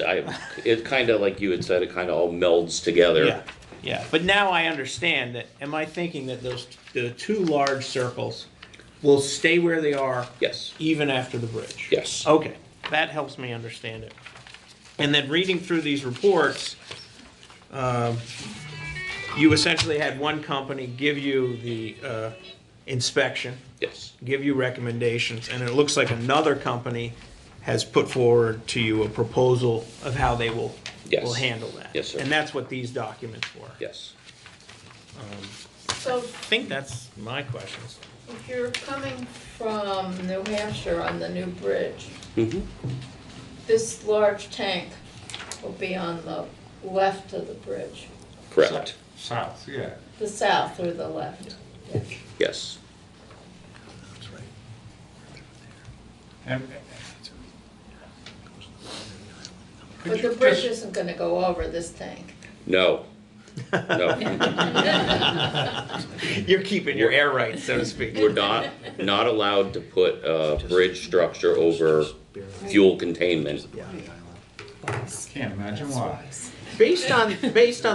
It kind of, like you had said, it kind of all melds together. Yeah, yeah. But now I understand that, am I thinking that the 2 large circles will stay where they are? Yes. Even after the bridge? Yes. Okay, that helps me understand it. And then reading through these reports, you essentially had one company give you the inspection. Yes. Give you recommendations, and it looks like another company has put forward to you a proposal of how they will handle that. Yes, sir. And that's what these documents were. Yes. So I think that's my questions. if you're coming from New Hampshire on the new bridge, this large tank will be on the left of the bridge. Correct. South, yeah. The south or the left. Yes. Yes. And But the bridge isn't gonna go over this tank. No. No. You're keeping your air rights, so to speak. We're not allowed to put a bridge structure over fuel containment. can't imagine why. Based on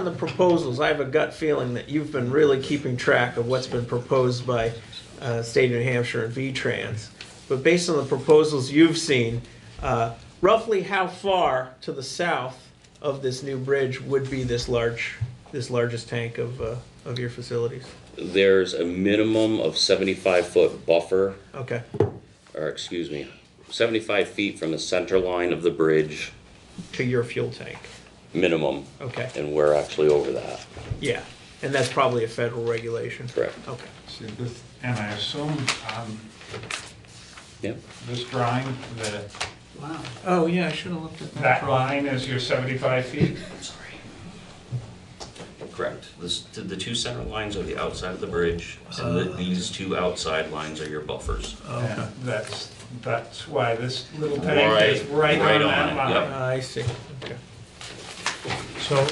the proposals, I have a gut feeling that you've been really keeping track of what's been proposed by State of New Hampshire and VTrans. But based on the proposals you've seen, roughly how far to the south of this new bridge would be this largest tank of your facilities? There's a minimum of 75-foot buffer. Okay. Or excuse me, 75 feet from the center line of the bridge. To your fuel tank. Minimum. Okay. And we're actually over that. Yeah, and that's probably a federal regulation. Correct. Okay. See, and I assume this drawing, Wow. Oh, yeah, I should have looked at that line is your 75 feet? Correct. The two center lines are the outside of the bridge, and these two outside lines are your buffers. Yeah, that's why this little tank Right, is right right on on that it, line. yep. I see. Okay. So,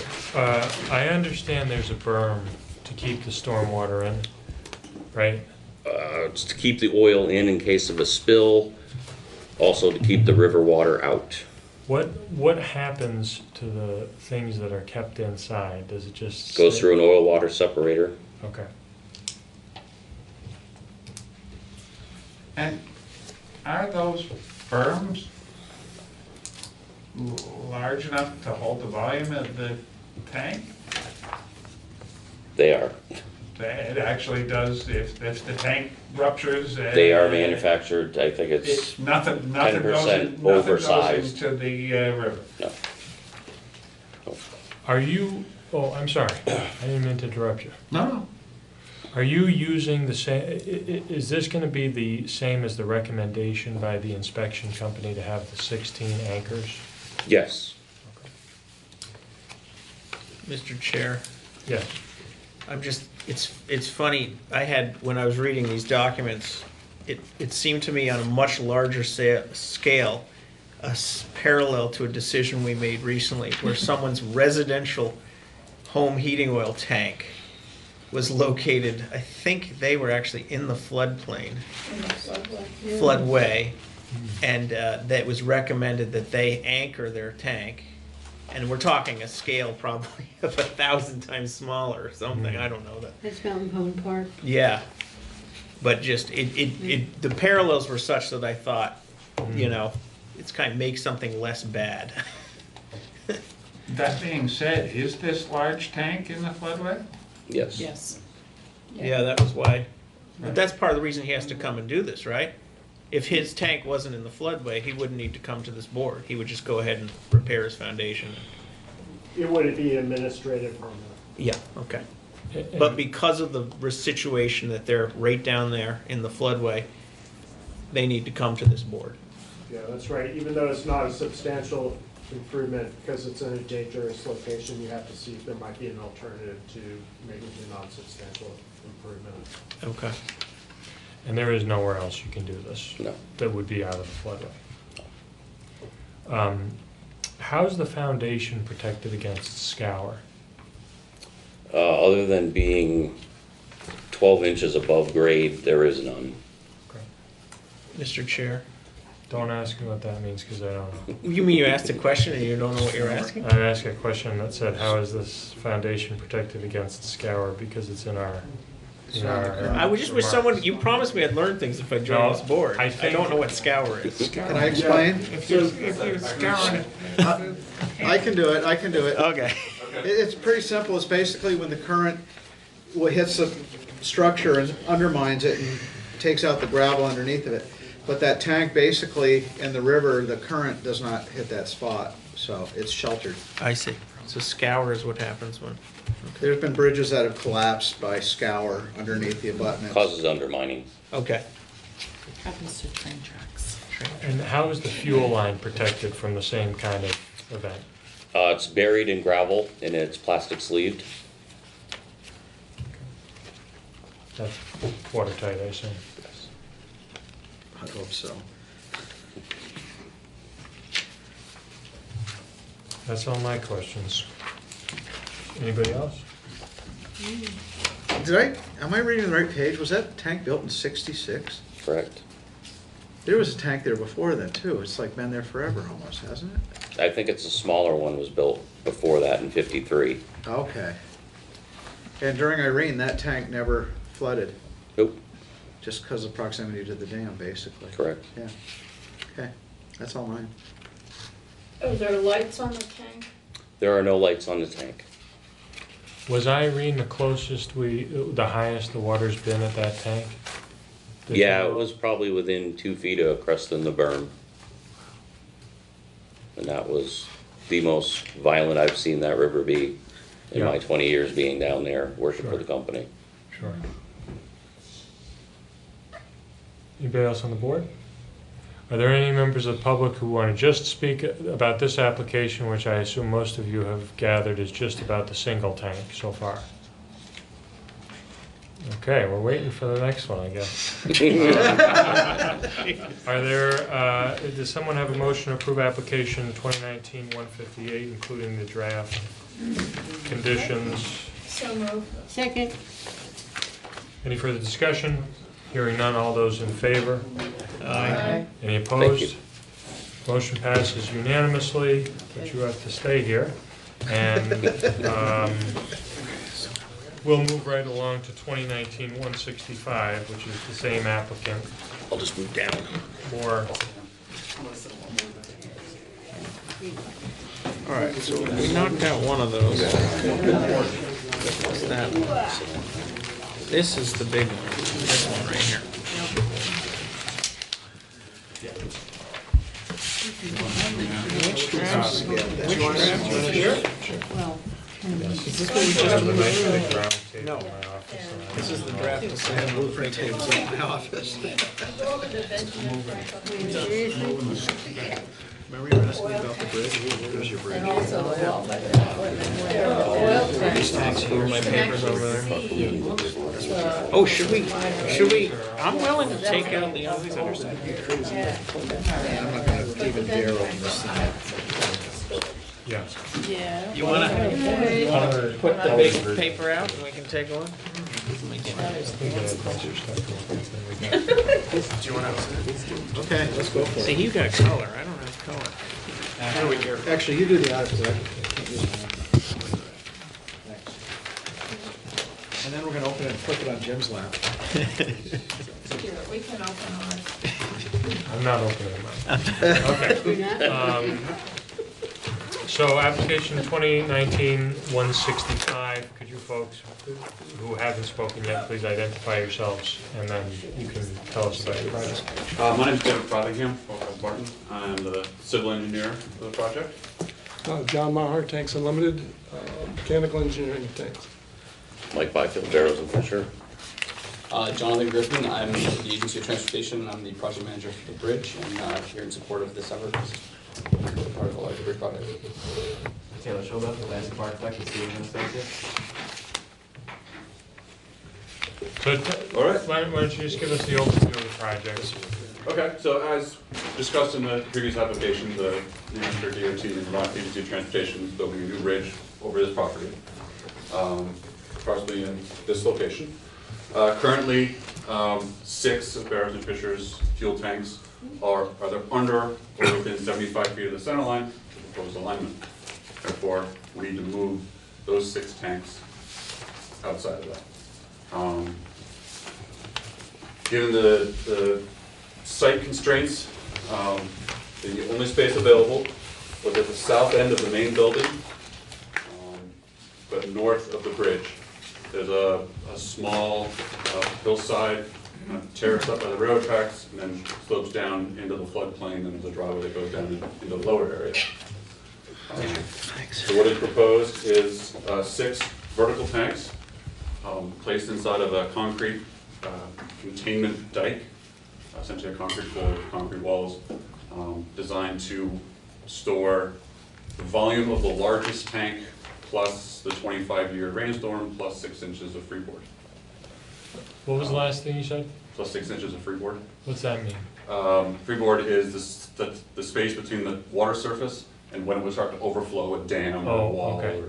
I understand there's a berm to keep the stormwater in, right? It's to keep the oil in case of a spill, also to keep the river water out. What happens to the things that are kept inside? Does it just Goes stay- through an oil water separator. Okay. And are those berms large enough to hold the volume of the tank? They are. It actually does, if the tank ruptures. They are manufactured, I think it's Nothing 10% goes oversized. into the river. No. Are you, oh, I'm sorry, I didn't mean to interrupt you. No. Are you using the same, is this gonna be the same as the recommendation by the inspection company to have the 16 anchors? Yes. Mr. Chair. Yes. I'm just, it's funny, when I was reading these documents, it seemed to me on a much larger scale, parallel to a decision we made recently, where someone's residential home heating oil tank was located, I think they were actually in the floodplain, floodway, and that was recommended that they anchor their tank. And we're talking a scale probably of 1,000 times smaller or something, I don't know that. That's Mountain Home Park. Yeah, but just, the parallels were such that I thought, you know, it's kind of makes something less bad. That being said, is this large tank in the floodway? Yes. Yes. Yeah, that was why, but that's part of the reason he has to come and do this, right? If his tank wasn't in the floodway, he wouldn't need to come to this board. He would just go ahead and repair his foundation. It would be administrative permit. Yeah, okay. But because of the situation that they're right down there in the floodway, they need to come to this board. Yeah, that's right. Even though it's not a substantial improvement, because it's in a dangerous location, you have to see if there might be an alternative to making it a non-substantial improvement. Okay. And there is nowhere else you can do this? No. That would be out of the floodway? How's the foundation protected against scour? Other than being 12 inches above grade, there is none. Mr. Chair? Don't ask me what that means, because I don't know. You mean you asked a question and you don't know what you're asking? I asked a question that said, how is this foundation protected against scour, because it's in our... I would just wish someone, you promised me I'd learn things if I joined this board. I I don't know what scour is. Can I explain? If you're scouring it. I can do it, I can do it. Okay. It's pretty simple. It's basically when the current hits the structure and undermines it and takes out the gravel underneath of it. But that tank basically in the river, the current does not hit that spot, so it's sheltered. I see. So scour is what happens when... There's been bridges that have collapsed by scour underneath the abutments. Causes undermining. Okay. Happens to train tracks. And how is the fuel line protected from the same kind of event? It's buried in gravel and it's plastic sleeved. That's watertight, I assume? I hope so. That's all my questions. Anybody else? Am I reading the right page? Was that tank built in '66? Correct. There was a tank there before then too. It's like been there forever almost, hasn't it? I think it's a smaller one was built before that in '53. Okay. And during Irene, that tank never flooded? Nope. Just because of proximity to the dam, basically? Correct. Yeah. Okay, that's all mine. Are there lights on the tank? There are no lights on the tank. Was Irene the closest the highest the water's been at that tank? Yeah, it was probably within 2 feet of cresting the berm. And that was the most violent I've seen that river be in my 20 years being down there working for the company. Sure. Anybody else on the board? Are there any members of the public who want to just speak about this application, which I assume most of you have gathered is just about the single tank so far? Okay, we're waiting for the next one, I guess. Are there, does someone have a motion to approve application 2019-158, including the draft conditions? So moved. Second. Any further discussion? Hearing none, all those in favor? Aye. Any opposed? Motion passes unanimously, but you have to stay here. And we'll move right along to 2019-165, which is the same applicant. I'll just move down. More. All right, so we knocked out one of those. What's that one? This is the big one, this one right here. Which drafts? Which drafts? Here? Well, Is this what we just moved? No. This is the draft to say the blueprint tables in my office. Remember you were asking about the bridge? There's your bridge. And also the wall, but These tanks here, my papers over there. Oh, should we, I'm willing to take out the others that are sitting here. I'm not gonna even dare open this thing. Yeah. Yeah. You wanna put the big paper out and we can take one? Do you want to? Okay, let's go for See, it. you got color, I don't have color. Actually, you do the honors, because I can't use mine. Thanks. And then we're gonna open it and flip it on Jim's lap. We can open ours. I'm not opening mine. Okay. So application 2019-165, could you folks who haven't spoken yet, please identify yourselves, and then you can tell us about your project. My name is David Frothingham, Barton. I'm the civil engineer for the project. John Maher, Tanks Unlimited, mechanical engineering of tanks. Mike Byfield, Barrows and Fisher. Jonathan Griffin, I'm the Agency of Transportation, I'm the project manager for the bridge, and here in support of this effort as part of the larger bridge project. Taylor Shoba, Atlantic Architect and Stevens Associates. So, all right. Why don't you just give us the overview of the project? Okay, so as discussed in the previous application, the New Hampshire DOT and Vermont Agency of Transportation is building a new bridge over this property, approximately in this location. Currently, 6 of Barrows and Fisher's fuel tanks are either under or within 75 feet of the center line of the proposed alignment. Therefore, we need to move those 6 tanks outside of that. Given the site constraints, the only space available was at the south end of the main building, but north of the bridge. There's a small hillside terrace up by the railroad tracks, and then slopes down into the floodplain, and there's a driveway that goes down into the lower area. So what is proposed is 6 vertical tanks placed inside of a concrete containment dike, essentially a concrete floor with concrete walls, designed to store the volume of the largest tank plus the 25-year rainstorm plus 6 inches of freeboard. What was the last thing you said? Plus 6 inches of freeboard. What's that mean? Freeboard is the space between the water surface and when it would start to overflow a dam or a wall. Okay.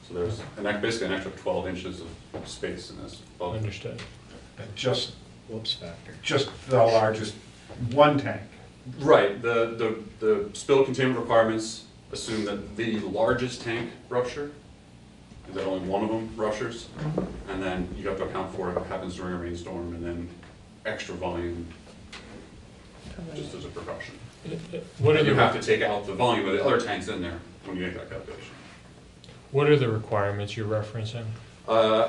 So there's basically an extra 12 inches of space in this. Understood. Just, Whoops factor. just the largest one tank. Right. The spill containment requirements assume that the largest tank rupture, is that only one of them ruptures, and then you have to account for it happens during a rainstorm, and then extra volume just as a precaution. What are And you the- have to take out the volume of the other tanks in there when you make that calculation. What are the requirements you're referencing?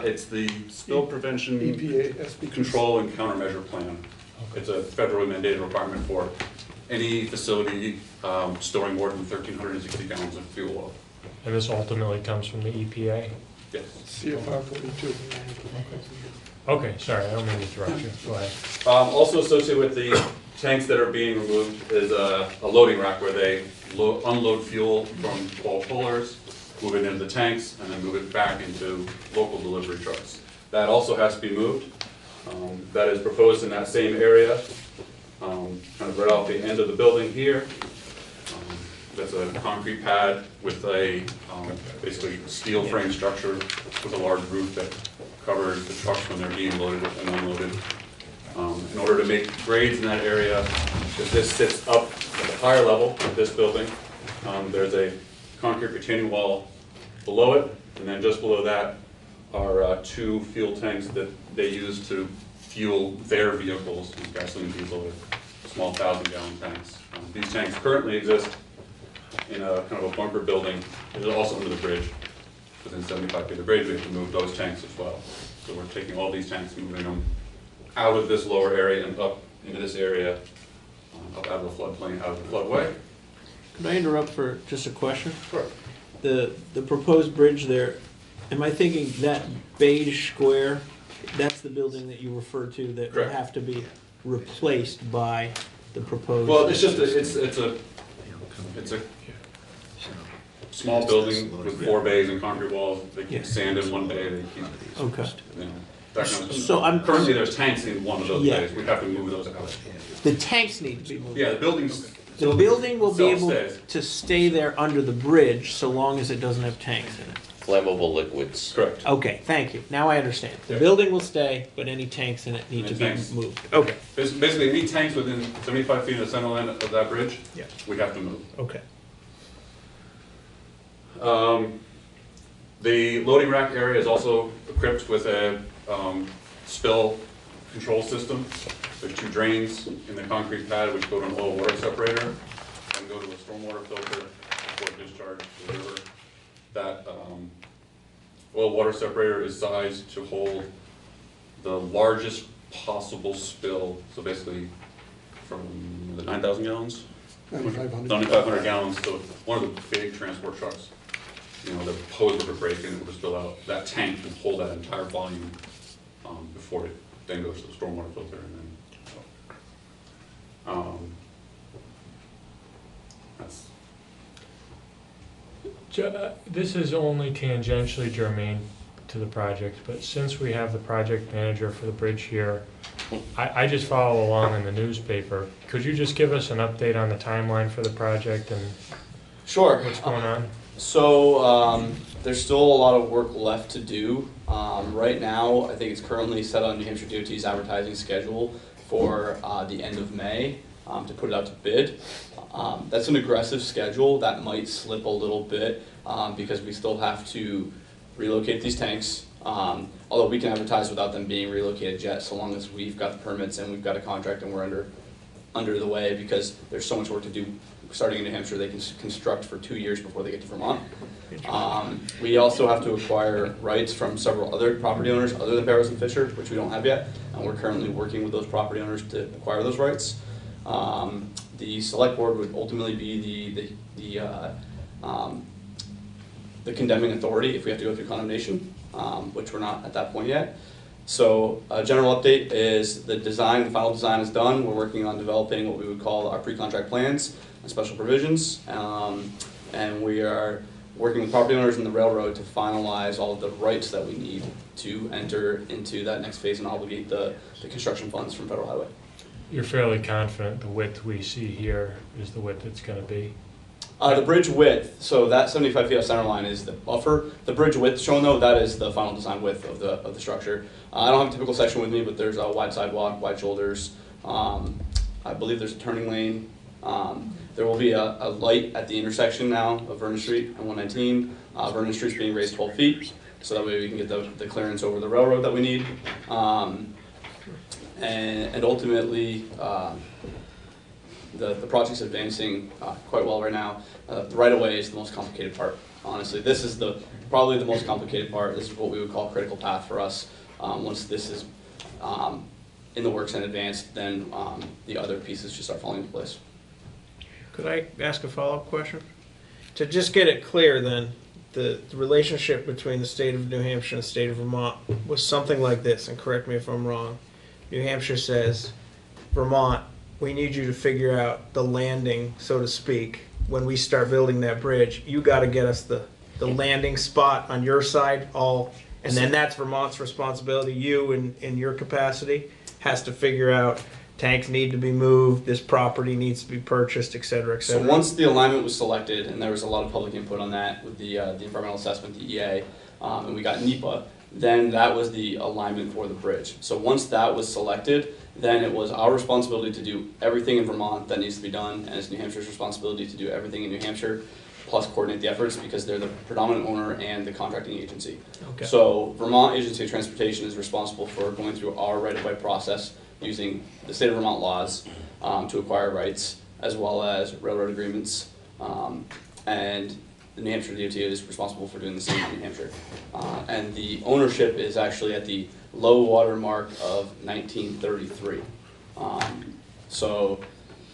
It's the spill prevention EPA, SPP. control and countermeasure plan. It's a federally mandated requirement for any facility storing more than 1,360 gallons of fuel oil. And this ultimately comes from the EPA? Yes. CFR 42. Okay, sorry, I don't mean to interrupt you. Go ahead. Also associated with the tanks that are being removed is a loading rack where they unload fuel from 12 pullers, move it into the tanks, and then move it back into local delivery trucks. That also has to be moved. That is proposed in that same area, kind of right off the end of the building here. That's a concrete pad with a basically steel frame structure with a large roof that covers the trucks when they're being loaded and unloaded. In order to make grades in that area, because this sits up at a higher level of this building, there's a concrete retaining wall below it, and then just below that are 2 fuel tanks that they use to fuel their vehicles, gasoline, diesel, or small 1,000-gallon tanks. These tanks currently exist in a kind of a bunker building. It is also under the bridge. Within 75 feet of the bridge, we have to move those tanks as well. So we're taking all these tanks, moving them out of this lower area and up into this area, up out of the floodplain, out of the floodway. Could I interrupt for just a question? Sure. The proposed bridge there, am I thinking that beige square, that's the building that you referred to that would have to be replaced by the proposed? Well, it's just it's a small building with 4 bays and concrete walls. They keep sand in one bay. They keep you know, that kind of stuff. Currently, there's tanks in one of those bays. We have to move those out. The tanks need to be moved. Yeah, the buildings. The building will be able stays. to stay there under the bridge so long as it doesn't have tanks in it. Flammable liquids. Correct. Okay, thank you. Now I understand. The building will stay, but any tanks in it need to be moved. Okay. Basically, any tanks within 75 feet of the center line of that bridge, we have to move. Okay. The loading rack area is also equipped with a spill control system. There's 2 drains in the concrete pad which go to an oil water separator and go to a stormwater filter before discharge to the river. That oil water separator is sized to hold the largest possible spill. So basically from the 9,000 gallons? 9,500 gallons, so one of the big transport trucks. You know, the hose would break and it would spill out. That tank can hold that entire volume before it then goes to the stormwater filter and then. That's. This is only tangentially germane to the project, but since we have the project manager for the bridge here, I just follow along in the newspaper. Could you just give us an update on the timeline for the project and what's going on? So there's still a lot of work left to do. Right now, I think it's currently set on New Hampshire DOT's advertising schedule for the end of May to put it out to bid. That's an aggressive schedule. That might slip a little bit because we still have to relocate these tanks. Although we can advertise without them being relocated yet, so long as we've got the permits and we've got a contract and we're under the way, because there's so much work to do. Starting in New Hampshire, they can construct for 2 years before they get to Vermont. We also have to acquire rights from several other property owners other than Barrows and Fisher, which we don't have yet, and we're currently working with those property owners to acquire those rights. The select board would ultimately be the condemning authority if we have to go through condemnation, which we're not at that point yet. So a general update is the final design is done. We're working on developing what we would call our pre-contract plans and special provisions. And we are working with property owners and the railroad to finalize all of the rights that we need to enter into that next phase and obligate the construction funds from Federal Highway. You're fairly confident the width we see here is the width it's going to be? The bridge width, so that 75 feet off center line is the buffer. The bridge width shown though, that is the final design width of the structure. I don't have a typical section with me, but there's a wide sidewalk, wide shoulders. I believe there's a turning lane. There will be a light at the intersection now of Vernon Street and 119. Vernon Street's being raised 12 feet, so that way we can get the clearance over the railroad that we need. And ultimately, the project's advancing quite well right now. The right-of-way is the most complicated part, honestly. This is probably the most complicated part. This is what we would call critical path for us. Once this is in the works and advanced, then the other pieces just start falling into place. Could I ask a follow-up question? To just get it clear then, the relationship between the state of New Hampshire and the state of Vermont was something like this, and correct me if I'm wrong. New Hampshire says, Vermont, we need you to figure out the landing, so to speak. When we start building that bridge, you gotta get us the landing spot on your side, and then that's Vermont's responsibility. You, in your capacity, has to figure out tanks need to be moved, this property needs to be purchased, et cetera, et So cetera. once the alignment was selected, and there was a lot of public input on that with the environmental assessment, the EA, and we got NEPA, then that was the alignment for the bridge. So once that was selected, then it was our responsibility to do everything in Vermont that needs to be done, and it's New Hampshire's responsibility to do everything in New Hampshire, plus coordinate the efforts because they're the predominant owner and the contracting agency. Okay. So Vermont Agency of Transportation is responsible for going through our right-of-way process using the state of Vermont laws to acquire rights, as well as railroad agreements, and the New Hampshire DOT is responsible for doing the same in New Hampshire. And the ownership is actually at the low water mark of 1933.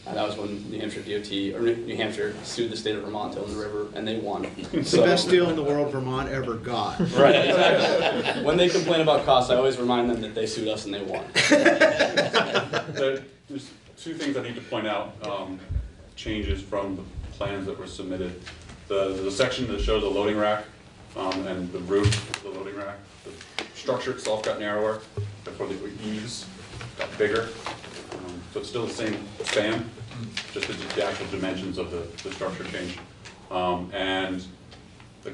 And that was when New Hampshire DOT, or New Hampshire sued the state of Vermont to own the river, and they won. It's the best deal in the world Vermont ever got. Right, exactly. When they complain about costs, I always remind them that they sued us and they won. There's two things I need to point out, changes from the plans that were submitted. The section that shows a loading rack and the roof of the loading rack, the structure itself got narrower, therefore the eaves got bigger. So it's still the same span, just the actual dimensions of the structure change. And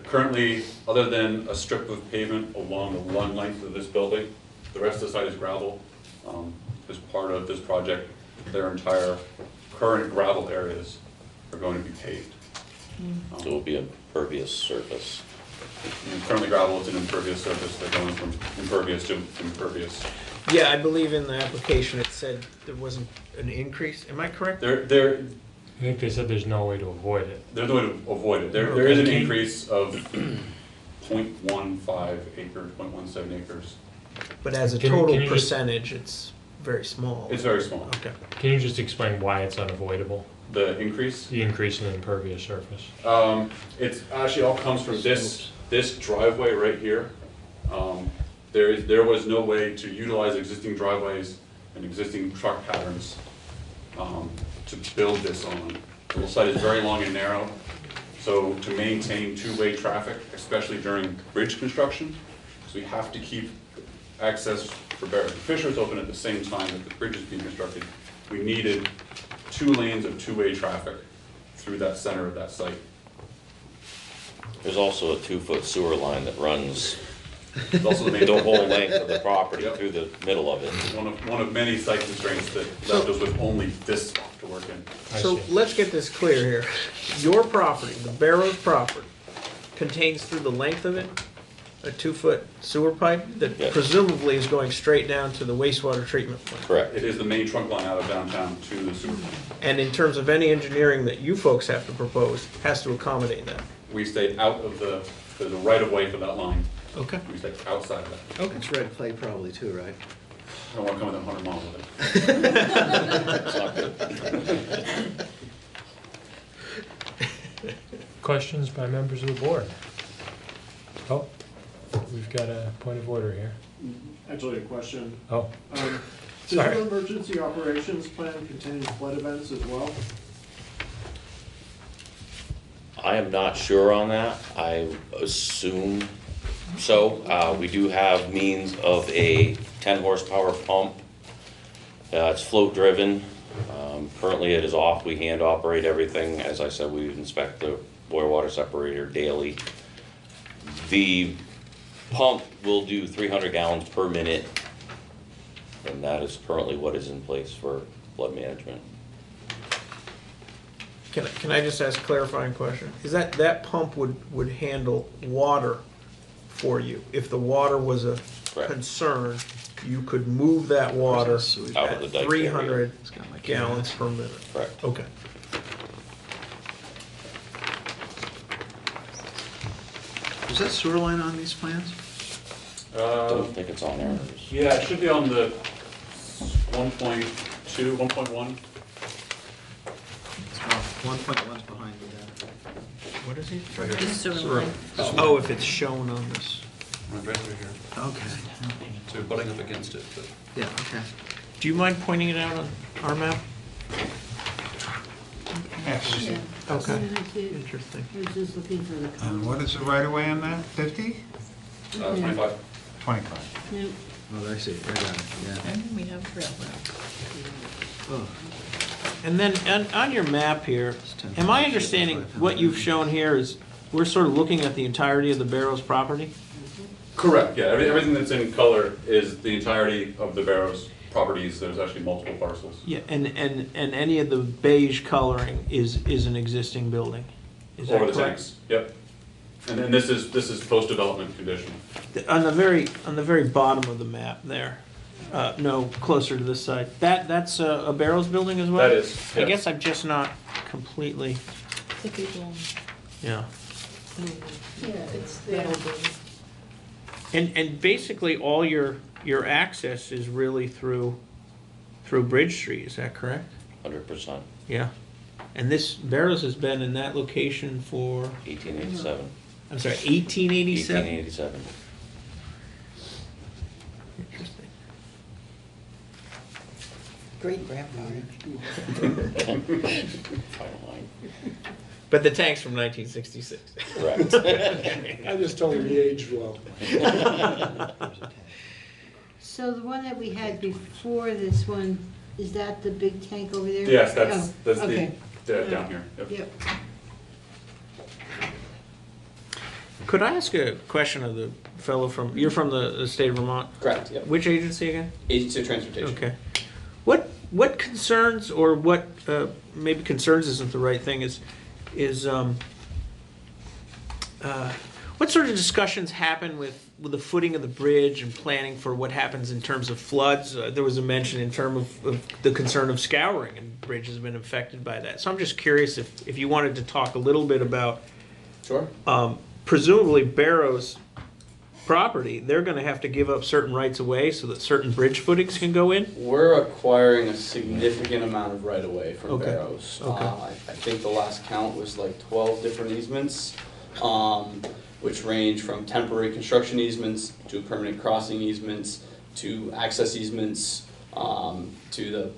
currently, other than a strip of pavement along the one length of this building, the rest of the site is gravel. As part of this project, their entire current gravel areas are going to be paved. So it will be a pervious surface. And currently gravel is an impervious surface. They're going from impervious to impervious. Yeah, I believe in the application it said there wasn't an increase. Am I correct? There, I think they said there's no way to avoid it. There's no way to avoid it. There is an increase of 0.15 acres, 0.17 acres. But as a Can total you just- percentage, it's very small. It's very small. Okay. Can you just explain why it's unavoidable? The increase? The increase in impervious surface. It's actually all comes from this driveway right here. There was no way to utilize existing driveways and existing truck patterns to build this on. The site is very long and narrow, so to maintain two-way traffic, especially during bridge construction, because we have to keep access for Barrett and Fishers open at the same time that the bridge is being constructed, we needed 2 lanes of two-way traffic through that center of that site. There's also a 2-foot sewer line that runs It's also the main whole length of the property through the middle of it. One of many site constraints that left us with only this spot to work in. So let's get this clear here. Your property, the Barrows property, contains through the length of it a 2-foot sewer pipe that Yes. presumably is going straight down to the wastewater treatment plant. Correct. It is the main trunk line out of downtown to the sewer plant. And in terms of any engineering that you folks have to propose, has to accommodate that. We stayed out of there's a right of way for that line. Okay. We stayed outside of that. Okay. It's red clay probably too, right? I don't want to come within 100 miles of it. It's not good. Questions by members of the board? Oh, we've got a point of order here. Actually, a question. Oh, Does sorry. your emergency operations plan contain flood events as well? I am not sure on that. I assume so. We do have means of a 10 horsepower pump. It's float driven. Currently it is off. We hand operate everything. As I said, we inspect the boil water separator daily. The pump will do 300 gallons per minute, and that is currently what is in place for flood management. Can I just ask a clarifying question? Is that pump would handle water for you? If the water was a Correct. concern, you could move that water Out of the at dike 300 gallons per minute? Correct. Okay. Is that sewer line on these plans? Don't think it's on there. Yeah, it should be on the 1.2, 1.1. 1.1's behind you there. What is he? Sewer line. Oh, if it's shown on this. Right through here. Okay. So butting up against it, but. Yeah, okay. Do you mind pointing it out on our map? actually. Okay. Yeah, I see it. Interesting. I was just looking for the And column. what is the right of way on that? 50? 25. 25. Yep. Oh, I see, I got it, yeah. And we have railroad. And then on your map here, am I understanding what you've shown here is, we're sort of looking at the entirety of the Barrows property? Correct, yeah, everything that's in color is the entirety of the Barrows properties. There's actually multiple parcels. Yeah, and any of the beige coloring is an existing building? Is that Over the correct? tanks, yep. And then this is post-development condition. On the very bottom of the map there, no, closer to this side, that's a Barrows building as well? That is, I yeah. guess I'm just not completely, The big one. yeah. Yeah, it's there. And basically, all your access is really through Bridge Street, is that correct? 100%. Yeah. And this, Barrows has been in that location for, 1887. I'm sorry, 1887? 1887. Interesting. Great grandfather. Final line. But the tank's from 1966. Correct. I just told him he aged well. So the one that we had before this one, is that the big tank over there? Yes, Oh, that's okay. down here. Yep. Yep. Could I ask a question of the fellow you're from the state of Vermont? Correct, yep. Which agency again? Agency of Transportation. Okay. What concerns, or what, maybe concerns isn't the right thing, what sort of discussions happen with the footing of the bridge and planning for what happens in terms of floods? There was a mention in terms of the concern of scouring, and the bridge has been affected by that. So I'm just curious if you wanted to talk a little bit about, Sure. Presumably Barrows property, they're gonna have to give up certain rights of way so that certain bridge footings can go in? We're acquiring a significant amount of right-of-way from Okay. Barrows. Okay. I think the last count was like 12 different easements, which range from temporary construction easements to permanent crossing easements to access easements, to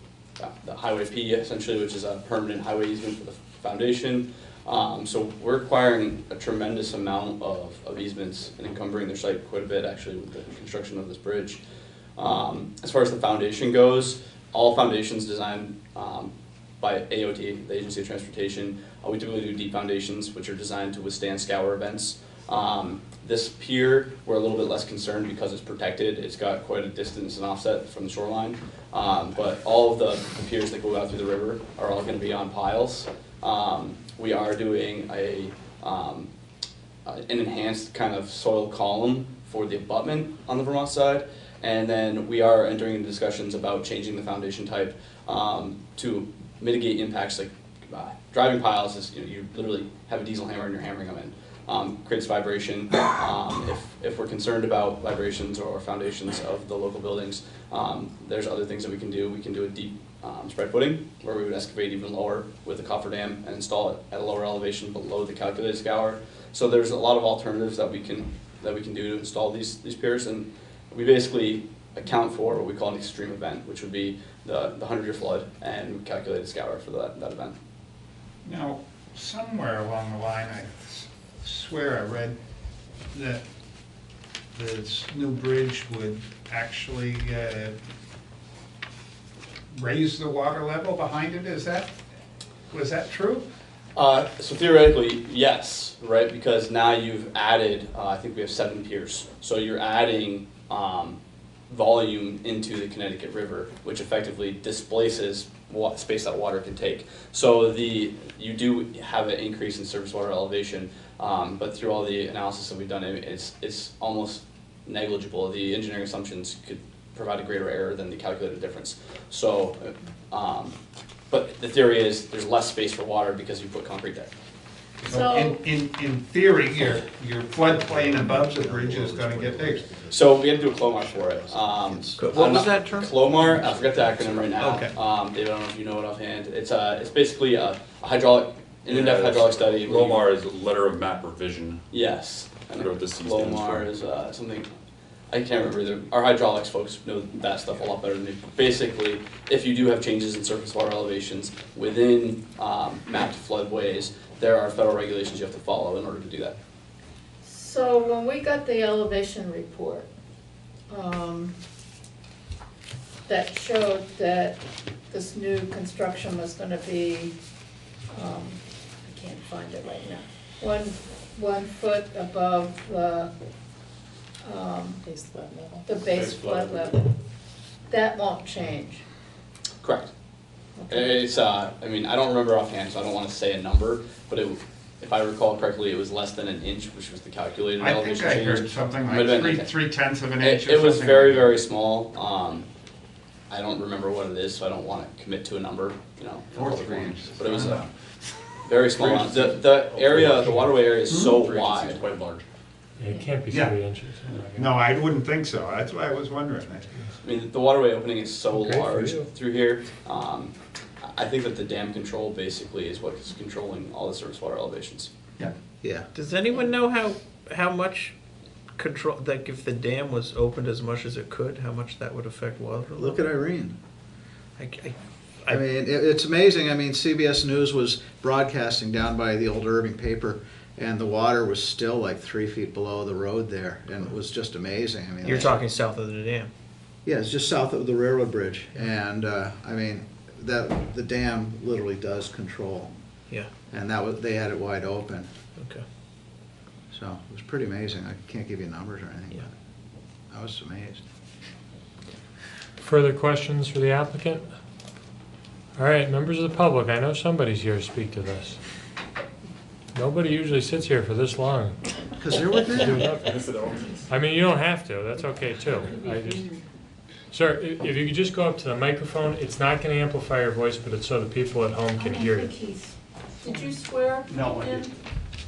the Highway P essentially, which is a permanent highway easement for the foundation. So we're acquiring a tremendous amount of easements and encumbering their site quite a bit actually with the construction of this bridge. As far as the foundation goes, all foundations designed by AOT, the Agency of Transportation. We typically do deep foundations, which are designed to withstand scour events. This pier, we're a little bit less concerned because it's protected. It's got quite a distance and offset from the shoreline. But all of the piers that go out through the river are all going to be on piles. We are doing an enhanced kind of soil column for the abutment on the Vermont side. And then we are entering into discussions about changing the foundation type to mitigate impacts like driving piles is, you literally have a diesel hammer and you're hammering them in. Creates vibration. If we're concerned about vibrations or foundations of the local buildings, there's other things that we can do. We can do a deep spread footing where we would excavate even lower with a cofferdam and install it at a lower elevation below the calculated scour. So there's a lot of alternatives that we can do to install these piers, and we basically account for what we call an extreme event, which would be the 100-year flood, and we calculate a scour for that event. Now, somewhere along the line, I swear I read that this new bridge would actually raise the water level behind it. Was that true? So theoretically, yes, right? Because now you've added, I think we have 7 piers. So you're adding volume into the Connecticut River, which effectively displaces what space that water can take. So you do have an increase in surface water elevation, but through all the analysis that we've done, it's almost negligible. The engineering assumptions could provide a greater error than the calculated difference. So, but the theory is there's less space for water because you put concrete there. So in theory, your floodplain above the bridge is going to get bigger. So we had to do a CLOMAR for it. What was that term? CLOMAR, I forget the acronym right now. Okay. David, I don't know if you know it offhand. It's basically a hydraulic, an in-depth hydraulic study. LOMAR is a letter of map revision. Yes. I forget what the C stands CLOMAR for. is something, I can't remember either. Our hydraulics folks know that stuff a lot better than me. But basically, if you do have changes in surface water elevations within mapped floodways, there are federal regulations you have to follow in order to do that. So when we got the elevation report, that showed that this new construction was gonna be, I can't find it right now, 1 foot above the, Base flood level. the base flood level. That won't change. Correct. It's, I mean, I don't remember offhand, so I don't want to say a number, but if I recall correctly, it was less than an inch, which was the calculated I elevation think I change. heard something Might have like been- 3/10 of an inch or It was something very, like that. very small. I don't remember what it is, so I don't want to commit to a number, you know. Or 3 inches. But it was a very small amount. The area, the waterway area is so wide. Quite large. It can't be Yeah. 3 inches. No, I wouldn't think so. That's why I was wondering. I mean, the waterway opening is so Great for large you. through here. I think that the dam control basically is what is controlling all the surface water elevations. Yeah. Yeah. Does anyone know how much control, like if the dam was opened as much as it could, how much that would affect water level? Look at Irene. I I mean, it's amazing. I mean, CBS News was broadcasting down by the old Irving paper, and the water was still like 3 feet below the road there, and it was just amazing. I mean, You're talking south of the dam. yeah, it's just south of the railroad bridge, and I mean, that the dam literally does control, Yeah, and that was they had it wide open, okay. so it was pretty amazing. I can't give you numbers or anything, Yeah. but I was amazed. Further questions for the applicant? All right, members of the public, I know somebody's here to speak to this. Nobody usually sits here for this long. Because there were Do them. nothing. I mean, you don't have to, that's okay too. Sir, if you could just go up to the microphone, it's not gonna amplify your voice, but it's so the people at home can hear you. Did you swear No, I in? didn't.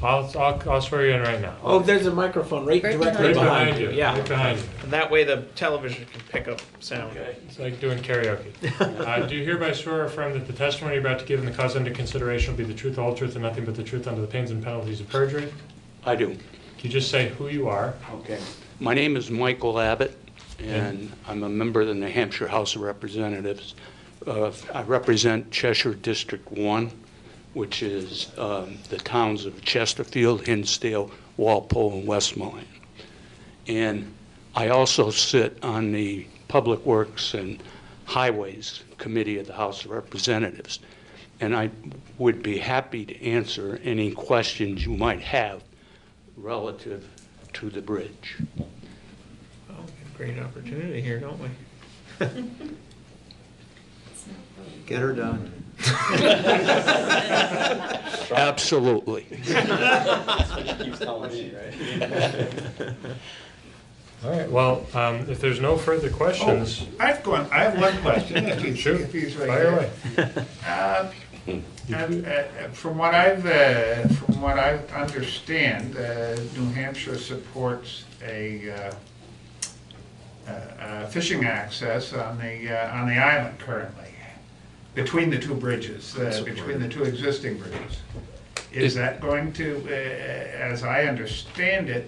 I'll swear you in right now. Oh, there's a microphone right Right directly Right behind behind you. Yeah. Right behind you. And that way the television can pick up sound. It's like doing karaoke. Do you hereby swear or affirm that the testimony you're about to give in the cause under consideration will be the truth, the whole truth, and nothing but the truth under the pains and penalties of perjury? I do. Can you just say who you are? Okay. My name is Michael Abbott, and I'm a member of the New Hampshire House of Representatives. I represent Cheshire District 1, which is the towns of Chesterfield, Hinsdale, Walpole, and Westmoreland. And I also sit on the Public Works and Highways Committee of the House of Representatives. And I would be happy to answer any questions you might have relative to the bridge. Oh, great opportunity here, don't we? Get her done. Absolutely. That's what he keeps telling me, right? All right, well, if there's no further questions. I have one question. Shoot, If he's right fire here. away. From what I understand, New Hampshire supports a fishing access on the island currently, between the two bridges, between the two existing bridges. Is that going to, as I understand it,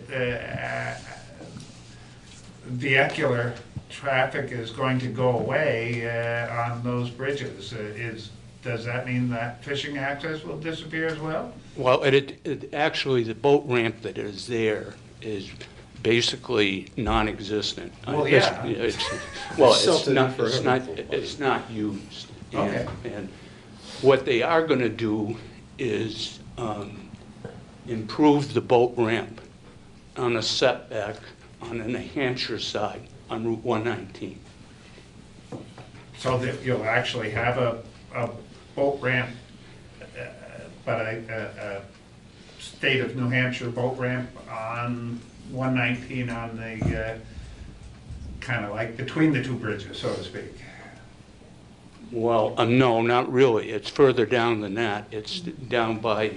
vehicular traffic is going to go away on those bridges? Does that mean that fishing access will disappear as well? Well, it actually, the boat ramp that is there is basically non-existent. Well, yeah. Well, Silted forever. it's not used. Okay. And what they are going to do is improve the boat ramp on a setback on the New Hampshire side on Route 119. So that you'll actually have a boat ramp, but a state of New Hampshire boat ramp on 119 on the, kind of like between the two bridges, so to speak. Well, no, not really. It's further down than that. It's down by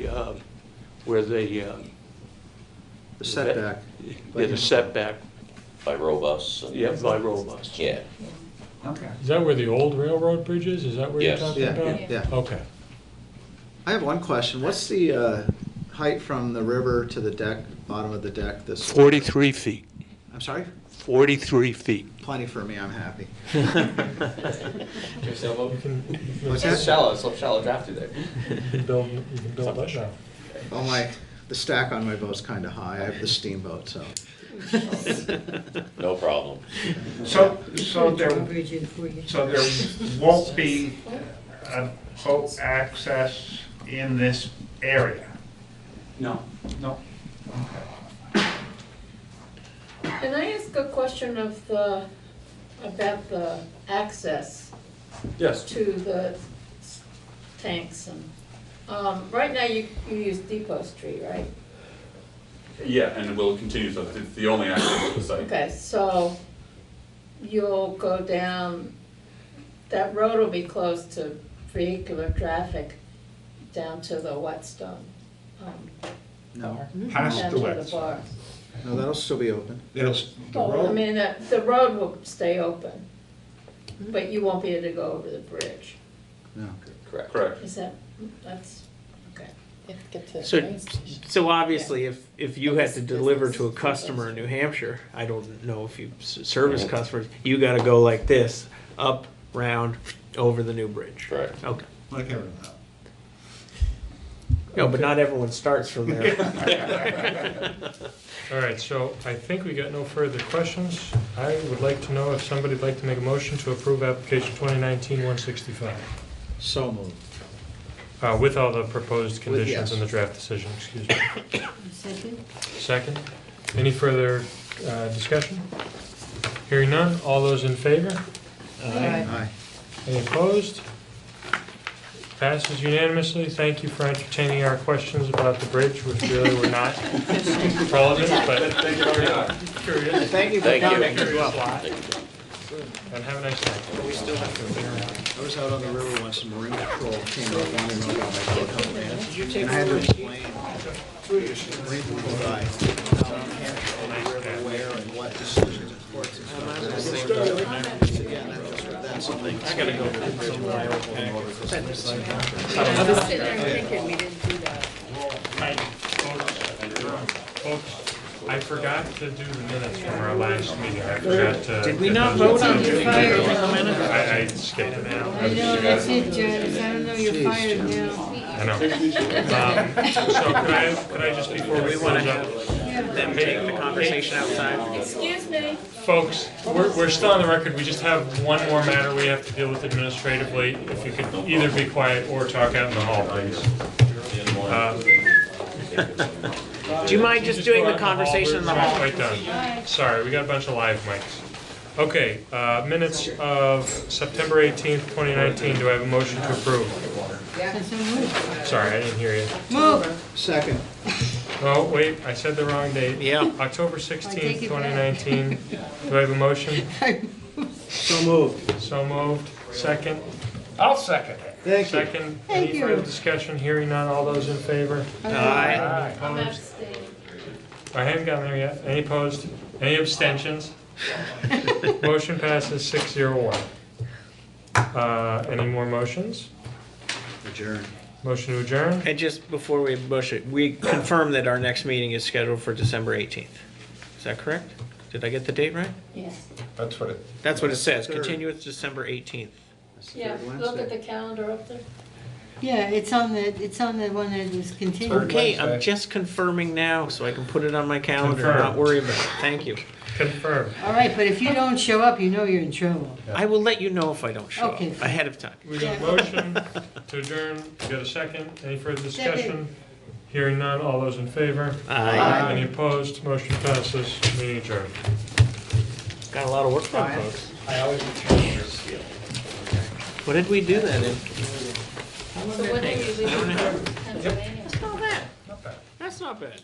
where The setback. Yeah, the setback. By Robust. Yeah, by Robust. Yeah. Okay. Is that where the old railroad bridge is? Is that where you're Yes. talking Yeah, about? yeah. Okay. I have one question. What's the height from the river to the deck, bottom of the deck? This 43 feet. I'm sorry? 43 feet. Plenty for me, I'm happy. Do you have a sailboat? What's It's that? shallow, it's a shallow draft through there. You can build that now. Well, the stack on my boat's kind of high. I have the steamboat, so. No problem. So there Drawbridge in for you. won't be a boat access in this area? No. No? Can I ask a question about the access Yes. to the tanks? And right now you use Depot Street, right? Yeah, and we'll continue, so it's the only access to the site. Okay, so you'll go down, that road will be closed to vehicular traffic down to the Whetstone. No. Past down the to Whetstone. bar. No, that'll still be open. Well, I mean, the road will stay open, but you won't be able to go over the bridge. No. Correct. Correct. Is that's, okay. So obviously, if you had to deliver to a customer in New Hampshire, I don't know if you service customers, you gotta go like this, up, round, over the new bridge. Correct. Okay. Like everyone else. No, but not everyone starts from there. All right, so I think we got no further questions. I would like to know if somebody would like to make a motion to approve application 2019-165. So moved. With all the proposed conditions yes. in the draft decision, excuse me. Second? Second. Any further discussion? Hearing none, all those in favor? Aye. Any opposed? Passes unanimously. Thank you for entertaining our questions about the bridge, which really were not relevant, but Thank you very much. curious. Thank you for Thank you. coming as well. And have a nice night. We still have to. I was out on the river once and Marine Patrol came up wanting to know about my boat. And I had to explain, Marine Patrol guy, how New Hampshire and the river where and what decisions and courts and stuff. And I said, "Really?" I said, "Yeah, that's something." I gotta go get some of my old packets. I was sitting there thinking we didn't do that. Folks, I forgot to do the minutes from our last meeting. I forgot to. Did we not vote on You're fired. I skipped it now. I know, that's it, Janice, I don't know, you're fired now. I know. So could I just, before we close up, Them taking the conversation outside. Excuse me. folks, we're still on the record. We just have one more matter we have to deal with administratively. If you could either be quiet or talk out in the hall, please. Do you mind just doing go the out conversation in the We're hall? quite done. Sorry, we got a bunch of live mics. Okay, minutes of September 18th, 2019. Do I have a motion to approve? Sorry, I didn't hear you. Move. Second. Oh, wait, I said the wrong date. Yeah. October I take 16th, it 2019. Do I have a motion? So moved. So moved. Second? I'll second it. Thank you. Second. Thank Any you. further discussion? Hearing none. All those in favor? Aye. Any I'm opposed? abstaining. I haven't gotten there yet. Any opposed? Any abstentions? Motion passes 601. Any more motions? Adjourn. Motion to adjourn? And just before we push it, we confirm that our next meeting is scheduled for December 18th. Is that correct? Did I get the date right? Yes. That's what it. That's what it says. Third. Continue with December 18th. That's the Yeah, third look at Wednesday. the calendar up there. Yeah, it's on the one that was continued. Okay, I'm Wednesday. just confirming now so I can put it on my calendar and not Confirmed. worry about it. Thank you. Confirmed. All right, but if you don't show up, you know you're in trouble. I will let you know if I don't show Okay. up ahead of time. We got a motion to adjourn. We got a second. Any further discussion? Second. Hearing none. All those in favor? Aye. Any opposed? Motion passes. Meeting adjourned. Got a lot of work done, folks. I always return your seal. What did we do that in? So when are you leaving for Pennsylvania? That's not bad. That's not bad.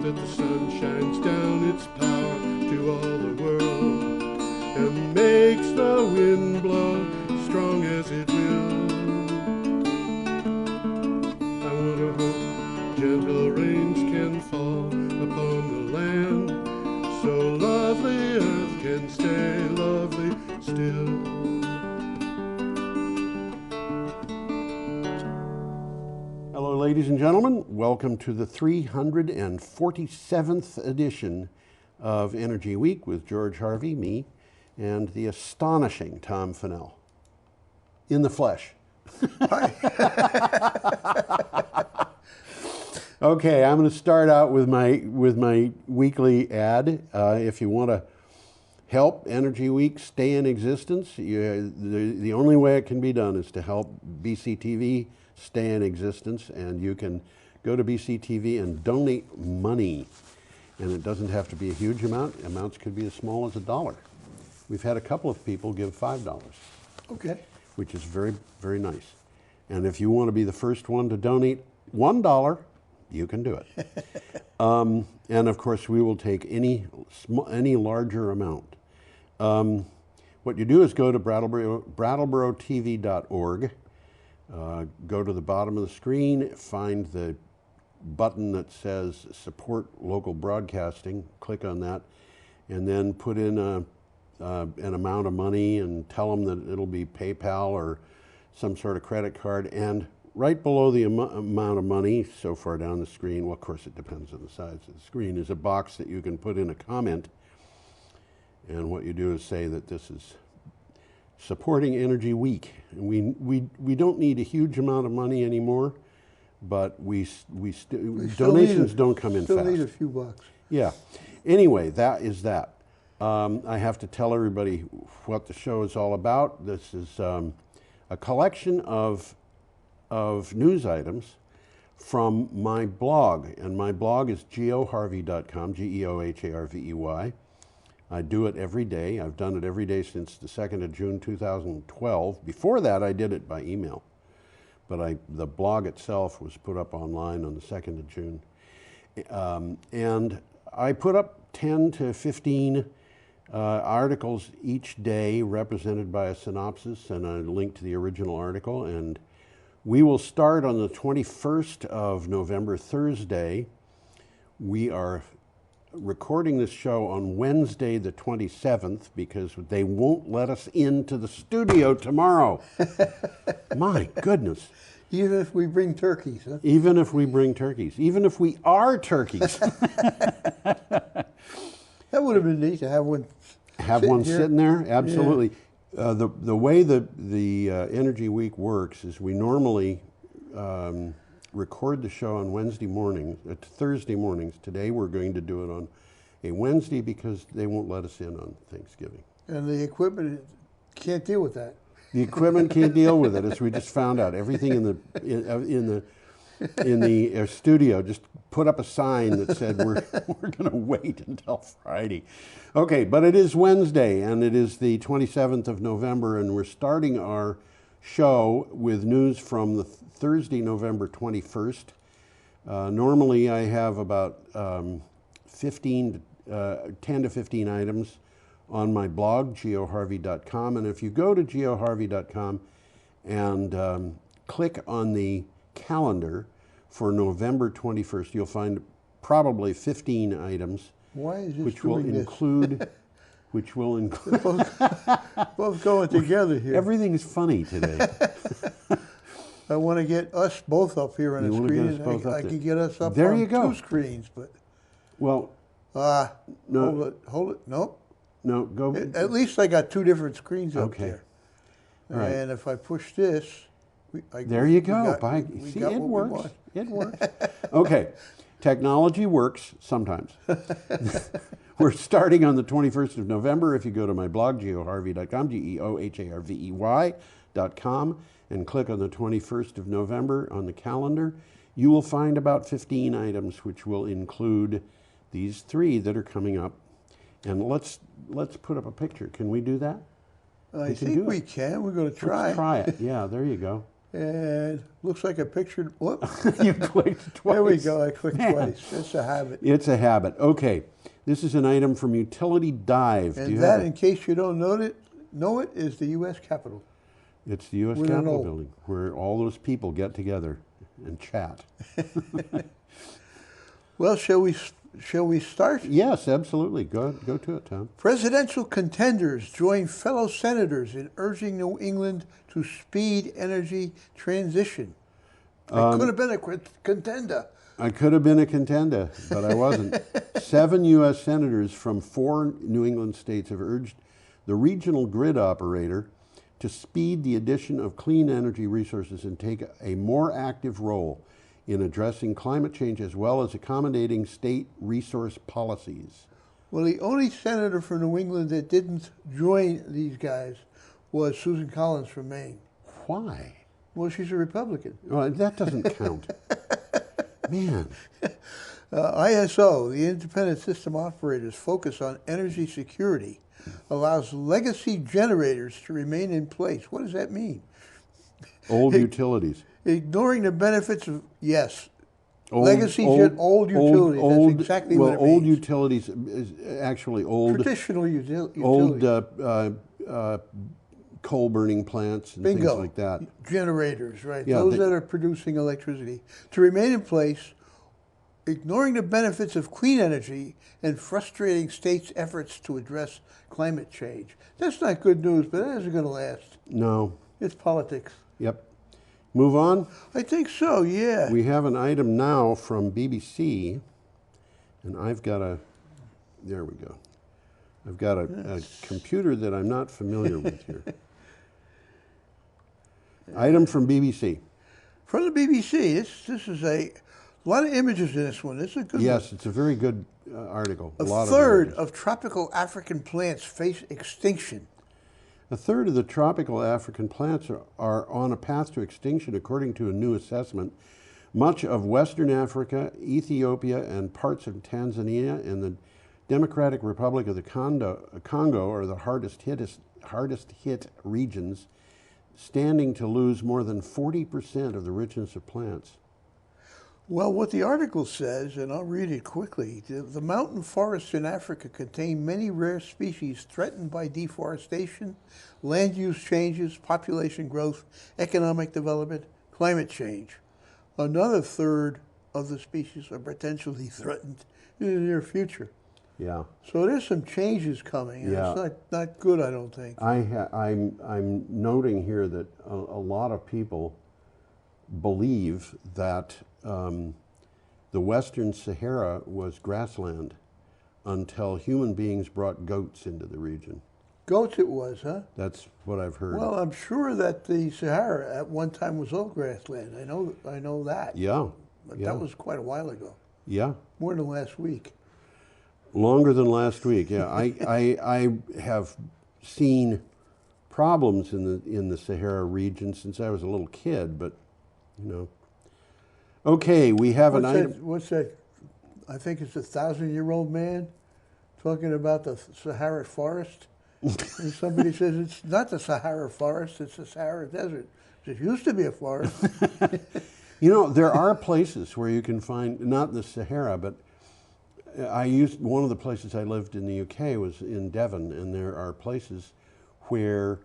that the sun shines down its power to all the world and makes the wind blow strong as it will. I want to hope gentle rains can fall upon the land, so lovely earth can stay lovely still. Hello, ladies and gentlemen. Welcome to the 347th edition of Energy Week with George Harvey, me, and the astonishing Tom Fennell. In the flesh. Okay, I'm going to start out with my weekly ad. If you want to help Energy Week stay in existence, the only way it can be done is to help BCTV stay in existence, and you can go to BCTV and donate money. And it doesn't have to be a huge amount. Amounts could be as small as $1. We've had a couple of people give $5. Okay. Which is very, very nice. And if you want to be the first one to donate $1, you can do it. And of course, we will take any larger amount. What you do is go to BrattleboroTV.org. Go to the bottom of the screen, find the button that says Support Local Broadcasting. Click on that, and then put in an amount of money and tell them that it'll be PayPal or some sort of credit card. And right below the amount of money, so far down the screen, well, of course it depends on the size of the screen, is a box that you can put in a comment. And what you do is say that this is supporting Energy Week. And we don't need a huge amount of money anymore, but donations don't come in fast. Still need a few bucks. Yeah. Anyway, that is that. I have to tell everybody what the show is all about. This is a collection of news items from my blog, and my blog is geoharvey.com, GeoHarvey. I do it every day. I've done it every day since the 2nd of June 2012. Before that, I did it by email, but the blog itself was put up online on the 2nd of June. And I put up 10 to 15 articles each day, represented by a synopsis and a link to the original article. And we will start on the 21st of November, Thursday. We are recording this show on Wednesday the 27th because they won't let us into the studio tomorrow. My goodness. Even if we bring turkeys, huh? Even if we bring turkeys. Even if we are turkeys. That would have been neat to have one. Have one sitting there? Absolutely. Yeah. The way the Energy Week works is we normally record the show on Wednesday mornings, Thursday mornings. Today we're going to do it on a Wednesday because they won't let us in on Thanksgiving. And the equipment can't deal with that. The equipment can't deal with it, as we just found out. Everything in the studio just put up a sign that said we're going to wait until Friday. Okay, but it is Wednesday, and it is the 27th of November, and we're starting our show with news from the Thursday, November 21st. Normally I have about 10 to 15 items on my blog, geoharvey.com. And if you go to geoharvey.com and click on the calendar for November 21st, you'll find probably 15 items. Why is this which will doing this? include which will include both going together here. Everything's funny today. I want to get us both up here on You the wanna get screen. us both up I there. can get us up There on you go. 2 screens, but Well, no. Hold it. Nope. No, go. At least I got 2 different screens up Okay. there. All right. And if I push this, There you go. See, it works. It works. Okay. Technology works sometimes. We're starting on the 21st of November. If you go to my blog, geoharvey.com, geoharvey.com, and click on the 21st of November on the calendar, you will find about 15 items, which will include these 3 that are coming up. And let's put up a picture. Can we do that? I think we can. We're going to try. Let's try it. Yeah, there you go. And looks like a picture. Whoop. You clicked twice. There we go. I clicked Man. twice. It's a habit. It's a habit. Okay. This is an item from Utility Dive. Do And you that, have in case you don't know it, is the U.S. Capitol. It's the U.S. With an Capitol O. building where all those people get together and chat. Well, shall we start? Yes, absolutely. Go to it, Tom. Presidential contenders join fellow senators in urging New England to speed energy transition. I could have been a contender. I could have been a contender, but I wasn't. 7 U.S. senators from 4 New England states have urged the regional grid operator to speed the addition of clean energy resources and take a more active role in addressing climate change as well as accommodating state resource policies. Well, the only senator from New England that didn't join these guys was Susan Collins from Maine. Why? Well, she's a Republican. Well, that doesn't count. Man. ISO, the Independent System Operator's focus on energy security, allows legacy generators to remain in place. What does that mean? Old utilities. Ignoring the benefits of, yes, Old utilities. That's exactly what it means. Old utilities is actually old. Traditional utilities. Old coal burning plants and Bingo. things like that. Generators, right? Yeah, Those that are producing electricity. To remain in place, ignoring the benefits of clean energy and frustrating states' efforts to address climate change. That's not good news, but that isn't going to last. No. It's politics. Yep. Move on? I think so, yeah. We have an item now from BBC, and I've got there we go. I've got a computer that I'm not familiar with here. Item from BBC. From the BBC, this is a lot of images in this one. This is a good one. Yes, it's a very good article. A lot third of of tropical African plants face extinction. A third of the tropical African plants are on a path to extinction, according to a new assessment. Much of Western Africa, Ethiopia, and parts of Tanzania and the Democratic Republic of the Congo are the hardest hit regions, standing to lose more than 40% of the richness of plants. Well, what the article says, and I'll read it quickly, the mountain forests in Africa contain many rare species threatened by deforestation, land use changes, population growth, economic development, climate change. Another third of the species are potentially threatened in the near future. Yeah. So there's some changes coming, and Yeah. it's not good, I don't think. I'm noting here that a lot of people believe that the Western Sahara was grassland until human beings brought goats into the region. Goats it was, huh? That's what I've heard. Well, I'm sure that the Sahara at one time was all grassland. I know that. Yeah. But yeah. that was quite a while ago. Yeah. More than last week. Longer than last week, yeah. I have seen problems in the Sahara region since I was a little kid, but you know. Okay, we have an item. What's that? I think it's a 1,000-year-old man talking about the Sahara forest. And somebody says it's not the Sahara forest, it's the Sahara desert. It used to be a forest. You know, there are places where you can find, not the Sahara, but one of the places I lived in the UK was in Devon, and there are places where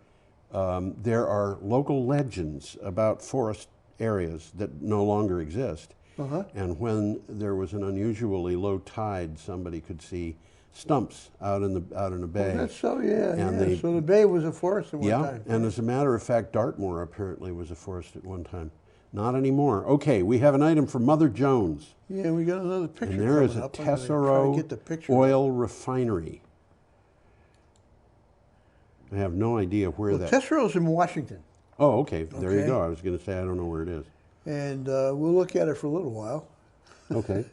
there are local legends about forest areas that no longer exist. Uh-huh. And when there was an unusually low tide, somebody could see stumps out in a bay. Well, that's so, yeah. And yeah. So the bay was a forest at one yeah, time. and as a matter of fact, Dartmoor apparently was a forest at one time. Not anymore. Okay, we have an item from Mother Jones. Yeah, we got another picture. And there is a coming up. I'm gonna try to Tesoro get the picture. oil refinery. I have no idea where Well, that. Tesoro's in Washington. Oh, okay. There you Okay. go. I was going to say I don't know where it is. And we'll look at it for a little while. Okay.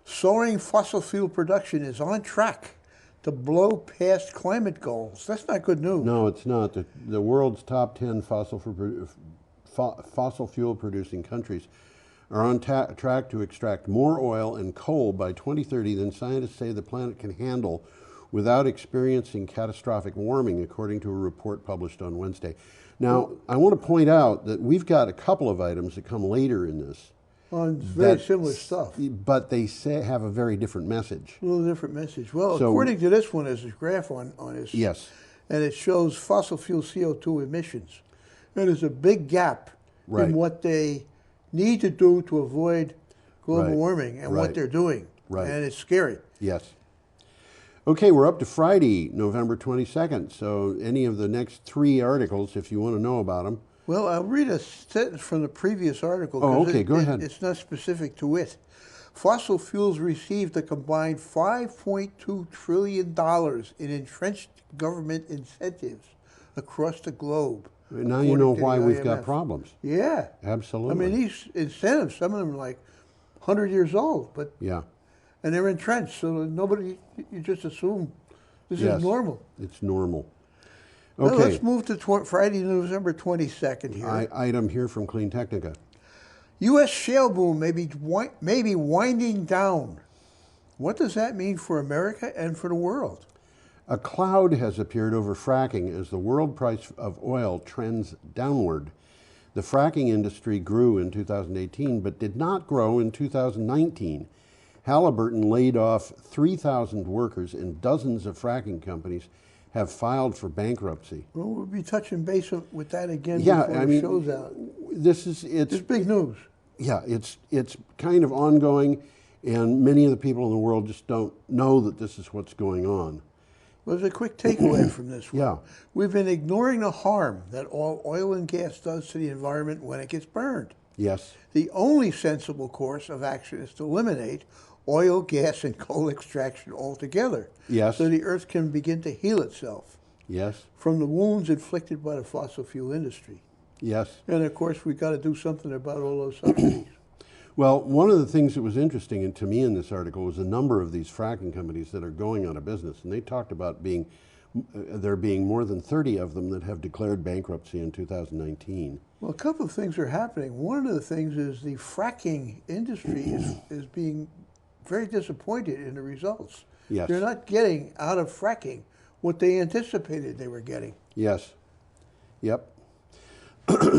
Soaring fossil fuel production is on track to blow past climate goals. That's not good news. No, it's not. The world's top 10 fossil fuel producing countries are on track to extract more oil and coal by 2030 than scientists say the planet can handle without experiencing catastrophic warming, according to a report published on Wednesday. Now, I want to point out that we've got a couple of items that come later in this. On very that similar stuff. But they say have a very different message. A little different message. Well, So- according to this one, there's a graph on this. Yes. And it shows fossil fuel CO2 emissions. And there's a big gap Right. in what they need to do to avoid global Right. warming and Right. what they're doing. Right. And it's scary. Yes. Okay, we're up to Friday, November 22nd. So any of the next 3 articles, if you want to know about them. Well, I'll read a sentence from the previous article. Oh, 'cause okay, go ahead. It's not specific to it. Fossil fuels received a combined $5.2 trillion in entrenched government incentives across the globe. Now you know according to why the we've got IMF. problems. Yeah. Absolutely. I mean, these incentives, some of them are like 100 years old, but Yeah. and they're entrenched, so nobody, you just assume this Yes. is normal. It's normal. Well, Okay. let's move to Friday, November 22nd here. Item here from Clean Technica. U.S. shale boom may be winding down. What does that mean for America and for the world? A cloud has appeared over fracking as the world price of oil trends downward. The fracking industry grew in 2018 but did not grow in 2019. Halliburton laid off 3,000 workers and dozens of fracking companies have filed for bankruptcy. Well, we'll be touching base with that again Yeah, before I the mean, show's out. It's big news. Yeah, it's kind of ongoing, and many of the people in the world just don't know that this is what's going on. Well, there's a quick takeaway from this one. Yeah. We've been ignoring the harm that all oil and gas does to the environment when it gets burned. Yes. The only sensible course of action is to eliminate oil, gas, and coal extraction altogether. Yes. So the earth can begin to heal itself Yes. from the wounds inflicted by the fossil fuel industry. Yes. And of course, we've got to do something about all those subsidies. Well, one of the things that was interesting to me in this article was a number of these fracking companies that are going out of business, and they talked about there being more than 30 of them that have declared bankruptcy in 2019. Well, a couple of things are happening. One of the things is the fracking industry is being very disappointed in the results. Yes. They're not getting out of fracking what they anticipated they were getting. Yes. Yep.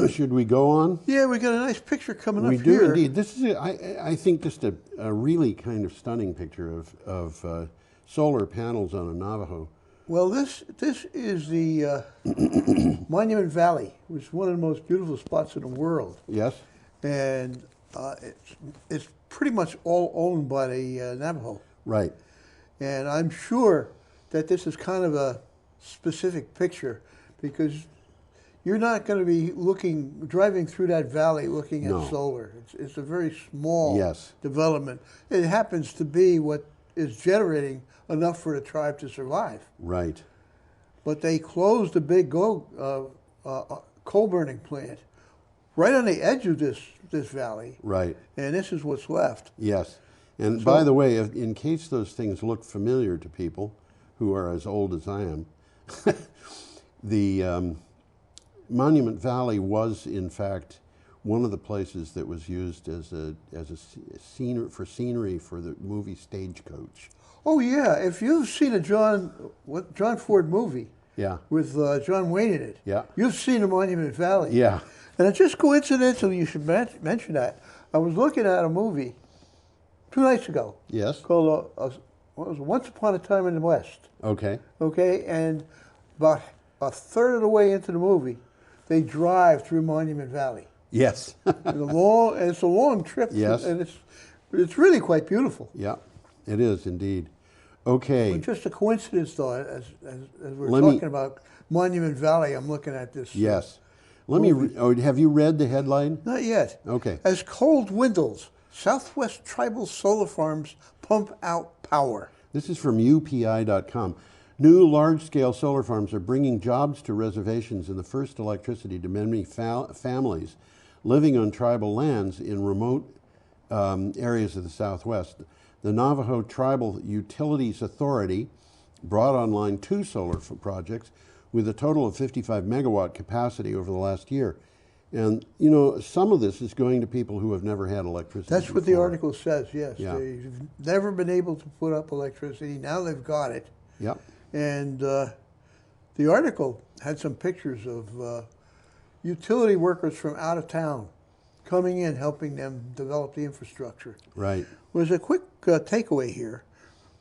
Should we go on? Yeah, we got a nice picture coming up We here. do indeed. This is, I think, just a really kind of stunning picture of solar panels on a Navajo. Well, this is the Monument Valley, which is one of the most beautiful spots in the world. Yes. And it's pretty much all owned by the Navajo. Right. And I'm sure that this is kind of a specific picture because you're not going to be driving through that valley looking at No. solar. It's a very small Yes. development. It happens to be what is generating enough for the tribe to survive. Right. But they closed a big coal burning plant right on the edge of this valley. Right. And this is what's left. Yes. And So- by the way, in case those things look familiar to people who are as old as I am, the Monument Valley was, in fact, one of the places that was used as a scenery for the movie Stagecoach. Oh yeah, if you've seen a John Ford movie Yeah. with John Wayne in it, Yeah. you've seen the Monument Valley. Yeah. And it's just coincidental you should mention that. I was looking at a movie 2 nights ago Yes. called what was it, Once Upon a Time in the West. Okay. Okay, and about a third of the way into the movie, they drive through Monument Valley. Yes. And it's a long trip. Yes. And it's really quite beautiful. Yeah, it is indeed. Okay. But just a coincidence, though, as we're Let me- talking about Monument Valley, I'm looking at this. Yes. Let me. Have you read the headline? Not yet. Okay. As cold dwindles, Southwest tribal solar farms pump out power. This is from UPI.com. New large-scale solar farms are bringing jobs to reservations and the first electricity to many families living on tribal lands in remote areas of the Southwest. The Navajo Tribal Utilities Authority brought online 2 solar projects with a total of 55 megawatt capacity over the last year. And, you know, some of this is going to people who have never had electricity That's what the before. article says, yes. Yeah. They've never been able to put up electricity. Now they've got it. Yep. And the article had some pictures of utility workers from out of town coming in, helping them develop the infrastructure. Right. There's a quick takeaway here.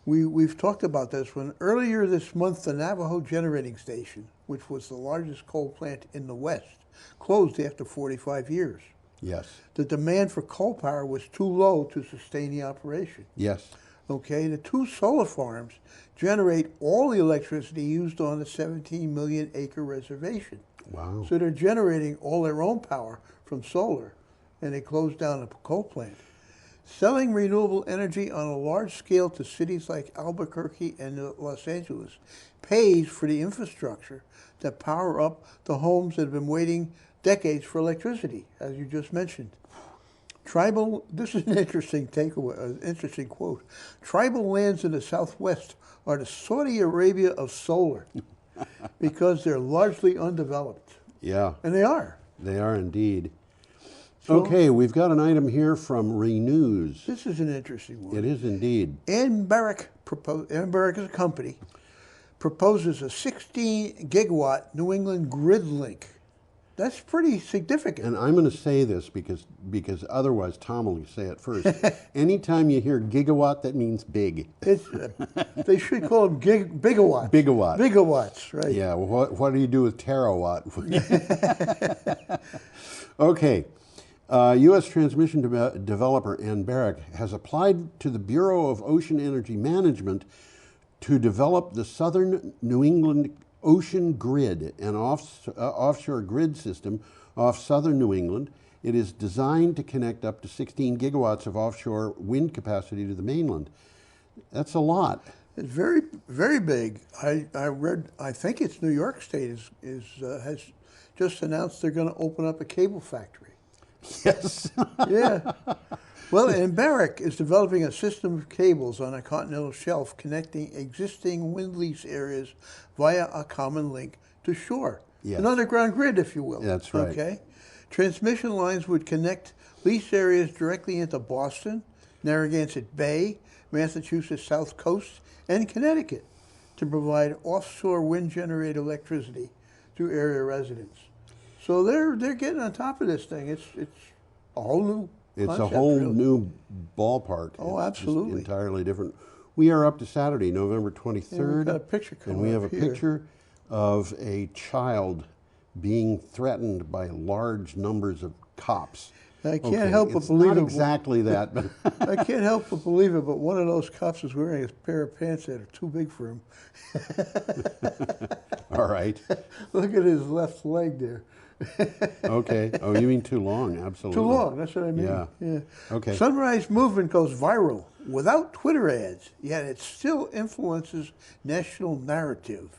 We've talked about this one. Earlier this month, the Navajo Generating Station, which was the largest coal plant in the West, closed after 45 years. Yes. The demand for coal power was too low to sustain the operation. Yes. Okay, the 2 solar farms generate all the electricity used on the 17 million acre reservation. Wow. So they're generating all their own power from solar, and they closed down the coal plant. Selling renewable energy on a large scale to cities like Albuquerque and Los Angeles pays for the infrastructure that power up the homes that have been waiting decades for electricity, as you just mentioned. This is an interesting takeaway, an interesting quote. Tribal lands in the Southwest are the Saudi Arabia of solar because they're largely undeveloped. Yeah. And they are. They are indeed. So- Okay, we've got an item here from Renews. This is an interesting one. It is indeed. Barrick is a company, proposes a 16 gigawatt New England grid link. That's pretty significant. And I'm going to say this because otherwise Tom will say it first. Anytime you hear gigawatt, that means big. They should call them bigawatts. Bigawatt. Bigawatts, right. Yeah, well, what do you do with terawatt? Okay. U.S. transmission developer Barrick has applied to the Bureau of Ocean Energy Management to develop the Southern New England Ocean Grid, an offshore grid system off southern New England. It is designed to connect up to 16 gigawatts of offshore wind capacity to the mainland. That's a lot. It's very, very big. I read, I think it's New York State has just announced they're going to open up a cable factory. Yes. Yeah. Well, and Barrick is developing a system of cables on a continental shelf connecting existing wind lease areas via a common link to shore. Yes. An underground grid, if you will. That's right. Okay. Transmission lines would connect lease areas directly into Boston, Narragansett Bay, Massachusetts South Coast, and Connecticut to provide offshore wind-generated electricity to area residents. So they're getting on top of this thing. It's a whole new It's concept, a whole really. new ballpark. Oh, It's just absolutely. entirely different. We are up to Saturday, November 23rd. Yeah, we've got a picture and coming we have up a here. picture of a child being threatened by large numbers of cops. I can't help but it's believe not it. exactly that, but I can't help but believe it, but one of those cops is wearing a pair of pants that are too big for him. all right. Look at his left leg there. Okay. Oh, you mean too long? Absolutely. Too long, that's what I mean. Yeah. Okay. Sunrise Movement goes viral without Twitter ads, yet it still influences national narrative.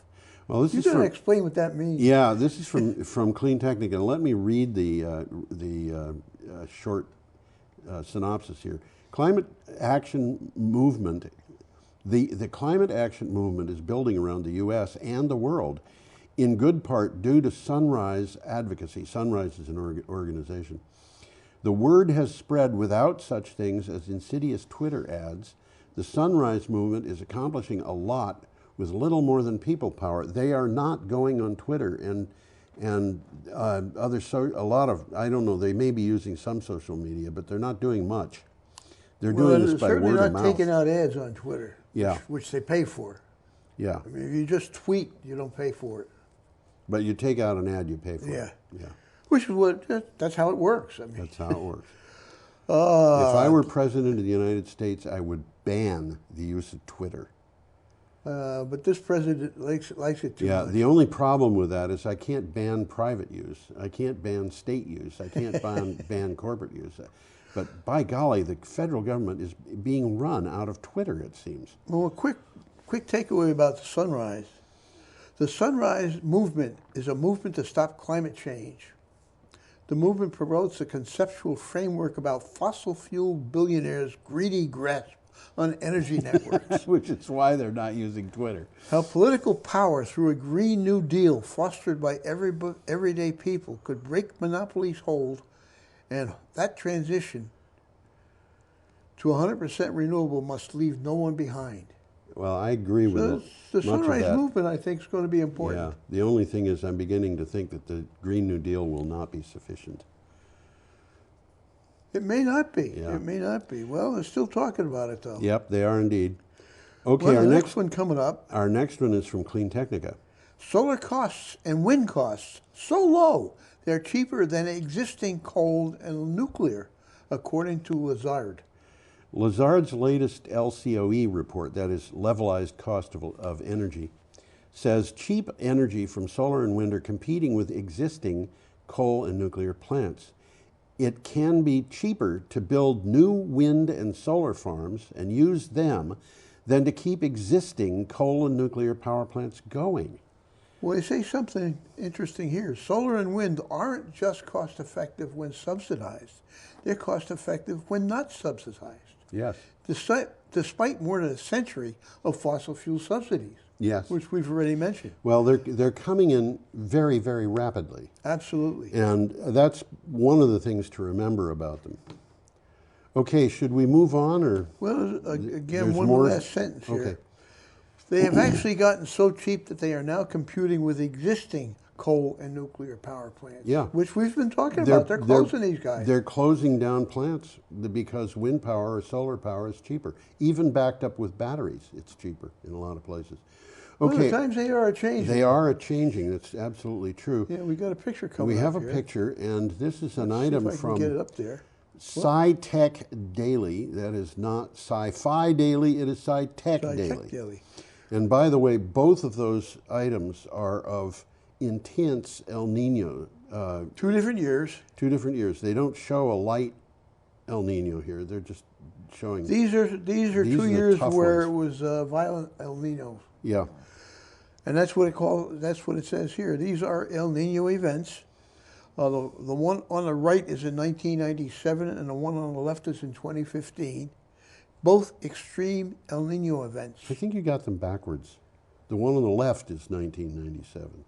Well, this You is gotta from, explain what that means. Yeah, this is from Clean Technica. And let me read the short synopsis here. Climate action movement. The climate action movement is building around the U.S. and the world, in good part due to Sunrise advocacy. Sunrise is an organization. The word has spread without such things as insidious Twitter ads. The Sunrise movement is accomplishing a lot with little more than people power. They are not going on Twitter and a lot of, I don't know, they may be using some social media, but they're not doing much. They're doing this by certainly word of not mouth. taking out ads on Twitter, Yeah. which they pay for. Yeah, I mean, if you just tweet, you don't pay for it. but you take out an ad, you pay for Yeah. it. Yeah, Which is that's how it works. I mean, that's how it works. If I were president of the United States, I would ban the use of Twitter. but this president likes it too Yeah, much. the only problem with that is I can't ban private use. I can't ban state use. I can't ban corporate use. But by golly, the federal government is being run out of Twitter, it seems. Well, a quick takeaway about the Sunrise. The Sunrise movement is a movement to stop climate change. The movement promotes a conceptual framework about fossil fuel billionaires' greedy grasp on energy networks. Which is why they're not using Twitter. How political power through a Green New Deal fostered by everyday people could break monopolies' hold, and that transition to 100% renewable must leave no one behind. well, I agree with So it. the Much of sunrise that. movement, I think, is going to be important. Yeah, the only thing is I'm beginning to think that the Green New Deal will not be sufficient. It may not be. Yeah. It may not be. Well, they're still talking about it, though. Yep, they are indeed. Okay, Well, our the next one coming up, our next one is from Clean Technica. solar costs and wind costs so low, they're cheaper than existing coal and nuclear, according to Lazard. Lazard's latest LCOE report, that is levelized cost of energy, says cheap energy from solar and wind are competing with existing coal and nuclear plants. It can be cheaper to build new wind and solar farms and use them than to keep existing coal and nuclear power plants going. Well, they say something interesting here. Solar and wind aren't just cost effective when subsidized, they're cost effective when not subsidized. Yes. Despite more than a century of fossil fuel subsidies. Yes. Which we've already mentioned. Well, they're coming in very, very rapidly. Absolutely. And that's one of the things to remember about them. Okay, should we move on, or? Well, again, there's one more? last sentence here. Okay. They have actually gotten so cheap that they are now computing with existing coal and nuclear power plants. Yeah. Which we've been talking about. They're closing these guys. They're closing down plants because wind power or solar power is cheaper. Even backed up with batteries, it's cheaper in a lot of places. Well, Okay. the times they are changing. They are changing. That's absolutely true. Yeah, we got a picture coming We have up a here. picture, and this is an Let's see item if I can from get it up there. SciTech Daily. That is not Sci-Fi Daily, it is SciTech Daily. SciTech Daily. And by the way, both of those items are of intense El Nino. 2 different years. 2 different years. They don't show a light El Nino here. They're just showing. These are 2 the years tough where ones. it was violent El Nino. Yeah. And that's what it says here. These are El Nino events. The one on the right is in 1997, and the one on the left is in 2015. Both extreme El Nino events. I think you got them backwards. The one on the left is 1997.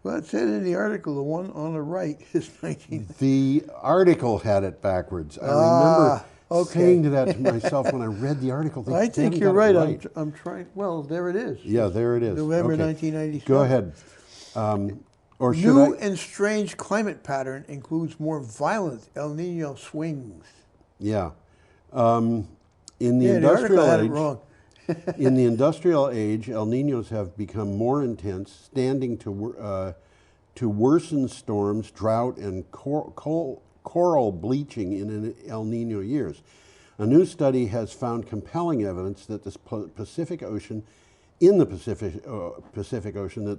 Well, it said in the article the one on the right is 19. The article had it backwards. I remember saying to that to myself when I read the article. I think you're right. I'm trying. Well, there it is. Yeah, there it is. November Okay. 1997. Go ahead. Or should New I? and strange climate pattern includes more violent El Nino swings. Yeah. In the Yeah, the industrial article had it age, wrong. in the industrial age, El Ninos have become more intense, standing to worsen storms, drought, and coral bleaching in El Nino years. A new study has found compelling evidence that the Pacific Ocean, that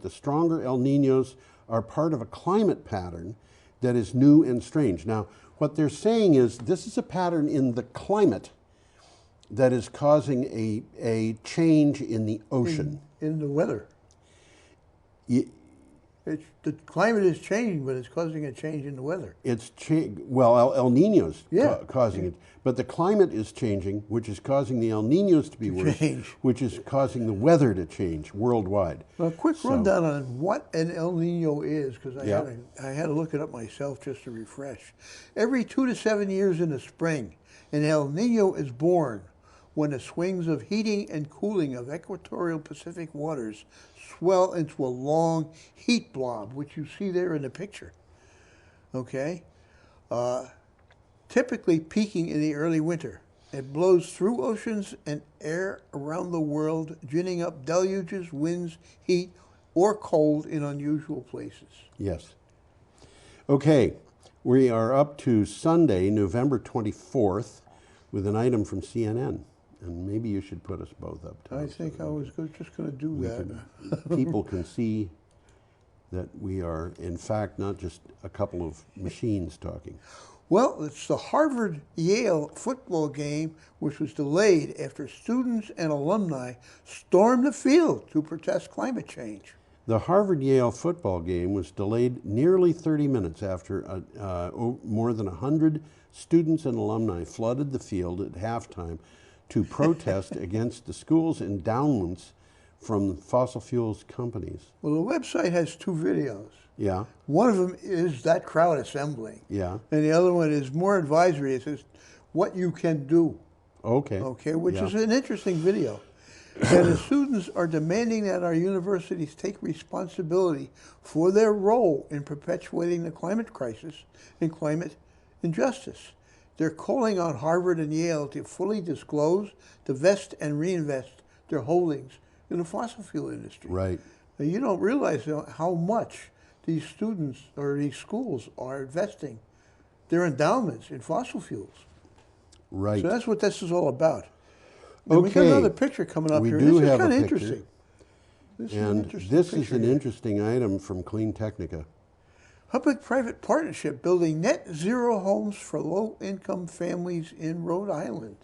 the stronger El Ninos are part of a climate pattern that is new and strange. Now, what they're saying is this is a pattern in the climate that is causing a change in the ocean. In the weather. The climate is changing, but it's causing a change in the weather. Well, El Nino's causing it, but the climate is changing, which is causing the El Ninos to be worse, which is causing the weather to change worldwide. Well, a quick rundown on what an El Nino is, because I had to look it up myself just to refresh. Every 2 to 7 years in the spring, an El Nino is born when the swings of heating and cooling of equatorial Pacific waters swell into a long heat blob, which you see there in the picture. Okay? Typically peaking in the early winter. It blows through oceans and air around the world, ginning up deluges, winds, heat, or cold in unusual places. Yes. Okay, we are up to Sunday, November 24th, with an item from CNN. And maybe you should put us both up. I think I was just going to do that. People can see that we are, in fact, not just a couple of machines talking. Well, it's the Harvard-Yale football game, which was delayed after students and alumni stormed the field to protest climate change. The Harvard-Yale football game was delayed nearly 30 minutes after more than 100 students and alumni flooded the field at halftime to protest against the school's endowments from fossil fuels companies. Well, the website has 2 videos. Yeah. One of them is that crowd assembling. Yeah. And the other one is more advisory. It says what you can do. Okay. Okay, which is an interesting video. And the students are demanding that our universities take responsibility for their role in perpetuating the climate crisis and climate injustice. They're calling on Harvard and Yale to fully disclose, divest, and reinvest their holdings in the fossil fuel industry. Right. Now, you don't realize how much these students or these schools are investing their endowments in fossil fuels. Right. So that's what this is all about. And we got Okay. another picture coming up We here. do This is have a kind of picture. interesting. This is an And interesting this is picture an here. interesting item from Clean Technica. Public-private partnership building net zero homes for low-income families in Rhode Island.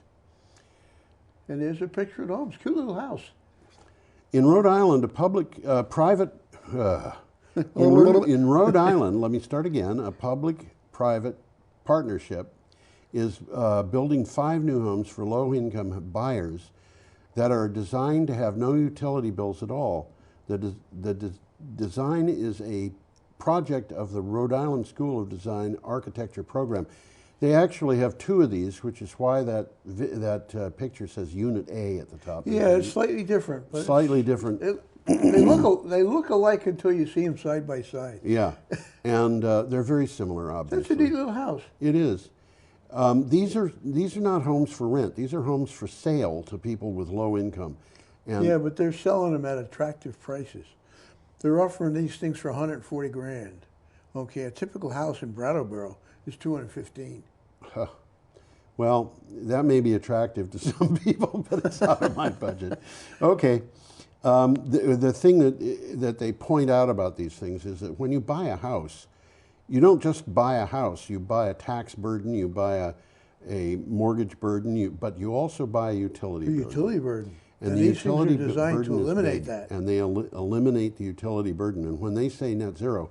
And there's a picture of the homes. Cute little house. In Rhode Island, a in Rhode Island, let me start again, a public-private partnership is building 5 new homes for low-income buyers that are designed to have no utility bills at all. The design is a project of the Rhode Island School of Design Architecture program. They actually have 2 of these, which is why that picture says Unit A at the top. Yeah, it's slightly different. But Slightly different. they look alike until you see them side by side. Yeah, and they're very similar, obviously. That's a neat little house. It is. These are not homes for rent. These are homes for sale to people with low income. And Yeah, but they're selling them at attractive prices. They're offering these things for 140 grand. Okay, a typical house in Brattleboro is 215. Well, that may be attractive to some people, but it's out of my budget. Okay. The thing that they point out about these things is that when you buy a house, you don't just buy a house. You buy a tax burden, you buy a mortgage burden, but you also buy a utility burden. Utility burden. And And the these things are utility designed burden to is eliminate big, that. and they eliminate the utility burden. And when they say net zero,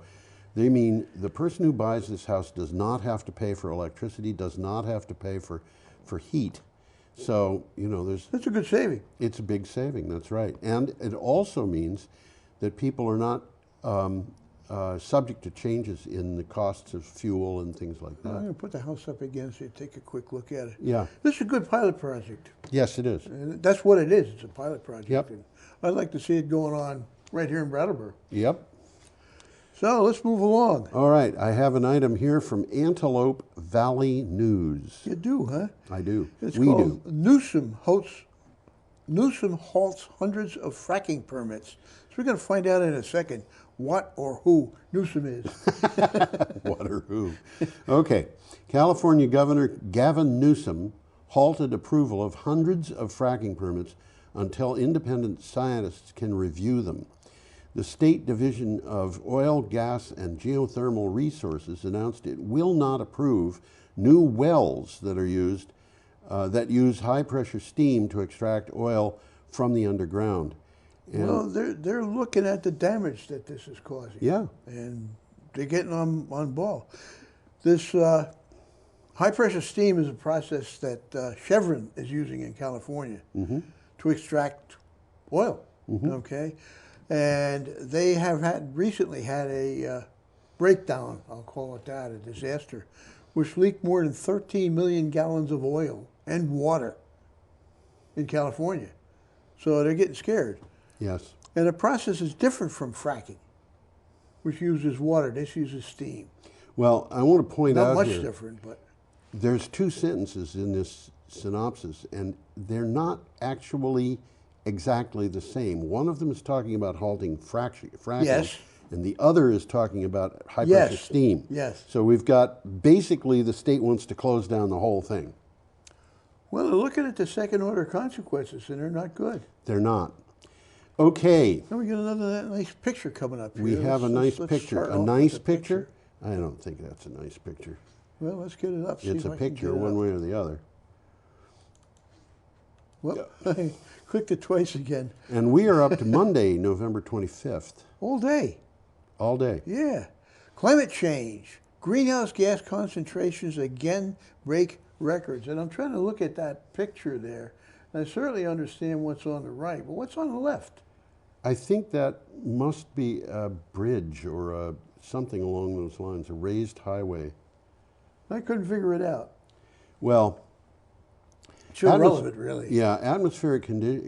they mean the person who buys this house does not have to pay for electricity, does not have to pay for heat. So, That's a good saving. It's a big saving, that's right. And it also means that people are not subject to changes in the costs of fuel and things like I'm that. going to put the house up again so you take a quick look at it. Yeah. This is a good pilot project. Yes, it is. And that's what it is. It's a pilot project. Yep. And I'd like to see it going on right here in Brattleboro. Yep. So let's move along. All right, I have an item here from Antelope Valley News. You do, huh? I do. It's We called do. Newsom halts hundreds of fracking permits. So we're going to find out in a second what or who Newsom is. What or who? Okay. California Governor Gavin Newsom halted approval of hundreds of fracking permits until independent scientists can review them. The State Division of Oil, Gas, and Geothermal Resources announced it will not approve new wells that use high-pressure steam to extract oil from the underground. And Well, they're looking at the damage that this is causing. Yeah. And they're getting on ball. This high-pressure steam is a process that Chevron is using in California to extract oil, okay? And they have recently had a breakdown, I'll call it that, a disaster, which leaked more than 13 million gallons of oil and water in California. So they're getting scared. Yes. And the process is different from fracking, which uses water. This uses steam. Well, I want to point Not out much here, different, but there's 2 sentences in this synopsis, and they're not actually exactly the same. One of them is talking about halting fracking, Yes. and the other is talking about high-pressure Yes. steam. Yes. So we've got, basically, the state wants to close down the whole thing. well, they're looking at the second-order consequences, and they're not good. They're not. Okay, Now we got another nice picture coming up here. we have a nice Let's picture. start A off with nice the picture? I don't think that's a nice picture. Well, let's get it up. see It's if a I can picture get it one up. way or the other. Well, I clicked it twice again. And we are up to Monday, November 25th. All day. All day. Yeah. Climate change. Greenhouse gas concentrations again break records. And I'm trying to look at that picture there. And I certainly understand what's on the right, but what's on the left? I think that must be a bridge or something along those lines, a raised highway. I couldn't figure it out. Well, It's irrelevant, really. Yeah, atmospheric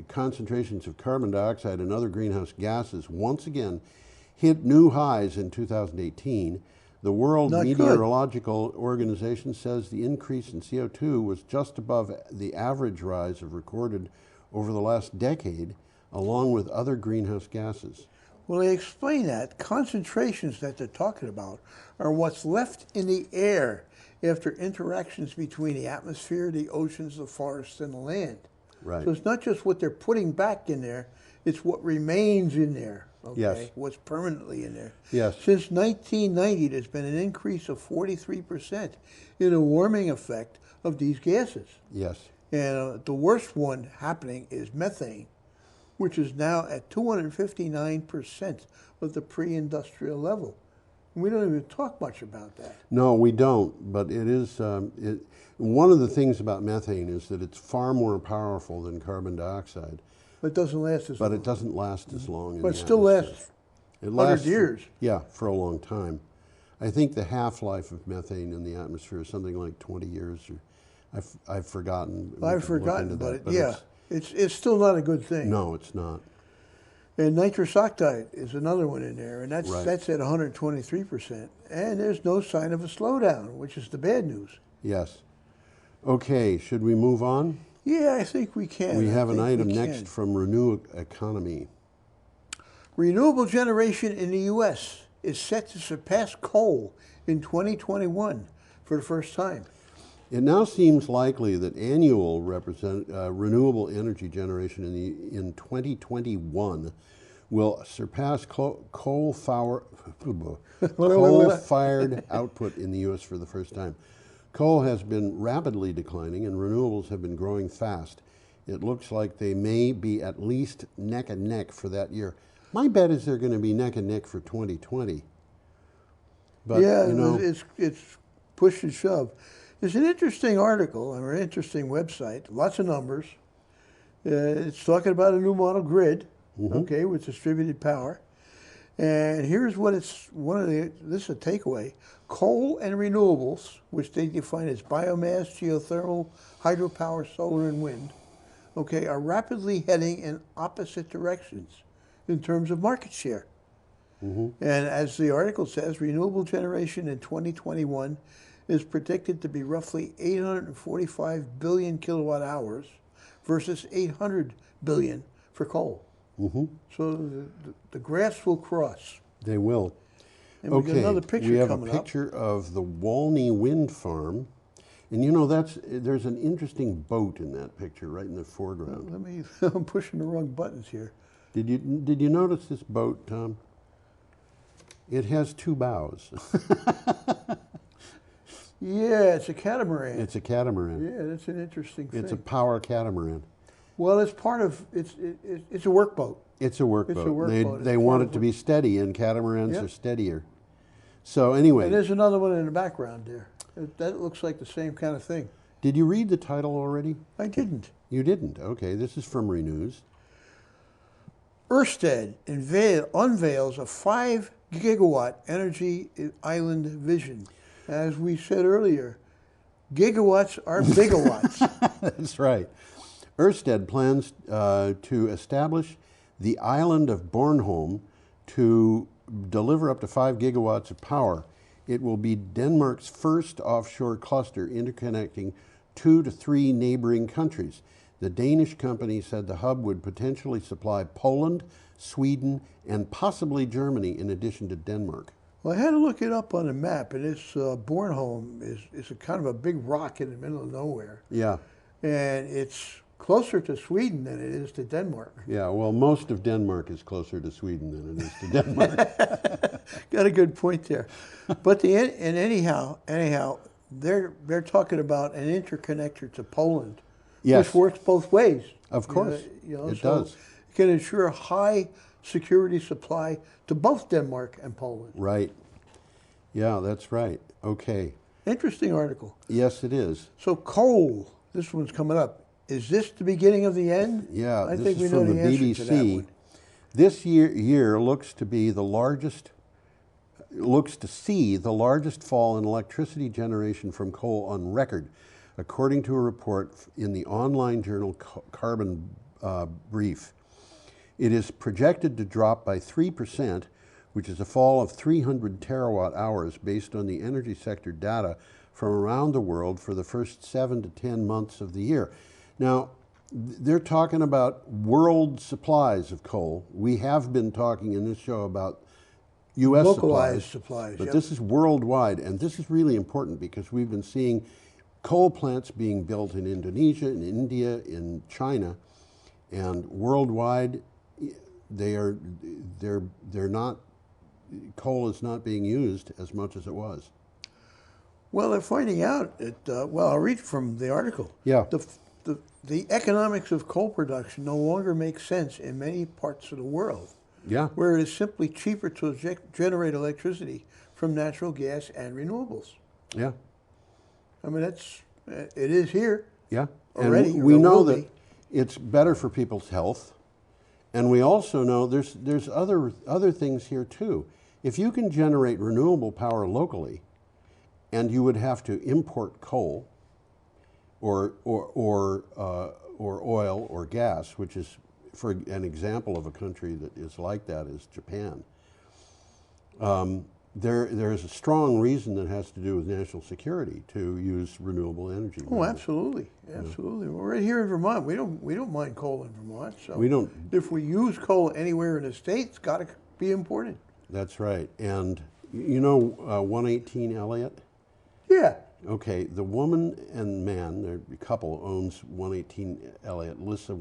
concentrations of carbon dioxide and other greenhouse gases once again hit new highs in 2018. The World Not good. Meteorological Organization says the increase in CO2 was just above the average rise of recorded over the last decade, along with other greenhouse gases. Well, they explain that concentrations that they're talking about are what's left in the air after interactions between the atmosphere, the oceans, the forests, and the land. Right. So it's not just what they're putting back in there, it's what remains in there, okay? Yes. What's permanently in there. Yes. Since 1990, there's been an increase of 43% in the warming effect of these gases. Yes. And the worst one happening is methane, which is now at 259% of the pre-industrial level. We don't even talk much about that. No, we don't, but it is, one of the things about methane is that it's far more powerful than carbon dioxide. But it doesn't last as long. But it doesn't last as long. in But it the still atmosphere. lasts It 100 lasts years. Yeah, for a long time. I think the half-life of methane in the atmosphere is something like 20 years. Or I've forgotten. We I've can look forgotten, into that, but yeah, it's still not a good thing. No, it's not. And nitrous oxide is another one in there, and that's Right. that's at 123%. And there's no sign of a slowdown, which is the bad news. Yes. Okay, should we move on? Yeah, I think we can. We I have an think item we next can. from Renew Economy. Renewable generation in the U.S. is set to surpass coal in 2021 for the first time. It now seems likely that annual renewable energy generation in 2021 will surpass coal-fired output in the U.S. for the first time. Coal has been rapidly declining and renewables have been growing fast. It looks like they may be at least neck and neck for that year. My bet is they're going to be neck and neck for 2020. But, yeah, you know, it's push and shove. There's an interesting article on an interesting website, lots of numbers. It's talking about a new model grid, okay, with distributed power. And here's what it's, this is a takeaway. Coal and renewables, which they define as biomass, geothermal, hydropower, solar, and wind, okay, are rapidly heading in opposite directions in terms of market share. And as the article says, renewable generation in 2021 is predicted to be roughly 845 billion kilowatt hours versus 800 billion for coal. So the graphs will cross. they will. And we got another picture we have a coming up. picture of the Walney Wind Farm. And you know, there's an interesting boat in that picture right in the foreground. Let me, I'm pushing the wrong buttons here. Did you notice this boat, Tom? It has two bows. Yeah, it's a catamaran. It's a catamaran. Yeah, that's an interesting thing. It's a power catamaran. Well, it's part of, it's a workboat. It's a workboat. It's a workboat. They It's want part it of to be steady, and catamarans Yep. are steadier. So anyway, And there's another one in the background there. That looks like the same kind of thing. did you read the title already? I didn't. You didn't? Okay, this is from Renews. Ørsted unveils a 5 gigawatt energy island vision. As we said earlier, gigawatts are bigawatts. That's right. Ørsted plans to establish the island of Bornholm to deliver up to 5 gigawatts of power. It will be Denmark's first offshore cluster interconnecting 2 to 3 neighboring countries. The Danish company said the hub would potentially supply Poland, Sweden, and possibly Germany in addition to Denmark. Well, I had to look it up on a map, and this Bornholm is a kind of a big rock in the middle of nowhere. Yeah. And it's closer to Sweden than it is to Denmark. Yeah, well, most of Denmark is closer to Sweden than it is to Denmark. Got a good point there. But anyhow, they're talking about an interconnector to Poland, Yes. which works both ways. Of course, it does. It can ensure high security supply to both Denmark and Poland. Right. Yeah, that's right. Okay. Interesting article. Yes, it is. So coal, this one's coming up. Is this the beginning of the end? Yeah, I this think is we know from the the answer to that BBC. one. This year looks to be the largest, looks to see the largest fall in electricity generation from coal on record. according to a report in the online journal Carbon Brief. It is projected to drop by 3%, which is a fall of 300 terawatt hours based on the energy sector data from around the world for the first 7 to 10 months of the year. Now, they're talking about world supplies of coal. We have been talking in this show about U.S. Localized supplies, supplies, but yep. this is worldwide, and this is really important because we've been seeing coal plants being built in Indonesia, in India, in China, and worldwide, they're not. Coal is not being used as much as it was. Well, they're finding out that, well, I'll read from the article. Yeah. The economics of coal production no longer make sense in many parts of the world. Yeah. Where it is simply cheaper to generate electricity from natural gas and renewables. Yeah. I mean, it is here. Yeah. Already. And we know that be. it's better for people's health. And we also know there's other things here too. If you can generate renewable power locally, and you would have to import coal, or oil or gas, which is, for an example of a country that is like that is Japan. There is a strong reason that has to do with national security to use renewable energy. Oh, absolutely, absolutely. Yeah. We're right here in Vermont. We don't mind coal in Vermont. So we don't. If we use coal anywhere in the state, it's got to be imported. That's right. And you know 118 Elliott? Yeah. Okay. The woman and man, the couple owns 118 Elliott. Lissa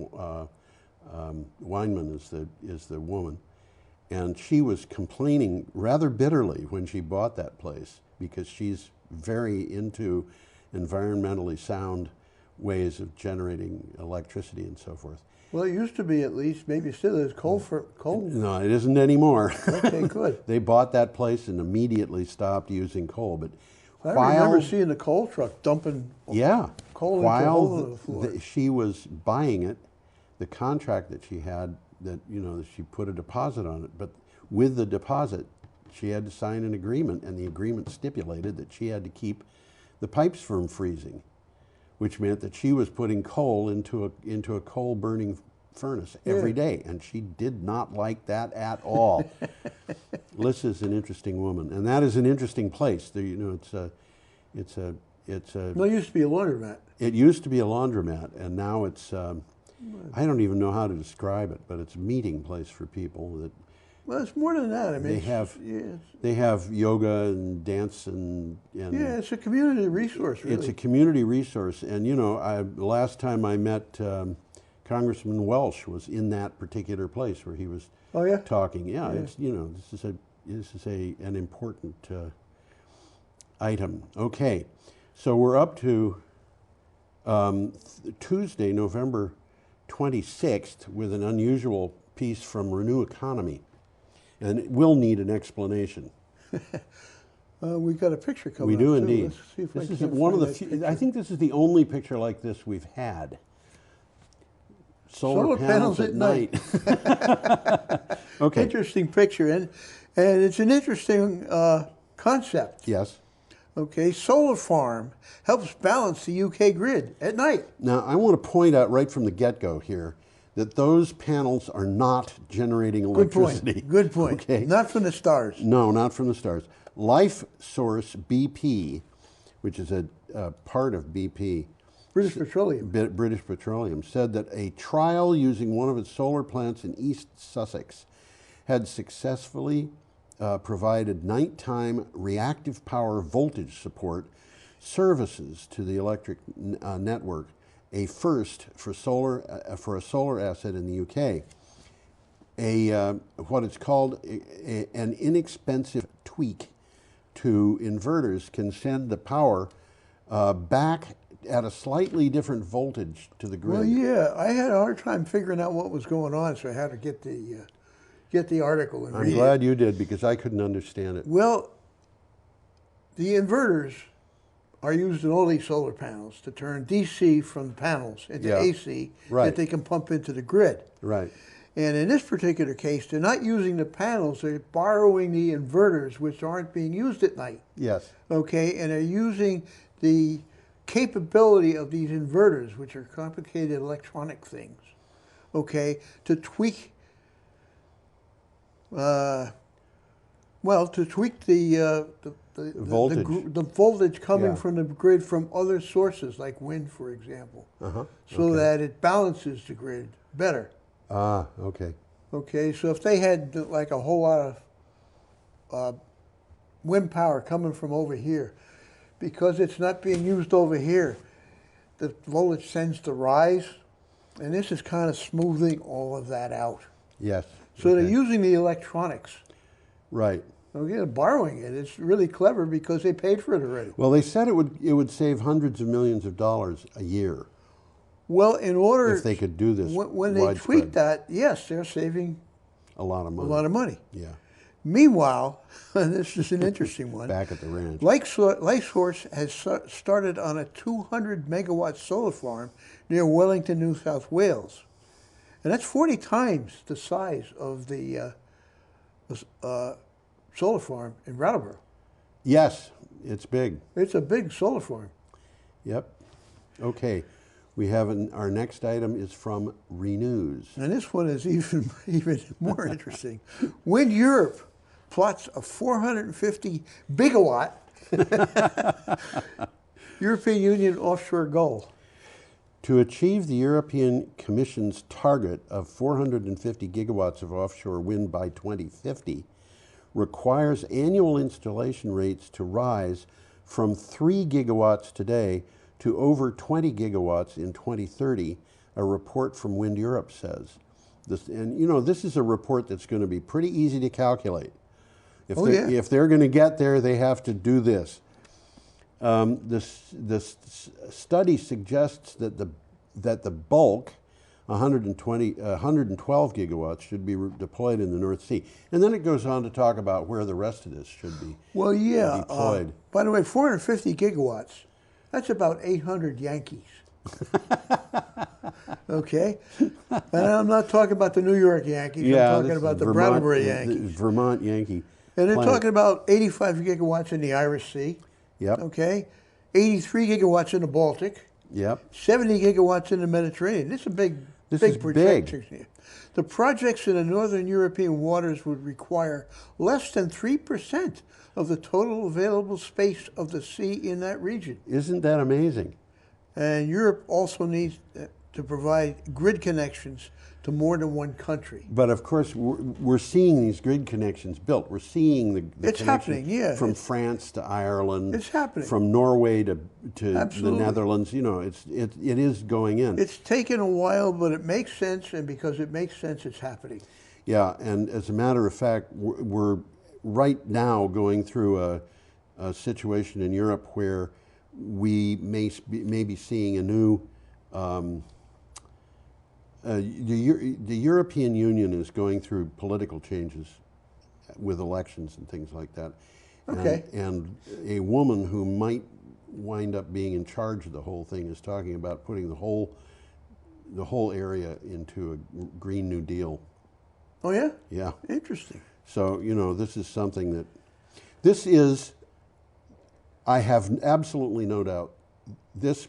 Weinman is the woman. And she was complaining rather bitterly when she bought that place because she's very into environmentally sound ways of generating electricity and so forth. Well, it used to be, at least, maybe still is, coal. No, it isn't anymore. Okay, good. They bought that place and immediately stopped using coal. But I remember seeing the coal truck dumping coal into a hole in the floor. She was buying it, the contract that she had, that she put a deposit on it, but with the deposit she had to sign an agreement, and the agreement stipulated that she had to keep the pipes from freezing, which meant that she was putting coal into a coal burning furnace every day, and she did not like that at all. Lissa's an interesting woman, and that is an interesting place. There, it's a. No, it used to be a laundromat. It used to be a laundromat, and now it's. I don't even know how to describe it, but it's a meeting place for people that. Well, it's more than that. I mean, they have yoga and dance and yeah, it's a community resource. Really. It's a community resource, and the last time I met Congressman Welsh was in that particular place where he was talking. Yeah, it's this is an important item. Okay, so we're up to Tuesday, November 26th, with an unusual piece from Renew Economy, and it will need an explanation. We've got a picture coming. We do up indeed. Let's see if this I is can one of find the that few. picture. I think this is the only picture like this we've had. Solar panels at night. Okay. Interesting picture, and it's an interesting concept. Yes. Okay, solar farm helps balance the UK grid at night. Now, I want to point out right from the get-go here that those panels are not generating electricity. Good point. Okay. Not from the stars. No, not from the stars. Life Source BP, which is a part of BP, British Petroleum. British Petroleum, said that a trial using one of its solar plants in East Sussex had successfully provided nighttime reactive power voltage support services to the electric network, a first for a solar asset in the UK. What it's called an inexpensive tweak to inverters can send the power back at a slightly different voltage to the grid. Well, yeah, I had a hard time figuring out what was going on, so I had to get the article and read it. I'm glad you did, because I couldn't understand it. Well, the inverters are used in all these solar panels to turn DC from the panels into AC that they can pump into the grid. Right. And in this particular case, they're not using the panels, they're borrowing the inverters, which aren't being used at night. Yes. Okay, and they're using the capability of these inverters, which are complicated electronic things, okay, to tweak, to tweak voltage. the voltage coming Yeah. from the grid from other sources, like wind, for example, so Okay. that it balances the grid better. Ah, okay. Okay, so if they had like a whole lot of wind power coming from over here, because it's not being used over here, the voltage tends to rise, and this is kind of smoothing all of that out. Yes. So they're okay. using the electronics. Right. Okay, they're borrowing it. It's really clever because they paid for it already. Well, they said it would save hundreds of millions of dollars a year. Well, in order if they could do this when they widespread. tweak that, yes, they're saving a lot of money. a lot of money. Yeah. Meanwhile, this is an interesting one. Back at the ranch. Lightsource has started on a 200 megawatt solar farm near Wellington, New South Wales. And that's 40 times the size of the solar farm in Brattleboro. Yes, it's big. It's a big solar farm. Yep. Okay. We have our next item is from Renews. And this one is even more interesting. Wind Europe plots a 450 gigawatt European Union offshore goal. To achieve the European Commission's target of 450 gigawatts of offshore wind by 2050 requires annual installation rates to rise from 3 gigawatts today to over 20 gigawatts in 2030, a report from Wind Europe says. This is a report that's going to be pretty easy to calculate. If they're going to get there, they have to do this. This study suggests that the bulk, 112 gigawatts, should be deployed in the North Sea. And then it goes on to talk about where the rest of this should be deployed. By the way, 450 gigawatts, that's about 800 Yankees. Okay? And I'm not talking about the New York Yankees. I'm talking about the Brattleboro Yankees. Vermont Yankee. And they're talking about 85 gigawatts in the Irish Sea. Yep. Okay? 83 gigawatts in the Baltic. Yep. 70 gigawatts in the Mediterranean. This is a big projection here. The projects in the northern European waters would require less than 3% of the total available space of the sea in that region. Isn't that amazing? And Europe also needs to provide grid connections to more than one country. But of course, we're seeing these grid connections built. We're seeing the it's happening, yeah. From France to Ireland. It's happening. From Norway to Absolutely. the Netherlands. It is going in. It's taken a while, but it makes sense, and because it makes sense, it's happening. Yeah, and as a matter of fact, we're right now going through a situation in Europe where we may be seeing a new. The European Union is going through political changes with elections and things like that. Okay. And a woman who might wind up being in charge of the whole thing is talking about putting the whole area into a Green New Deal. Oh, yeah? Yeah. Interesting. So, this is something I have absolutely no doubt, this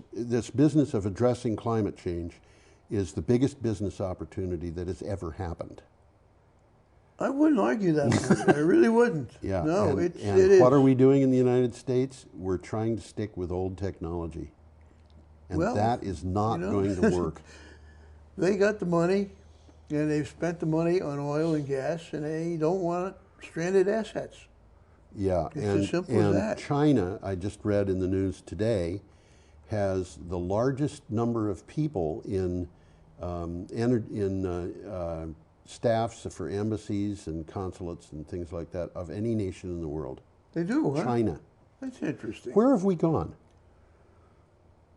business of addressing climate change is the biggest business opportunity that has ever happened. I wouldn't argue that. I really wouldn't. Yeah. No, and it is. What are we doing in the United States? We're trying to stick with old technology. And that is not going to work. They got the money, and they've spent the money on oil and gas, and they don't want stranded assets. Yeah. It's as simple as that. China, I just read in the news today, has the largest number of people in staffs for embassies and consulates and things like that of any nation in the world. They do, huh? China. That's interesting. Where have we gone?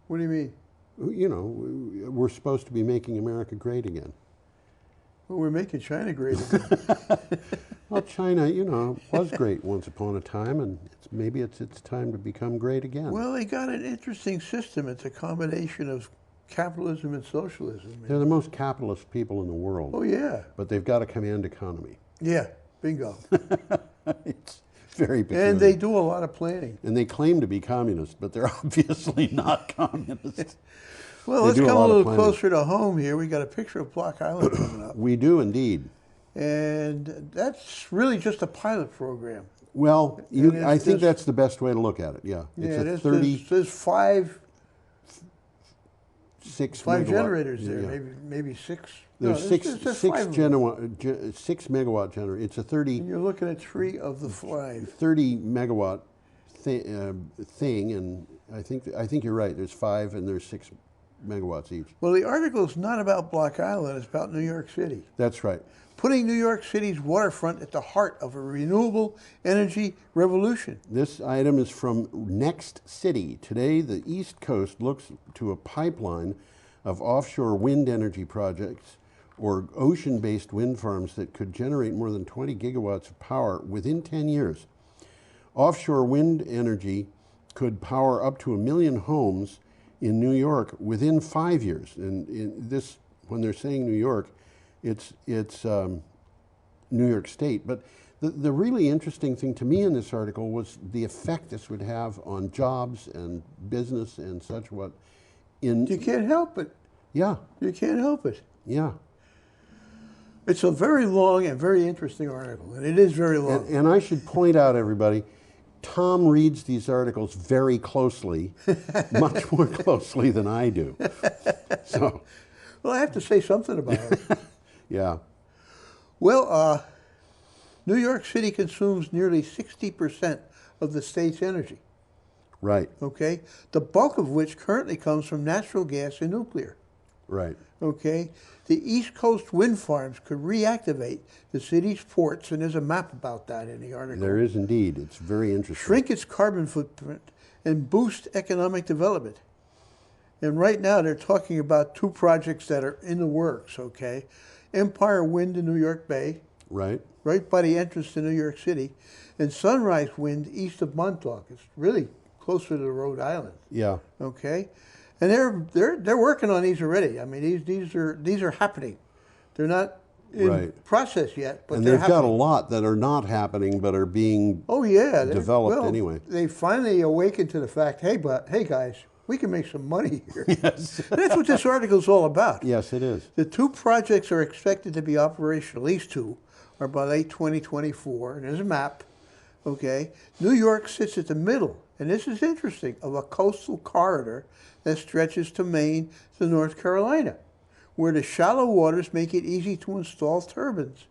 What do you mean? We're supposed to be making America great again. Well, we're making China great again. Well, China, was great once upon a time, and maybe it's time to become great again. Well, they got an interesting system. It's a combination of capitalism and socialism. They're the most capitalist people in the world. Oh, yeah. But they've got a command economy. Yeah, bingo. Very peculiar. And they do a lot of planning. And they claim to be communist, but they're obviously not communist. Well, They let's do come a lot of little planning. closer to home here. We got a picture of Block Island coming up. We do indeed. And that's really just a pilot program. Well, And I think there's- that's the best way to look at it, yeah. Yeah, It's a there's 36 five megawatt. generators there, yeah. maybe six. There's No, six, there's six, five of them. 6 megawatt generator. It's a 30, And you're looking at 3 of the 5. 30 megawatt thing, and I think you're right. There's 5 and there's 6 megawatts each. Well, the article's not about Block Island, it's about New York City. That's right. Putting New York City's waterfront at the heart of a renewable energy revolution. This item is from Next City. Today, the East Coast looks to a pipeline of offshore wind energy projects or ocean-based wind farms that could generate more than 20 gigawatts of power within 10 years. Offshore wind energy could power up to 1 million homes in New York within 5 years. And in this, when they're saying New York, it's New York State. But the really interesting thing to me in this article was the effect this would have on jobs and business and such what. You can't help it. Yeah. You can't help it. Yeah. It's a very long and very interesting article, and it is very long. And I should point out, everybody, Tom reads these articles very closely, much more closely than I do. So, well, I have to say something about it. yeah. Well, New York City consumes nearly 60% of the state's energy. Right. Okay? The bulk of which currently comes from natural gas and nuclear. Right. Okay? The East Coast wind farms could reactivate the city's ports, and there's a map about that in the article. There is indeed. It's very interesting. Shrink its carbon footprint and boost economic development. And right now they're talking about 2 projects that are in the works, okay? Empire Wind in New York Bay, Right. right by the entrance to New York City, and Sunrise Wind east of Montauk. It's really closer to Rhode Island. Yeah. Okay, and they're working on these already. I mean, these are happening. They're not in Right. process yet, but And they're they've got a happening. lot that are not happening but are being developed well, anyway. They finally awakened to the fact, hey guys, we can make some money here. Yes. And that's what this article's all about. Yes, it is. The 2 projects are expected to be operational, at least 2, are by late 2024. And there's a map, okay? New York sits at the middle, and this is interesting, of a coastal corridor that stretches to Maine to North Carolina, where the shallow waters make it easy to install turbines.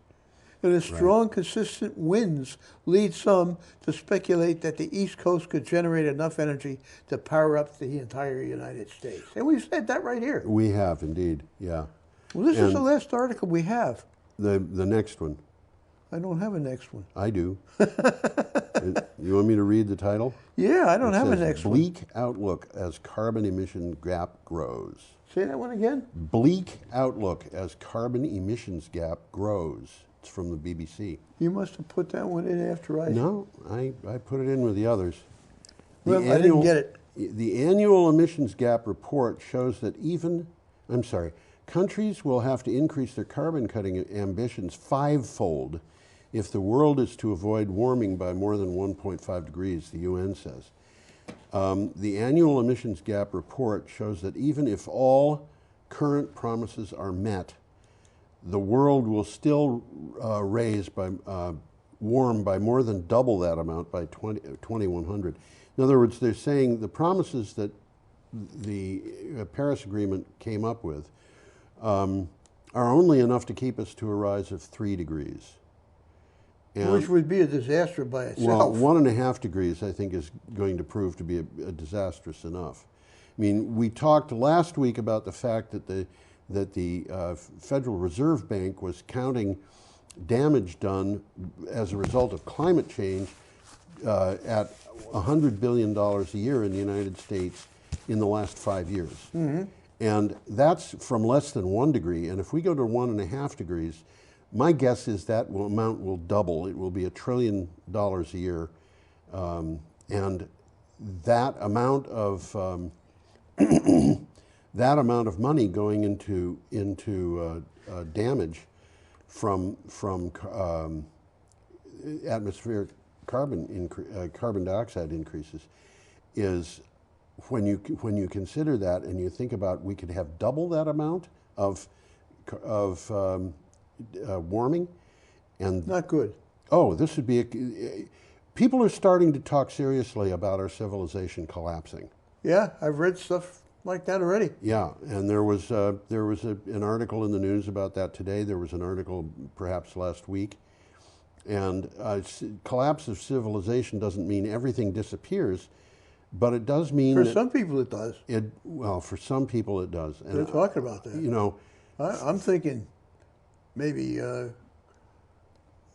And the strong, consistent winds lead some to speculate that the East Coast could generate enough energy to power up the entire United States. And we've said that right here. We have indeed, yeah. Well, this is And the last article we have. the next one. I don't have a next one. I do. You want me to read the title? Yeah, I don't It have a says, next one. Bleak outlook as carbon emission gap grows. Say that one again? Bleak outlook as carbon emissions gap grows. It's from the BBC. You must have put that one in after I... No, I put it in with the others. Well, I didn't get it. The annual emissions gap report shows that countries will have to increase their carbon cutting ambitions 5-fold if the world is to avoid warming by more than 1.5 degrees, the UN says. The annual emissions gap report shows that even if all current promises are met, the world will still warm by more than double that amount by 2100. In other words, they're saying the promises that the Paris Agreement came up with are only enough to keep us to a rise of 3 degrees. And, Which would be a disaster by itself. well, 1.5 degrees, I think, is going to prove to be a disastrous enough. I mean, we talked last week about the fact that the Federal Reserve Bank was counting damage done as a result of climate change at $100 billion a year in the United States in the last 5 years. Mm-hmm. And that's from less than 1 degree. And if we go to 1.5 degrees, my guess is that amount will double. It will be $1 trillion a year. And that amount of that amount of money going into damage from atmospheric carbon dioxide increases, is when you consider that and you think about we could have double that amount of warming, and Not good. oh, this would be people are starting to talk seriously about our civilization collapsing. Yeah, I've read stuff like that already. Yeah, and there was an article in the news about that today. There was an article perhaps last week. And collapse of civilization doesn't mean everything disappears, but it does mean For that some people it does. Well, for some people it does. And They're talking about that. You know, I'm thinking maybe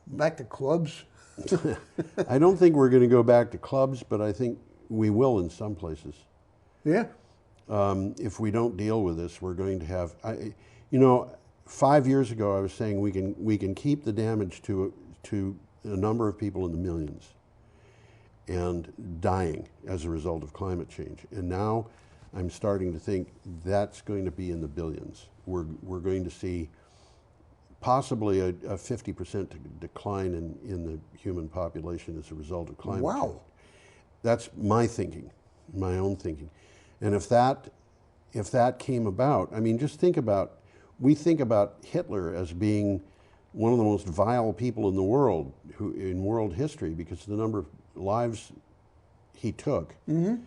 back to clubs. I don't think we're going to go back to clubs, but I think we will in some places. Yeah. If we don't deal with this, we're going to have. 5 years ago, I was saying we can keep the damage to a number of people in the millions and dying as a result of climate change. And now I'm starting to think that's going to be in the billions. We're going to see possibly a 50% decline in the human population as a result of climate change. Wow. That's my thinking, my own thinking. And if that came about, I mean, just think about, we think about Hitler as being one of the most vile people in the world, in world history, because of the number of lives he took. Mm-hmm.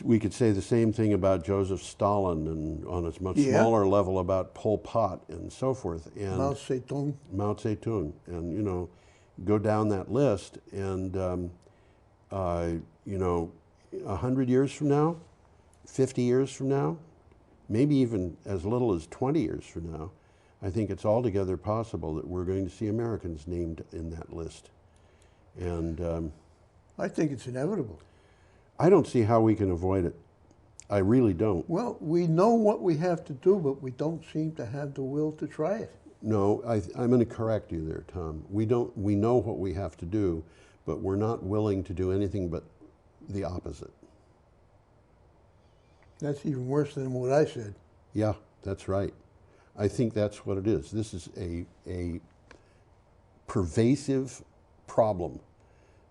We could say the same thing about Joseph Stalin, and on a much smaller level about Pol Pot and so forth. And Mao Zedong. Mao Zedong, and go down that list, and 100 years from now, 50 years from now, maybe even as little as 20 years from now, I think it's altogether possible that we're going to see Americans named in that list. And I think it's inevitable. I don't see how we can avoid it. I really don't. Well, we know what we have to do, but we don't seem to have the will to try it. No, I'm going to correct you there, Tom. We know what we have to do, but we're not willing to do anything but the opposite. That's even worse than what I said. Yeah, that's right. I think that's what it is. This is a pervasive problem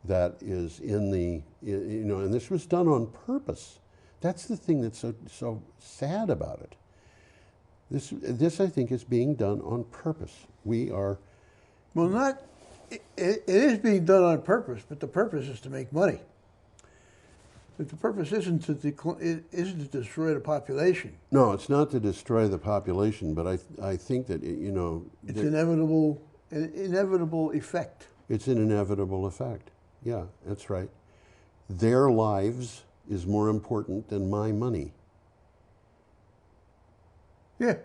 that is in the, and this was done on purpose. That's the thing that's so sad about it. This I think is being done on purpose. We are... Well, it is being done on purpose, but the purpose is to make money. But the purpose isn't to destroy the population. No, it's not to destroy the population, but I think that, it's an inevitable effect. It's an inevitable effect. Yeah, that's right. Their lives is more important than my money. Yeah.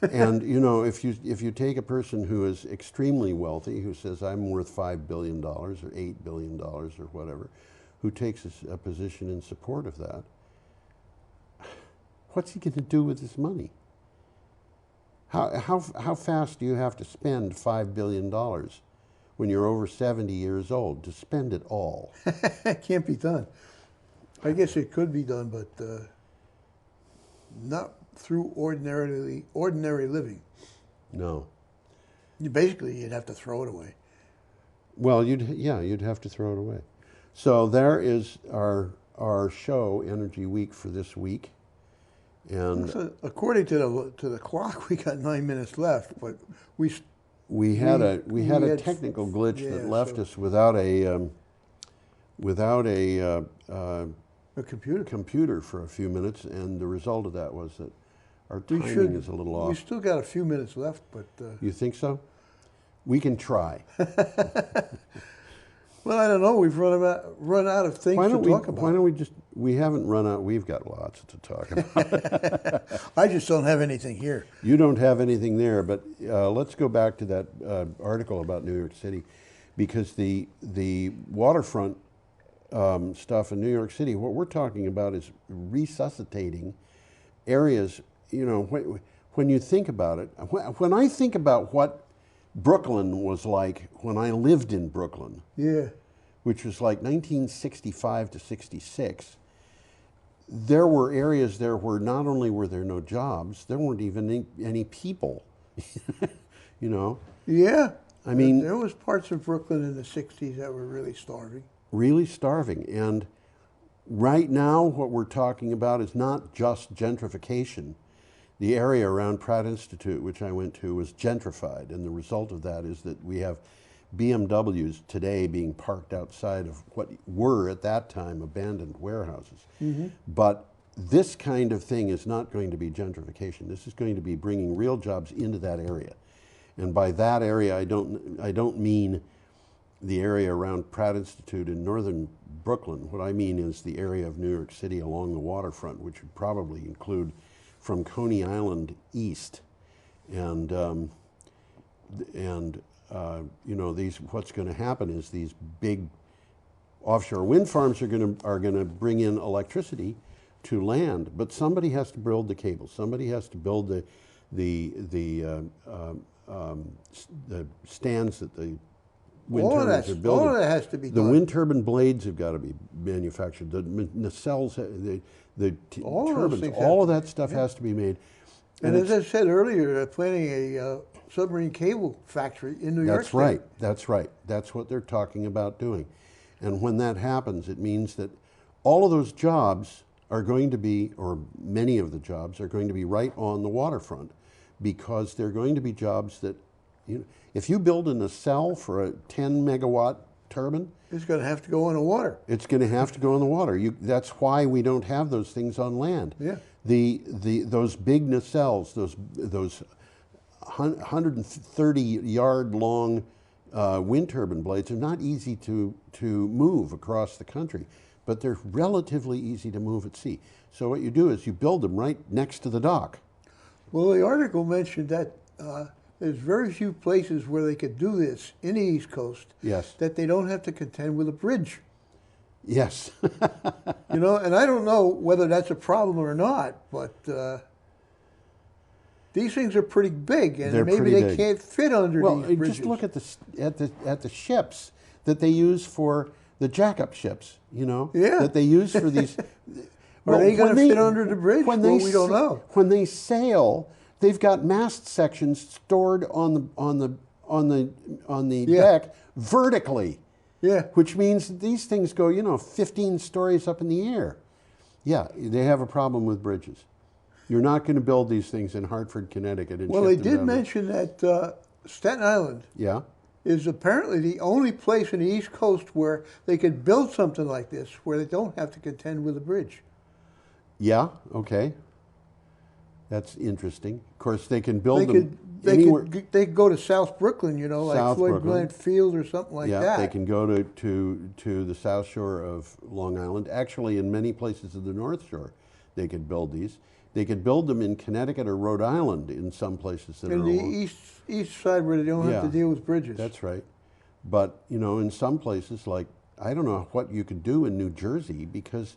And if you take a person who is extremely wealthy, who says I'm worth $5 billion or $8 billion or whatever, who takes a position in support of that, what's he going to do with his money? How fast do you have to spend $5 billion when you're over 70 years old to spend it all? It can't be done. I guess it could be done, but not through ordinary living. No. Basically, you'd have to throw it away. Well, you'd have to throw it away. So there is our show, Energy Week, for this week. And so according to the clock, we got 9 minutes left, but we had a technical glitch that left us without a computer for a few minutes, and the result of that was that our timing is a little off. We still got a few minutes left, but you think so? We can try. Well, I don't know. We've run out of things to talk about. Why don't we just? We haven't run out. We've got lots to talk about. I just don't have anything here. You don't have anything there, but let's go back to that article about New York City, because the waterfront stuff in New York City, what we're talking about is resuscitating areas. When you think about it, when I think about what Brooklyn was like when I lived in Brooklyn, which was like 1965 to 66, there were areas there where not only were there no jobs, there weren't even any people, Yeah, I mean, there was parts of Brooklyn in the 60s that were really starving. really starving. And right now, what we're talking about is not just gentrification. The area around Pratt Institute, which I went to, was gentrified, and the result of that is that we have BMWs today being parked outside of what were at that time abandoned warehouses. But this kind of thing is not going to be gentrification. This is going to be bringing real jobs into that area. And by that area, I don't mean the area around Pratt Institute in northern Brooklyn. What I mean is the area of New York City along the waterfront, which would probably include from Coney Island east. And you know, what's going to happen is these big offshore wind farms are going to bring in electricity to land, but somebody has to build the cables. Somebody has to build the stands that the wind turbines are building. All of that has to be The done. wind turbine blades have got to be manufactured. The nacelles, All of those turbines, things all of have that stuff has to be made. And as I said earlier, they're planning a submarine cable factory in New York That's State. right. That's right. That's what they're talking about doing. And when that happens, it means that all of those jobs are going to be, or many of the jobs are going to be right on the waterfront, because they're going to be jobs that, you know, if you build a nacelle for a 10 megawatt turbine, It's going to have to go in the water. it's going to have to go in the water. That's why we don't have those things on land. Yeah. Those big nacelles, those 130 yard long wind turbine blades are not easy to move across the country, but they're relatively easy to move at sea. So what you do is you build them right next to the dock. Well, the article mentioned that there's very few places where they could do this in the East Coast. Yes. That they don't have to contend with a bridge. Yes. You know, and I don't know whether that's a problem or not, but these things are pretty big, and They're maybe pretty they big. can't fit under Well, these bridges. just look at the ships that they use for the jack-up ships. You know, Yeah. that they use for these. Are they going when to fit under the bridge? When Well, they we don't know. When they sail, they've got mast sections stored on the Yeah. deck vertically. Yeah. Which means that these things go, you know, 15 stories up in the air. Yeah, they have a problem with bridges. You're not going to build these things in Hartford, Connecticut. And Well, ship they them did down. mention that Staten Island Yeah. is apparently the only place in the East Coast where they could build something like this, where they don't have to contend with a bridge. Yeah. Okay. That's interesting. Of course, they can build They them could, anywhere. they could go to South Brooklyn, you know, like South Floyd Brooklyn. Bryant Field or something like Yeah, that. they can go to the South Shore of Long Island. Actually, in many places of the North Shore, they could build these. They could build them in Connecticut or Rhode Island in some places that In are the along. east side where they don't have to deal with bridges. That's right. But, you know, in some places, like, I don't know what you could do in New Jersey, because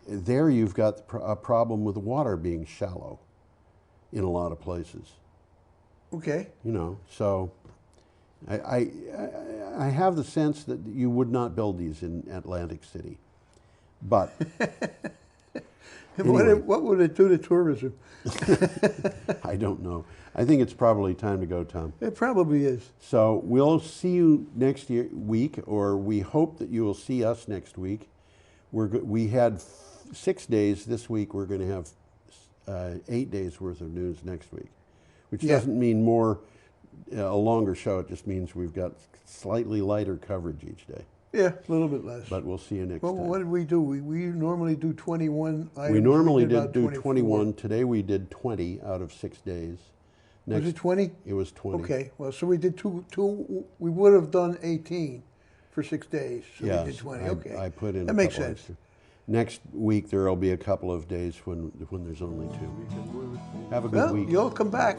there you've got a problem with the water being shallow in a lot of places. Okay. You know, so I have the sense that you would not build these in Atlantic City. But anyway. What would it do to tourism? I don't know. I think it's probably time to go, Tom. It probably is. So we'll see you next week, or we hope that you will see us next week. We had 6 days this week. We're going to have 8 days worth of news next week, which doesn't mean a longer show. It just means we've got slightly lighter coverage each day. Yeah, a little bit less. But we'll see you next Well, time. what did we do? We normally do 21 items. We normally about do 24. 21. Today we did 20 out of 6 days. Was it 20? It was 20. Okay, well, so we did two. We would have done 18 for 6 days. So Yes, we did 20. I- Okay, I put in that a makes couple sense. extra. Next week there will be a couple of days when there's only 2. Have a good Well, week. you'll come back.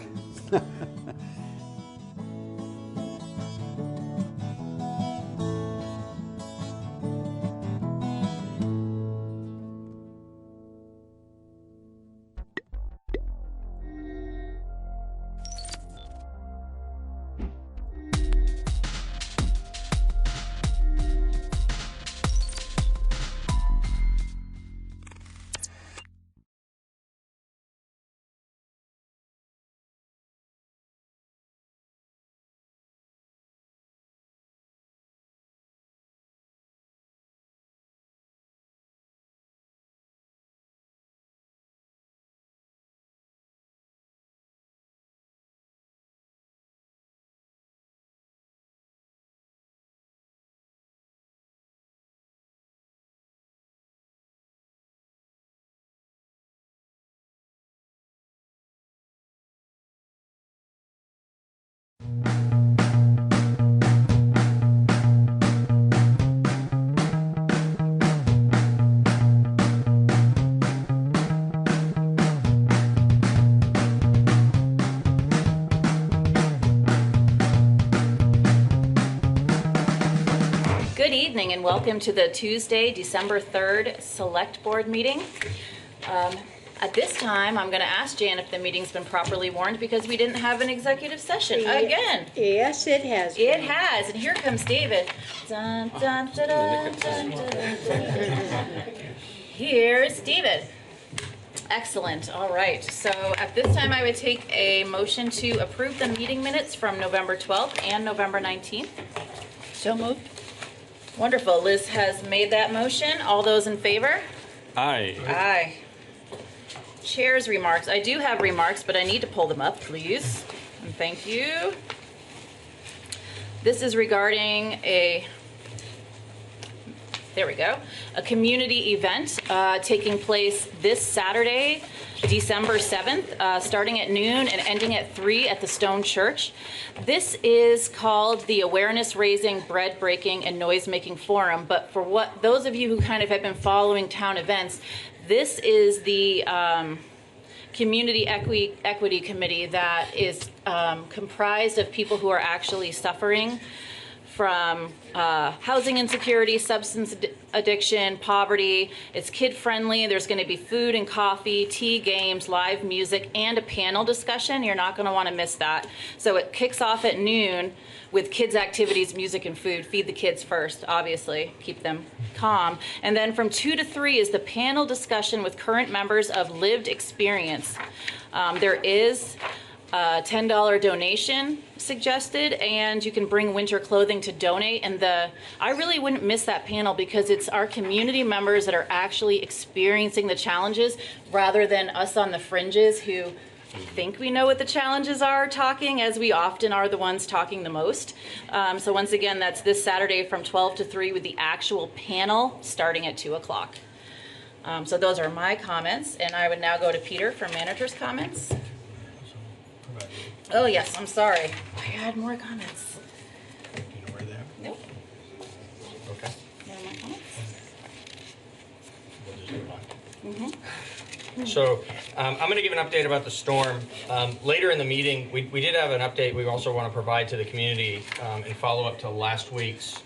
Good evening and welcome to the Tuesday, December 3rd Select Board meeting. At this time, I'm going to ask Jan if the meeting's been properly warned because we didn't have an executive session again. Yes, it has. It has, and here comes David. Dun, dun, dun, dun, dun, dun, dun. Here's David. Excellent. All right. So at this time, I would take a motion to approve the meeting minutes from November 12th and November 19th. So moved. Wonderful. Liz has made that motion. All those in favor? Aye. Aye. Chair's remarks. I do have remarks, but I need to pull them up, please. And thank you. This is regarding there we go, a community event taking place this Saturday, December 7th, starting at noon and ending at 3 at the Stone Church. This is called the Awareness Raising, Bread Breaking, and Noise Making Forum, but for those of you who kind of have been following town events, this is the Community Equity Committee that is comprised of people who are actually suffering from housing insecurity, substance addiction, poverty. It's kid-friendly. There's going to be food and coffee, tea, games, live music, and a panel discussion. You're not going to want to miss that. So it kicks off at noon with kids' activities, music, and food. Feed the kids first, obviously. Keep them calm. And then from 2 to 3 is the panel discussion with current members of Lived Experience. There is a $10 donation suggested, and you can bring winter clothing to donate. And I really wouldn't miss that panel because it's our community members that are actually experiencing the challenges rather than us on the fringes who think we know what the challenges are talking, as we often are the ones talking the most. So once again, that's this Saturday from 12 to 3 with the actual panel starting at 2 o'clock. So those are my comments, and I would now go to Peter for manager's comments. Oh yes, I'm sorry. I had more comments. You know where they are? Nope. Okay. No more comments. We'll just move on. Mm-hmm. So I'm going to give an update about the storm. Later in the meeting, we did have an update we also want to provide to the community in follow-up to last week's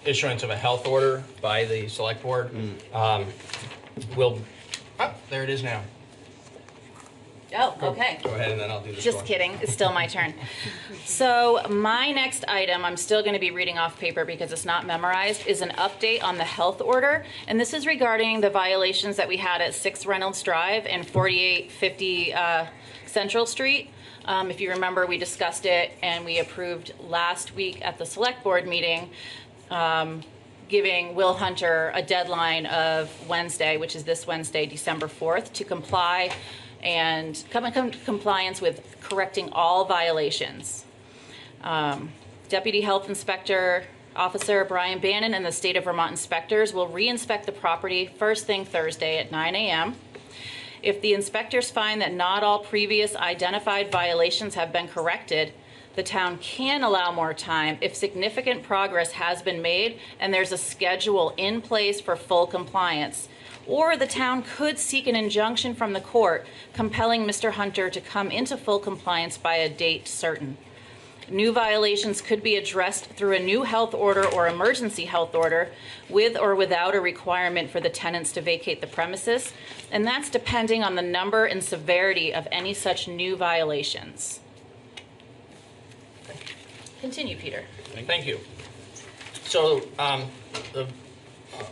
issuance of a health order by the select board. There it is now. Oh, okay. Go ahead and then I'll do the Just storm. kidding. It's still my turn. So my next item, I'm still going to be reading off paper because it's not memorized, is an update on the health order. And this is regarding the violations that we had at 6 Reynolds Drive and 4850 Central Street. If you remember, we discussed it and we approved last week at the select board meeting, giving Will Hunter a deadline of Wednesday, which is this Wednesday, December 4th, to comply and come into compliance with correcting all violations. Deputy Health Inspector Officer Brian Bannon and the State of Vermont inspectors will re-inspect the property first thing Thursday at 9 a.m. If the inspectors find that not all previous identified violations have been corrected, the town can allow more time if significant progress has been made and there's a schedule in place for full compliance. Or the town could seek an injunction from the court compelling Mr. Hunter to come into full compliance by a date certain. New violations could be addressed through a new health order or emergency health order with or without a requirement for the tenants to vacate the premises, and that's depending on the number and severity of any such new violations. Continue, Peter. Thank you. So the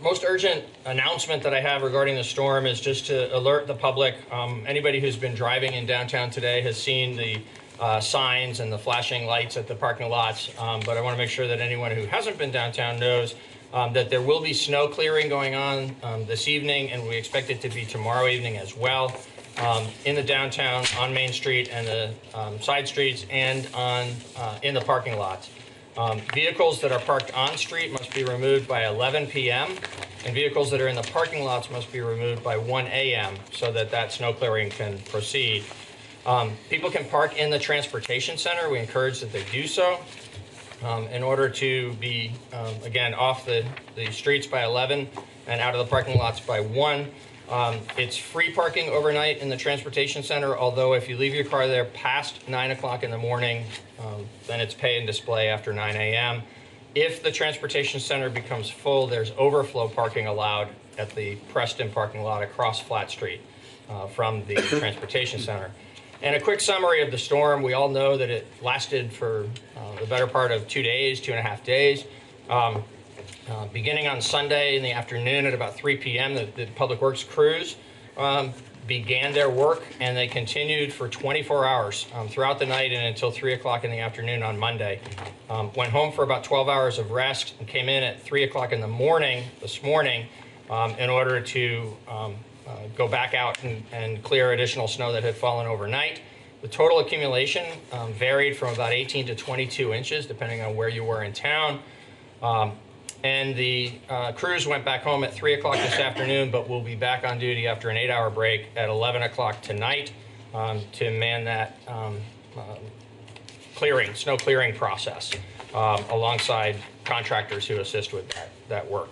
most urgent announcement that I have regarding the storm is just to alert the public. Anybody who's been driving in downtown today has seen the signs and the flashing lights at the parking lots, but I want to make sure that anyone who hasn't been downtown knows that there will be snow clearing going on this evening, and we expect it to be tomorrow evening as well, in the downtown, on Main Street and the side streets, and in the parking lots. Vehicles that are parked on street must be removed by 11 p.m. and vehicles that are in the parking lots must be removed by 1 a.m. so that that snow clearing can proceed. People can park in the transportation center. We encourage that they do so in order to be, again, off the streets by 11 and out of the parking lots by 1. It's free parking overnight in the transportation center, although if you leave your car there past 9 o'clock in the morning, then it's pay and display after 9 a.m. If the transportation center becomes full, there's overflow parking allowed at the Preston parking lot across Flat Street from the transportation center. And a quick summary of the storm. We all know that it lasted for the better part of 2 days, 2.5 days. Beginning on Sunday in the afternoon at about 3 p.m., the Public Works crews began their work, and they continued for 24 hours throughout the night and until 3 o'clock in the afternoon on Monday. Went home for about 12 hours of rest and came in at 3 o'clock in the morning this morning in order to go back out and clear additional snow that had fallen overnight. The total accumulation varied from about 18 to 22 inches, depending on where you were in town. And the crews went back home at 3 o'clock this afternoon, but will be back on duty after an 8-hour break at 11 o'clock tonight to man that snow clearing process alongside contractors who assist with that work.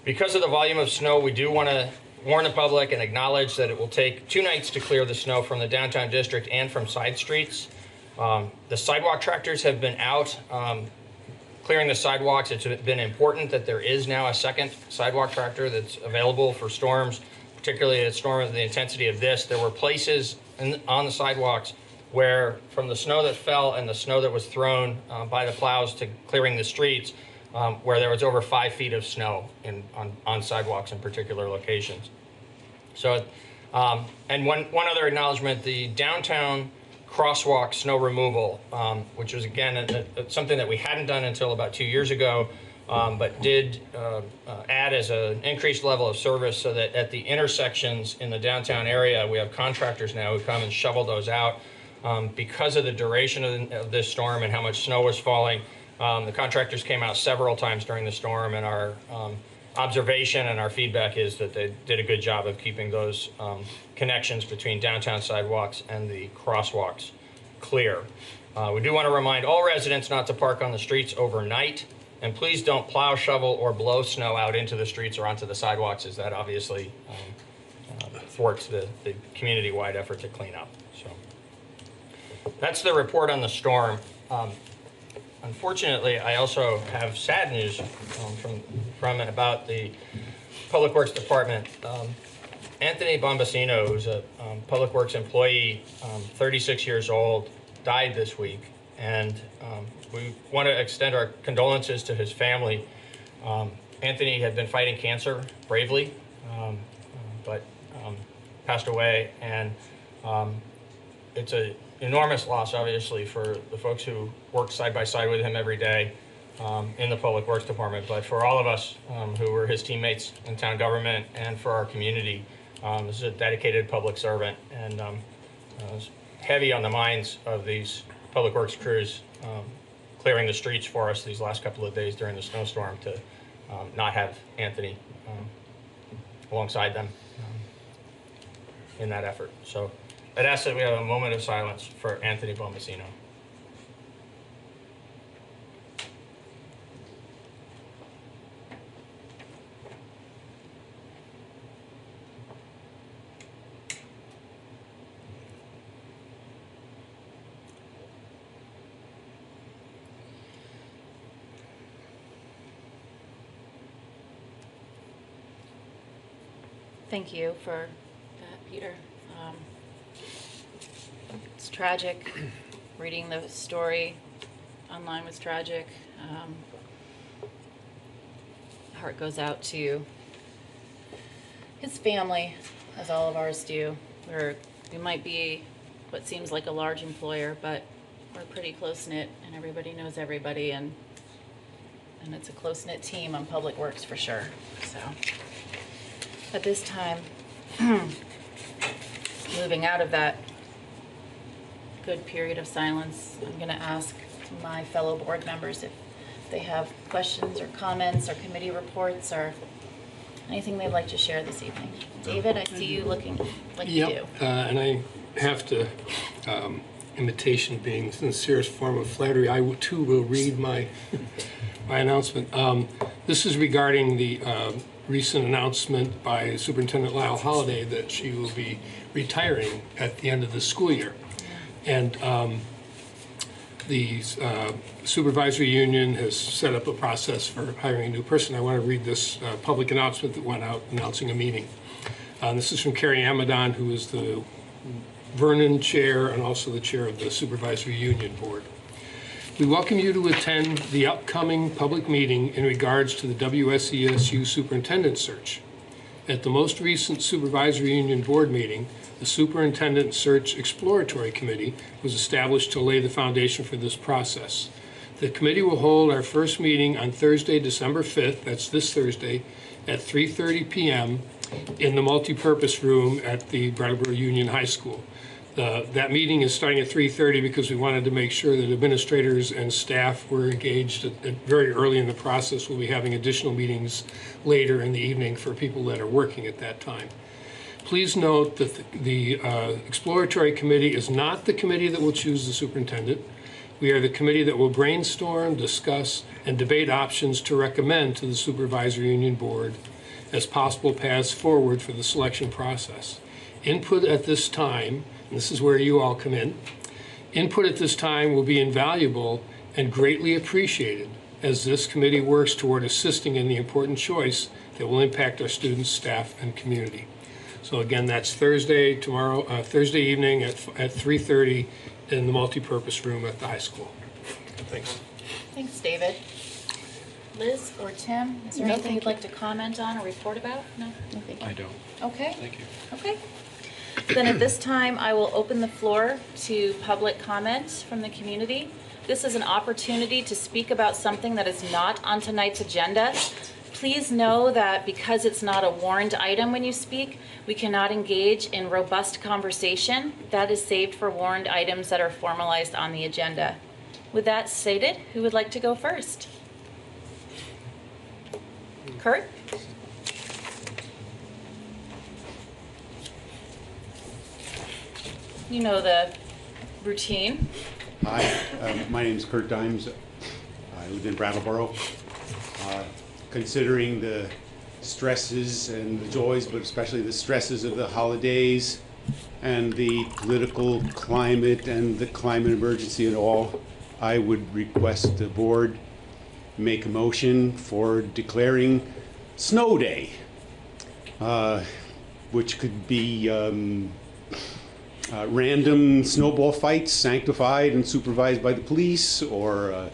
Because of the volume of snow, we do want to warn the public and acknowledge that it will take 2 nights to clear the snow from the downtown district and from side streets. The sidewalk tractors have been out clearing the sidewalks. It's been important that there is now a second sidewalk tractor that's available for storms, particularly a storm of the intensity of this. There were places on the sidewalks where, from the snow that fell and the snow that was thrown by the plows to clearing the streets, where there was over 5 feet of snow on sidewalks in particular locations. So, and one other acknowledgement, the downtown crosswalk snow removal, which was again something that we hadn't done until about 2 years ago, but did add as an increased level of service so that at the intersections in the downtown area, we have contractors now who come and shovel those out. Because of the duration of this storm and how much snow was falling, the contractors came out several times during the storm, and our observation and our feedback is that they did a good job of keeping those connections between downtown sidewalks and the crosswalks clear. We do want to remind all residents not to park on the streets overnight, and please don't plow, shovel, or blow snow out into the streets or onto the sidewalks, as that obviously thwarts the community-wide effort to clean up. So that's the report on the storm. Unfortunately, I also have sad news from and about the Public Works Department. Anthony Bombasino, who's a Public Works employee, 36 years old, died this week. And we want to extend our condolences to his family. Anthony had been fighting cancer bravely, but passed away. And it's an enormous loss, obviously, for the folks who work side by side with him every day in the Public Works Department, but for all of us who were his teammates in town government and for our community. This is a dedicated public servant, and it's heavy on the minds of these Public Works crews clearing the streets for us these last couple of days during the snowstorm to not have Anthony alongside them in that effort. So I'd ask that we have a moment of silence for Anthony Bombasino. Thank you for that, Peter. It's tragic. Reading the story online was tragic. Heart goes out to his family, as all of ours do. We might be what seems like a large employer, but we're pretty close-knit, and everybody knows everybody, and it's a close-knit team on Public Works for sure. So at this time, moving out of that good period of silence, I'm going to ask my fellow board members if they have questions or comments or committee reports or anything they'd like to share this evening. David, I see you looking like you do. And I have to, imitation being the sincerest form of flattery, I too will read my announcement. This is regarding the recent announcement by Superintendent Lyle Holliday that she will be retiring at the end of the school year. And the supervisory union has set up a process for hiring a new person. I want to read this public announcement that went out announcing a meeting. This is from Carrie Amadon, who is the Vernon chair and also the chair of the supervisory union board. We welcome you to attend the upcoming public meeting in regards to the WSESU superintendent search. At the most recent supervisory union board meeting, the Superintendent Search Exploratory Committee was established to lay the foundation for this process. The committee will hold our first meeting on Thursday, December 5th, that's this Thursday, at 3:30 p.m. in the multipurpose room at the Brattleboro Union High School. That meeting is starting at 3:30 because we wanted to make sure that administrators and staff were engaged very early in the process. We'll be having additional meetings later in the evening for people that are working at that time. Please note that the exploratory committee is not the committee that will choose the superintendent. We are the committee that will brainstorm, discuss, and debate options to recommend to the supervisory union board as possible paths forward for the selection process. Input at this time, and this is where you all come in, input at this time will be invaluable and greatly appreciated as this committee works toward assisting in the important choice that will impact our students, staff, and community. So again, that's Thursday evening at 3:30 in the multipurpose room at the high school. Thanks. Thanks, David. Liz or Tim, is there No, anything thank you'd you. like to comment on or report about? No? No, thank you. I don't. Okay. Thank you. Okay. Then at this time, I will open the floor to public comments from the community. This is an opportunity to speak about something that is not on tonight's agenda. Please know that because it's not a warned item when you speak, we cannot engage in robust conversation. That is saved for warned items that are formalized on the agenda. With that stated, who would like to go first? Kurt? You know the routine. Hi, my name is Kurt Dimes. I live in Brattleboro. Considering the stresses and the joys, but especially the stresses of the holidays and the political climate and the climate emergency and all, I would request the board make a motion for declaring snow day, which could be random snowball fights sanctified and supervised by the police, or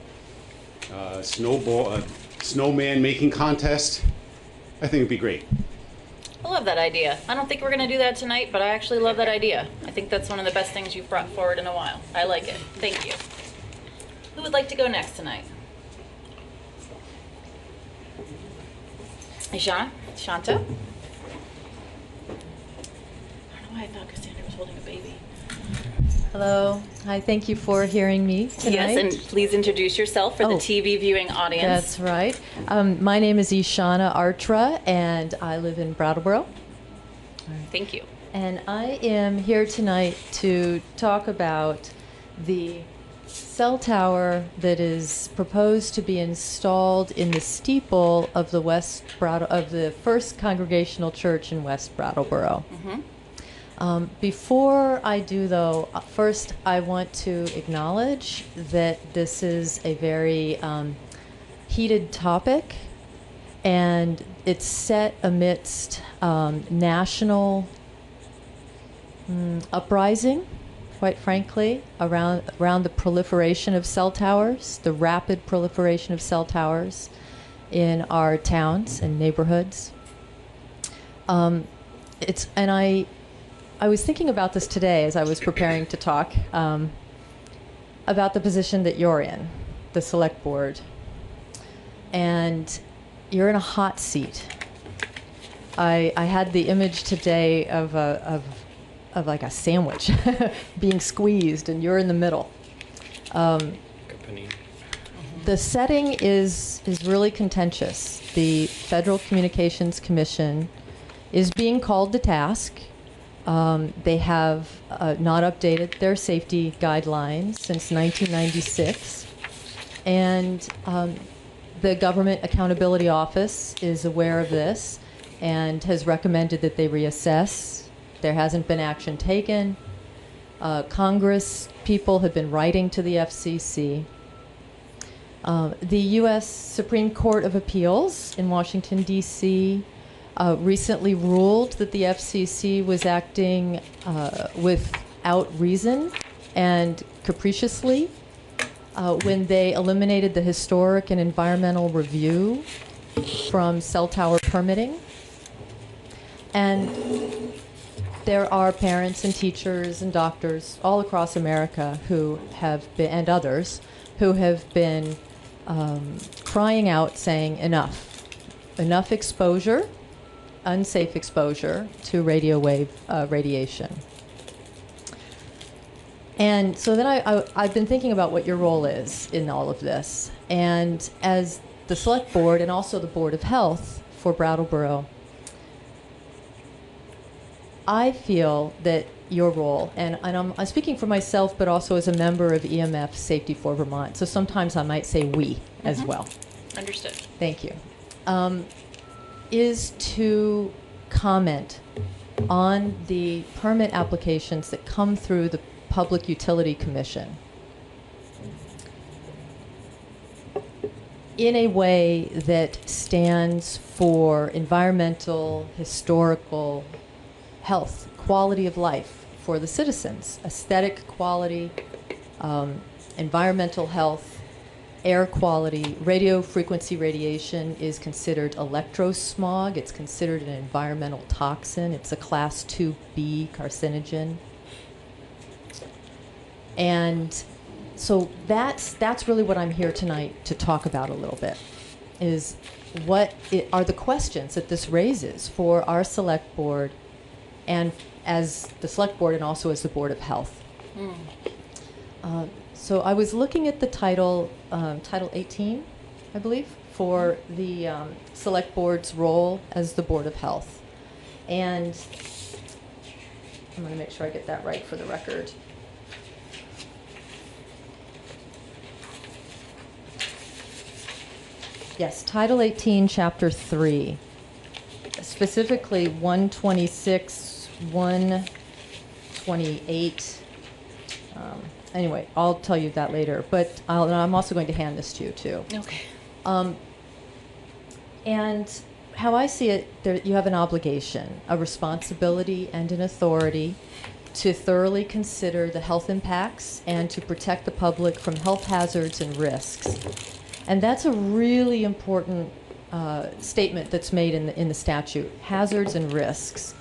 snowman making contest. I think it'd be great. I love that idea. I don't think we're going to do that tonight, but I actually love that idea. I think that's one of the best things you've brought forward in a while. I like it. Thank you. Who would like to go next tonight? Shanta? I don't know why I thought Cassandra was holding a baby. Hello. Hi, thank you for hearing me tonight. Yes, and please introduce yourself for the TV viewing audience. That's right. My name is Ishana Artra, and I live in Brattleboro. Thank you. And I am here tonight to talk about the cell tower that is proposed to be installed in the steeple of the First Congregational Church in West Brattleboro. Mm-hmm. Before I do, though, first I want to acknowledge that this is a very heated topic, and it's set amidst national uprising, quite frankly, around the proliferation of cell towers, the rapid proliferation of cell towers in our towns and neighborhoods. I was thinking about this today as I was preparing to talk about the position that you're in, the select board. And you're in a hot seat. I had the image today of like a sandwich being squeezed, and you're in the middle. The setting is really contentious. The Federal Communications Commission is being called to task. They have not updated their safety guidelines since 1996. And the Government Accountability Office is aware of this and has recommended that they reassess. There hasn't been action taken. Congress people have been writing to the FCC. The U.S. Supreme Court of Appeals in Washington, D.C. Recently ruled that the FCC was acting without reason and capriciously when they eliminated the historic and environmental review from cell tower permitting. And there are parents and teachers and doctors all across America who have been, and others, who have been crying out saying enough exposure, unsafe exposure to radio wave radiation. And so then I've been thinking about what your role is in all of this. And as the Select Board and also the Board of Health for Brattleboro, I feel that your role, and I'm speaking for myself, but also as a member of EMF Safety for Vermont, so sometimes I might say we as well. Understood. Thank you. Is to comment on the permit applications that come through the Public Utility Commission in a way that stands for environmental, historical, health, quality of life for the citizens, aesthetic quality, environmental health, air quality. Radio frequency radiation is considered electrosmog. It's considered an environmental toxin. It's a class 2B carcinogen. And so that's really what I'm here tonight to talk about a little bit, is what are the questions that this raises for our select board and as the select board and also as the Board of Health. So I was looking at the title 18, I believe, for the select board's role as the Board of Health. And I'm going to make sure I get that right for the record. Yes, Title 18, Chapter 3, specifically 126, 128. Anyway, I'll tell you that later, but I'm also going to hand this to you, too. Okay. And how I see it, you have an obligation, a responsibility, and an authority to thoroughly consider the health impacts and to protect the public from health hazards and risks. And that's a really important statement that's made in the statute, hazards and risks.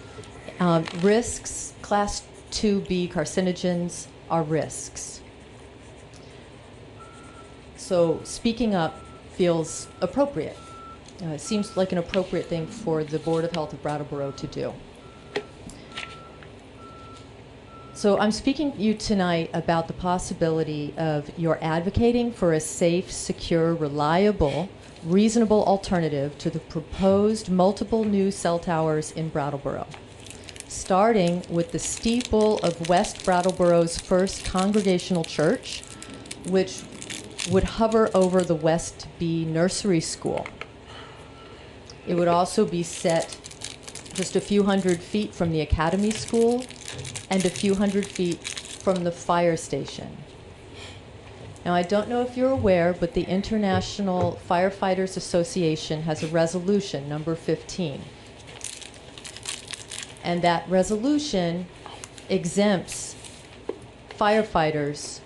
Risks, class 2B carcinogens are risks. So speaking up feels appropriate. It seems like an appropriate thing for the Board of Health of Brattleboro to do. So I'm speaking to you tonight about the possibility of your advocating for a safe, secure, reliable, reasonable alternative to the proposed multiple new cell towers in Brattleboro, starting with the steeple of West Brattleboro's first Congregational Church, which would hover over the West B Nursery School. It would also be set just a few hundred feet from the Academy School and a few hundred feet from the fire station. Now, I don't know if you're aware, but the International Firefighters Association has a resolution, number 15. And that resolution exempts firefighters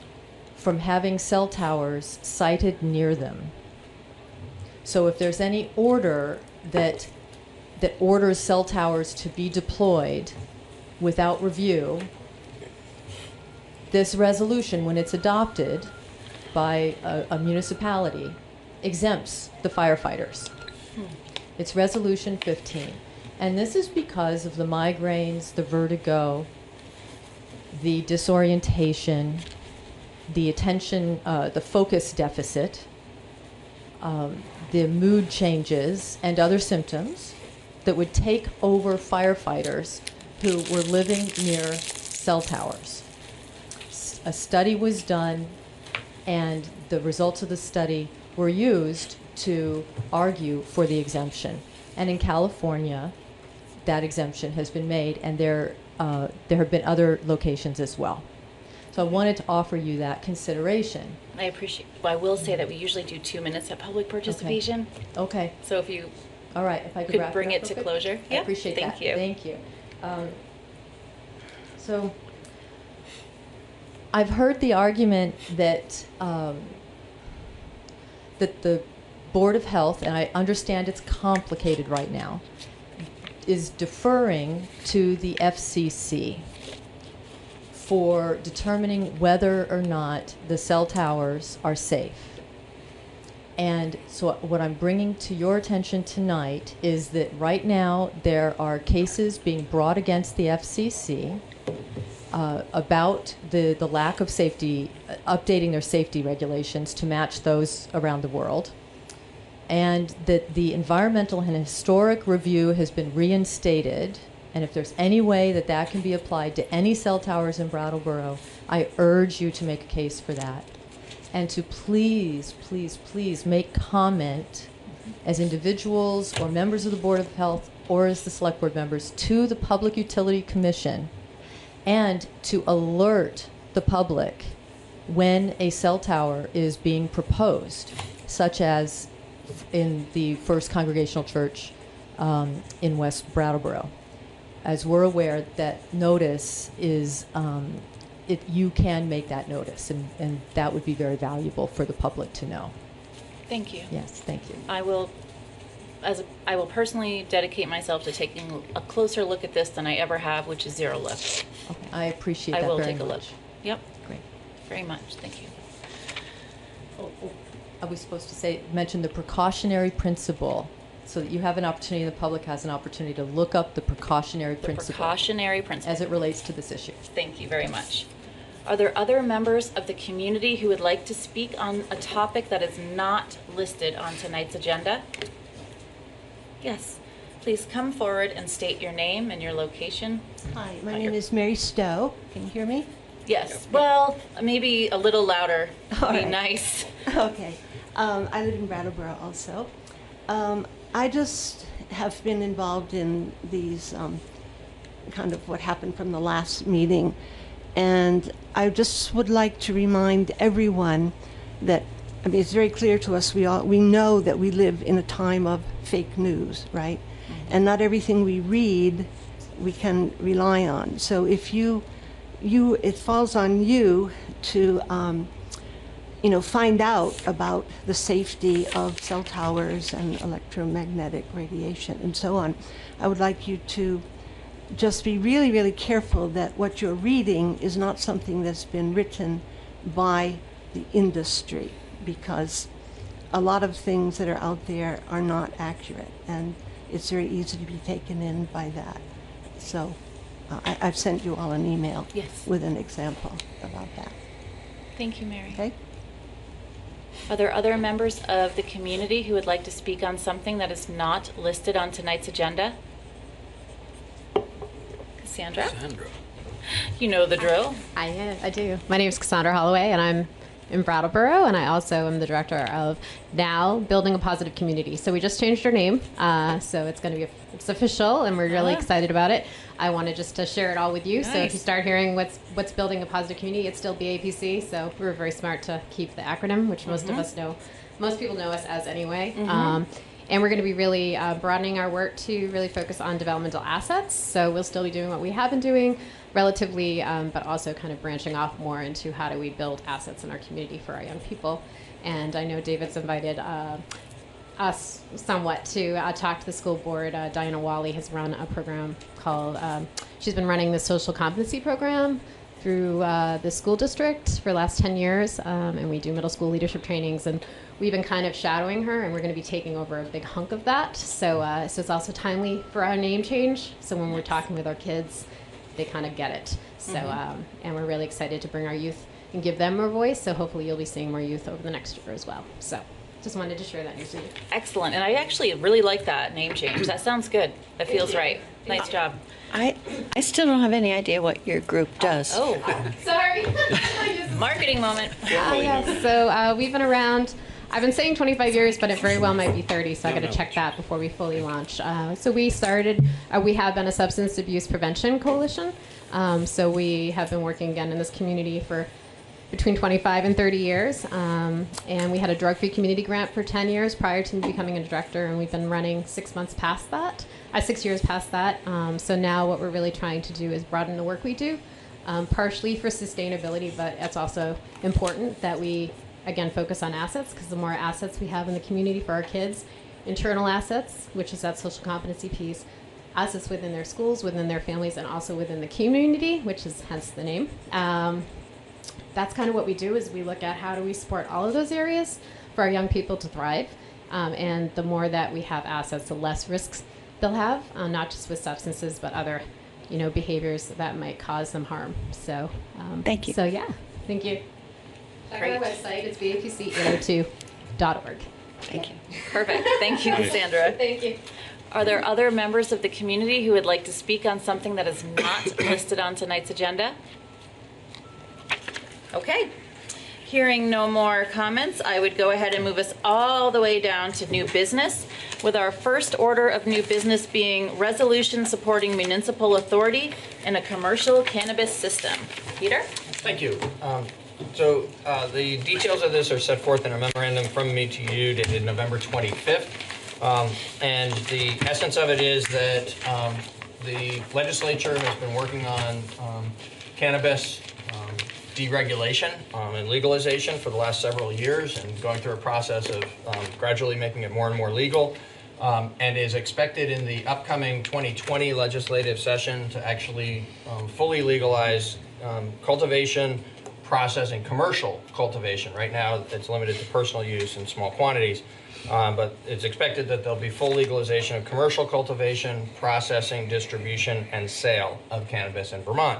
from having cell towers sited near them. So if there's any order that orders cell towers to be deployed without review, this resolution, when it's adopted by a municipality, exempts the firefighters. It's Resolution 15. And this is because of the migraines, the vertigo, the disorientation, the attention, the focus deficit, the mood changes, and other symptoms that would take over firefighters who were living near cell towers. A study was done, and the results of the study were used to argue for the exemption. And in California, that exemption has been made, and there have been other locations as well. So I wanted to offer you that consideration. I appreciate, well, I will say that we usually do 2 minutes of public participation. Okay. So if you All right, if I could could wrap bring up it to real quick. closure. I appreciate that. Thank you. Thank you. So I've heard the argument that that the Board of Health, and I understand it's complicated right now, is deferring to the FCC for determining whether or not the cell towers are safe. And so what I'm bringing to your attention tonight is that right now there are cases being brought against the FCC about the lack of safety, updating their safety regulations to match those around the world, and that the environmental and historic review has been reinstated. And if there's any way that that can be applied to any cell towers in Brattleboro, I urge you to make a case for that. And to please, please, please make comment as individuals or members of the Board of Health or as the Select Board members to the Public Utility Commission, and to alert the public when a cell tower is being proposed, such as in the First Congregational Church in West Brattleboro. As we're aware, that notice is, you can make that notice, and that would be very valuable for the public to know. Thank you. Yes, thank you. I will personally dedicate myself to taking a closer look at this than I ever have, which is zero lift. Okay, I appreciate that I will very take a look. much. Yep. Great. Very much. Thank you. I was supposed to mention the precautionary principle, so that you have an opportunity, the public has an opportunity to look up the precautionary principle. Precautionary principle. As it relates to this issue. Thank you very much. Are there other members of the community who would like to speak on a topic that is not listed on tonight's agenda? Yes. Please come forward and state your name and your location. Hi, my name is Mary Stowe. Can you hear me? Yes. Well, maybe a little louder would All be right. nice. Okay. I live in Brattleboro also. I just have been involved in these kind of what happened from the last meeting. And I just would like to remind everyone that, I mean, it's very clear to us, we know that we live in a time of fake news, right? And not everything we read we can rely on. So if it falls on you to find out about the safety of cell towers and electromagnetic radiation and so on. I would like you to just be really, really careful that what you're reading is not something that's been written by the industry, because a lot of things that are out there are not accurate, and it's very easy to be taken in by that. So I've sent you all an email with an example about that. Thank you, Mary. Okay. Are there other members of the community who would like to speak on something that is not listed on tonight's agenda? Cassandra? You know the drill. I do. My name is Cassandra Holloway, and I'm in Brattleboro, and I also am the director of now Building a Positive Community. So we just changed our name, so it's going to be it's official, and we're really excited about it. I wanted just to share it all with you. Nice. So if you start hearing what's building a positive community, it's still BAPC. So we were very smart to keep the acronym, which most of us know. Most people know us as anyway. And we're going to be really broadening our work to really focus on developmental assets. So we'll still be doing what we have been doing relatively, but also kind of branching off more into how do we build assets in our community for our young people. And I know David's invited us somewhat to talk to the school board. Diana Wally has run a program called, she's been running the social competency program through the school district for the last 10 years, and we do middle school leadership trainings, and we've been kind of shadowing her, and we're going to be taking over a big hunk of that. So, so it's also timely for our name change. So when we're talking with our kids, they kind of get it. So, and we're really excited to bring our youth and give them more voice. So hopefully you'll be seeing more youth over the next year as well. So just wanted to share that news with you. Excellent. And I actually really like that name change. That sounds good. That feels right. Nice job. I still don't have any idea what your group does. Oh, Sorry. marketing moment. Yes. So we've been around. I've been saying 25 years, but it very well might be 30, so I got to check that before we fully launch. So we started, we have been a substance abuse prevention coalition. So we have been working again in this community for between 25 and 30 years. And we had a drug-free community grant for 10 years prior to me becoming a director, and we've been running 6 months past that, 6 years past that. So now what we're really trying to do is broaden the work we do, partially for sustainability, but it's also important that we, again, focus on assets, because the more assets we have in the community for our kids, internal assets, which is that social competency piece, assets within their schools, within their families, and also within the community, which is hence the name. That's kind of what we do, is we look at how do we support all of those areas for our young people to thrive. And the more that we have assets, the less risks they'll have, not just with substances, but other, behaviors that might cause them harm. So, thank you. So yeah, thank you. Check out our website. It's bapc802.org. Thank you. Perfect. Thank you, Cassandra. Thank you. Are there other members of the community who would like to speak on something that is not listed on tonight's agenda? Okay. Hearing no more comments, I would go ahead and move us all the way down to new business, with our first order of new business being resolution supporting municipal authority in a commercial cannabis system. Peter? Thank you. The details of this are set forth in a memorandum from me to you dated November 25th. And the essence of it is that the legislature has been working on cannabis deregulation and legalization for the last several years, and going through a process of gradually making it more and more legal, and is expected in the upcoming 2020 legislative session to actually fully legalize cultivation, processing, commercial cultivation. Right now it's limited to personal use in small quantities, but it's expected that there'll be full legalization of commercial cultivation, processing, distribution, and sale of cannabis in Vermont.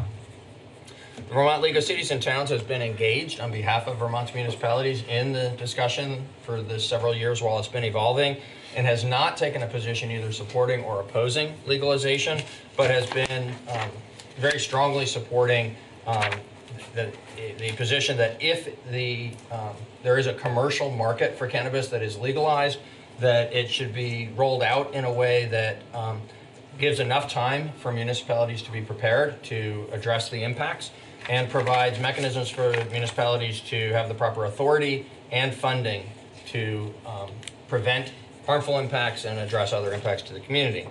The Vermont League of Cities and Towns has been engaged on behalf of Vermont's municipalities in the discussion for the several years while it's been evolving, and has not taken a position either supporting or opposing legalization, but has been very strongly supporting the position that if there is a commercial market for cannabis that is legalized, that it should be rolled out in a way that gives enough time for municipalities to be prepared to address the impacts, and provides mechanisms for municipalities to have the proper authority and funding to prevent harmful impacts and address other impacts to the community.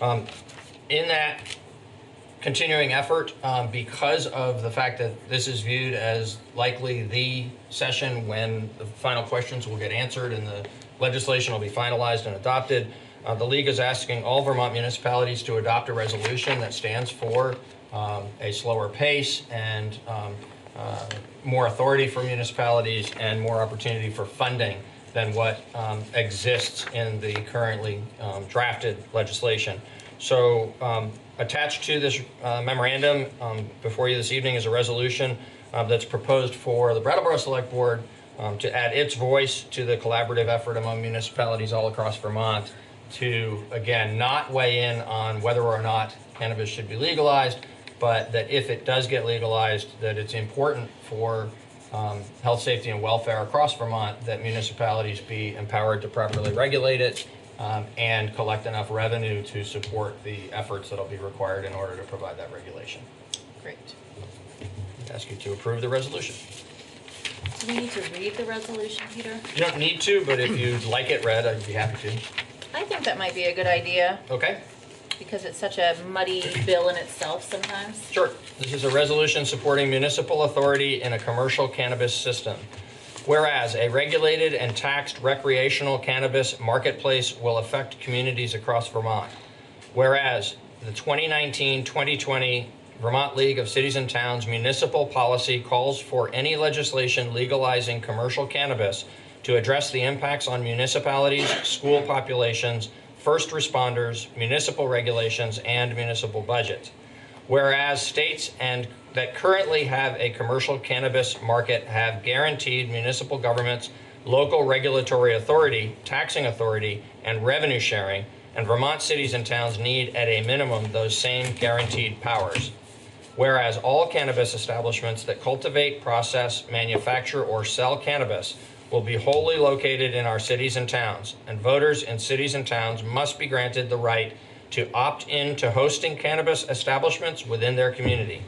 In that continuing effort, because of the fact that this is viewed as likely the session when the final questions will get answered and the legislation will be finalized and adopted, the League is asking all Vermont municipalities to adopt a resolution that stands for a slower pace and more authority for municipalities and more opportunity for funding than what exists in the currently drafted legislation. So attached to this memorandum before you this evening is a resolution that's proposed for the Brattleboro Select Board to add its voice to the collaborative effort among municipalities all across Vermont to, again, not weigh in on whether or not cannabis should be legalized, but that if it does get legalized, that it's important for health, safety, and welfare across Vermont that municipalities be empowered to properly regulate it and collect enough revenue to support the efforts that will be required in order to provide that regulation. Great. I ask you to approve the resolution. Do we need to read the resolution, Peter? You don't need to, but if you'd like it read, I'd be happy to. I think that might be a good idea, Okay. because it's such a muddy bill in itself sometimes. Sure. This is a resolution supporting municipal authority in a commercial cannabis system. Whereas a regulated and taxed recreational cannabis marketplace will affect communities across Vermont. Whereas the 2019-2020 Vermont League of Cities and Towns municipal policy calls for any legislation legalizing commercial cannabis to address the impacts on municipalities, school populations, first responders, municipal regulations, and municipal budgets. Whereas states that currently have a commercial cannabis market have guaranteed municipal governments local regulatory authority, taxing authority, and revenue sharing, and Vermont cities and towns need at a minimum those same guaranteed powers. Whereas all cannabis establishments that cultivate, process, manufacture, or sell cannabis will be wholly located in our cities and towns, and voters in cities and towns must be granted the right to opt in to hosting cannabis establishments within their community.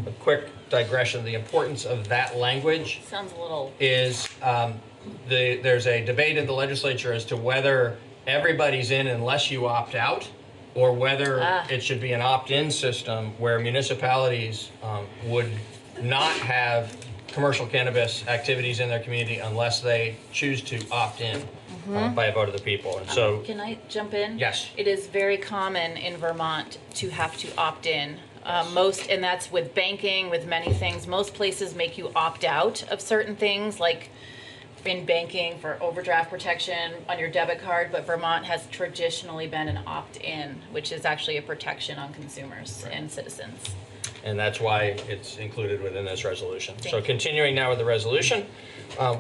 A quick digression, the importance of that language Sounds a little. is there's a debate in the legislature as to whether everybody's in unless you opt out, or whether it should be an opt-in system where municipalities would not have commercial cannabis activities in their community unless they choose to opt in by a vote of the people. And so, Can I jump in? Yes. It is very common in Vermont to have to opt in. And that's with banking, with many things. Most places make you opt out of certain things, like in banking for overdraft protection on your debit card, but Vermont has traditionally been an opt-in, which is actually a protection on consumers and citizens. and that's why it's included within this resolution. So continuing now with the resolution.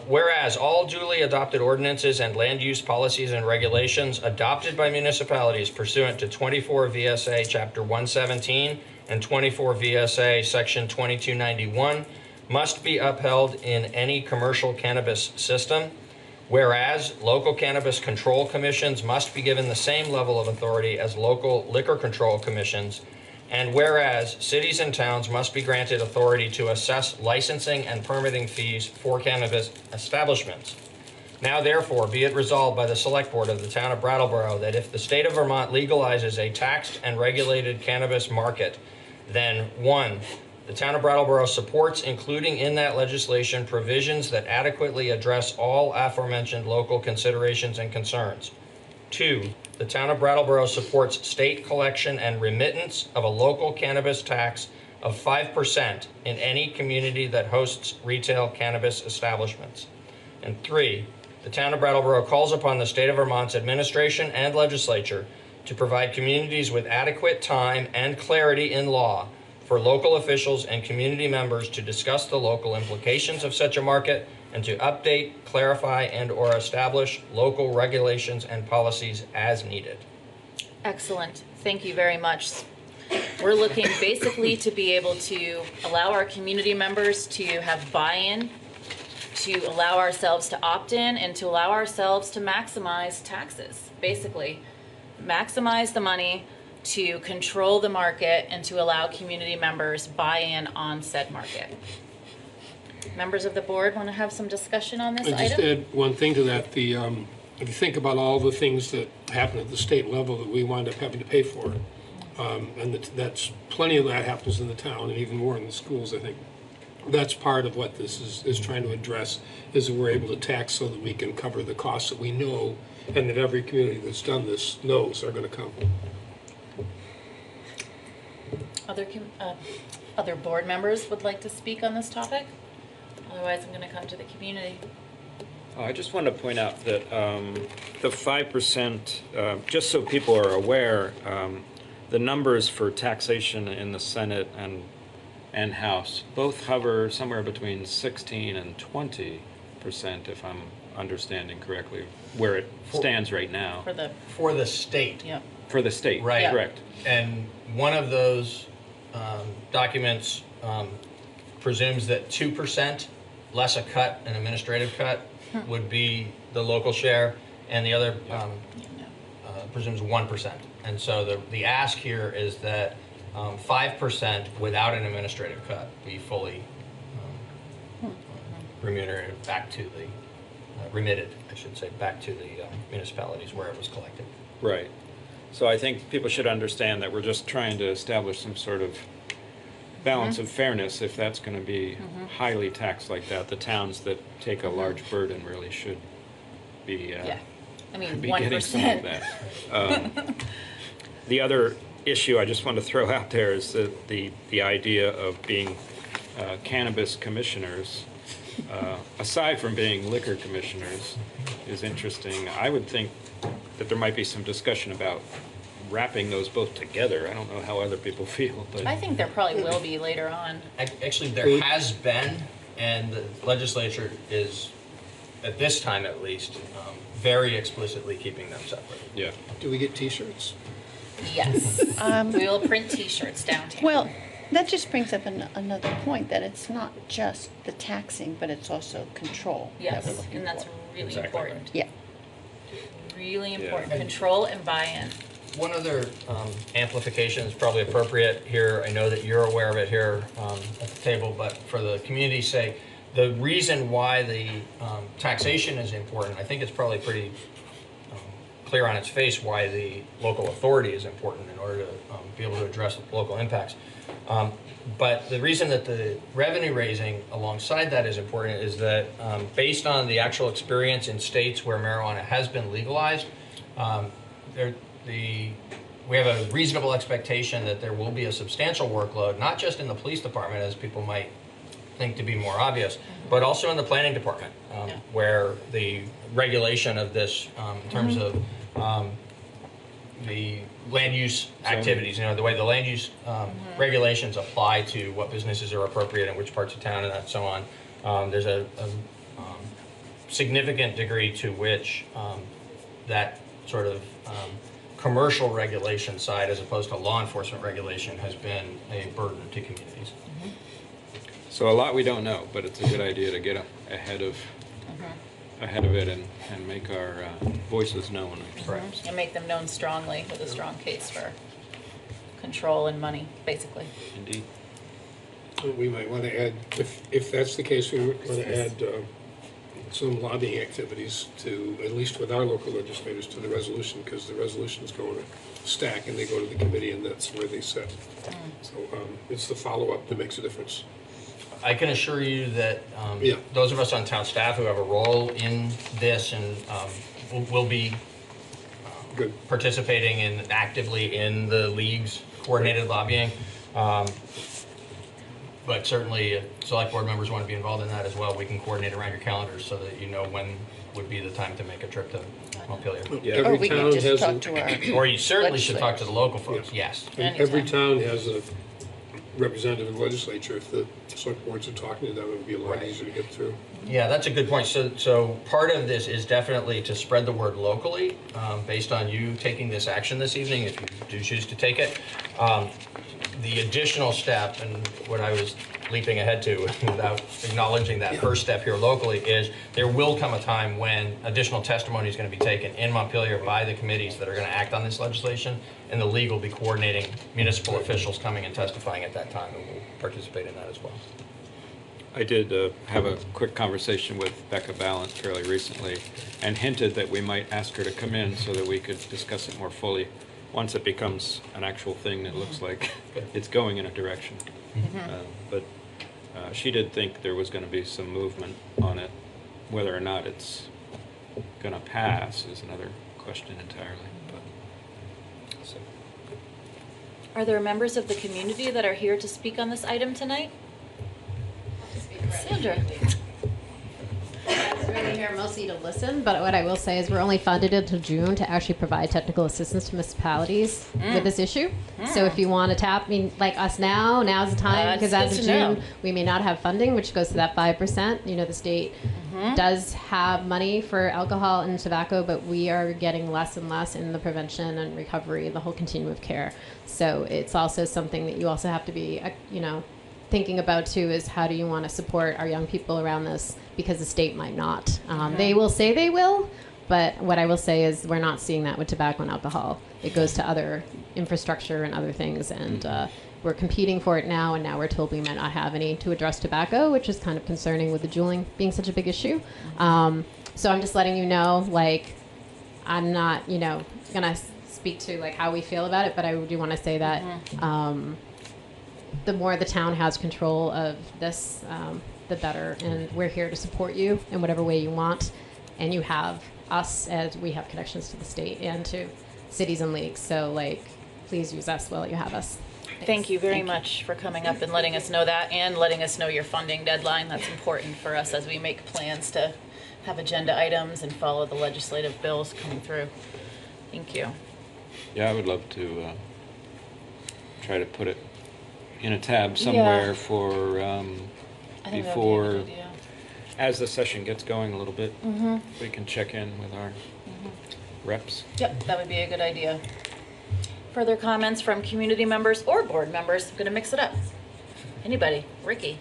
Whereas all duly adopted ordinances and land use policies and regulations adopted by municipalities pursuant to 24 VSA Chapter 117 and 24 VSA Section 2291 must be upheld in any commercial cannabis system. Whereas local cannabis control commissions must be given the same level of authority as local liquor control commissions. And whereas cities and towns must be granted authority to assess licensing and permitting fees for cannabis establishments. Now therefore be it resolved by the Select Board of the Town of Brattleboro that if the state of Vermont legalizes a taxed and regulated cannabis market, then 1, the Town of Brattleboro supports including in that legislation provisions that adequately address all aforementioned local considerations and concerns. 2, the Town of Brattleboro supports state collection and remittance of a local cannabis tax of 5% in any community that hosts retail cannabis establishments. And 3, the Town of Brattleboro calls upon the state of Vermont's administration and legislature to provide communities with adequate time and clarity in law for local officials and community members to discuss the local implications of such a market and to update, clarify, and/or establish local regulations and policies as needed. Excellent. Thank you very much. We're looking basically to be able to allow our community members to have buy-in, to allow ourselves to opt in, and to allow ourselves to maximize taxes. Basically, maximize the money to control the market and to allow community members buy-in on said market. Members of the board want to have some discussion on this I just item? add one thing to that. If you think about all the things that happen at the state level that we wind up having to pay for, and that's plenty of that happens in the town and even more in the schools, I think. That's part of what this is trying to address, is that we're able to tax so that we can cover the costs that we know and that every community that's done this knows are going to come. Other board members would like to speak on this topic? Otherwise, I'm going to come to the community. I just want to point out that the 5%, just so people are aware, the numbers for taxation in the Senate and House both hover somewhere between 16 and 20%, if I'm understanding correctly, where it stands right now. For the state. Yeah. For the state, Right. correct. And one of those documents presumes that 2%, less a cut, an administrative cut, would be the local share, and the other presumes 1%. And so the ask here is that 5% without an administrative cut be fully remunerated back to the, remitted, I should say, back to the municipalities where it was collected. Right. So I think people should understand that we're just trying to establish some sort of balance of fairness. If that's going to be highly taxed like that, the towns that take a large burden really should be, be getting some of that. The other issue I just want to throw out there is the idea of being cannabis commissioners, aside from being liquor commissioners, is interesting. I would think that there might be some discussion about wrapping those both together. I don't know how other people feel, but I think there probably will be later on. Actually, there has been, and the legislature is, at this time at least, very explicitly keeping them separate. Yeah. Do we get T-shirts? Yes. We will print T-shirts downtown. Well, that just brings up another point, that it's not just the taxing, but it's also control. Yes, that we're looking and that's for. really important. Yeah. Really important. Control and buy-in. one other amplification is probably appropriate here. I know that you're aware of it here at the table, but for the community's sake, the reason why the taxation is important, I think it's probably pretty clear on its face why the local authority is important in order to be able to address local impacts. But the reason that the revenue raising alongside that is important is that based on the actual experience in states where marijuana has been legalized, we have a reasonable expectation that there will be a substantial workload, not just in the police department, as people might think to be more obvious, but also in the planning department, where the regulation of this in terms of the land use activities, the way the land use regulations apply to what businesses are appropriate in which parts of town and so on. There's a significant degree to which that sort of commercial regulation side, as opposed to law enforcement regulation, has been a burden to communities. So a lot we don't know, but it's a good idea to get ahead of it and make our voices known, perhaps. And make them known strongly with a strong case for control and money, basically. Indeed. We might want to add, if that's the case, we want to add some lobbying activities to, at least with our local legislators, to the resolution, because the resolutions go in a stack and they go to the committee and that's where they sit. So it's the follow-up that makes a difference. I can assure you that those of us on town staff who have a role in this and will be participating actively in the league's coordinated lobbying. But certainly, if select board members want to be involved in that as well, we can coordinate around your calendars so that you know when would be the time to make a trip to Montpelier. Every we town could just has talk a- to our Or you certainly should talk to legislators. the local folks, yes. And every town has a representative in the legislature. If the select boards are talking to them, it would be a lot easier to get through. Yeah, that's a good point. So part of this is definitely to spread the word locally, based on you taking this action this evening, if you do choose to take it. The additional step, and what I was leaping ahead to without acknowledging that first step here locally, is there will come a time when additional testimony is going to be taken in Montpelier by the committees that are going to act on this legislation, and the league will be coordinating municipal officials coming and testifying at that time, and we'll participate in that as well. I did have a quick conversation with Becca Ballant fairly recently and hinted that we might ask her to come in so that we could discuss it more fully once it becomes an actual thing that looks like it's going in a direction. But she did think there was going to be some movement on it. Whether or not it's going to pass is another question entirely. But, so. Are there members of the community that are here to speak on this item tonight? Sandra. I'm really here mostly to listen, but what I will say is we're only funded until June to actually provide technical assistance to municipalities with this issue. So if you want to tap like us now's the time, because as of June, we may not have funding, which goes to that 5%. You know, the state does have money for alcohol and tobacco, but we are getting less and less in the prevention and recovery, the whole continuum of care. So it's also something that you also have to be, thinking about too, is how do you want to support our young people around this, because the state might not. They will say they will, but what I will say is we're not seeing that with tobacco and alcohol. It goes to other infrastructure and other things, and we're competing for it now, and now we're told we might not have any to address tobacco, which is kind of concerning with the juuling being such a big issue. So I'm just letting you know, like, I'm not, gonna speak to like how we feel about it, but I do want to say that the more the town has control of this, the better, and we're here to support you in whatever way you want, and you have us as we have connections to the state and to cities and leagues, so like please use us while you have us. Thank you very much for coming up and letting us know that, and letting us know your funding deadline. That's important for us as we make plans to have agenda items and follow the legislative bills coming through. Thank you. Yeah, I would love to try to put it in a tab somewhere for I think before, that would be a good idea. as the session gets going a little bit, we can check in with our reps. Yep, that would be a good idea. Further comments from community members or board members? I'm going to mix it up. Anybody? Ricky?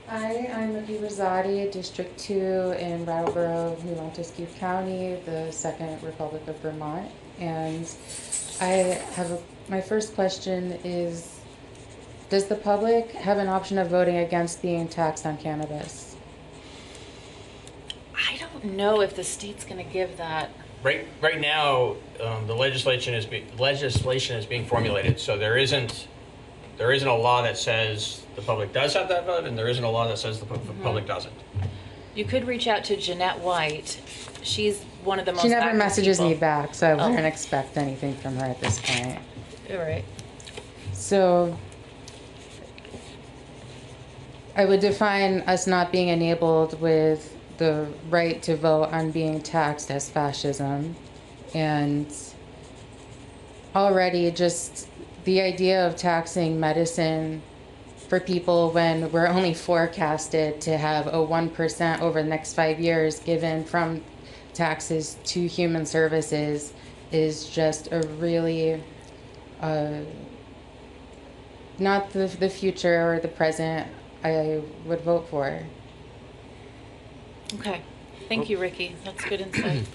Hi, I'm Ricky Rosati, District 2 in Brattleboro, New Montesquieu County, the Second Republic of Vermont. And I have my first question is, does the public have an option of voting against being taxed on cannabis? I don't know if the state's going to give that. Right now, the legislation is being formulated, so there isn't a law that says the public does have that vote, and there isn't a law that says the public doesn't. You could reach out to Jeanette White. She's one of the most She never active messages people. me back, so I Oh. wouldn't expect anything from her at this point. All right. So I would define us not being enabled with the right to vote on being taxed as fascism. And already just the idea of taxing medicine for people when we're only forecasted to have a 1% over the next 5 years given from taxes to human services is just a really not the future or the present I would vote for. Okay. Thank you, Ricky. That's good insight.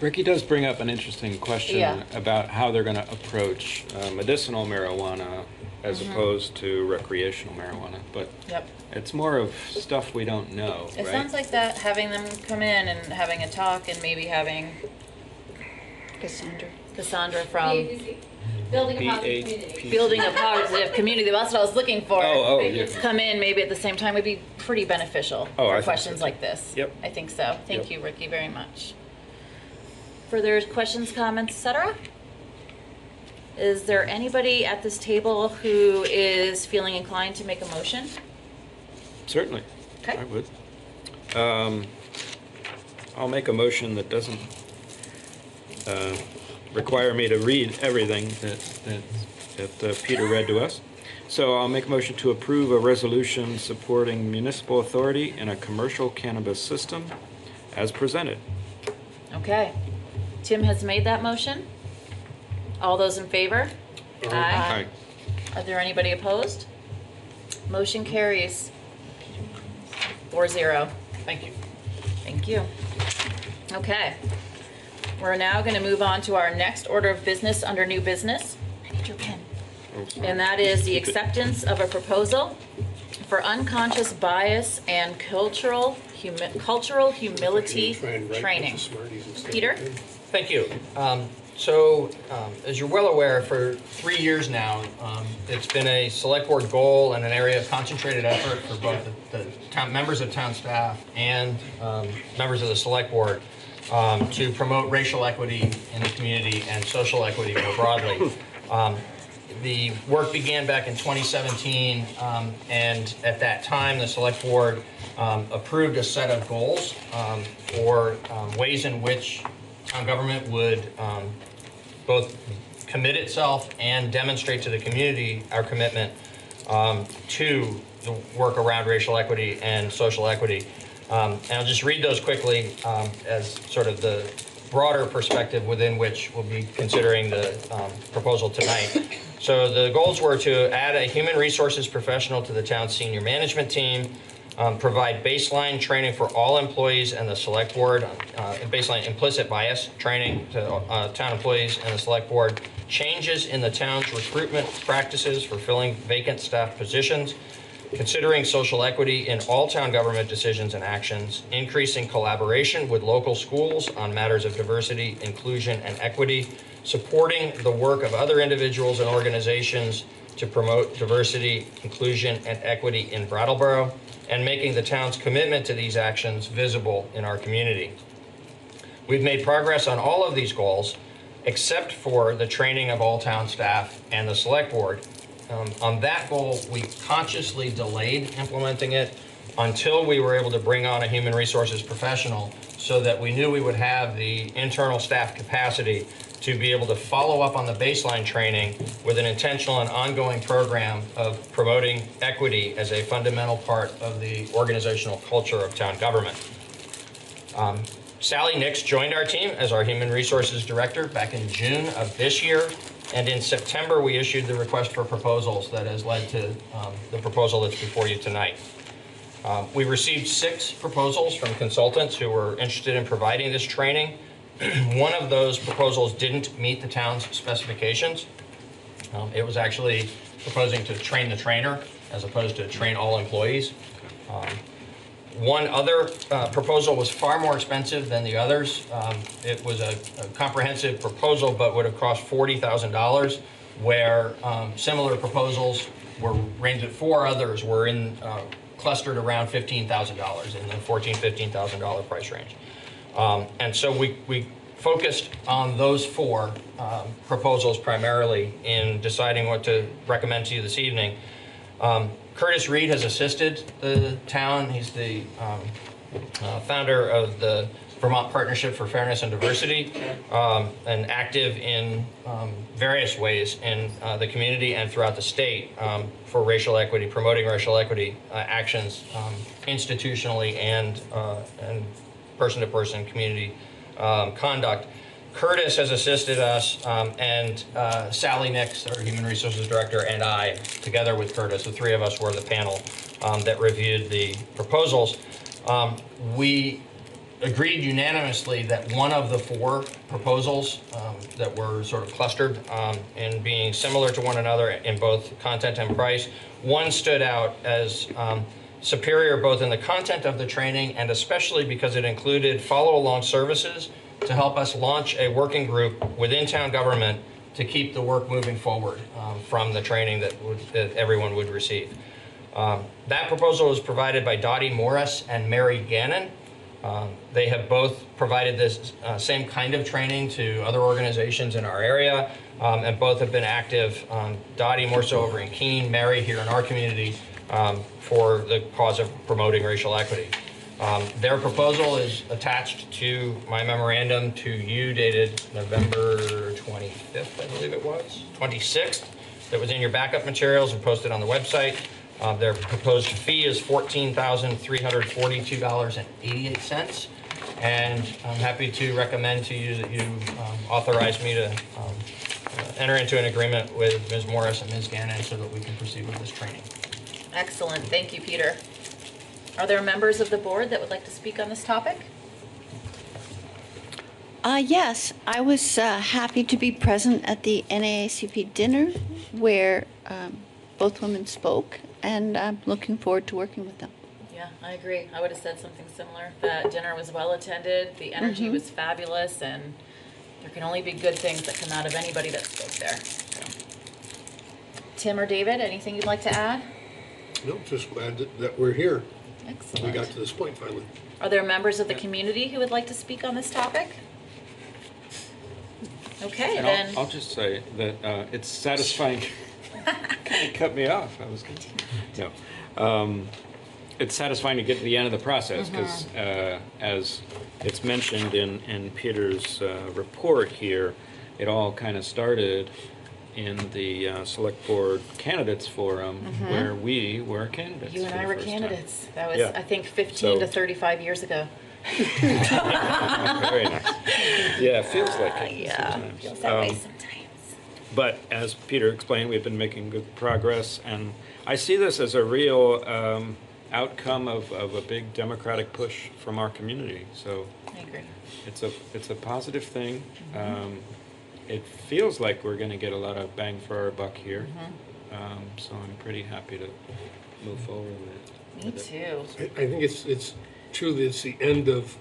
Ricky does bring up an interesting question Yeah. about how they're going to approach medicinal marijuana as Mhm. opposed to recreational marijuana. But Yep. it's more of stuff we don't know, It right? sounds like that, having them come in and having a talk and maybe having Cassandra from Building a positive community. Building a Positive Community. That's what I was looking for. Oh, yeah. Come in maybe at the same time would be pretty beneficial Oh, I for think so, questions too. like this. Yep. I think so. Thank Yep. you, Ricky, very much. Further questions, comments, etc.? Is there anybody at this table who is feeling inclined to make a motion? Certainly. Okay. I would. I'll make a motion that doesn't require me to read everything that Peter read to us. So I'll make a motion to approve a resolution supporting municipal authority in a commercial cannabis system as presented. Okay. Tim has made that motion. All those in favor? Aye. Are there anybody opposed? Motion carries 4-0. Thank you. Thank you. Okay. We're now going to move on to our next order of business under new business. I need your pen. And that is the acceptance of a proposal for unconscious bias and cultural humility training. Peter? Thank you. As you're well aware, for 3 years now, it's been a select board goal and an area of concentrated effort for both the town members of town staff and members of the select board to promote racial equity in the community and social equity more broadly. The work began back in 2017, and at that time, the select board approved a set of goals for ways in which town government would both commit itself and demonstrate to the community our commitment to the work around racial equity and social equity. And I'll just read those quickly as sort of the broader perspective within which we'll be considering the proposal tonight. So the goals were to add a human resources professional to the town's senior management team, provide baseline training for all employees and the select board, baseline implicit bias training to town employees and the select board, changes in the town's recruitment practices for filling vacant staff positions, considering social equity in all town government decisions and actions, increasing collaboration with local schools on matters of diversity, inclusion, and equity, supporting the work of other individuals and organizations to promote diversity, inclusion, and equity in Brattleboro, and making the town's commitment to these actions visible in our community. We've made progress on all of these goals, except for the training of all town staff and the select board. On that goal, we consciously delayed implementing it until we were able to bring on a human resources professional so that we knew we would have the internal staff capacity to be able to follow up on the baseline training with an intentional and ongoing program of promoting equity as a fundamental part of the organizational culture of town government. Sally Nix joined our team as our Human Resources Director back in June of this year, and in September we issued the request for proposals that has led to the proposal that's before you tonight. We received 6 proposals from consultants who were interested in providing this training. One of those proposals didn't meet the town's specifications. It was actually proposing to train the trainer as opposed to train all employees. One other proposal was far more expensive than the others. It was a comprehensive proposal, but would have cost $40,000, where similar proposals were ranged at 4 others were in clustered around $15,000 in the $14,000–$15,000 price range. And so we focused on those 4 proposals primarily in deciding what to recommend to you this evening. Curtis Reed has assisted the town. He's the founder of the Vermont Partnership for Fairness and Diversity, and active in various ways in the community and throughout the state for racial equity, promoting racial equity actions institutionally and person-to-person community conduct. Curtis has assisted us, and Sally Nix, our Human Resources Director, and I, together with Curtis, the 3 of us were the panel that reviewed the proposals. We agreed unanimously that one of the 4 proposals that were sort of clustered in being similar to one another in both content and price, one stood out as superior both in the content of the training and especially because it included follow-along services to help us launch a working group within town government to keep the work moving forward from the training that everyone would receive. That proposal was provided by Dottie Morris and Mary Gannon. They have both provided this same kind of training to other organizations in our area, and both have been active, Dottie more so over in Keene, Mary here in our community, for the cause of promoting racial equity. Their proposal is attached to my memorandum to you dated November 25th, I believe it was, 26th, that was in your backup materials and posted on the website. Their proposed fee is $14,342.88, and I'm happy to recommend to you that you authorize me to enter into an agreement with Ms. Morris and Ms. Gannon so that we can proceed with this training. Excellent. Thank you, Peter. Are there members of the board that would like to speak on this topic? Yes, I was happy to be present at the NAACP dinner where both women spoke, and I'm looking forward to working with them. Yeah, I agree. I would have said something similar. That dinner was well attended, the energy was fabulous, and there can only be good things that come out of anybody that spoke there. So. Tim or David, anything you'd like to add? No, just glad that we're here. Excellent. We got to this point finally. Are there members of the community who would like to speak on this topic? Okay, And then. I'll just say that it's satisfying. Kind of cut me off. I was going to. No. It's satisfying to get to the end of the process because, as it's mentioned in Peter's report here, it all kind of started in the Select Board Candidates Forum where we were candidates. You and for I the were first candidates. time. That was, Yeah. I think, 15 to So- 35 years ago. Very nice. Yeah, it feels like it Yeah, sometimes. feels that way sometimes. But as Peter explained, we've been making good progress, and I see this as a real outcome of a big democratic push from our community. So I agree. it's a positive thing. It feels like we're going to get a lot of bang for our buck here. So I'm pretty happy to move forward with it. Me too. I think it's true that it's the end of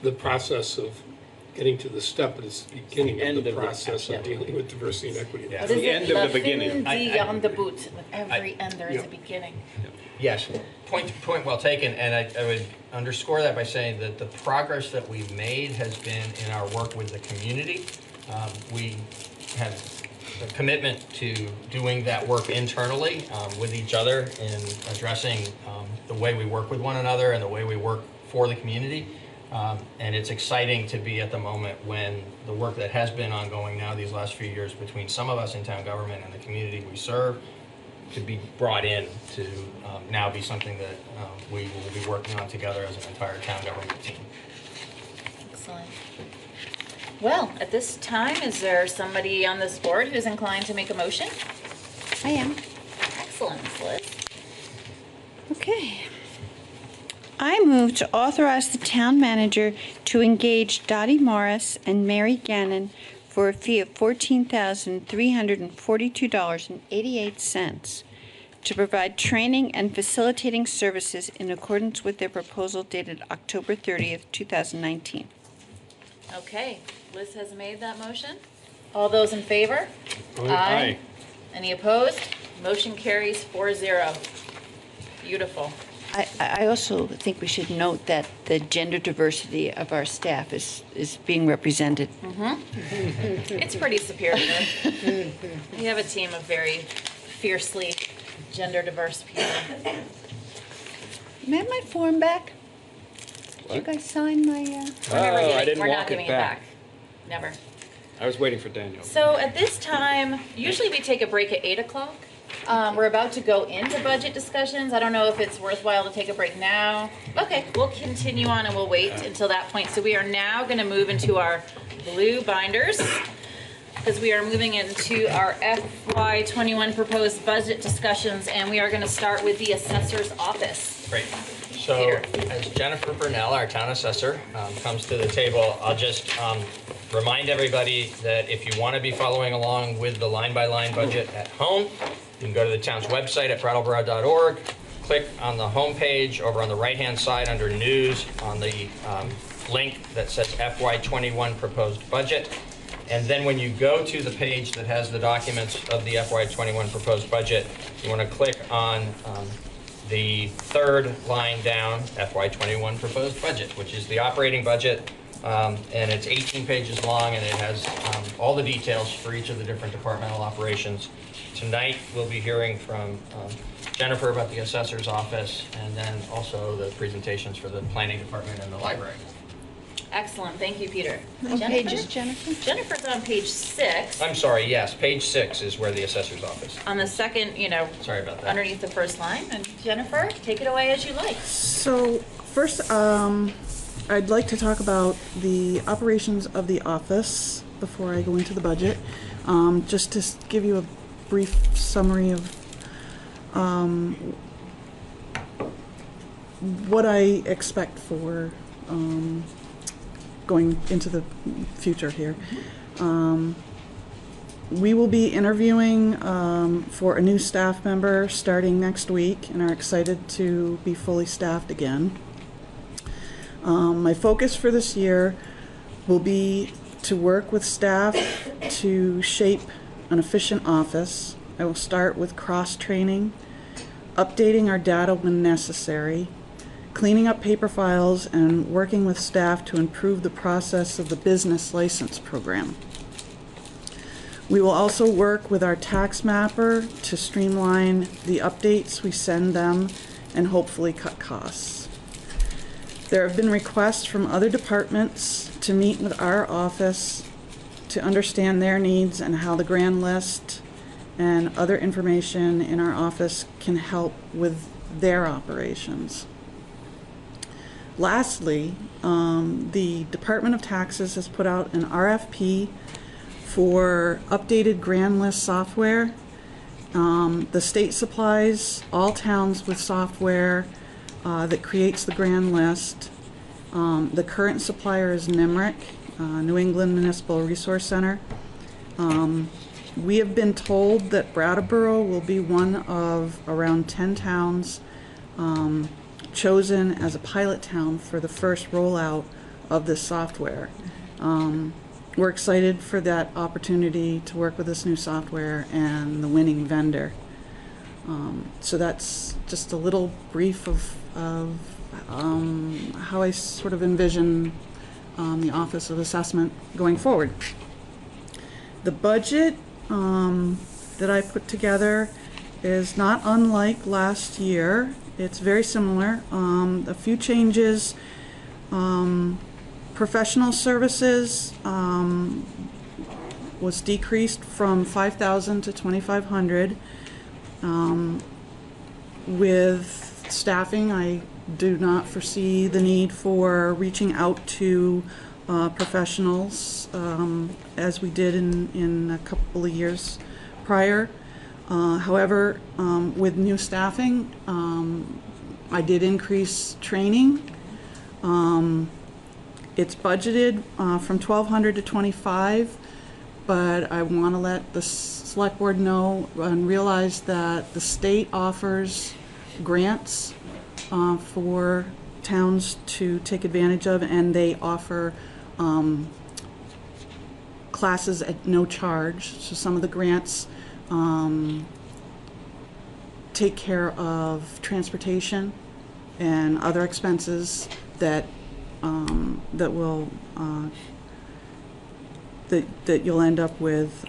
the process of getting to the step, but it's the beginning of the process of dealing with diversity and equity. What is it? The beginning. On the boot. With every end, there is a beginning. Yes, point well taken, and I would underscore that by saying that the progress that we've made has been in our work with the community. We have a commitment to doing that work internally with each other in addressing the way we work with one another and the way we work for the community. And it's exciting to be at the moment when the work that has been ongoing now these last few years between some of us in town government and the community we serve could be brought in to now be something that we will be working on together as an entire town government team. Excellent. Well, at this time, is there somebody on this board who's inclined to make a motion? I am. Excellent, Liz. Okay. I move to authorize the town manager to engage Dottie Morris and Mary Gannon for a fee of $14,342.88 to provide training and facilitating services in accordance with their proposal dated October 30th, 2019. Okay, Liz has made that motion. All those in favor? Aye. Any opposed? Motion carries 4-0. Beautiful. I also think we should note that the gender diversity of our staff is being represented. It's pretty superior. We have a team of very fiercely gender diverse people. May I have my form back? Did you guys sign my... I didn't We're not walk giving it back. Never. I was waiting for Daniel. So at this time, usually we take a break at 8 o'clock. We're about to go into budget discussions. I don't know if it's worthwhile to take a break now. Okay, we'll continue on and we'll wait until that point. So we are now going to move into our blue binders because we are moving into our FY21 proposed budget discussions, and we are going to start with the assessor's office. Great. So as Jennifer Burnell, our town assessor, comes to the table, I'll just remind everybody that if you want to be following along with the line-by-line budget at home, you can go to the town's website at brattleboro.org, click on the home page over on the right-hand side under News on the link that says FY21 Proposed Budget. And then when you go to the page that has the documents of the FY21 Proposed Budget, you want to click on the third line down, FY21 Proposed Budget, which is the operating budget. And it's 18 pages long, and it has all the details for each of the different departmental operations. Tonight, we'll be hearing from Jennifer about the assessor's office, and then also the presentations for the planning department and the library. Excellent, thank you, Peter. What page is Jennifer? Jennifer's on page 6. I'm sorry, yes, page 6 is where the assessor's office. On the second, Sorry about that. underneath the first line. And Jennifer, take it away as you like. So first, I'd like to talk about the operations of the office before I go into the budget. Just to give you a brief summary of what I expect for going into the future here. We will be interviewing for a new staff member starting next week and are excited to be fully staffed again. My focus for this year will be to work with staff to shape an efficient office. I will start with cross-training, updating our data when necessary, cleaning up paper files, and working with staff to improve the process of the business license program. We will also work with our tax mapper to streamline the updates we send them and hopefully cut costs. There have been requests from other departments to meet with our office to understand their needs and how the grand list and other information in our office can help with their operations. Lastly, the Department of Taxes has put out an RFP for updated grand list software. The state supplies all towns with software that creates the grand list. The current supplier is NIMRIC, New England Municipal Resource Center. We have been told that Brattleboro will be one of around 10 towns chosen as a pilot town for the first rollout of this software. We're excited for that opportunity to work with this new software and the winning vendor. So that's just a little brief of how I sort of envision the Office of Assessment going forward. The budget that I put together is not unlike last year. It's very similar. A few changes. Professional services was decreased from $5,000 to $2,500. With staffing, I do not foresee the need for reaching out to professionals as we did in a couple of years prior. However, with new staffing, I did increase training. It's budgeted from 1,200 to 25, but I want to let the select board know and realize that the state offers grants for towns to take advantage of, and they offer classes at no charge. So some of the grants take care of transportation and other expenses that that will that you'll end up with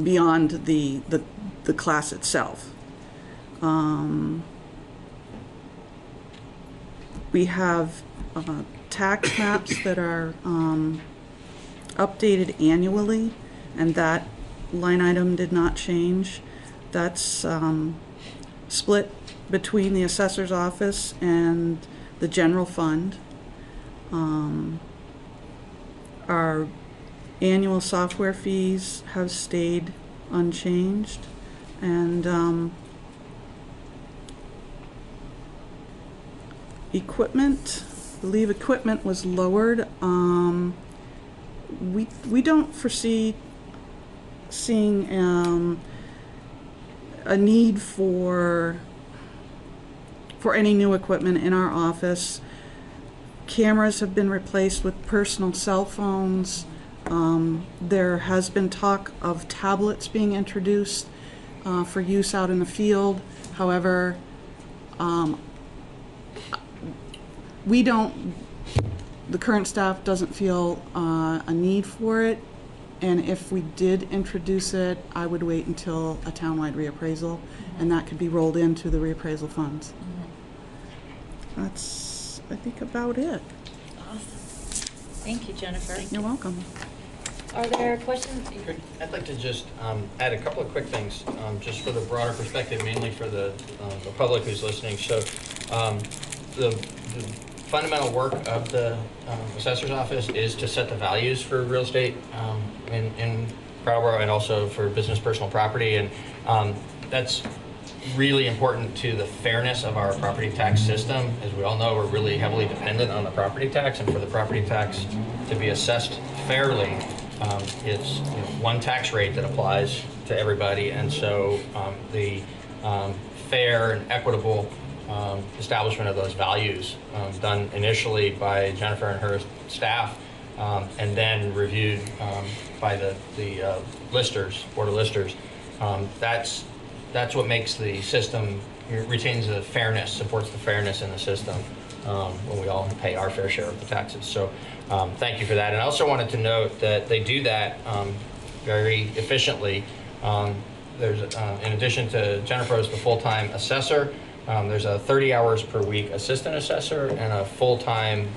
beyond the class itself. We have tax maps that are updated annually, and that line item did not change. That's split between the assessor's office and the general fund. Our annual software fees have stayed unchanged, and equipment, I believe equipment was lowered. We don't foresee seeing a need for any new equipment in our office. Cameras have been replaced with personal cell phones. There has been talk of tablets being introduced for use out in the field. However, the current staff doesn't feel a need for it, and if we did introduce it, I would wait until a townwide reappraisal, and that could be rolled into the reappraisal funds. That's, I think, about it. Awesome. Thank you, Jennifer. You're welcome. Are there questions? I'd like to just add a couple of quick things, just for the broader perspective, mainly for the public who's listening. So the fundamental work of the assessor's office is to set the values for real estate in Brattleboro, and also for business personal property, and that's really important to the fairness of our property tax system. As we all know, we're really heavily dependent on the property tax, and for the property tax to be assessed fairly, it's one tax rate that applies to everybody, and so the fair and equitable establishment of those values, done initially by Jennifer and her staff, and then reviewed by the listers, board of listers. That's what makes the system, retains the fairness, supports the fairness in the system when we all pay our fair share of the taxes. So thank you for that. And I also wanted to note that they do that very efficiently. There's, in addition to Jennifer as the full-time assessor, there's a 30 hours per week assistant assessor and a full-time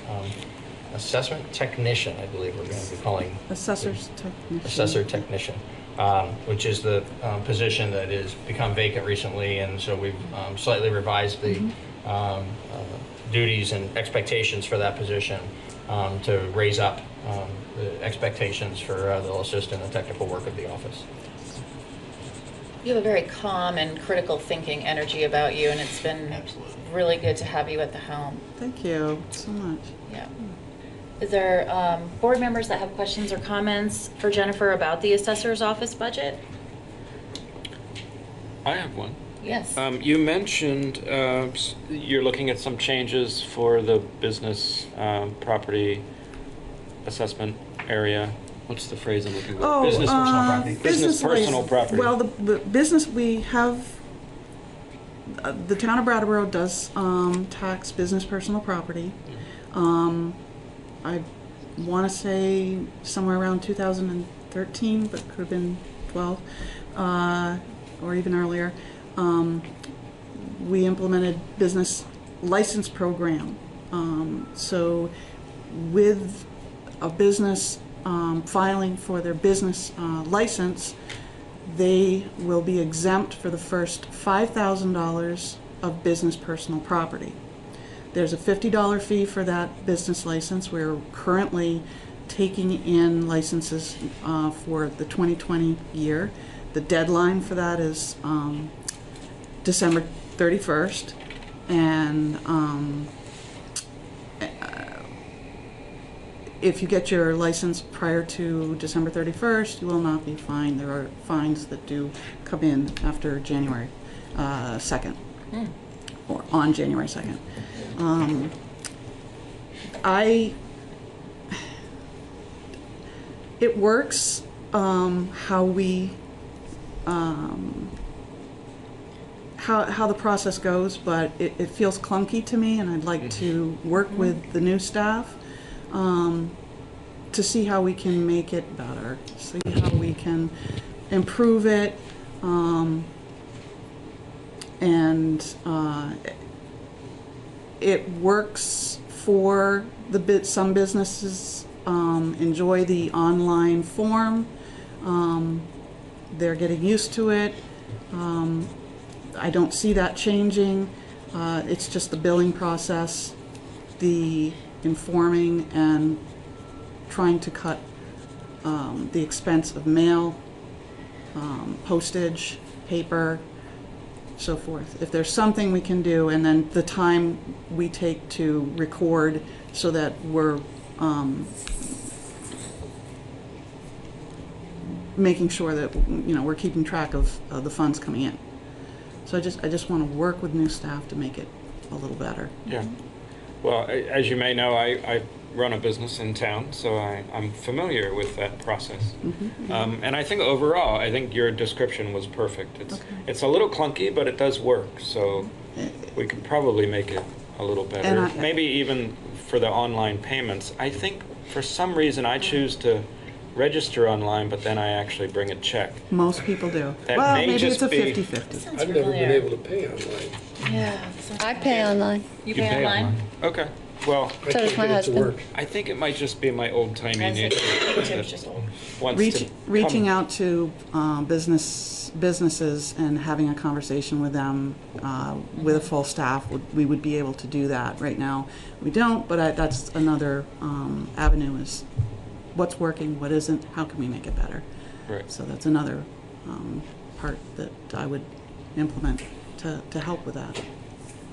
assessment technician, I believe we're going to be calling. Assessor's technician. Assessor technician, which is the position that has become vacant recently, and so we've slightly revised the duties and expectations for that position to raise up the expectations for they'll assist in the technical work of the office. You have a very calm and critical thinking energy about you, and it's been really good to have you at the helm. Thank you so much. Yeah. Is there board members that have questions or comments for Jennifer about the assessor's office budget? I have one. Yes. You mentioned you're looking at some changes for the business property assessment area. What's the phrase I'm looking for? Business personal property. Business personal property. Well, the business we have, the town of Brattleboro does tax business personal property. I want to say somewhere around 2013, but could have been 12 or even earlier. We implemented business license program. So with a business filing for their business license, they will be exempt for the first $5,000 of business personal property. There's a $50 fee for that business license. We're currently taking in licenses for the 2020 year. The deadline for that is December 31st, and if you get your license prior to December 31st, you will not be fined. There are fines that do come in after January 2nd, or on January 2nd. It works how we how the process goes, but it feels clunky to me, and I'd like to work with the new staff to see how we can make it better, see how we can improve it, and it works for some businesses enjoy the online form. They're getting used to it. I don't see that changing. It's just the billing process, the informing, and trying to cut the expense of mail, postage, paper, so forth. If there's something we can do, and then the time we take to record so that we're making sure that we're keeping track of the funds coming in. So I just want to work with new staff to make it a little better. Yeah. Well, as you may know, I run a business in town, so I'm familiar with that process. And I think overall, I think your description was perfect. It's a little clunky, but it does work. So we could probably make it a little better. Maybe even for the online payments. I think for some reason I choose to register online, but then I actually bring a check. Most people do. That well, may maybe just it's a be- 50-50. I've never been able to pay online. Yeah. I pay online. You pay online? Okay. Well, So does my husband. I think it might just be my old-timey nature. Tim's just old. Reaching out to businesses and having a conversation with them with a full staff, we would be able to do that. Right now we don't, but that's another avenue, is what's working, what isn't, how can we make it better. Right. So that's another part that I would implement to help with that.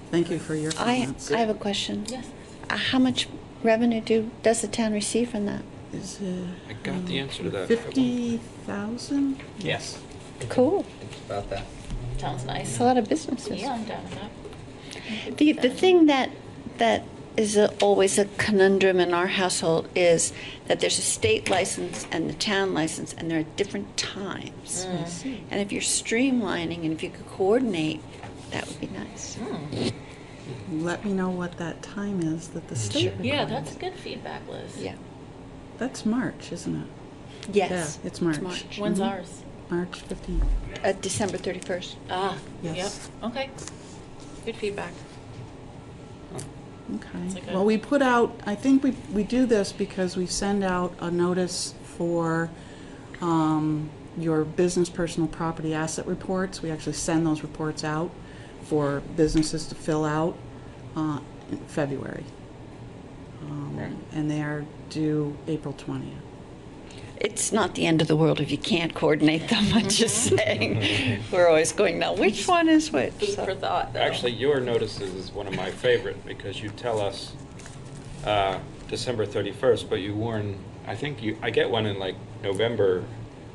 Thank you for your comments. I have a question. Yes. How much revenue does the town receive from that? Is it I got the answer to that. 50,000? Yes. Cool. It's about that. Sounds nice. It's a lot of businesses. Yeah, I'm down with that. The thing that is always a conundrum in our household is that there's a state license and the town license, and they're at different times. And if you're streamlining and if you could coordinate, that would be nice. Let me know what that time is that the state Yeah, requires. that's good feedback, Liz. Yeah. That's March, isn't it? Yes. Yeah, it's March. When's Mhm. ours? March 15th. December 31st. Ah, Yes. yep. Okay. Good feedback. Okay. Well, we put out, I think we do this because we send out a notice for your business personal property asset reports. We actually send those reports out for businesses to fill out in February. And they are due April 20th. It's not the end of the world if you can't coordinate them. I'm just saying. We're always going, now, which one is which? Food for thought, though. Actually, your notices is one of my favorite, because you tell us December 31st, but you warn, I get one in like November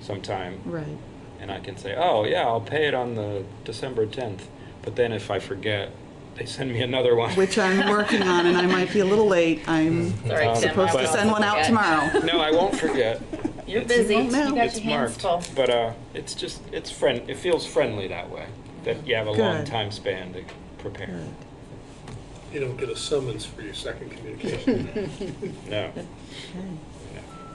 sometime. Right. And I can say, oh yeah, I'll pay it on the December 10th. But then if I forget, they send me another one. Which I'm working on, and I might be a little late. I'm Sorry, Tim, supposed I to will send one out forget. tomorrow. No, I won't forget. You're busy. You got It's your hands marked, full. but it feels friendly that way, that you have a long Good. time span to prepare. You don't get a summons for your second communication. No. Okay.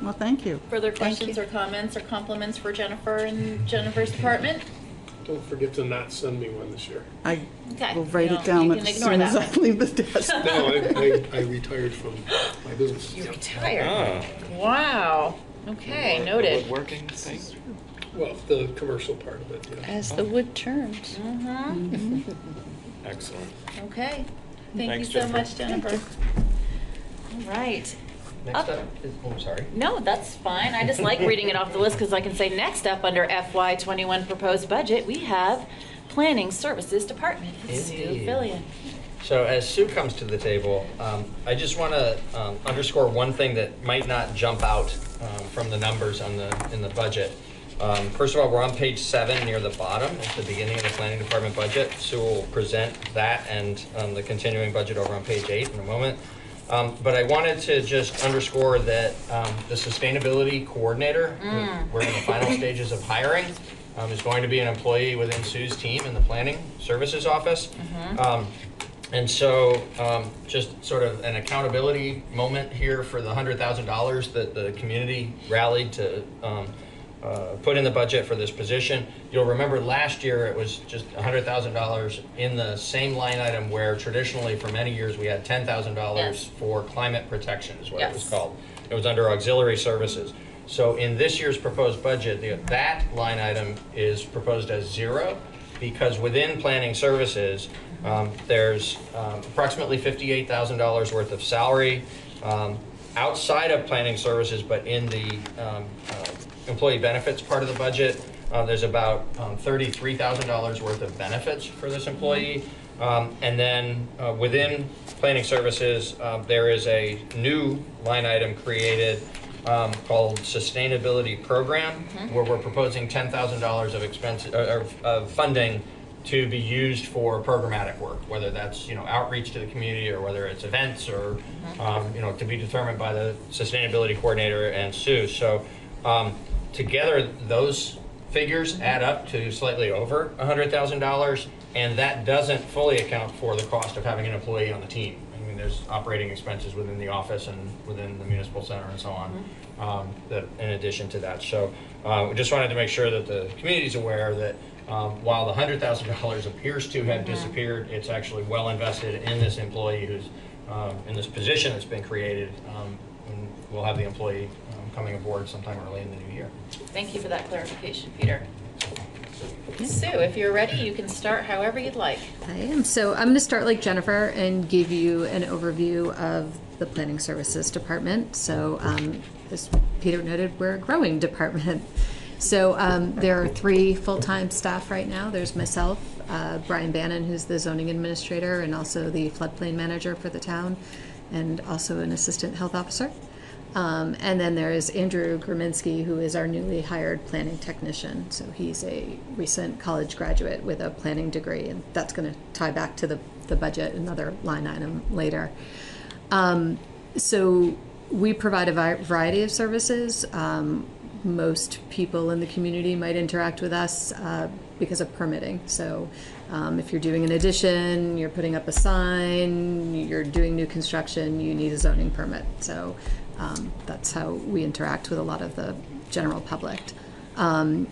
Well, thank you. Further questions or comments or compliments for Jennifer and Jennifer's department? Don't forget to not send me one this year. I Okay. will write You it down can as ignore soon as that I leave the desk. No, I retired from my business. You retired. Ah. Wow. Okay, The noted. woodworking thing? Well, the commercial part of it, yeah. As the wood turns. Mm-hmm. Excellent. Okay. Thank Thanks, you so Jennifer. much, Jennifer. All right. Next up is, oh, sorry. No, that's fine. I just like reading it off the list because I can say next up under FY21 proposed budget, we have Planning Services Department. Sue Indeed. Fillion. So as Sue comes to the table, I just want to underscore one thing that might not jump out from the numbers in the budget. First of all, we're on page 7 near the bottom at the beginning of the planning department budget. Sue will present that and the continuing budget over on page 8 in a moment. But I wanted to just underscore that the sustainability coordinator, who we're in the final stages of hiring, is going to be an employee within Sue's team in the planning services office. And so just sort of an accountability moment here for the $100,000 that the community rallied to put in the budget for this position. You'll remember last year it was just $100,000 in the same line item where traditionally for many years we had $10,000 for climate protection is what it was called. It was under auxiliary services. So in this year's proposed budget, that line item is proposed as 0 because within planning services there's approximately $58,000 worth of salary outside of planning services, but in the employee benefits part of the budget, there's about $33,000 worth of benefits for this employee. And then within planning services, there is a new line item created called Sustainability Program, where we're proposing $10,000 of expense of funding to be used for programmatic work, whether that's outreach to the community or whether it's events or to be determined by the sustainability coordinator and Sue. So together those figures add up to slightly over $100,000, and that doesn't fully account for the cost of having an employee on the team. I mean, there's operating expenses within the office and within the municipal center and so on, that in addition to that. So we just wanted to make sure that the community's aware that while the $100,000 appears to have disappeared, it's actually well invested in this employee who's in this position that's been created, and we'll have the employee coming aboard sometime early in the new year. Thank you for that clarification, Peter. Sue, if you're ready, you can start however you'd like. I am. So I'm going to start like Jennifer and give you an overview of the Planning Services Department. So as Peter noted, we're a growing department. So there are 3 full-time staff right now. There's myself, Brian Bannon, who's the zoning administrator and also the floodplain manager for the town, and also an assistant health officer. And then there's Andrew Graminski, who is our newly hired planning technician. So he's a recent college graduate with a planning degree, and that's going to tie back to the budget, another line item later. So we provide a variety of services. Most people in the community might interact with us because of permitting. So if you're doing an addition, you're putting up a sign, you're doing new construction, you need a zoning permit. So that's how we interact with a lot of the general public.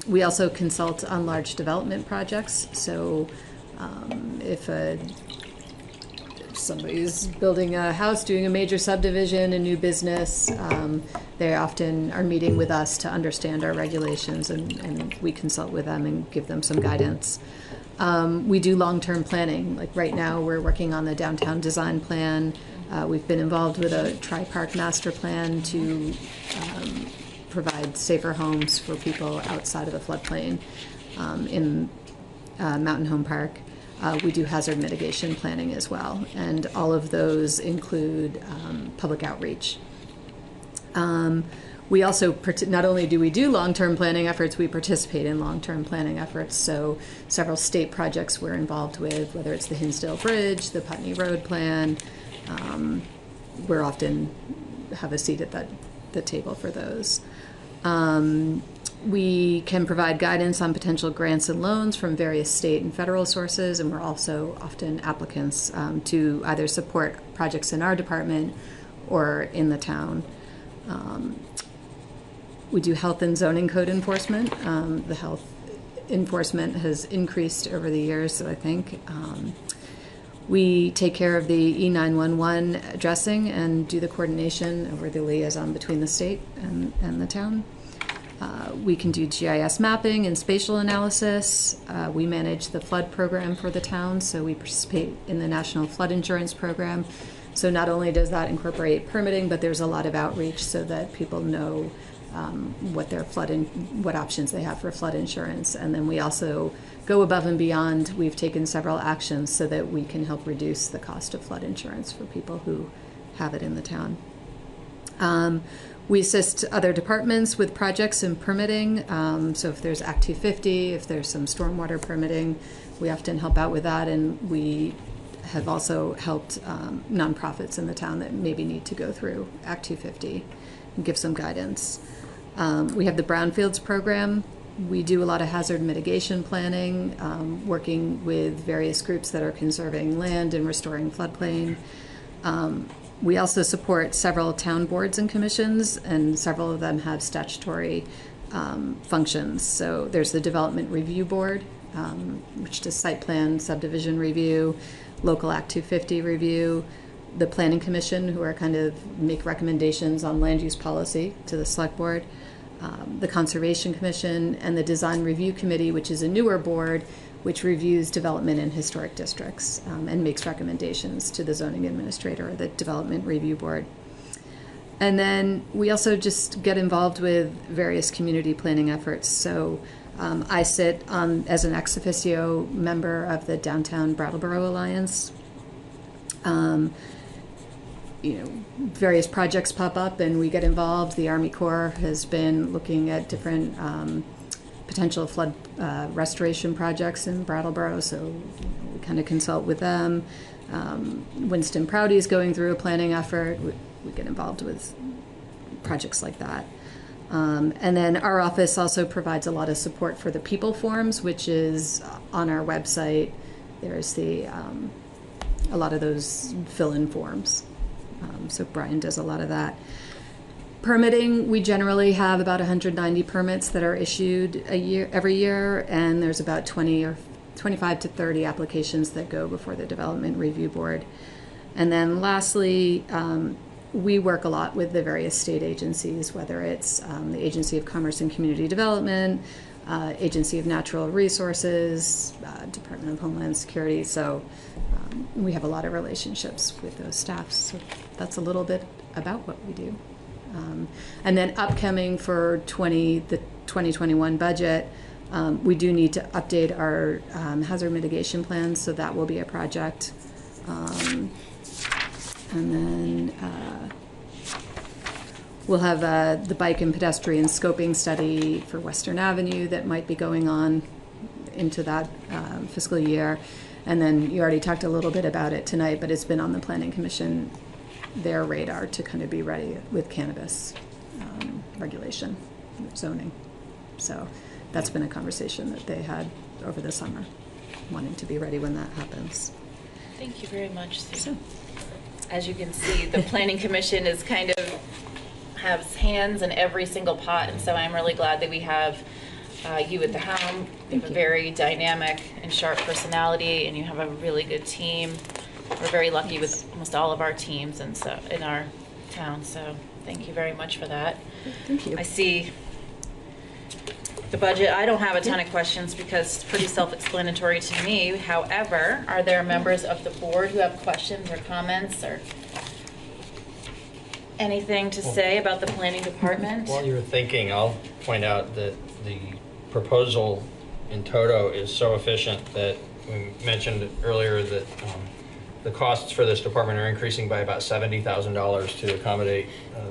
We also consult on large development projects. So if somebody's building a house, doing a major subdivision, a new business, they often are meeting with us to understand our regulations, and we consult with them and give them some guidance. We do long-term planning. Like right now, we're working on the downtown design plan. We've been involved with a tri-park master plan to provide safer homes for people outside of the floodplain in Mountain Home Park. We do hazard mitigation planning as well, and all of those include public outreach. We also, not only do we do long-term planning efforts, we participate in long-term planning efforts. So several state projects we're involved with, whether it's the Hinsdale Bridge, the Putney Road Plan. We're often have a seat at the table for those. We can provide guidance on potential grants and loans from various state and federal sources, and we're also often applicants to either support projects in our department or in the town. We do health and zoning code enforcement. The health enforcement has increased over the years, I think. We take care of the E911 addressing and do the coordination over the liaison between the state and the town. We can do GIS mapping and spatial analysis. We manage the flood program for the town, so we participate in the National Flood Insurance Program. So not only does that incorporate permitting, but there's a lot of outreach so that people know what options they have for flood insurance. And then we also go above and beyond. We've taken several actions so that we can help reduce the cost of flood insurance for people who have it in the town. We assist other departments with projects and permitting. So if there's Act 250, if there's some stormwater permitting, we often help out with that. And we have also helped nonprofits in the town that maybe need to go through Act 250 and give some guidance. We have the Brownfields program. We do a lot of hazard mitigation planning, working with various groups that are conserving land and restoring floodplain. We also support several town boards and commissions, and several of them have statutory functions. So there's the Development Review Board, which does site plan, subdivision review, local Act 250 review, the Planning Commission, who are kind of make recommendations on land use policy to the Select Board, the Conservation Commission, and the Design Review Committee, which is a newer board, which reviews development in historic districts and makes recommendations to the zoning administrator or the Development Review Board. And then we also just get involved with various community planning efforts. So I sit on as an ex officio member of the Downtown Brattleboro Alliance. Various projects pop up and we get involved. The Army Corps has been looking at different potential flood restoration projects in Brattleboro, so we kind of consult with them. Winston Prouty is going through a planning effort. We get involved with projects like that. And then our office also provides a lot of support for the People Forums, which is on our website. There's a lot of those fill-in forms. So Brian does a lot of that. Permitting, we generally have about 190 permits that are issued every year, and there's about 20 or 25 to 30 applications that go before the Development Review Board. And then lastly, we work a lot with the various state agencies, whether it's the Agency of Commerce and Community Development, Agency of Natural Resources, Department of Homeland Security. So we have a lot of relationships with those staffs. So that's a little bit about what we do. And then upcoming for the 2021 budget, we do need to update our hazard mitigation plan, so that will be a project. And then we'll have the bike and pedestrian scoping study for Western Avenue that might be going on into that fiscal year. And then you already talked a little bit about it tonight, but it's been on the Planning Commission, their radar, to kind of be ready with cannabis regulation, zoning. So that's been a conversation that they had over the summer, wanting to be ready when that happens. Thank you very much, Sue. As you can see, the Planning Commission is kind of has hands in every single pot, and so I'm really glad that we have you at the helm. You have a very dynamic and sharp personality, and you have a really good team. We're very lucky with almost all of our teams and so in our town, so thank you very much for that. Thank you. I see the budget. I don't have a ton of questions because it's pretty self-explanatory to me. However, are there members of the board who have questions or comments or anything to say about the planning department? While you're thinking, I'll point out that the proposal in toto is so efficient that we mentioned earlier that the costs for this department are increasing by about $70,000 to accommodate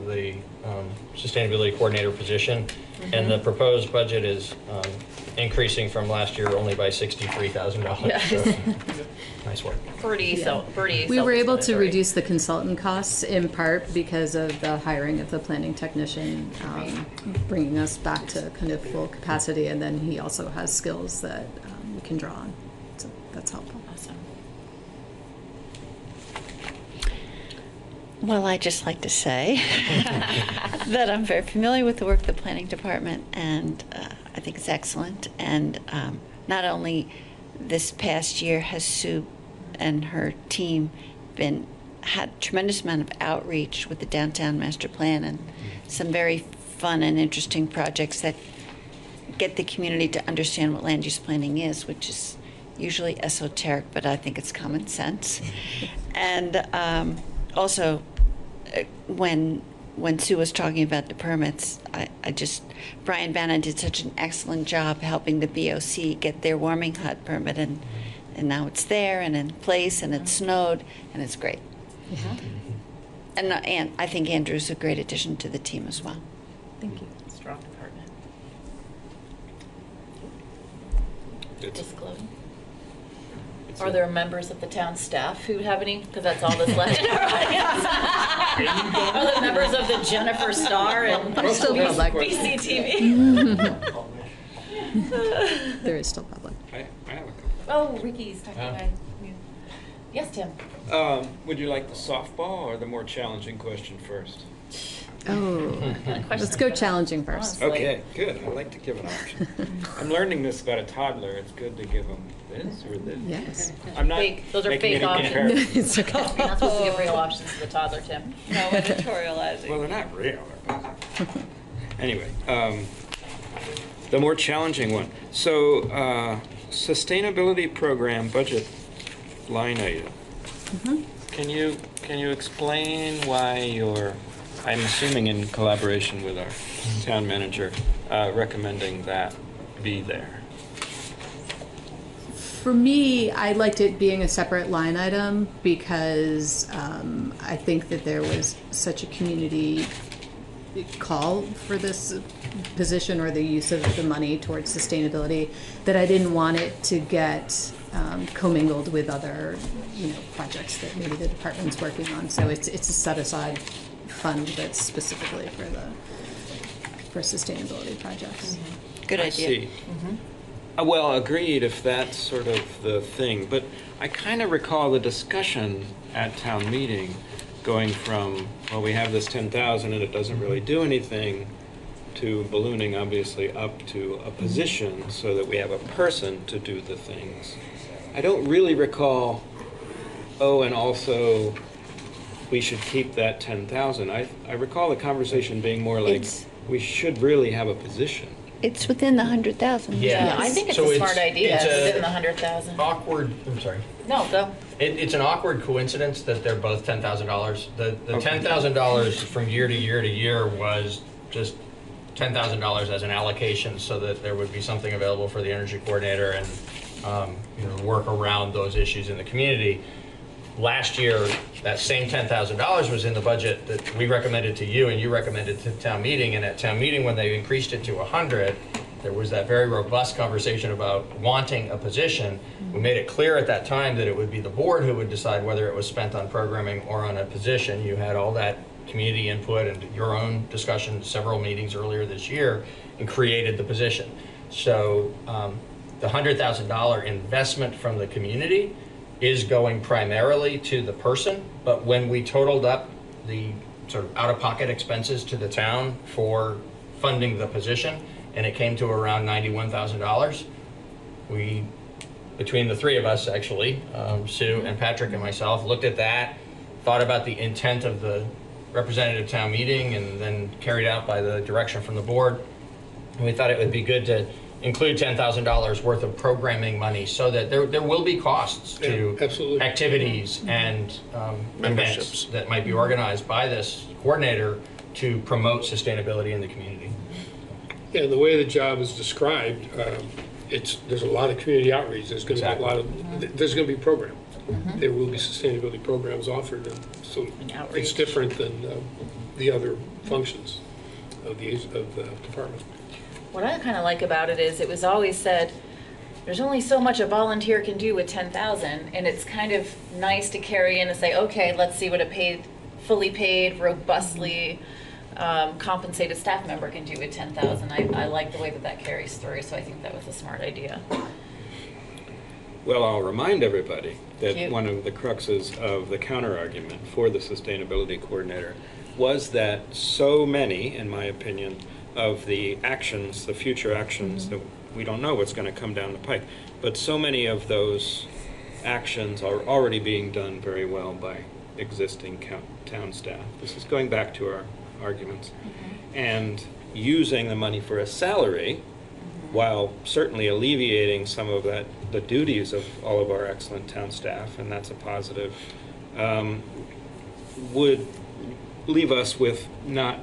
the sustainability coordinator position. Mm-hmm. And the proposed budget is increasing from last year only by $63,000. Yes. So, nice work. We were able to reduce the consultant costs in part because of the hiring of the planning technician, bringing us back to kind of full capacity, and then he also has skills that we can draw on. So that's helpful. Awesome. Well, I'd just like to say that I'm very familiar with the work of the planning department, and I think it's excellent. And not only this past year has Sue and her team had a tremendous amount of outreach with the downtown master plan and some very fun and interesting projects that get the community to understand what land use planning is, which is usually esoteric, but I think it's common sense. And also, when when Sue was talking about the permits, Brian Bannon did such an excellent job helping the BOC get their warming hut permit, and now it's there and in place, and it's snowed, and it's great. And I think Andrew's a great addition to the team as well. Thank you. Strong department. Disclosure. Are there members of the town staff who have any? Because that's all that's left in our audience. Are there members of the Jennifer Star and Still public. BCTV? There is still public. I have a couple. Oh, Ricky's talking. Yes, Tim. Would you like the softball or the more challenging question first? Oh, let's go challenging first. Okay, good. I like to give an option. I'm learning this about a toddler. It's good to give them this or this. Yes. I'm not Those are making fake any options. comparisons. It's okay. You're not supposed to give real options to the toddler, Tim. No editorializing. Well, they're not real. Anyway, the more challenging one. So, sustainability program budget line item. Can you explain why you're, I'm assuming in collaboration with our town manager, recommending that be there? For me, I liked it being a separate line item because I think that there was such a community call for this position or the use of the money towards sustainability that I didn't want it to get commingled with other, projects that maybe the department's working on. So it's a set aside fund that's specifically for sustainability projects. Good I idea. see. Well, agreed if that's sort of the thing, but I kind of recall the discussion at town meeting going from, well, we have this 10,000 and it doesn't really do anything, to ballooning obviously up to a position so that we have a person to do the things. I don't really recall, and also we should keep that 10,000. I recall the conversation being more like, we should really have a position. It's within the 100,000. Yeah, I think it's a smart idea. It's within the 100,000. Awkward, I'm sorry. No, go. It's an awkward coincidence that they're both $10,000. The $10,000 from year to year to year was just $10,000 as an allocation so that there would be something available for the energy coordinator and work around those issues in the community. Last year, that same $10,000 was in the budget that we recommended to you and you recommended to town meeting. And at town meeting, when they increased it to 100, there was that very robust conversation about wanting a position. We made it clear at that time that it would be the board who would decide whether it was spent on programming or on a position. You had all that community input and your own discussion, several meetings earlier this year, and created the position. So the $100,000 investment from the community is going primarily to the person, but when we totaled up the sort of out-of-pocket expenses to the town for funding the position, and it came to around $91,000, we, between the three of us actually, Sue and Patrick and myself, looked at that, thought about the intent of the representative town meeting, and then carried out by the direction from the board. And we thought it would be good to include $10,000 worth of programming money so that there will be costs to activities and events that might be organized by this coordinator to promote sustainability in the community. Yeah, the way the job is described, there's a lot of community outreach. There's going to be a lot of, there's going to be programs. There will be sustainability programs offered, and so it's different than the other functions of the department. What I kind of like about it is it was always said, there's only so much a volunteer can do with 10,000, and it's kind of nice to carry in and say, okay, let's see what a fully paid, robustly compensated staff member can do with 10,000. I like the way that carries through, so I think that was a smart idea. Well, I'll remind everybody that one of the cruxes of the counter-argument for the sustainability coordinator was that so many, in my opinion, of the actions, the future actions, that we don't know what's going to come down the pike, but so many of those actions are already being done very well by existing town staff. This is going back to our arguments. And using the money for a salary, while certainly alleviating some of the duties of all of our excellent town staff, and that's a positive, would leave us with not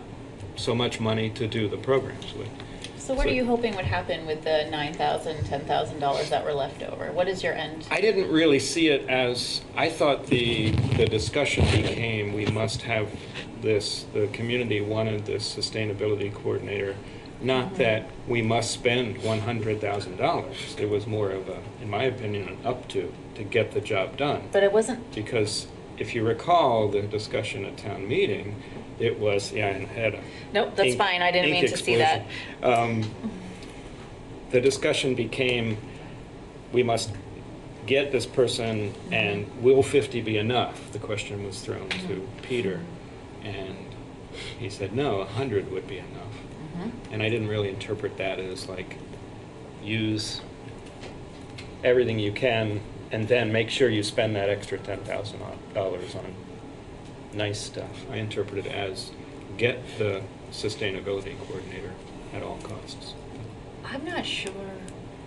so much money to do the programs with. So what are you hoping would happen with the $9,000, $10,000 that were left over? What is your end? I didn't really see it as, I thought the discussion became, we must have this, the community wanted this sustainability coordinator, not that we must spend $100,000. It was more of a, in my opinion, an up to get the job done. But it wasn't. Because if you recall the discussion at town meeting, it was, yeah, I had a. Nope, that's fine. I didn't mean to see that. The discussion became, we must get this person, and will 50 be enough? The question was thrown to Peter, and he said, no, 100 would be enough. And I didn't really interpret that as like, use everything you can, and then make sure you spend that extra $10,000 on nice stuff. I interpret it as, get the sustainability coordinator at all costs. I'm not sure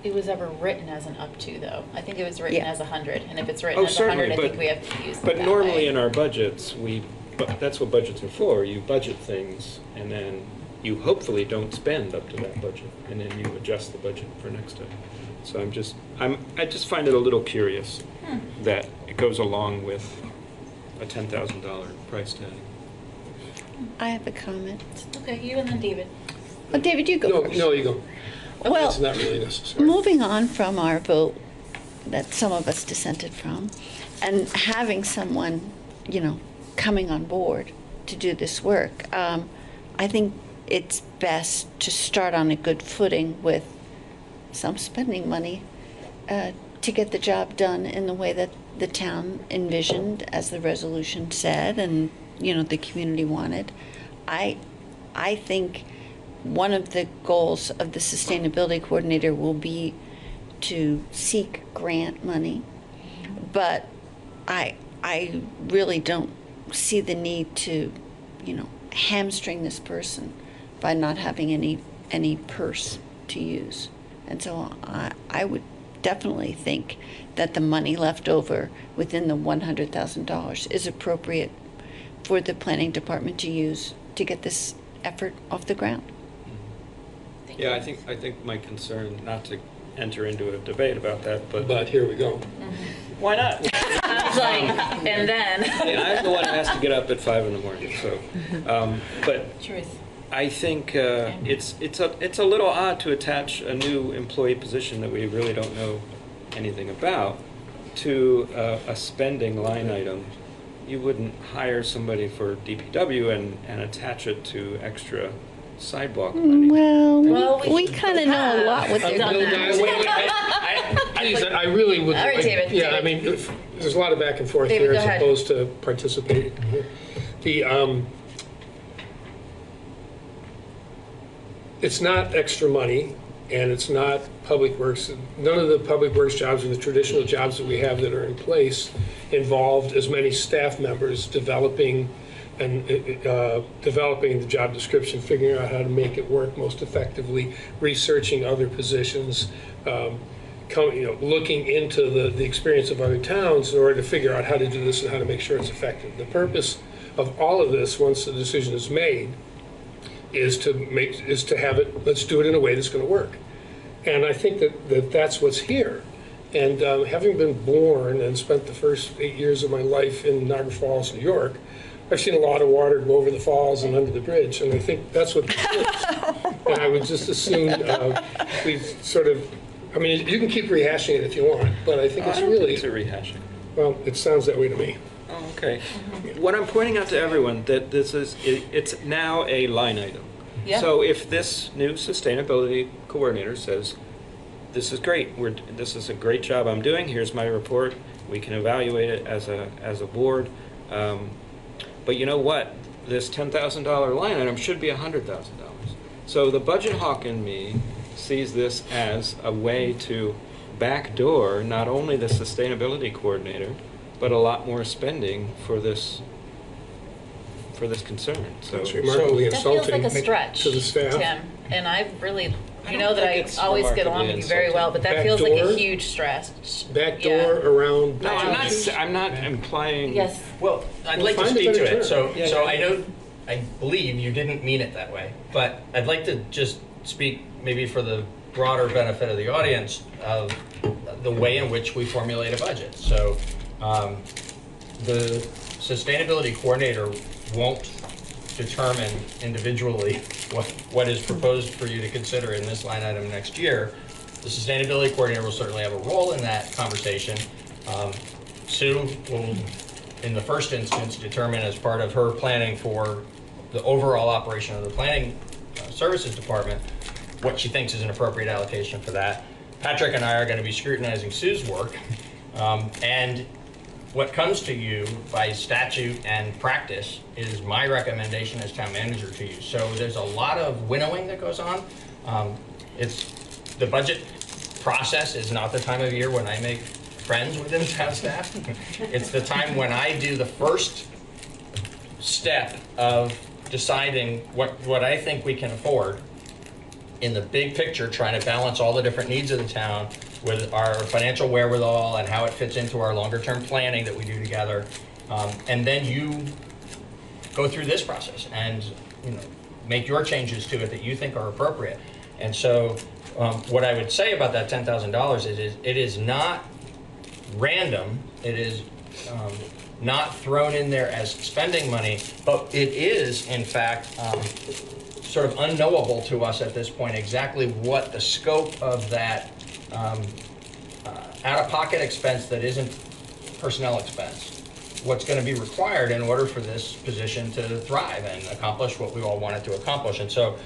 it was ever written as an up to, though. I think it was written as 100, and if it's written as 100, I think we have to use it But that normally way. in our budgets, that's what budgets are for. You budget things, and then you hopefully don't spend up to that budget, and then you adjust the budget for next time. So I just find it a little curious that it goes along with a $10,000 price tag. I have a comment. Okay, you and then David. Well, David, you go No, first. no, you go. Well, It's not really necessary. moving on from our vote that some of us dissented from, and having someone, coming on board to do this work, I think it's best to start on a good footing with some spending money to get the job done in the way that the town envisioned, as the resolution said, and the community wanted. I think one of the goals of the sustainability coordinator will be to seek grant money, but I really don't see the need to, hamstring this person by not having any purse to use. And so I would definitely think that the money left over within the $100,000 is appropriate for the planning department to use to get this effort off the ground. Yeah, I think my concern, not to enter into a debate about that, but here we go. Why not? And then. I'm the one who has to get up at 5 in the morning, so. But Truth. I think it's a little odd to attach a new employee position that we really don't know anything about to a spending line item. You wouldn't hire somebody for DPW and attach it to extra sidewalk money. Well, we kind of know a lot what they're doing. Please, I really would. All right, David, Yeah, David. I mean, there's a lot of back and forth David, here go as ahead. opposed to participating. It's not extra money, and it's not public works. None of the public works jobs or the traditional jobs that we have that are in place involved as many staff members developing the job description, figuring out how to make it work most effectively, researching other positions, looking into the experience of other towns in order to figure out how to do this and how to make sure it's effective. The purpose of all of this, once the decision is made, is to have it. Let's do it in a way that's going to work, and I think that's what's here. And having been born and spent the first 8 years of my life in Niagara Falls, New York, I've seen a lot of water go over the falls and under the bridge, and I think that's what this is. And I would just assume we sort of, I mean, you can keep rehashing it if you want, but I think it's really... It's a rehashing. Well, it sounds that way to me. Oh, okay. What I'm pointing out to everyone, that it's now a line item. Yeah. So if this new sustainability coordinator says, this is great, this is a great job I'm doing, here's my report, we can evaluate it as a board, but you know what? This $10,000 line item should be $100,000. So the budget hawk in me sees this as a way to backdoor not only the sustainability coordinator, but a lot more spending for this concern. So It's remarkably That feels insulting like a stretch, to the staff. Tim. And I've really, I you don't know that think I it's always get along with you very well, but that feels like a Backdoor? huge stress. Backdoor around... No, I'm not implying. Yes. Well, I'd Well, like to find a speak to better it. term. So I know I believe you didn't mean it that way, but I'd like to just speak maybe for the broader benefit of the audience of the way in which we formulate a budget. So the sustainability coordinator won't determine individually what is proposed for you to consider in this line item next year. The sustainability coordinator will certainly have a role in that conversation. Sue will, in the first instance, determine as part of her planning for the overall operation of the planning services department what she thinks is an appropriate allocation for that. Patrick and I are going to be scrutinizing Sue's work, and what comes to you by statute and practice is my recommendation as town manager to you. So there's a lot of winnowing that goes on. The budget process is not the time of year when I make friends within town staff. It's the time when I do the first step of deciding what I think we can afford in the big picture, trying to balance all the different needs of the town with our financial wherewithal and how it fits into our longer term planning that we do together. And then you go through this process and make your changes to it that you think are appropriate. And so what I would say about that $10,000 is it is not random. It is not thrown in there as spending money, but it is, in fact, sort of unknowable to us at this point exactly what the scope of that out-of-pocket expense that isn't personnel expense, what's going to be required in order for this position to thrive and accomplish what we all wanted to accomplish. And so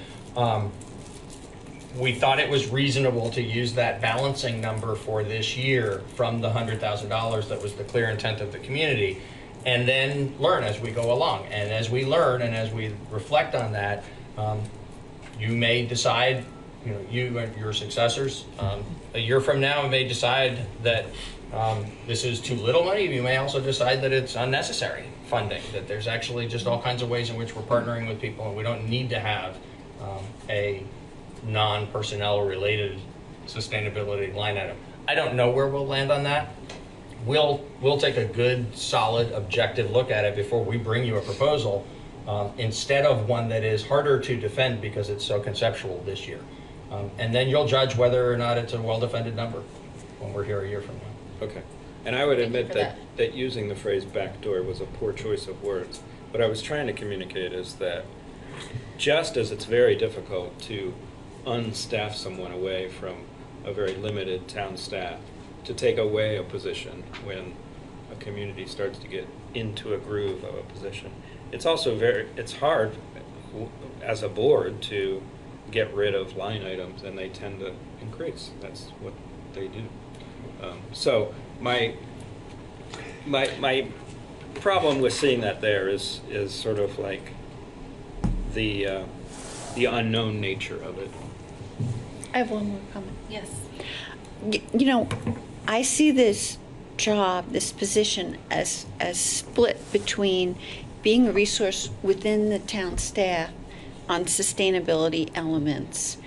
we thought it was reasonable to use that balancing number for this year from the $100,000 that was the clear intent of the community, and then learn as we go along. And as we learn and as we reflect on that, you may decide, you and your successors, a year from now may decide that this is too little money. You may also decide that it's unnecessary funding, that there's actually just all kinds of ways in which we're partnering with people and we don't need to have a non-personnel related sustainability line item. I don't know where we'll land on that. We'll take a good, solid, objective look at it before we bring you a proposal, instead of one that is harder to defend because it's so conceptual this year. And then you'll judge whether or not it's a well-defended number when we're here a year from now. Okay. And I would admit that using the phrase backdoor was a poor choice of words. What I was trying to communicate is that just as it's very difficult to unstaff someone away from a very limited town staff, to take away a position when a community starts to get into a groove of a position, it's also it's hard as a board to get rid of line items, and they tend to increase. That's what they do. So my problem with seeing that there is sort of like the unknown nature of it. I have one more comment. Yes. I see this job, this position, as split between being a resource within the town staff on sustainability elements,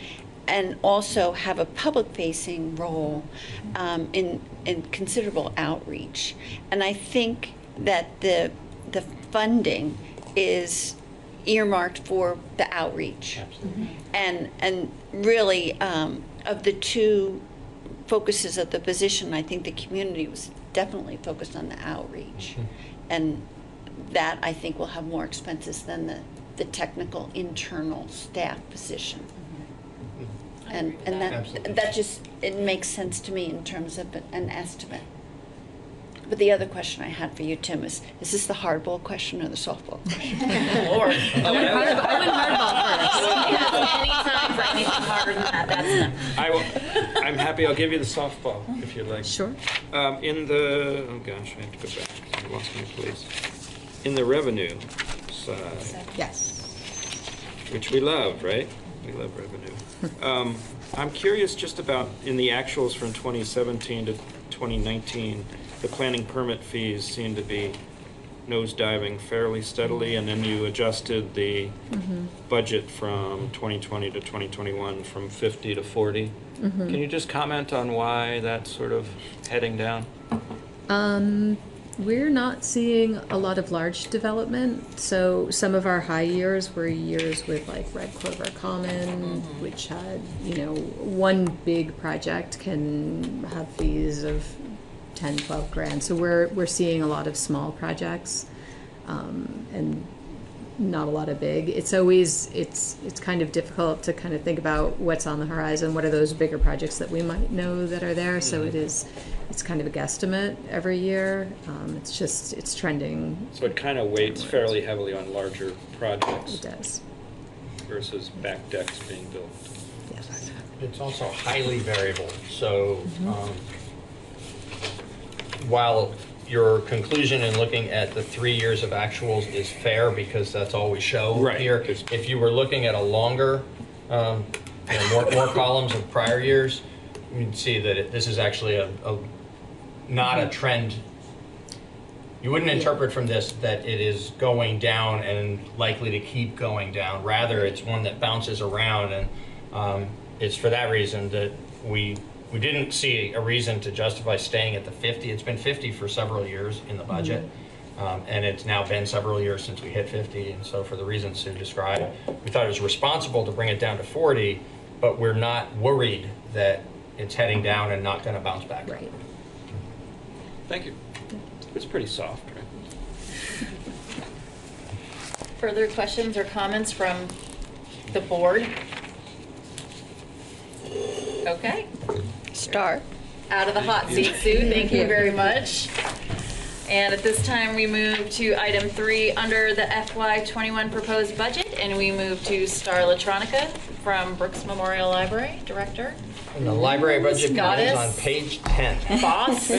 and also have a public-facing role in considerable outreach. And I think that the funding is earmarked for the outreach. Absolutely. And really, of the two focuses of the position, I think the community was definitely focused on the outreach. Mm-hmm. And that, I think, will have more expenses than the technical internal staff position. And that just, it makes sense to me in terms of an estimate. But the other question I had for you, Tim, is this the hardball question or the softball? Lord. I went hardball first. Any time for anything harder than that, that's them. I'm happy. I'll give you the softball if you'd like. Sure. In the, oh gosh, I have to go back. I lost my place. In the revenue side. Yes. Which we love, right? We love revenue. I'm curious just about in the actuals from 2017 to 2019, the planning permit fees seem to be nosediving fairly steadily, and then you adjusted the budget from 2020 to 2021 from 50 to 40. Can you just comment on why that's sort of heading down? We're not seeing a lot of large development. So some of our high years were years with like Red Clover Common, which had, one big project can have fees of 10, 12 grand. So we're seeing a lot of small projects, and not a lot of big. It's always, it's kind of difficult to kind of think about what's on the horizon, what are those bigger projects that we might know that are there. So it's kind of a guesstimate every year. It's trending. So it kind of weights fairly heavily on larger projects. It does. Versus back decks being built. Yes. It's also highly variable. So while your conclusion in looking at the 3 years of actuals is fair because that's all we show here, if you were looking at a longer, more columns of prior years, you'd see that this is actually not a trend. You wouldn't interpret from this that it is going down and likely to keep going down. Rather, it's one that bounces around, and it's for that reason that we didn't see a reason to justify staying at the 50. It's been 50 for several years in the budget, and it's now been several years since we hit 50. And so for the reasons Sue described, we thought it was responsible to bring it down to 40, but we're not worried that it's heading down and not going to bounce back. Right. Thank you. It's pretty soft, right? Further questions or comments from the board? Okay. Star. Out of the hot seat, Sue. Thank you very much. And at this time, we move to item 3 under the FY21 proposed budget, and we move to Star Electronica from Brooks Memorial Library Director. And the library budget begins Goddess. on page 10. Boss.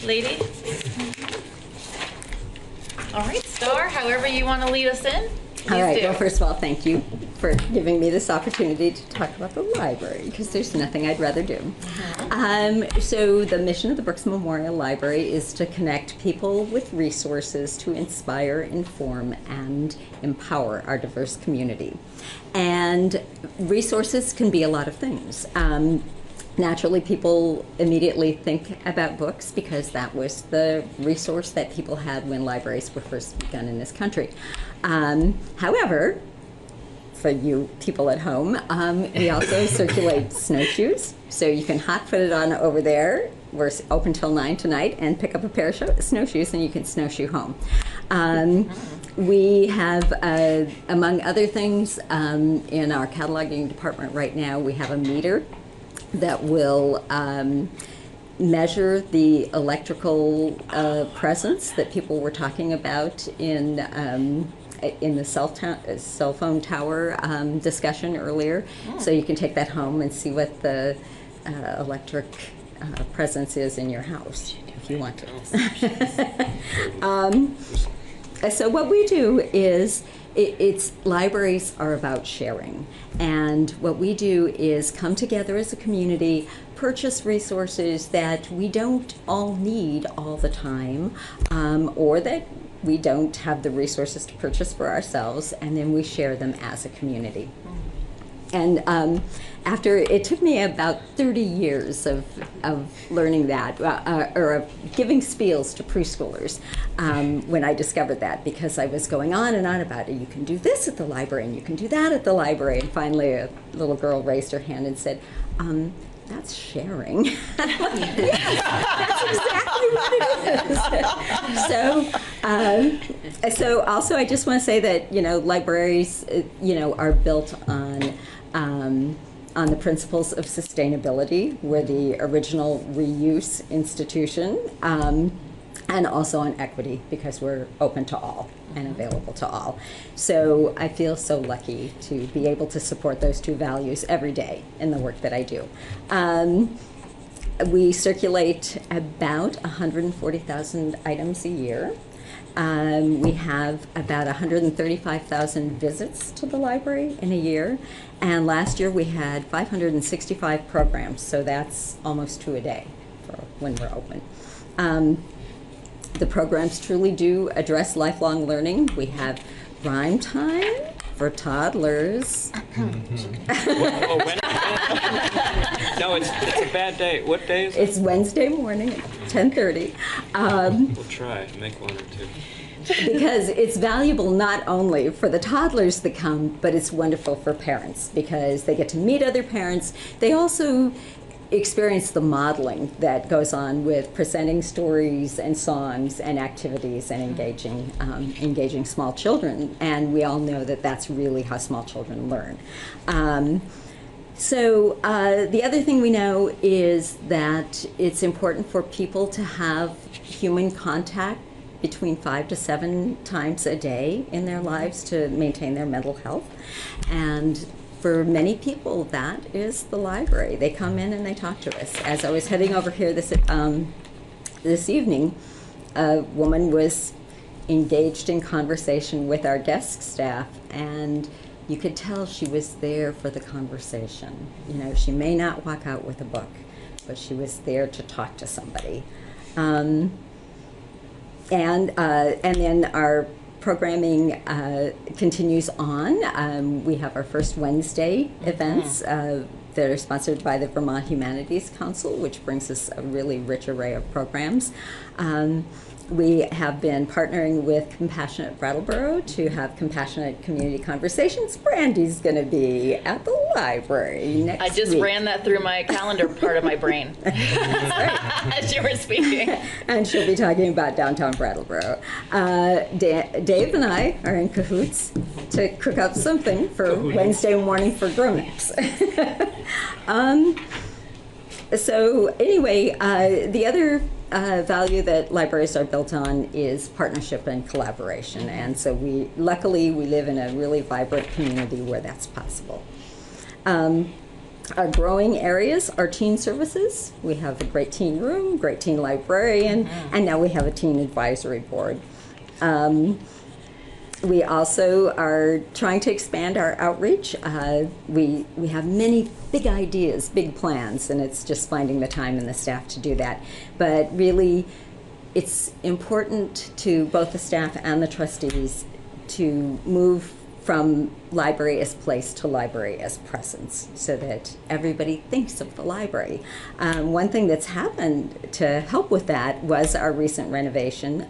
Lady. All right, Star, however you want to lead us in. Please All right, do. well, first of all, thank you for giving me this opportunity to talk about the library, because there's nothing I'd rather do. So the mission of the Brooks Memorial Library is to connect people with resources to inspire, inform, and empower our diverse community. And resources can be a lot of things. Naturally, people immediately think about books because that was the resource that people had when libraries were first begun in this country. However, for you people at home, we also circulate snowshoes. So you can hot-foot it on over there. We're open till 9 tonight, and pick up a pair of snowshoes and you can snowshoe home. We have, among other things, in our cataloging department right now, we have a meter that will measure the electrical presence that people were talking about in the cell phone tower discussion earlier. So you can take that home and see what the electric presence is in your house if you want to. So what we do is, libraries are about sharing, and what we do is come together as a community, purchase resources that we don't all need all the time, or that we don't have the resources to purchase for ourselves, and then we share them as a community. And after, it took me about 30 years of learning that, or of giving spiels to preschoolers when I discovered that, because I was going on and on about it. You can do this at the library, and you can do that at the library. And finally, a little girl raised her hand and said, that's sharing. That's exactly what it is. So also, I just want to say that, libraries, are built on the principles of sustainability. We're the original reuse institution, and also on equity, because we're open to all and available to all. So I feel so lucky to be able to support those two values every day in the work that I do. We circulate about 140,000 items a year. We have about 135,000 visits to the library in a year, and last year we had 565 programs, so that's almost 2 a day for when we're open. The programs truly do address lifelong learning. We have rhyme time For toddlers. No, it's a bad day. What day is it? It's Wednesday morning at 10:30. We'll try, make one or two. Because it's valuable not only for the toddlers that come, but it's wonderful for parents because they get to meet other parents. They also experience the modeling that goes on with presenting stories and songs and activities and engaging small children. And we all know that that's really how small children learn. So the other thing we know is that it's important for people to have human contact between 5 to 7 times a day in their lives to maintain their mental health. And for many people, that is the library. They come in and they talk to us. As I was heading over here this evening, a woman was engaged in conversation with our desk staff, and you could tell she was there for the conversation. You know, she may not walk out with a book, but she was there to talk to somebody. And then our programming continues on. We have our first Wednesday events that are sponsored by the Vermont Humanities Council, which brings us a really rich array of programs. We have been partnering with Compassionate Brattleboro to have compassionate community conversations. Brandy's going to be at the library next week. I just ran that through my calendar part of my brain as you were speaking. And she'll be talking about downtown Brattleboro. Dave and I are in cahoots to cook up something for Wednesday morning for grown-ups. So anyway, the other value that libraries are built on is partnership and collaboration, and so luckily we live in a really vibrant community where that's possible. Our growing areas are teen services. We have a great teen room, great teen librarian, and now we have a teen advisory board. We also are trying to expand our outreach. We have many big ideas, big plans, and it's just finding the time and the staff to do that. But really, it's important to both the staff and the trustees to move from library as place to library as presence so that everybody thinks of the library. One thing that's happened to help with that was our recent renovation.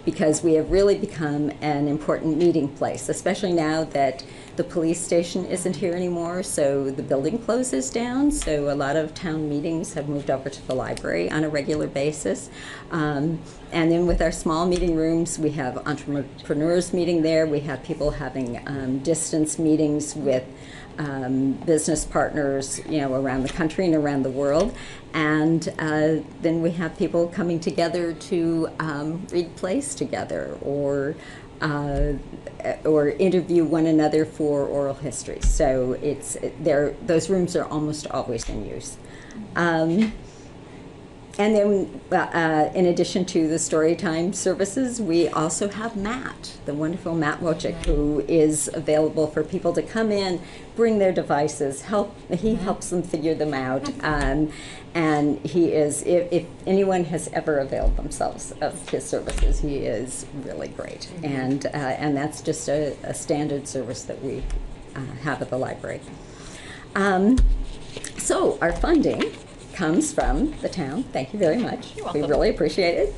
Because we have really become an important meeting place, especially now that the police station isn't here anymore, so the building closes down, so a lot of town meetings have moved over to the library on a regular basis. And then with our small meeting rooms, we have entrepreneurs meeting there, we have people having distance meetings with business partners, you know, around the country and around the world. And then we have people coming together to read plays together or interview one another for oral history. So those rooms are almost always in use. And then, in addition to the storytime services, we also have Matt, the wonderful Matt Wojcik, who is available for people to come in, bring their devices, he helps them figure them out. And he is, if anyone has ever availed themselves of his services, he is really great. And that's just a standard service that we have at the library. So our funding comes from the town. Thank you very much. We really appreciate it.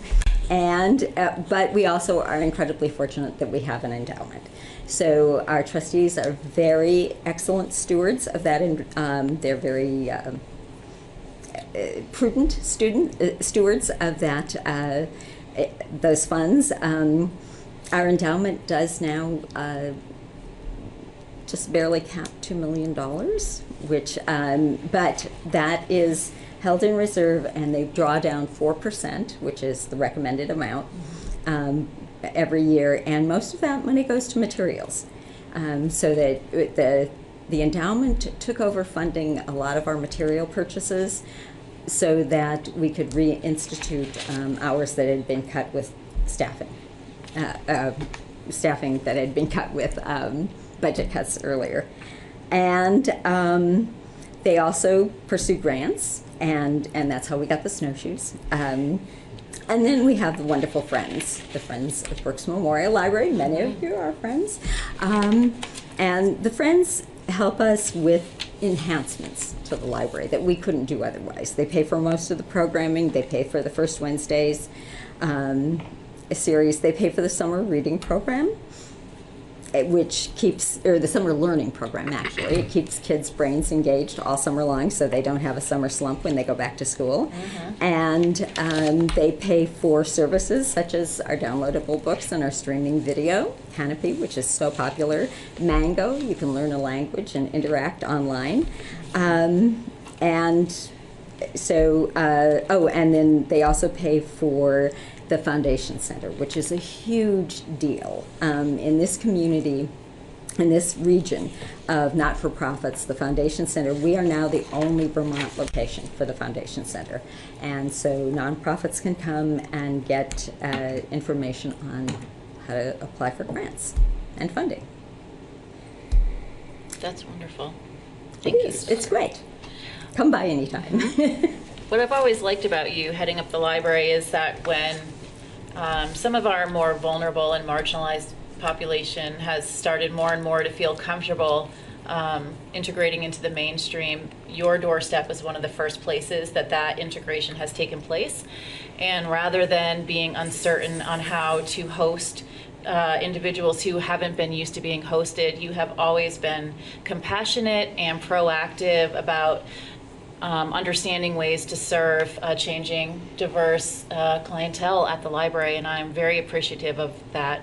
And but we also are incredibly fortunate that we have an endowment. So our trustees are very excellent stewards of that. They're very prudent stewards of that those funds. Our endowment does now just barely cap $2 million, which but that is held in reserve, and they draw down 4%, which is the recommended amount, every year, and most of that money goes to materials. So that the endowment took over funding a lot of our material purchases so that we could reinstitute hours that had been cut with staffing that had been cut with budget cuts earlier. And they also pursue grants, and that's how we got the snowshoes. And then we have the wonderful friends, the Friends of Brooks Memorial Library. Many of you are friends. And the friends help us with enhancements to the library that we couldn't do otherwise. They pay for most of the programming. They pay for the First Wednesdays series. They pay for the summer reading program, which keeps, or the summer learning program actually. It keeps kids' brains engaged all summer long so they don't have a summer slump when they go back to school. And they pay for services such as our downloadable books and our streaming video, Canopy, which is so popular, Mango, you can learn a language and interact online. And so, and then they also pay for the Foundation Center, which is a huge deal in this community, in this region of not-for-profits. The Foundation Center, we are now the only Vermont location for the Foundation Center. And so nonprofits can come and get information on how to apply for grants and funding. That's wonderful. Thank you. It's great. Come by anytime. What I've always liked about you heading up the library is that when some of our more vulnerable and marginalized population has started more and more to feel comfortable integrating into the mainstream, your doorstep is one of the first places that integration has taken place. And rather than being uncertain on how to host individuals who haven't been used to being hosted, you have always been compassionate and proactive about understanding ways to serve changing, diverse clientele at the library, and I'm very appreciative of that.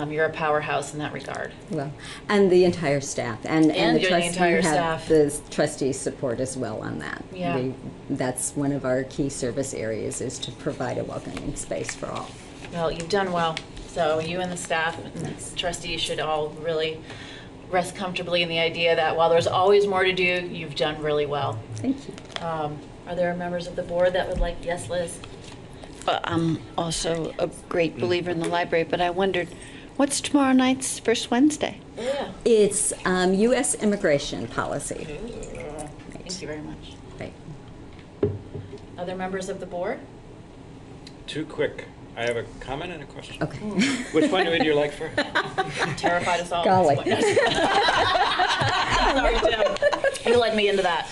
You're a powerhouse in that regard. Well, and the entire staff, and the entire staff. The trustees' support as well on that. Yeah. That's one of our key service areas, is to provide a welcoming space for all. Well, you've done well. So you and the staff and trustees should all really rest comfortably in the idea that while there's always more to do, you've done really well. Thank you. Are there members of the board that would like, yes, Liz? I'm also a great believer in the library, but I wondered, what's tomorrow night's First Wednesday? Yeah. It's U.S. immigration policy. Thank you very much. Right. Other members of the board? Too quick. I have a comment and a question. Okay. Which one would you like first? Terrified us all. Golly. Sorry, Tim. You led me into that.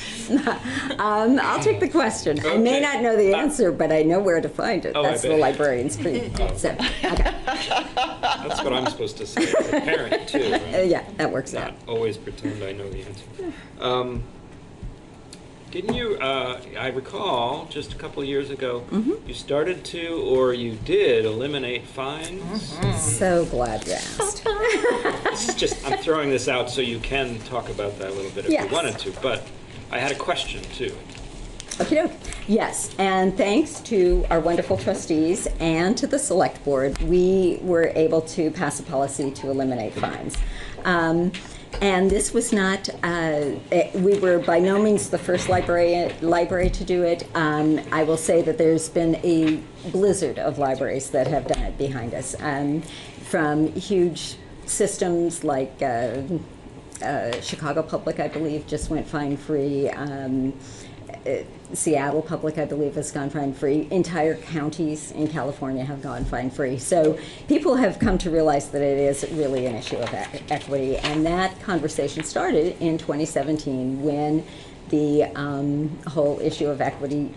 I'll take the question. Okay. I may not know the answer, but I know where to find it. That's the librarian's fee. So, okay. That's what I'm supposed to say. A parent, too. Right? Yeah, that works out. Not always pretend I know the answer. Didn't you, I recall, just a couple of years ago, you started to, or you did, eliminate fines? So glad you asked. This is just, I'm throwing this out so you can talk about that a little bit if you wanted to, but I had a question, too. Okay, yes, and thanks to our wonderful trustees and to the select board, we were able to pass a policy to eliminate fines. And this was not, we were by no means the first library to do it. I will say that there's been a blizzard of libraries that have done it behind us, from huge systems like Chicago Public, I believe, just went fine-free. Seattle Public, I believe, has gone fine-free. Entire counties in California have gone fine-free. So people have come to realize that it is really an issue of equity. And that conversation started in 2017 when the whole issue of equity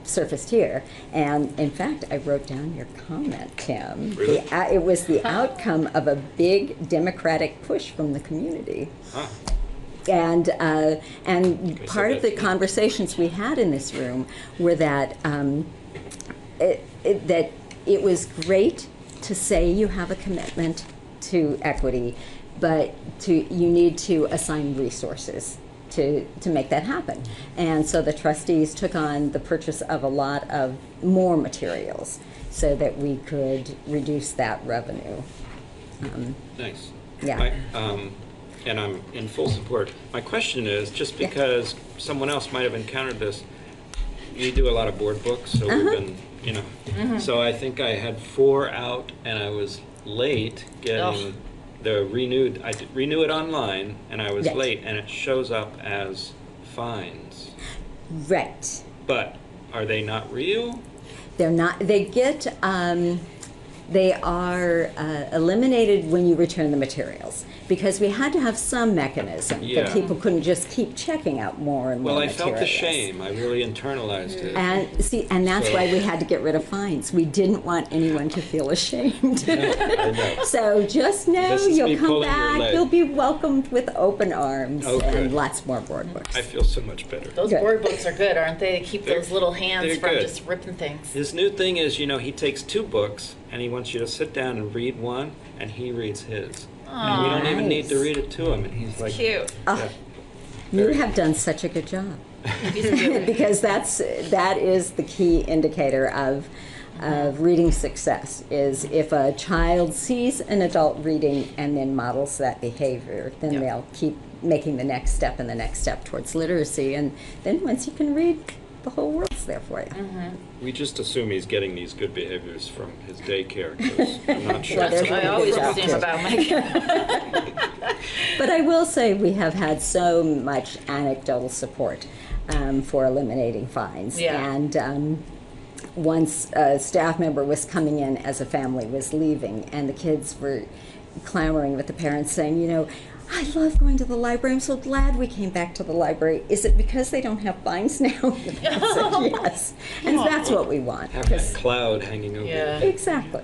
surfaced here. And in fact, I wrote down your comment, Tim. Really? It was the outcome of a big Democratic push from the community. Huh. And part of the conversations we had in this room were that that it was great to say you have a commitment to equity, but you need to assign resources to make that happen. And so the trustees took on the purchase of a lot of more materials so that we could reduce that revenue. Nice. Yeah. And I'm in full support. My question is, just because someone else might have encountered this, we do a lot of board books, so we've been, so I think I had 4 out, and I was late getting the renewed. I did renew it online, and I was late, and it shows up as fines. Right. But are they not real? They're not. They are eliminated when you return the materials because we had to have some mechanism that people couldn't just keep checking out more and more Well, I materials. felt the shame. I really internalized it. And that's why we had to get rid of fines. We didn't want anyone to feel ashamed. I know. So just know This is me you'll come pulling your back. leg. You'll be welcomed with open arms Oh, and good. lots more board books. I feel so much better. Those board books are good, aren't they? They keep those little hands they're from good. just ripping things. His new thing is, he takes 2 books and he wants you to sit down and read one, and he reads his. And we don't even need to read it to him, and he's like, Cute. Yeah. You have done such a good job. Because that is the key indicator of reading success, is if a child sees an adult reading and then models that behavior, then they'll keep making the next step and the next step towards literacy. And then once you can read, the whole world's there for you. We just assume he's getting these good behaviors from his daycare, 'cause I'm not sure. Well, That's what I always assume about my kid. But I will say we have had so much anecdotal support for eliminating fines. Yeah. And once a staff member was coming in as a family was leaving, and the kids were clamoring with the parents saying, I love going to the library. I'm so glad we came back to the library. Is it because they don't have fines now? I said, yes. And that's what we want. Have that cloud hanging over Yeah. you. Exactly.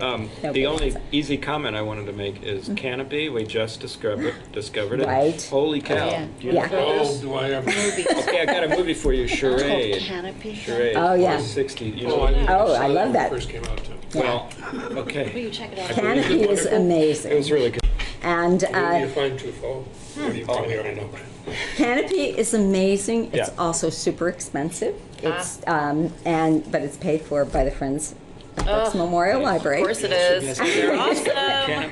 The only easy comment I wanted to make is Canopy. We just discovered it. Right. Holy cow! Yeah. Do you know about Oh, this? do I ever? Okay, I got a movie for you, Charade. Canopy. Charade. Oh, yeah. 60. You Oh, know I what? knew Oh, I when love it that. First came out too. Well, Will okay. you check it out? Canopy is amazing. It was really good. And Who do you find truthful? Or do you probably already know? Canopy is amazing. It's Yeah. also super expensive. It's but it's paid for by the Friends of Brooks Memorial Library. Of course it is. You're awesome.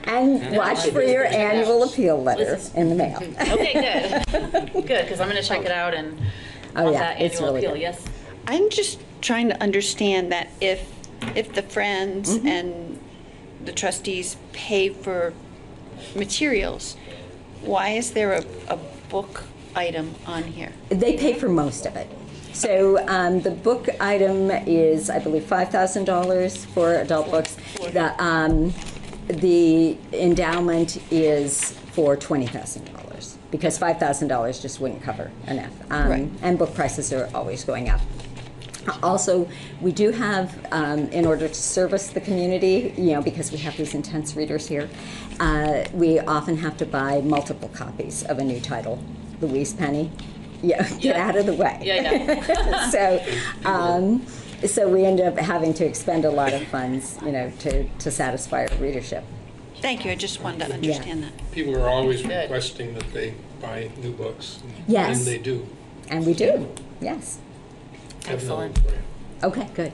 And watch for your annual appeal letter in the mail. Okay, good. Good, because I'm going to check it out and Oh, want yeah, that it's annual really appeal. good. Yes. I'm just trying to understand that if the Friends and the trustees pay for materials, why is there a book item on here? They pay for most of it. So the book item is, I believe, $5,000 for adult books. The endowment is for $20,000 because $5,000 just wouldn't cover enough. Right. And book prices are always going up. Also, we do have, in order to service the community, because we have these intense readers here, we often have to buy multiple copies of a new title. Louise Penny, get out of the way. Yeah, I know. So we end up having to expend a lot of funds, to satisfy our readership. Thank you, I just wanted to understand that. People are always requesting that they buy new books. Yes. And they do. And we do, yes. Excellent. Okay, good.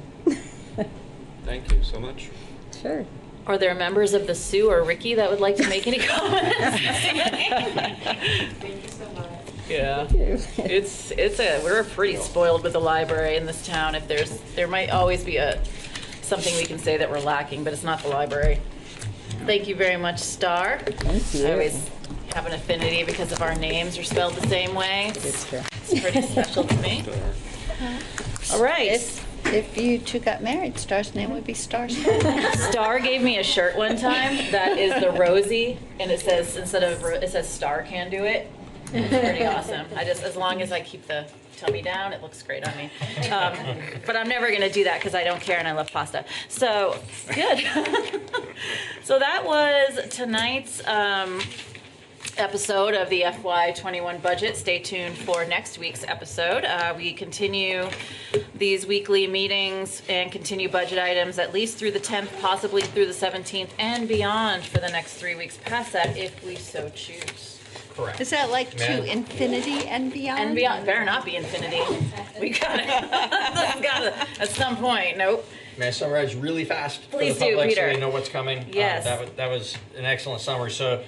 Thank you so much. Sure. Are there members of the Sue or Ricky that would like to make any comments? Thank you so much. Yeah, we're pretty spoiled with the library in this town. There might always be something we can say that we're lacking, but it's not the library. Thank you very much, Star. Thank you. I always have an affinity because of our names are spelled the same way. It's true. It's pretty special to me. All right. If you two got married, Star's name would be Star. Star gave me a shirt one time that is the Rosie, and it says it says Star can do it. It's pretty awesome. As long as I keep the tummy down, it looks great on me. But I'm never gonna do that because I don't care and I love pasta. So good. So that was tonight's episode of the FY21 budget. Stay tuned for next week's episode. We continue these weekly meetings and continue budget items at least through the 10th, possibly through the 17th and beyond for the next 3 weeks past that if we so choose. Correct. Is that like Man. to infinity and beyond? And beyond, better not be infinity. We got it. At some point, nope. May I summarize really fast Please for the do, public Peter. so they know what's coming? Yes. That was an excellent summary. So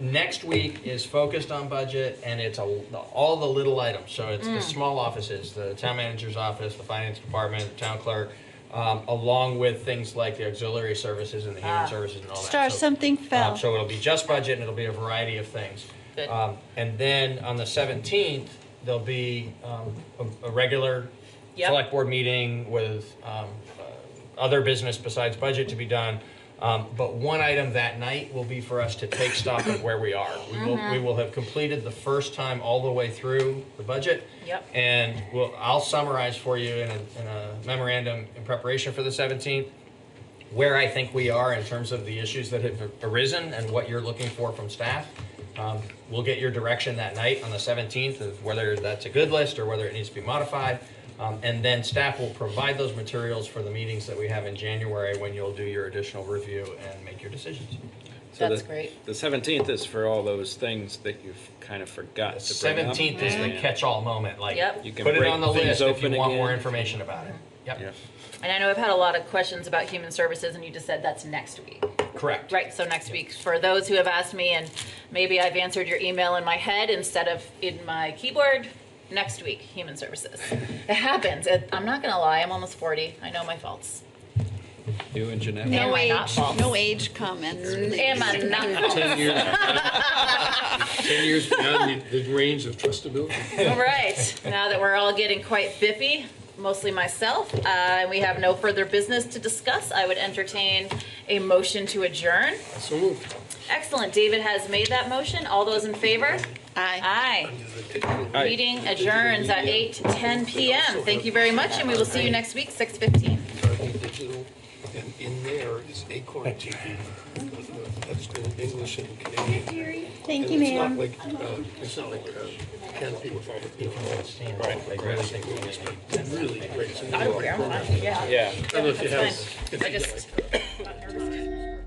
next week is focused on budget, and it's all the little items. So it's the small offices, the town manager's office, the finance department, the town clerk, along with things like the auxiliary services and the human services and all that. Star, something fell. So it'll be just budget, and it'll be a variety of things. Good. And then on the 17th, there'll be a regular Yep. select board meeting with other business besides budget to be done. But one item that night will be for us to take stock of where we are. We will have completed the first time all the way through the budget. Yep. And I'll summarize for you in a memorandum in preparation for the 17th where I think we are in terms of the issues that have arisen and what you're looking for from staff. We'll get your direction that night on the 17th of whether that's a good list or whether it needs to be modified. And then staff will provide those materials for the meetings that we have in January when you'll do your additional review and make your decisions. So That's great. The 17th is for all those things that you've kind of forgot to bring up. 17th is the catch-all moment. Like, Yep. You can put it break on the things list if you open want again. more information about it. Yep. And I know I've had a lot of questions about human services, and you just said that's next week. Correct. Right, so next week, for those who have asked me, and maybe I've answered your email in my head instead of in my keyboard, next week, human services. It happens. I'm not gonna lie, I'm almost 40. I know my faults. You and Jeanette. Am I not false? No age comments. Am I not false? 10 years, 10 years beyond the range of trustability. All right, now that we're all getting quite bippy, mostly myself, and we have no further business to discuss, I would entertain a motion to adjourn. So moved. Excellent. David has made that motion. All those in favor? Aye. Aye. Meeting adjourns at 8:10 p.m. Thank you very much, and we will see you next week, 6:15. Target Digital, and in there is Acorn TV. That's in English and Canadian. Thank And you, it's not ma'am. like, it's not like Canopy with all the people. Right. Like, it's really great. It's a new I don't care. I'm fine. Yeah. Yeah. I don't know if you That's have. fine. if I you just got nervous.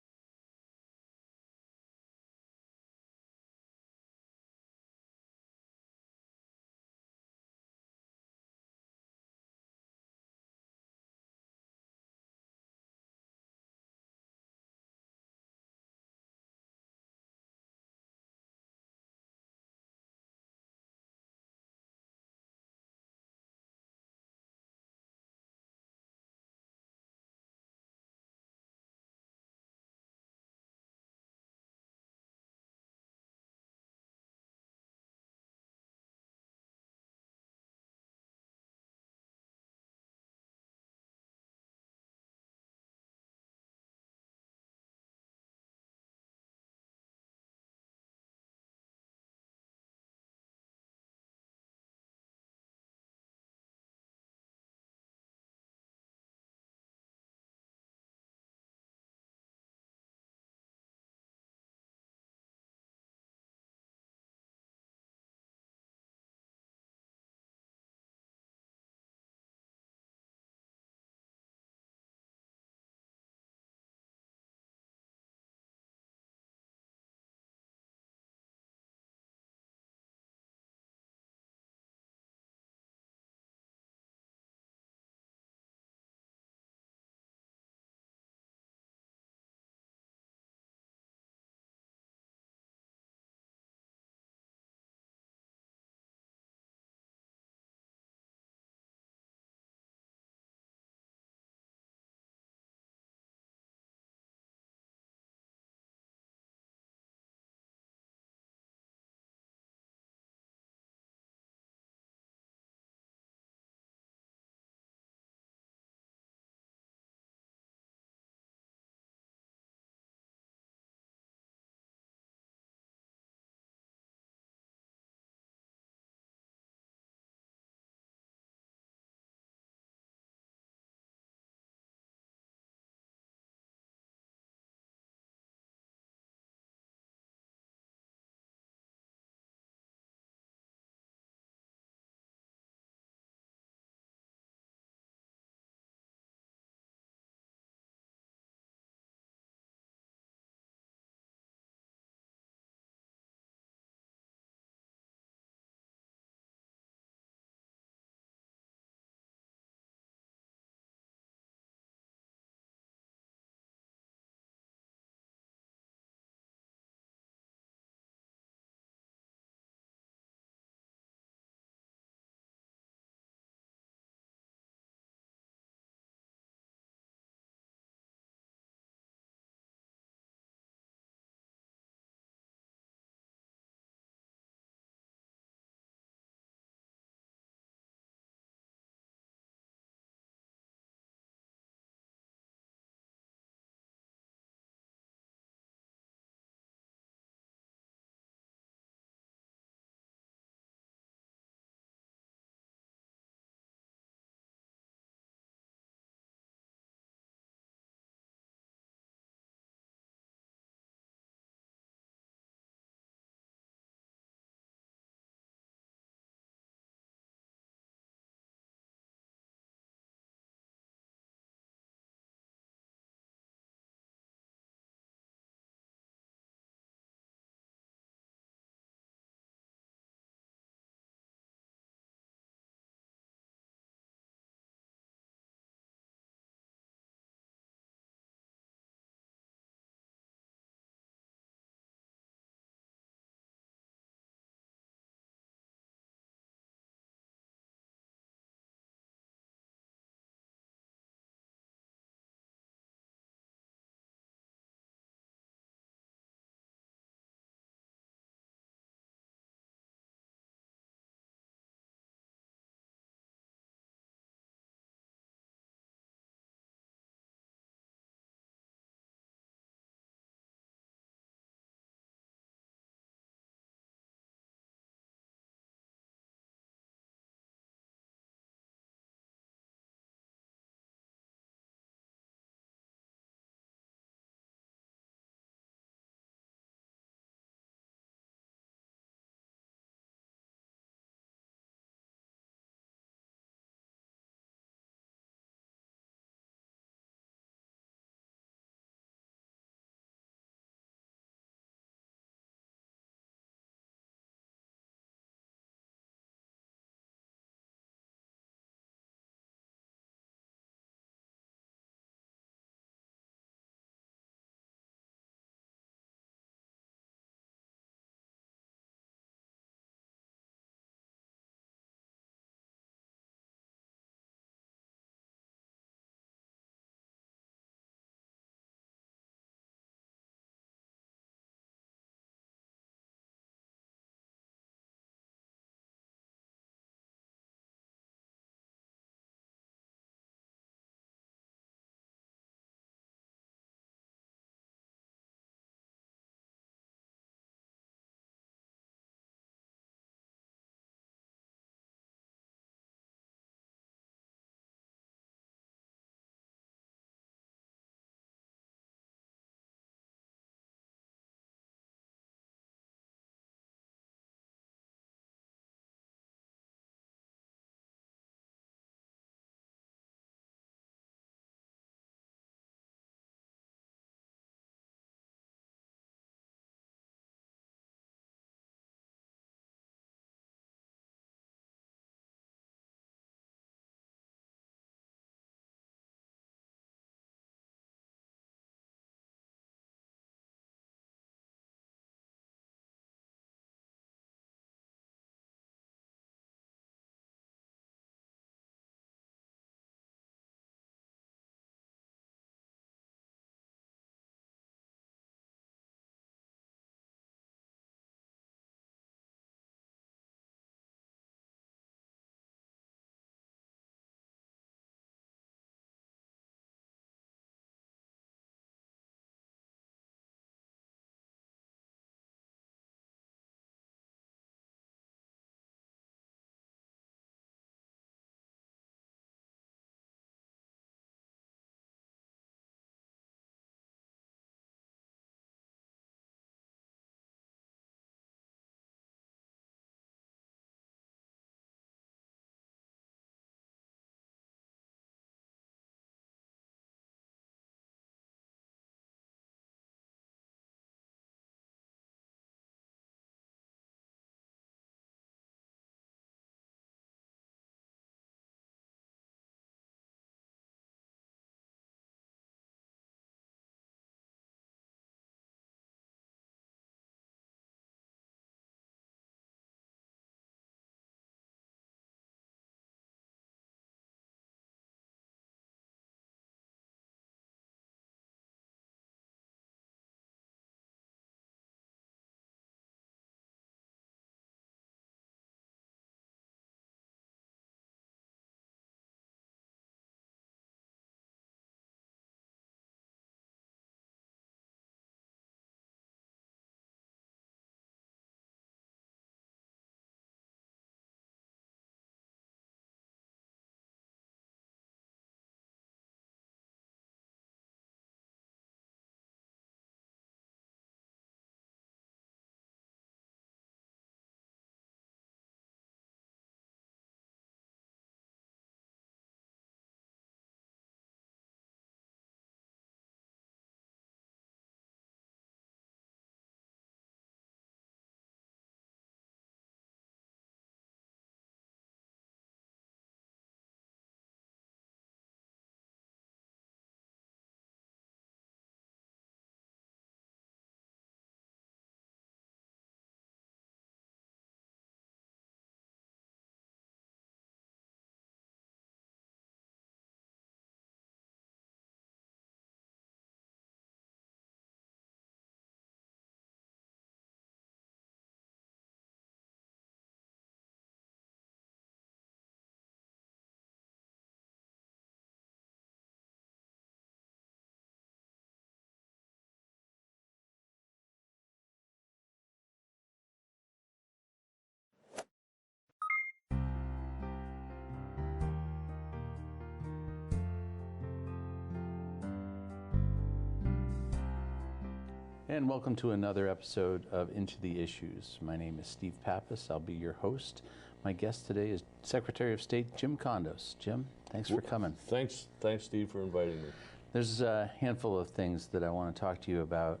And welcome to another episode of Into the Issues. My name is Steve Pappas. I'll be your host. My guest today is Secretary of State Jim Kondos. Jim, thanks for coming. Thanks, Steve, for inviting me. There's a handful of things that I want to talk to you about,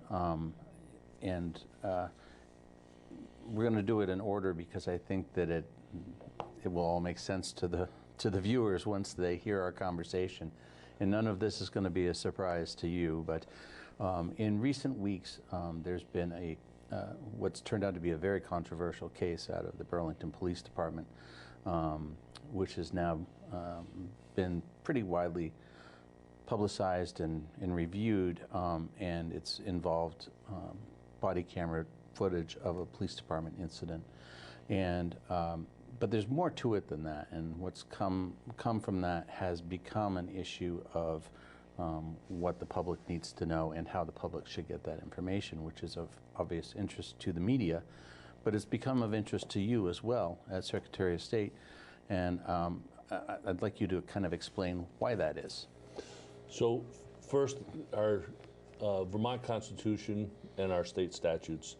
and we're going to do it in order because I think that it will all make sense to the viewers once they hear our conversation. And none of this is going to be a surprise to you, but in recent weeks, there's been what's turned out to be a very controversial case out of the Burlington Police Department, which has now been pretty widely publicized and reviewed, and it's involved body camera footage of a police department incident. And but there's more to it than that, and what's come from that has become an issue of what the public needs to know and how the public should get that information, which is of obvious interest to the media, but it's become of interest to you as well as Secretary of State. And I'd like you to kind of explain why that is. So first, our Vermont Constitution and our state statutes,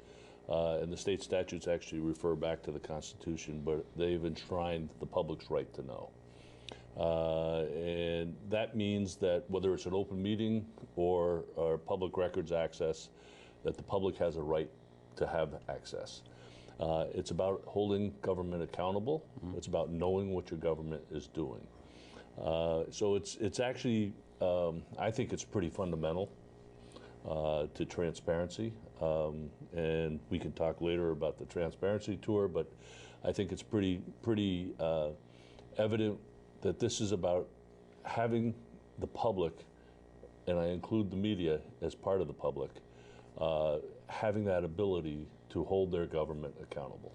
and the state statutes actually refer back to the Constitution, but they've enshrined the public's right to know. And that means that whether it's an open meeting or public records access, that the public has a right to have access. It's about holding government accountable. It's about knowing what your government is doing. So it's actually, I think it's pretty fundamental to transparency. And we can talk later about the transparency tour, but I think it's pretty evident that this is about having the public, and I include the media as part of the public, having that ability to hold their government accountable.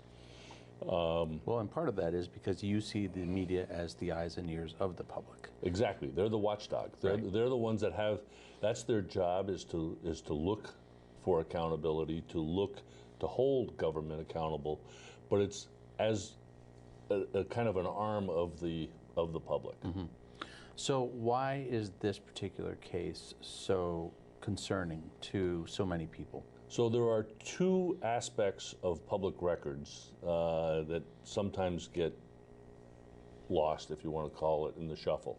Well, and part of that is because you see the media as the eyes and ears of the public. Exactly. They're the watchdog. They're the ones that have, that's their job, is to look for accountability, to hold government accountable, but it's as a kind of an arm of the public. Mm-hmm. So why is this particular case so concerning to so many people? So there are two aspects of public records that sometimes get lost, if you want to call it, in the shuffle.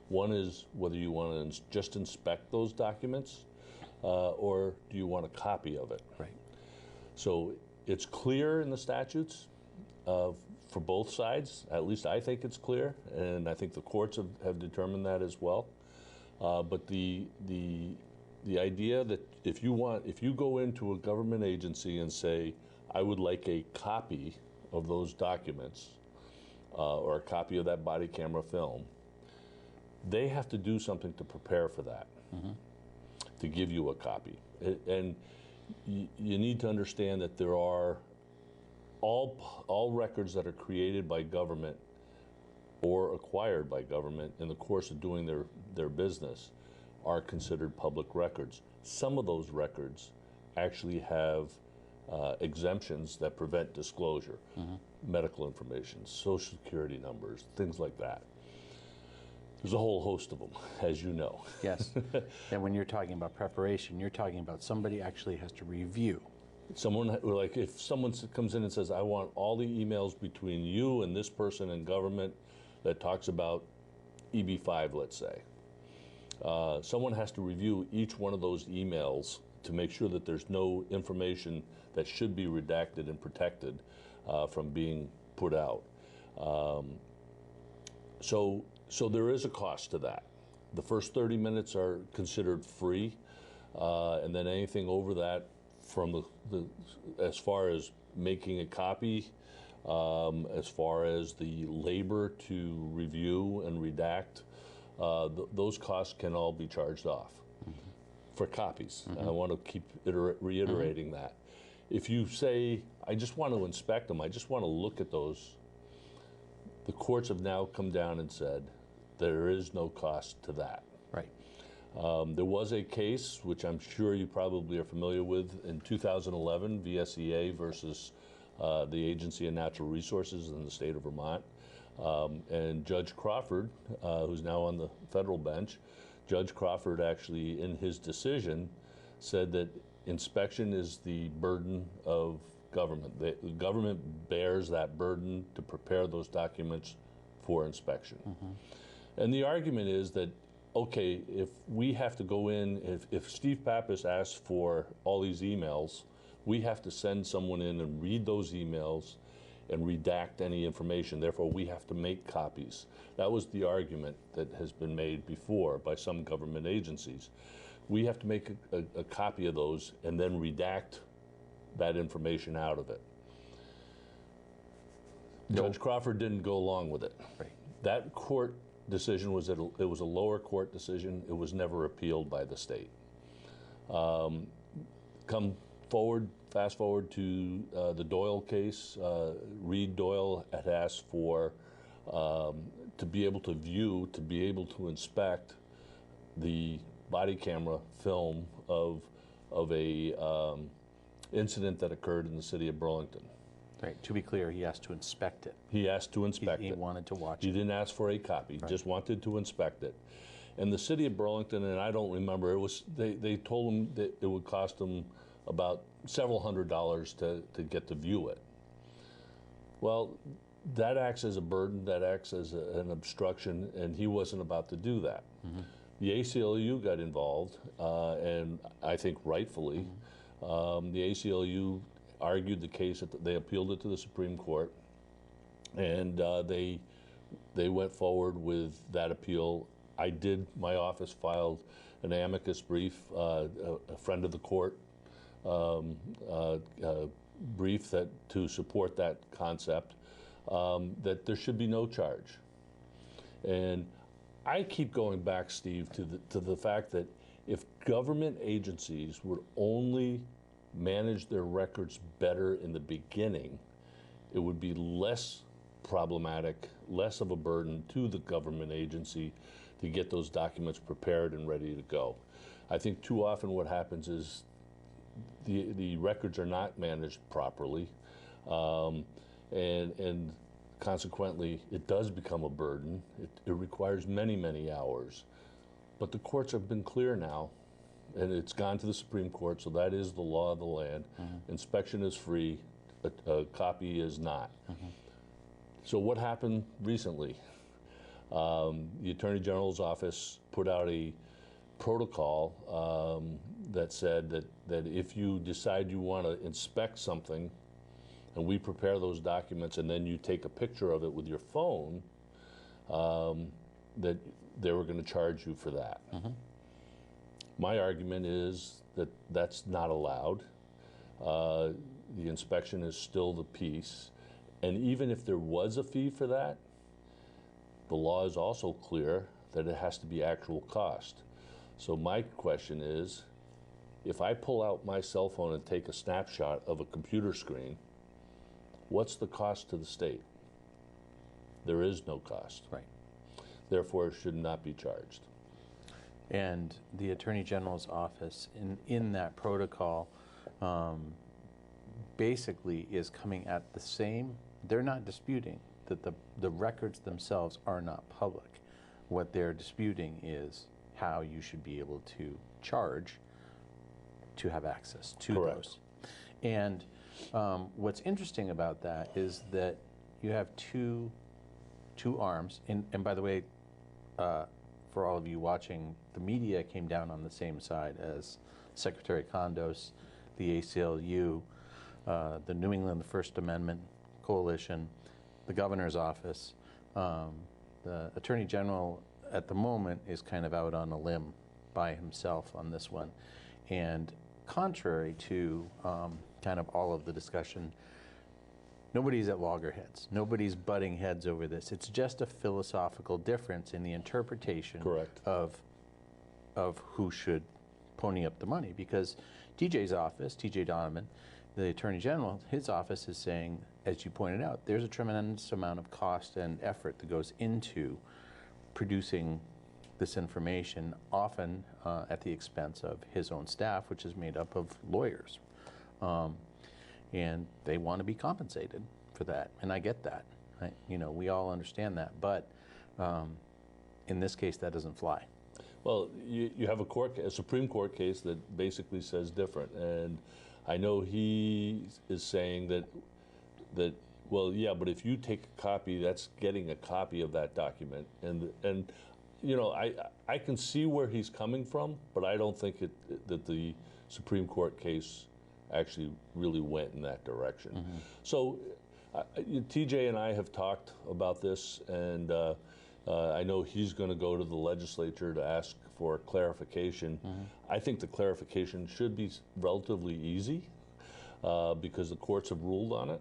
One is whether you want to just inspect those documents or do you want a copy of it. Right. So it's clear in the statutes for both sides. At least I think it's clear, and I think the courts have determined that as well. But the idea that if you go into a government agency and say, I would like a copy of those documents or a copy of that body camera film, they have to do something to prepare for that, to give you a copy. And you need to understand that there are all records that are created by government or acquired by government in the course of doing their business are considered public records. Some of those records actually have exemptions that prevent disclosure, medical information, social security numbers, things like that. There's a whole host of them, as you know. Yes. And when you're talking about preparation, you're talking about somebody actually has to review. Someone, like if someone comes in and says, I want all the emails between you and this person in government that talks about EB5, let's say. Someone has to review each one of those emails to make sure that there's no information that should be redacted and protected from being put out. So there is a cost to that. The first 30 minutes are considered free, and then anything over that, from as far as making a copy, as far as the labor to review and redact, those costs can all be charged off for copies. I want to keep reiterating that. If you say, I just want to inspect them, I just want to look at those, the courts have now come down and said there is no cost to that. Right. There was a case, which I'm sure you probably are familiar with, in 2011, VSEA versus the Agency of Natural Resources in the state of Vermont. And Judge Crawford, who's now on the federal bench, Judge Crawford actually, in his decision, said that inspection is the burden of government. The government bears that burden to prepare those documents for inspection. And the argument is that, okay, if we have to go in, if Steve Pappas asks for all these emails, we have to send someone in and read those emails and redact any information. Therefore, we have to make copies. That was the argument that has been made before by some government agencies. We have to make a copy of those and then redact that information out of it. Judge Crawford didn't go along with it. Right. That court decision was it was a lower court decision. It was never appealed by the state. Fast forward to the Doyle case. Reed Doyle had asked for to be able to view, to be able to inspect the body camera film of a incident that occurred in the city of Burlington. Right. To be clear, he asked to inspect it. He asked to inspect it. He wanted to watch He it. didn't ask for a copy. He just wanted to inspect it. And the city of Burlington, and I don't remember, it was they told him that it would cost him about several $100s to get to view it. Well, that acts as a burden, that acts as an obstruction, and he wasn't about to do that. The ACLU got involved, and I think rightfully. The ACLU argued the case, they appealed it to the Supreme Court, and they went forward with that appeal. My office filed an amicus brief, a friend of the court brief to support that concept, that there should be no charge. And I keep going back, Steve, to the fact that if government agencies would only manage their records better in the beginning, it would be less problematic, less of a burden to the government agency to get those documents prepared and ready to go. I think too often what happens is the records are not managed properly, and consequently it does become a burden. It requires many, many hours. But the courts have been clear now, and it's gone to the Supreme Court, so that is the law of the land. Inspection is free, a copy is not. So what happened recently? The Attorney General's office put out a protocol that said that if you decide you want to inspect something, and we prepare those documents, and then you take a picture of it with your phone, that they were going to charge you for that. My argument is that that's not allowed. The inspection is still the piece. And even if there was a fee for that, the law is also clear that it has to be actual cost. So my question is, if I pull out my cell phone and take a snapshot of a computer screen, what's the cost to the state? There is no cost. Right. Therefore, it should not be charged. And the Attorney General's office, in that protocol, basically is coming at the same, they're not disputing that the records themselves are not public. What they're disputing is how you should be able to charge to have access to those. And what's interesting about that is that you have two arms, and by the way, for all of you watching, the media came down on the same side as Secretary Condos, the ACLU, the New England First Amendment Coalition, the governor's office. The Attorney General at the moment is kind of out on a limb by himself on this one. And contrary to kind of all of the discussion, nobody's at loggerheads. Nobody's butting heads over this. It's just a philosophical difference in the interpretation of who should pony up the money. Because TJ's office, TJ Donovan, the Attorney General, his office is saying, as you pointed out, there's a tremendous amount of cost and effort that goes into producing this information, often at the expense of his own staff, which is made up of lawyers. And they want to be compensated for that, and I get that. We all understand that, but in this case, that doesn't fly. Well, you have a Supreme Court case that basically says different, and I know he is saying that well, yeah, but if you take a copy, that's getting a copy of that document, and you know, I can see where he's coming from, but I don't think that the Supreme Court case actually really went in that direction. Mm-hmm. So, TJ and I have talked about this, and I know he's going to go to the legislature to ask for clarification. Mm-hmm. I think the clarification should be relatively easy because the courts have ruled on it.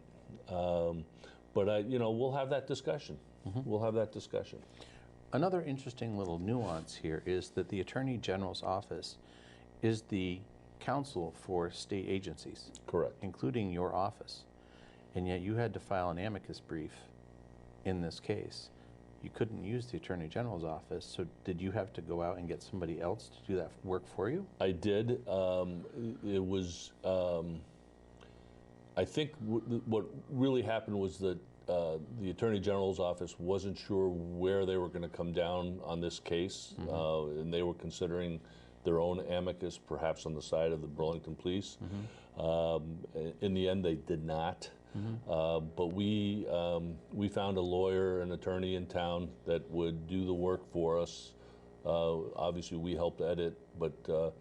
But you know, we'll have that discussion. Mm-hmm. We'll have that discussion. Another interesting little nuance here is that the Attorney General's office is the counsel for state agencies. Correct. Including your office. And yet you had to file an amicus brief in this case. You couldn't use the Attorney General's office, so did you have to go out and get somebody else to do that work for you? I did. It was, I think what really happened was that the Attorney General's office wasn't sure where they were going to come down on this case, Mm-hmm. and they were considering their own amicus, perhaps on the side of the Burlington Police. Mm-hmm. In the end, they did not. Mm-hmm. But we found a lawyer, an attorney in town that would do the work for us. Obviously, we helped edit, but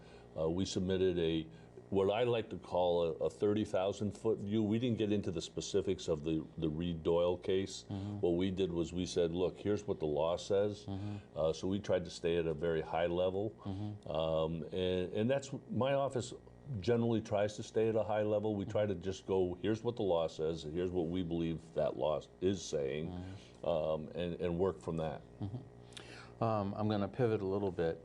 we submitted what I like to call a 30,000-foot view. We didn't get into the specifics of the Reed Doyle case. Mm-hmm. What we did was we said, look, here's what the law says. Mm-hmm. So we tried to stay at a very high level. Mm-hmm. And that's, my office generally tries to stay at a high level. We try to just go, here's what the law says, and here's what we believe that law is saying, and work from that. I'm going to pivot a little bit.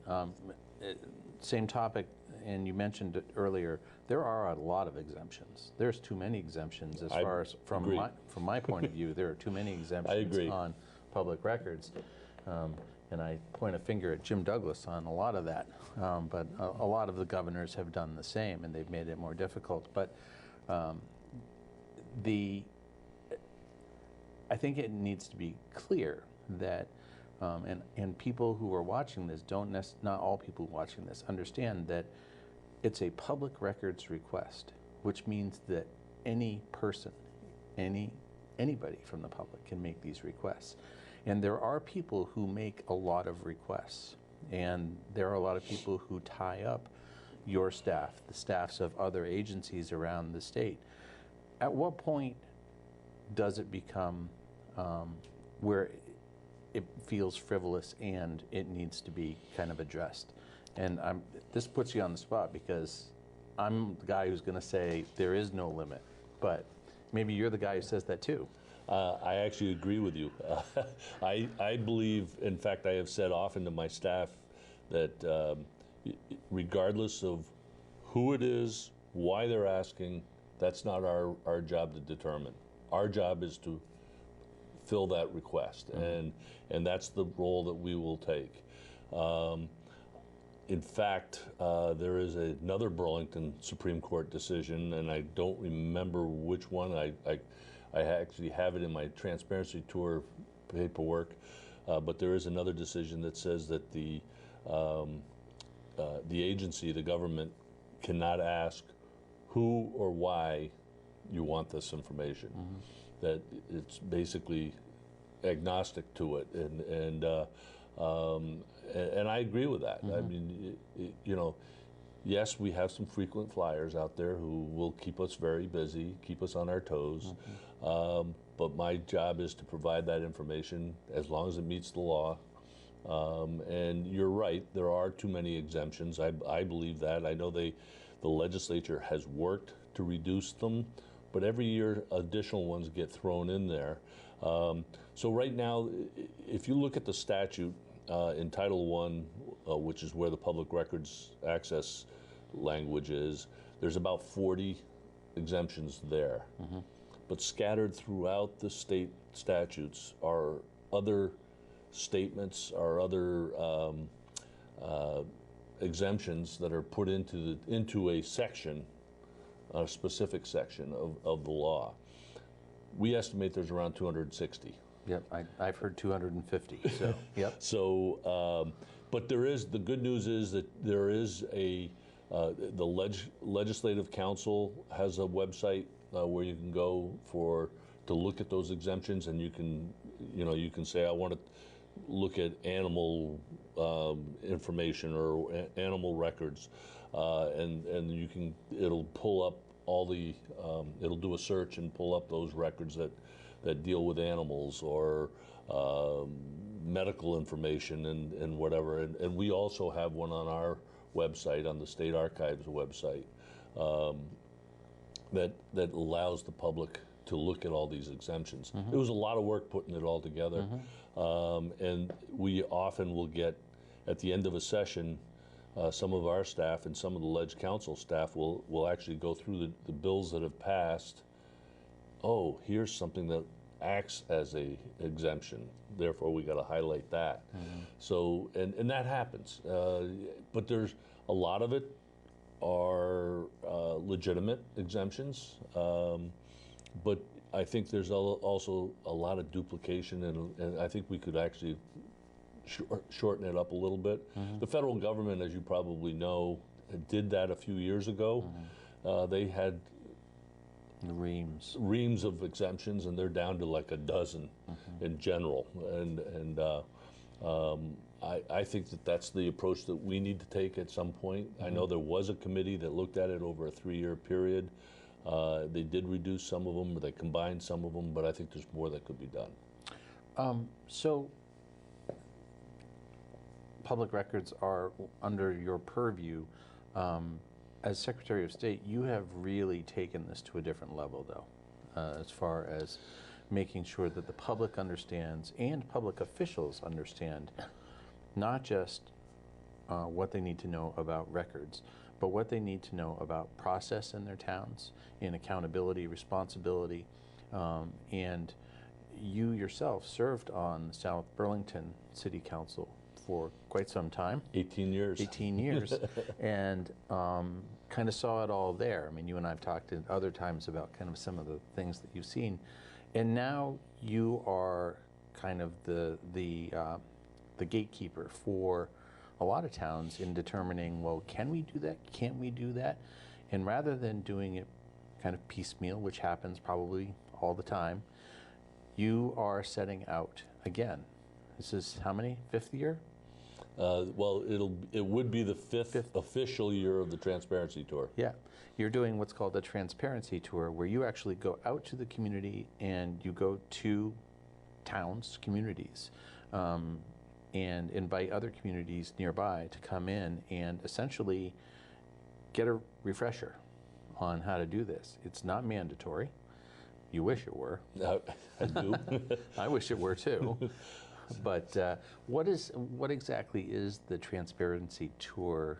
Same topic, and you mentioned it earlier. There are a lot of exemptions. There's too many exemptions as far as from my point of view. There are too many exemptions on public records, and I point a finger at Jim Douglas on a lot of that. But a lot of the governors have done the same, and they've made it more difficult. But I think it needs to be clear that. And people who are watching this not all people watching this understand that it's a public records request, which means that any person, anybody from the public can make these requests. And there are people who make a lot of requests, and there are a lot of people who tie up your staff, the staffs of other agencies around the state. At what point does it become where it feels frivolous and it needs to be kind of addressed? And this puts you on the spot because I'm the guy who's going to say there is no limit, but maybe you're the guy who says that too. I actually agree with you. I believe, in fact, I have said often to my staff that regardless of who it is, why they're asking, that's not our job to determine. Our job is to fill that request, and that's the role that we will take. In fact, there is another Burlington Supreme Court decision, and I don't remember which one. I actually have it in my transparency tour paperwork, but there is another decision that says that the agency, the government, cannot ask who or why you want this information. That it's basically agnostic to it, and I agree with that. I mean, you know, yes, we have some frequent flyers out there who will keep us very busy, keep us on our toes, but my job is to provide that information as long as it meets the law. And you're right, there are too many exemptions. I believe that. I know the legislature has worked to reduce them, but every year additional ones get thrown in there. So right now, if you look at the statute in Title I, which is where the public records access language is, there's about 40 exemptions there. But scattered throughout the state statutes are other statements, are other exemptions that are put into a section, a specific section of the law. We estimate there's around 260. Yep, I've heard 250. So, yep. So But the good news is that there is the Legislative Council has a website where you can go to look at those exemptions, and you can say, I want to look at animal information or animal records, and it'll pull up it'll do a search and pull up those records that deal with animals or medical information and whatever. And we also have one on our website, on the State Archives website, that allows the public to look at all these exemptions. It was a lot of work putting it all together. And we often will get, at the end of a session, some of our staff and some of the Ledge Council staff will actually go through the bills that have passed. Oh, here's something that acts as a exemption, therefore we got to highlight that. So, and that happens. But there's a lot of it are legitimate exemptions. But I think there's also a lot of duplication, and I think we could actually shorten it up a little bit. The federal government, as you probably know, did that a few years ago. They had reams of exemptions, and they're down to like a dozen in general. And I think that's the approach that we need to take at some point. I know there was a committee that looked at it over a 3-year period. They did reduce some of them, or they combined some of them, but I think there's more that could be done. So public records are under your purview. As Secretary of State, you have really taken this to a different level, though, as far as making sure that the public understands and public officials understand not just what they need to know about records, but what they need to know about process in their towns, in accountability, responsibility, and you yourself served on the South Burlington City Council for quite some time. 18 years. 18 years. And kind of saw it all there. I mean, you and I have talked at other times about kind of some of the things that you've seen. And now you are kind of the gatekeeper for a lot of towns in determining, well, can we do that? Can't we do that? And rather than doing it kind of piecemeal, which happens probably all the time, you are setting out again. This is how many? 5th year? Well, it would be the fifth official year of the Transparency Tour. Yeah. You're doing what's called the Transparency Tour, where you actually go out to the community and you go to towns, communities, and invite other communities nearby to come in and essentially get a refresher on how to do this. It's not mandatory. You wish it were. I do. I wish it were too. But what exactly is the Transparency Tour?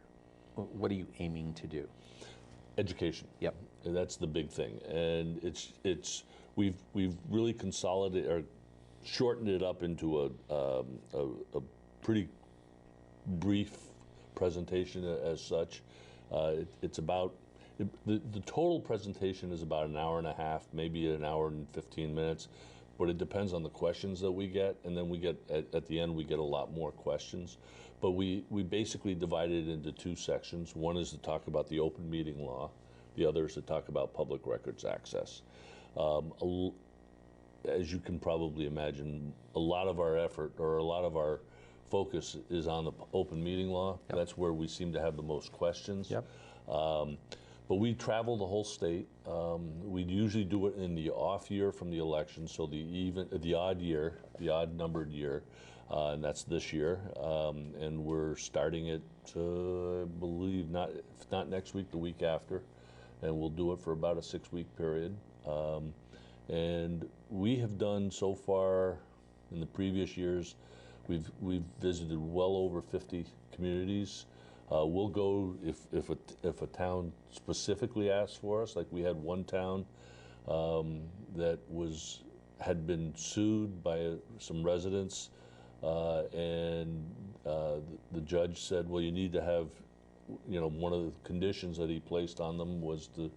What are you aiming to do? Education. Yep. And that's the big thing. And we've really consolidated or shortened it up into a pretty brief presentation as such. It's about the total presentation is about an hour and a half, maybe an hour and 15 minutes. But it depends on the questions that we get, and then we get at the end we get a lot more questions. But we basically divide it into 2 sections. One is to talk about the open meeting law. The other is to talk about public records access. As you can probably imagine, a lot of our effort or a lot of our focus is on the open meeting law. Yep. That's where we seem to have the most questions. Yep. But we travel the whole state. We usually do it in the off year from the election, so the odd numbered year, and that's this year. And we're starting it, I believe, if not next week, the week after, and we'll do it for about a 6-week period. And we have done so far in the previous years, we've visited well over 50 communities. We'll go if a town specifically asks for us. Like we had one town that had been sued by some residents, and the judge said, well, you need to have, one of the conditions that he placed on them was to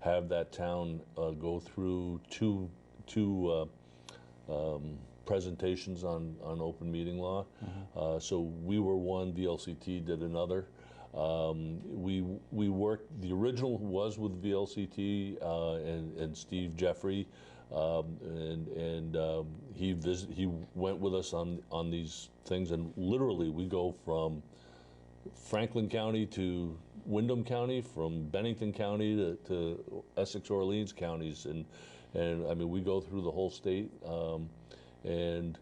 have that town go through two presentations on open meeting law. So we were one, VLCT did another. We worked, the original was with VLCT and Steve Jeffrey, he went with us on these things, and literally we go from Franklin County to Windham County, from Bennington County to Essex Orleans counties, and I mean we go through the whole state, and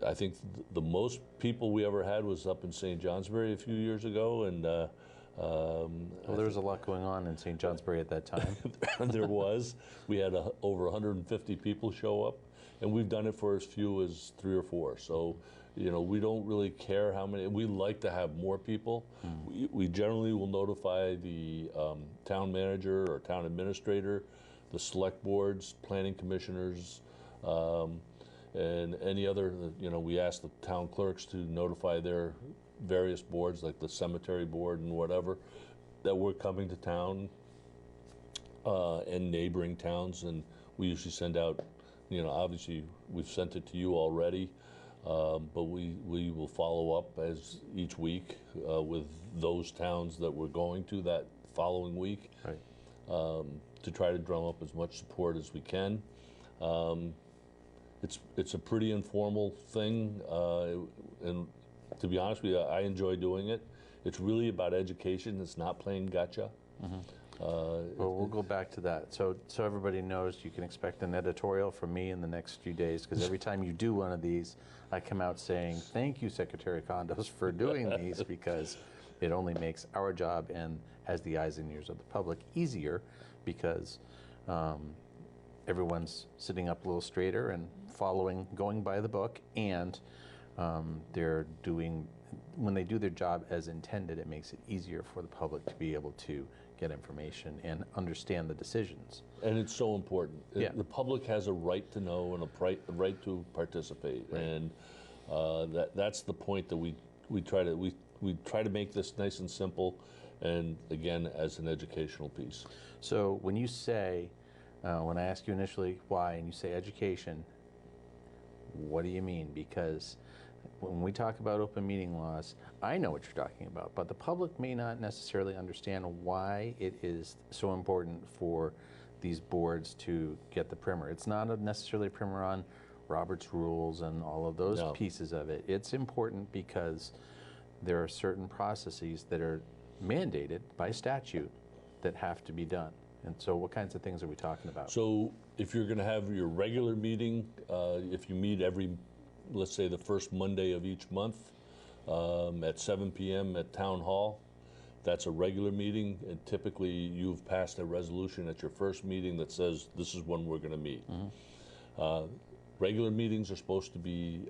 I think the most people we ever had was up in St. Johnsbury a few years ago, and well, there was a lot going on in St. Johnsbury at that time. There was. We had over 150 people show up, and we've done it for as few as 3 or 4. So, you know, we don't really care how many. We like to have more people. We generally will notify the town manager or town administrator, the select boards, planning commissioners, and any other, you know, we ask the town clerks to notify their various boards, like the cemetery board and whatever, that we're coming to town and neighboring towns, and we usually send out, you know, obviously we've sent it to you already, but we will follow up as each week with those towns that we're going to that following week, right. To try to drum up as much support as we can. It's a pretty informal thing, and to be honest with you, I enjoy doing it. It's really about education. It's not playing gotcha. Well, we'll go back to that. So everybody knows you can expect an editorial from me in the next few days, because every time you do one of these, I come out saying, thank you, Secretary Condos, for doing these, because it only makes our job and as the eyes and ears of the public easier, because everyone's sitting up a little straighter and going by the book, and they're doing, when they do their job as intended, it makes it easier for the public to be able to get information and understand the decisions. And it's so important. Yeah. The public has a right to know and a right to participate, right. And that's the point that we try to make this nice and simple, and again as an educational piece. So when you say, when I ask you initially why, and you say education, what do you mean? Because when we talk about open meeting laws, I know what you're talking about, but the public may not necessarily understand why it is so important for these boards to get the primer. It's not necessarily a primer on Robert's rules and all of those pieces of it. It's important because there are certain processes that are mandated by statute that have to be done. And so what kinds of things are we talking about? So if you're going to have your regular meeting, if you meet every, let's say the first Monday of each month at 7 p.m. at Town Hall, that's a regular meeting, and typically you've passed a resolution at your first meeting that says this is when we're going to meet. Regular meetings are supposed to be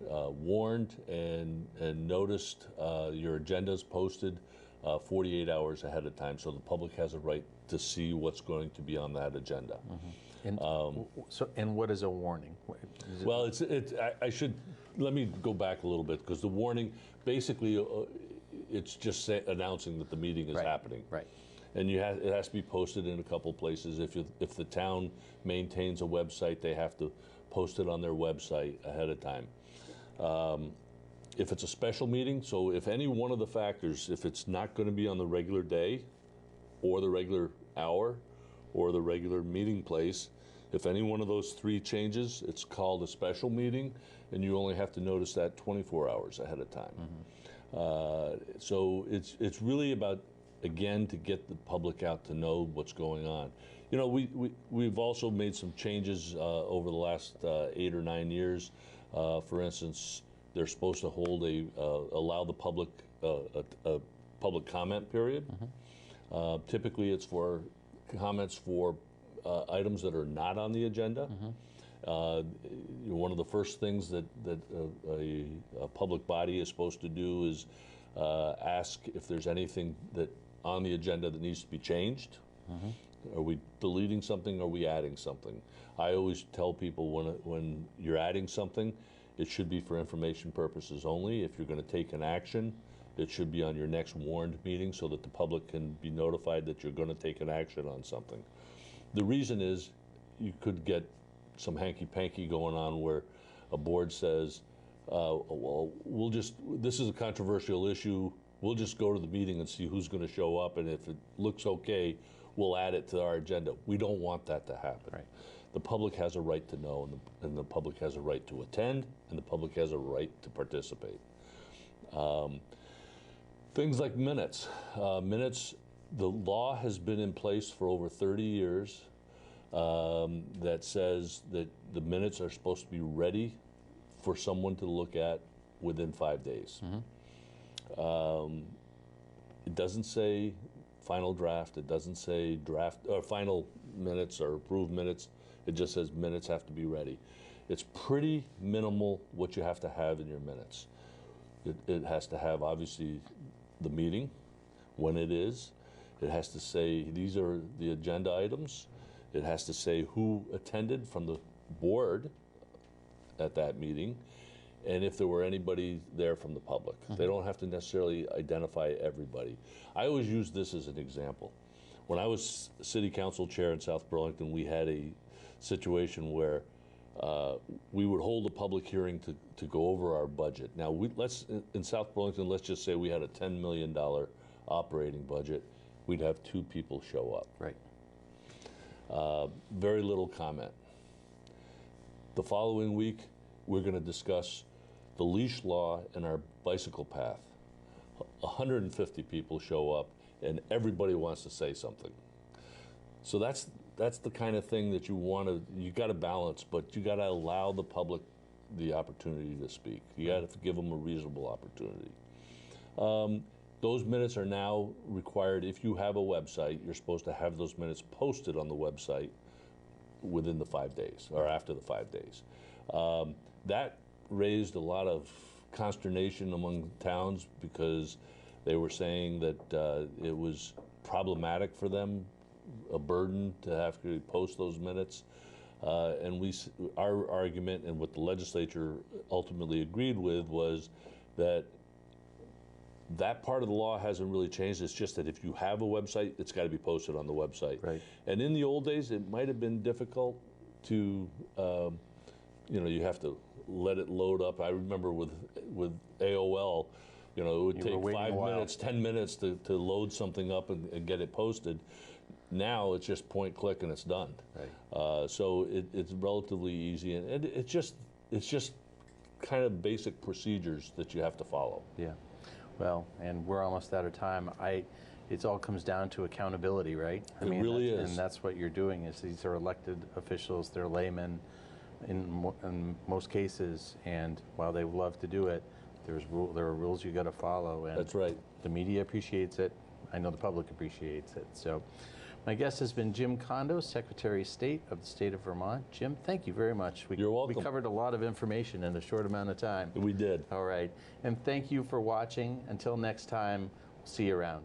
warned and noticed. Your agenda is posted 48 hours ahead of time, so the public has a right to see what's going to be on that agenda. And and what is a warning? Well, let me go back a little bit, because the warning basically it's just announcing that the meeting is happening. Right. And it has to be posted in a couple places. If the town maintains a website, they have to post it on their website ahead of time. If it's a special meeting, so if any one of the factors, if it's not going to be on the regular day or the regular hour or the regular meeting place, if any one of those 3 changes, it's called a special meeting, and you only have to notice that 24 hours ahead of time. So it's really about, again, to get the public out to know what's going on. You know, we've also made some changes over the last 8 or 9 years. For instance, they're supposed to allow the public a public comment period. Typically, it's for comments for items that are not on the agenda. One of the first things that a public body is supposed to do is ask if there's anything that on the agenda that needs to be changed. Are we deleting something? Are we adding something? I always tell people when you're adding something, it should be for information purposes only. If you're going to take an action, it should be on your next warned meeting so that the public can be notified that you're going to take an action on something. The reason is you could get some hanky-panky going on where a board says, well, this is a controversial issue, we'll just go to the meeting and see who's going to show up, and if it looks okay, we'll add it to our agenda. We don't want that to happen. Right. The public has a right to know, and the public has a right to attend, and the public has a right to participate. Things like minutes. Minutes, the law has been in place for over 30 years that says that the minutes are supposed to be ready for someone to look at within 5 days. It doesn't say final draft, it doesn't say draft or final minutes or approved minutes. It just says minutes have to be ready. It's pretty minimal what you have to have in your minutes. It has to have, obviously, the meeting, when it is. It has to say these are the agenda items. It has to say who attended from the board at that meeting, and if there were anybody there from the public. They don't have to necessarily identify everybody. I always use this as an example. When I was city council chair in South Burlington, we had a situation where we would hold a public hearing to go over our budget. Now, in South Burlington, let's just say we had a $10 million operating budget. We'd have 2 people show up. Right. Very little comment. The following week, we're going to discuss the leash law and our bicycle path. 150 people show up, and everybody wants to say something. So that's the kind of thing that you got to balance, but you got to allow the public the opportunity to speak. You got to give them a reasonable opportunity. Those minutes are now required. If you have a website, you're supposed to have those minutes posted on the website within the 5 days or after the 5 days. That raised a lot of consternation among towns because they were saying that it was problematic for them, a burden to have to post those minutes. And our argument and what the legislature ultimately agreed with was that part of the law hasn't really changed. It's just that if you have a website, it's got to be posted on the website. Right. And in the old days, it might have been difficult to, you have to let it load up. I remember with AOL, it would take 5 minutes, 10 minutes to load something up and get it posted. Now it's just point, click, and it's done. Right. So it's relatively easy, and it's just kind of basic procedures that you have to follow. Yeah. Well, and we're almost out of time. It all comes down to accountability, right? It really is. And that's what you're doing. Is these are elected officials, they're laymen in most cases, and while they love to do it, there are rules you got to follow. And that's right. The media appreciates it. I know the public appreciates it. So, my guest has been Jim Kondo, Secretary of State of the state of Vermont. Jim, thank you very much. You're welcome. We covered a lot of information in a short amount of time. We did. All right. And thank you for watching. Until next time, see you around.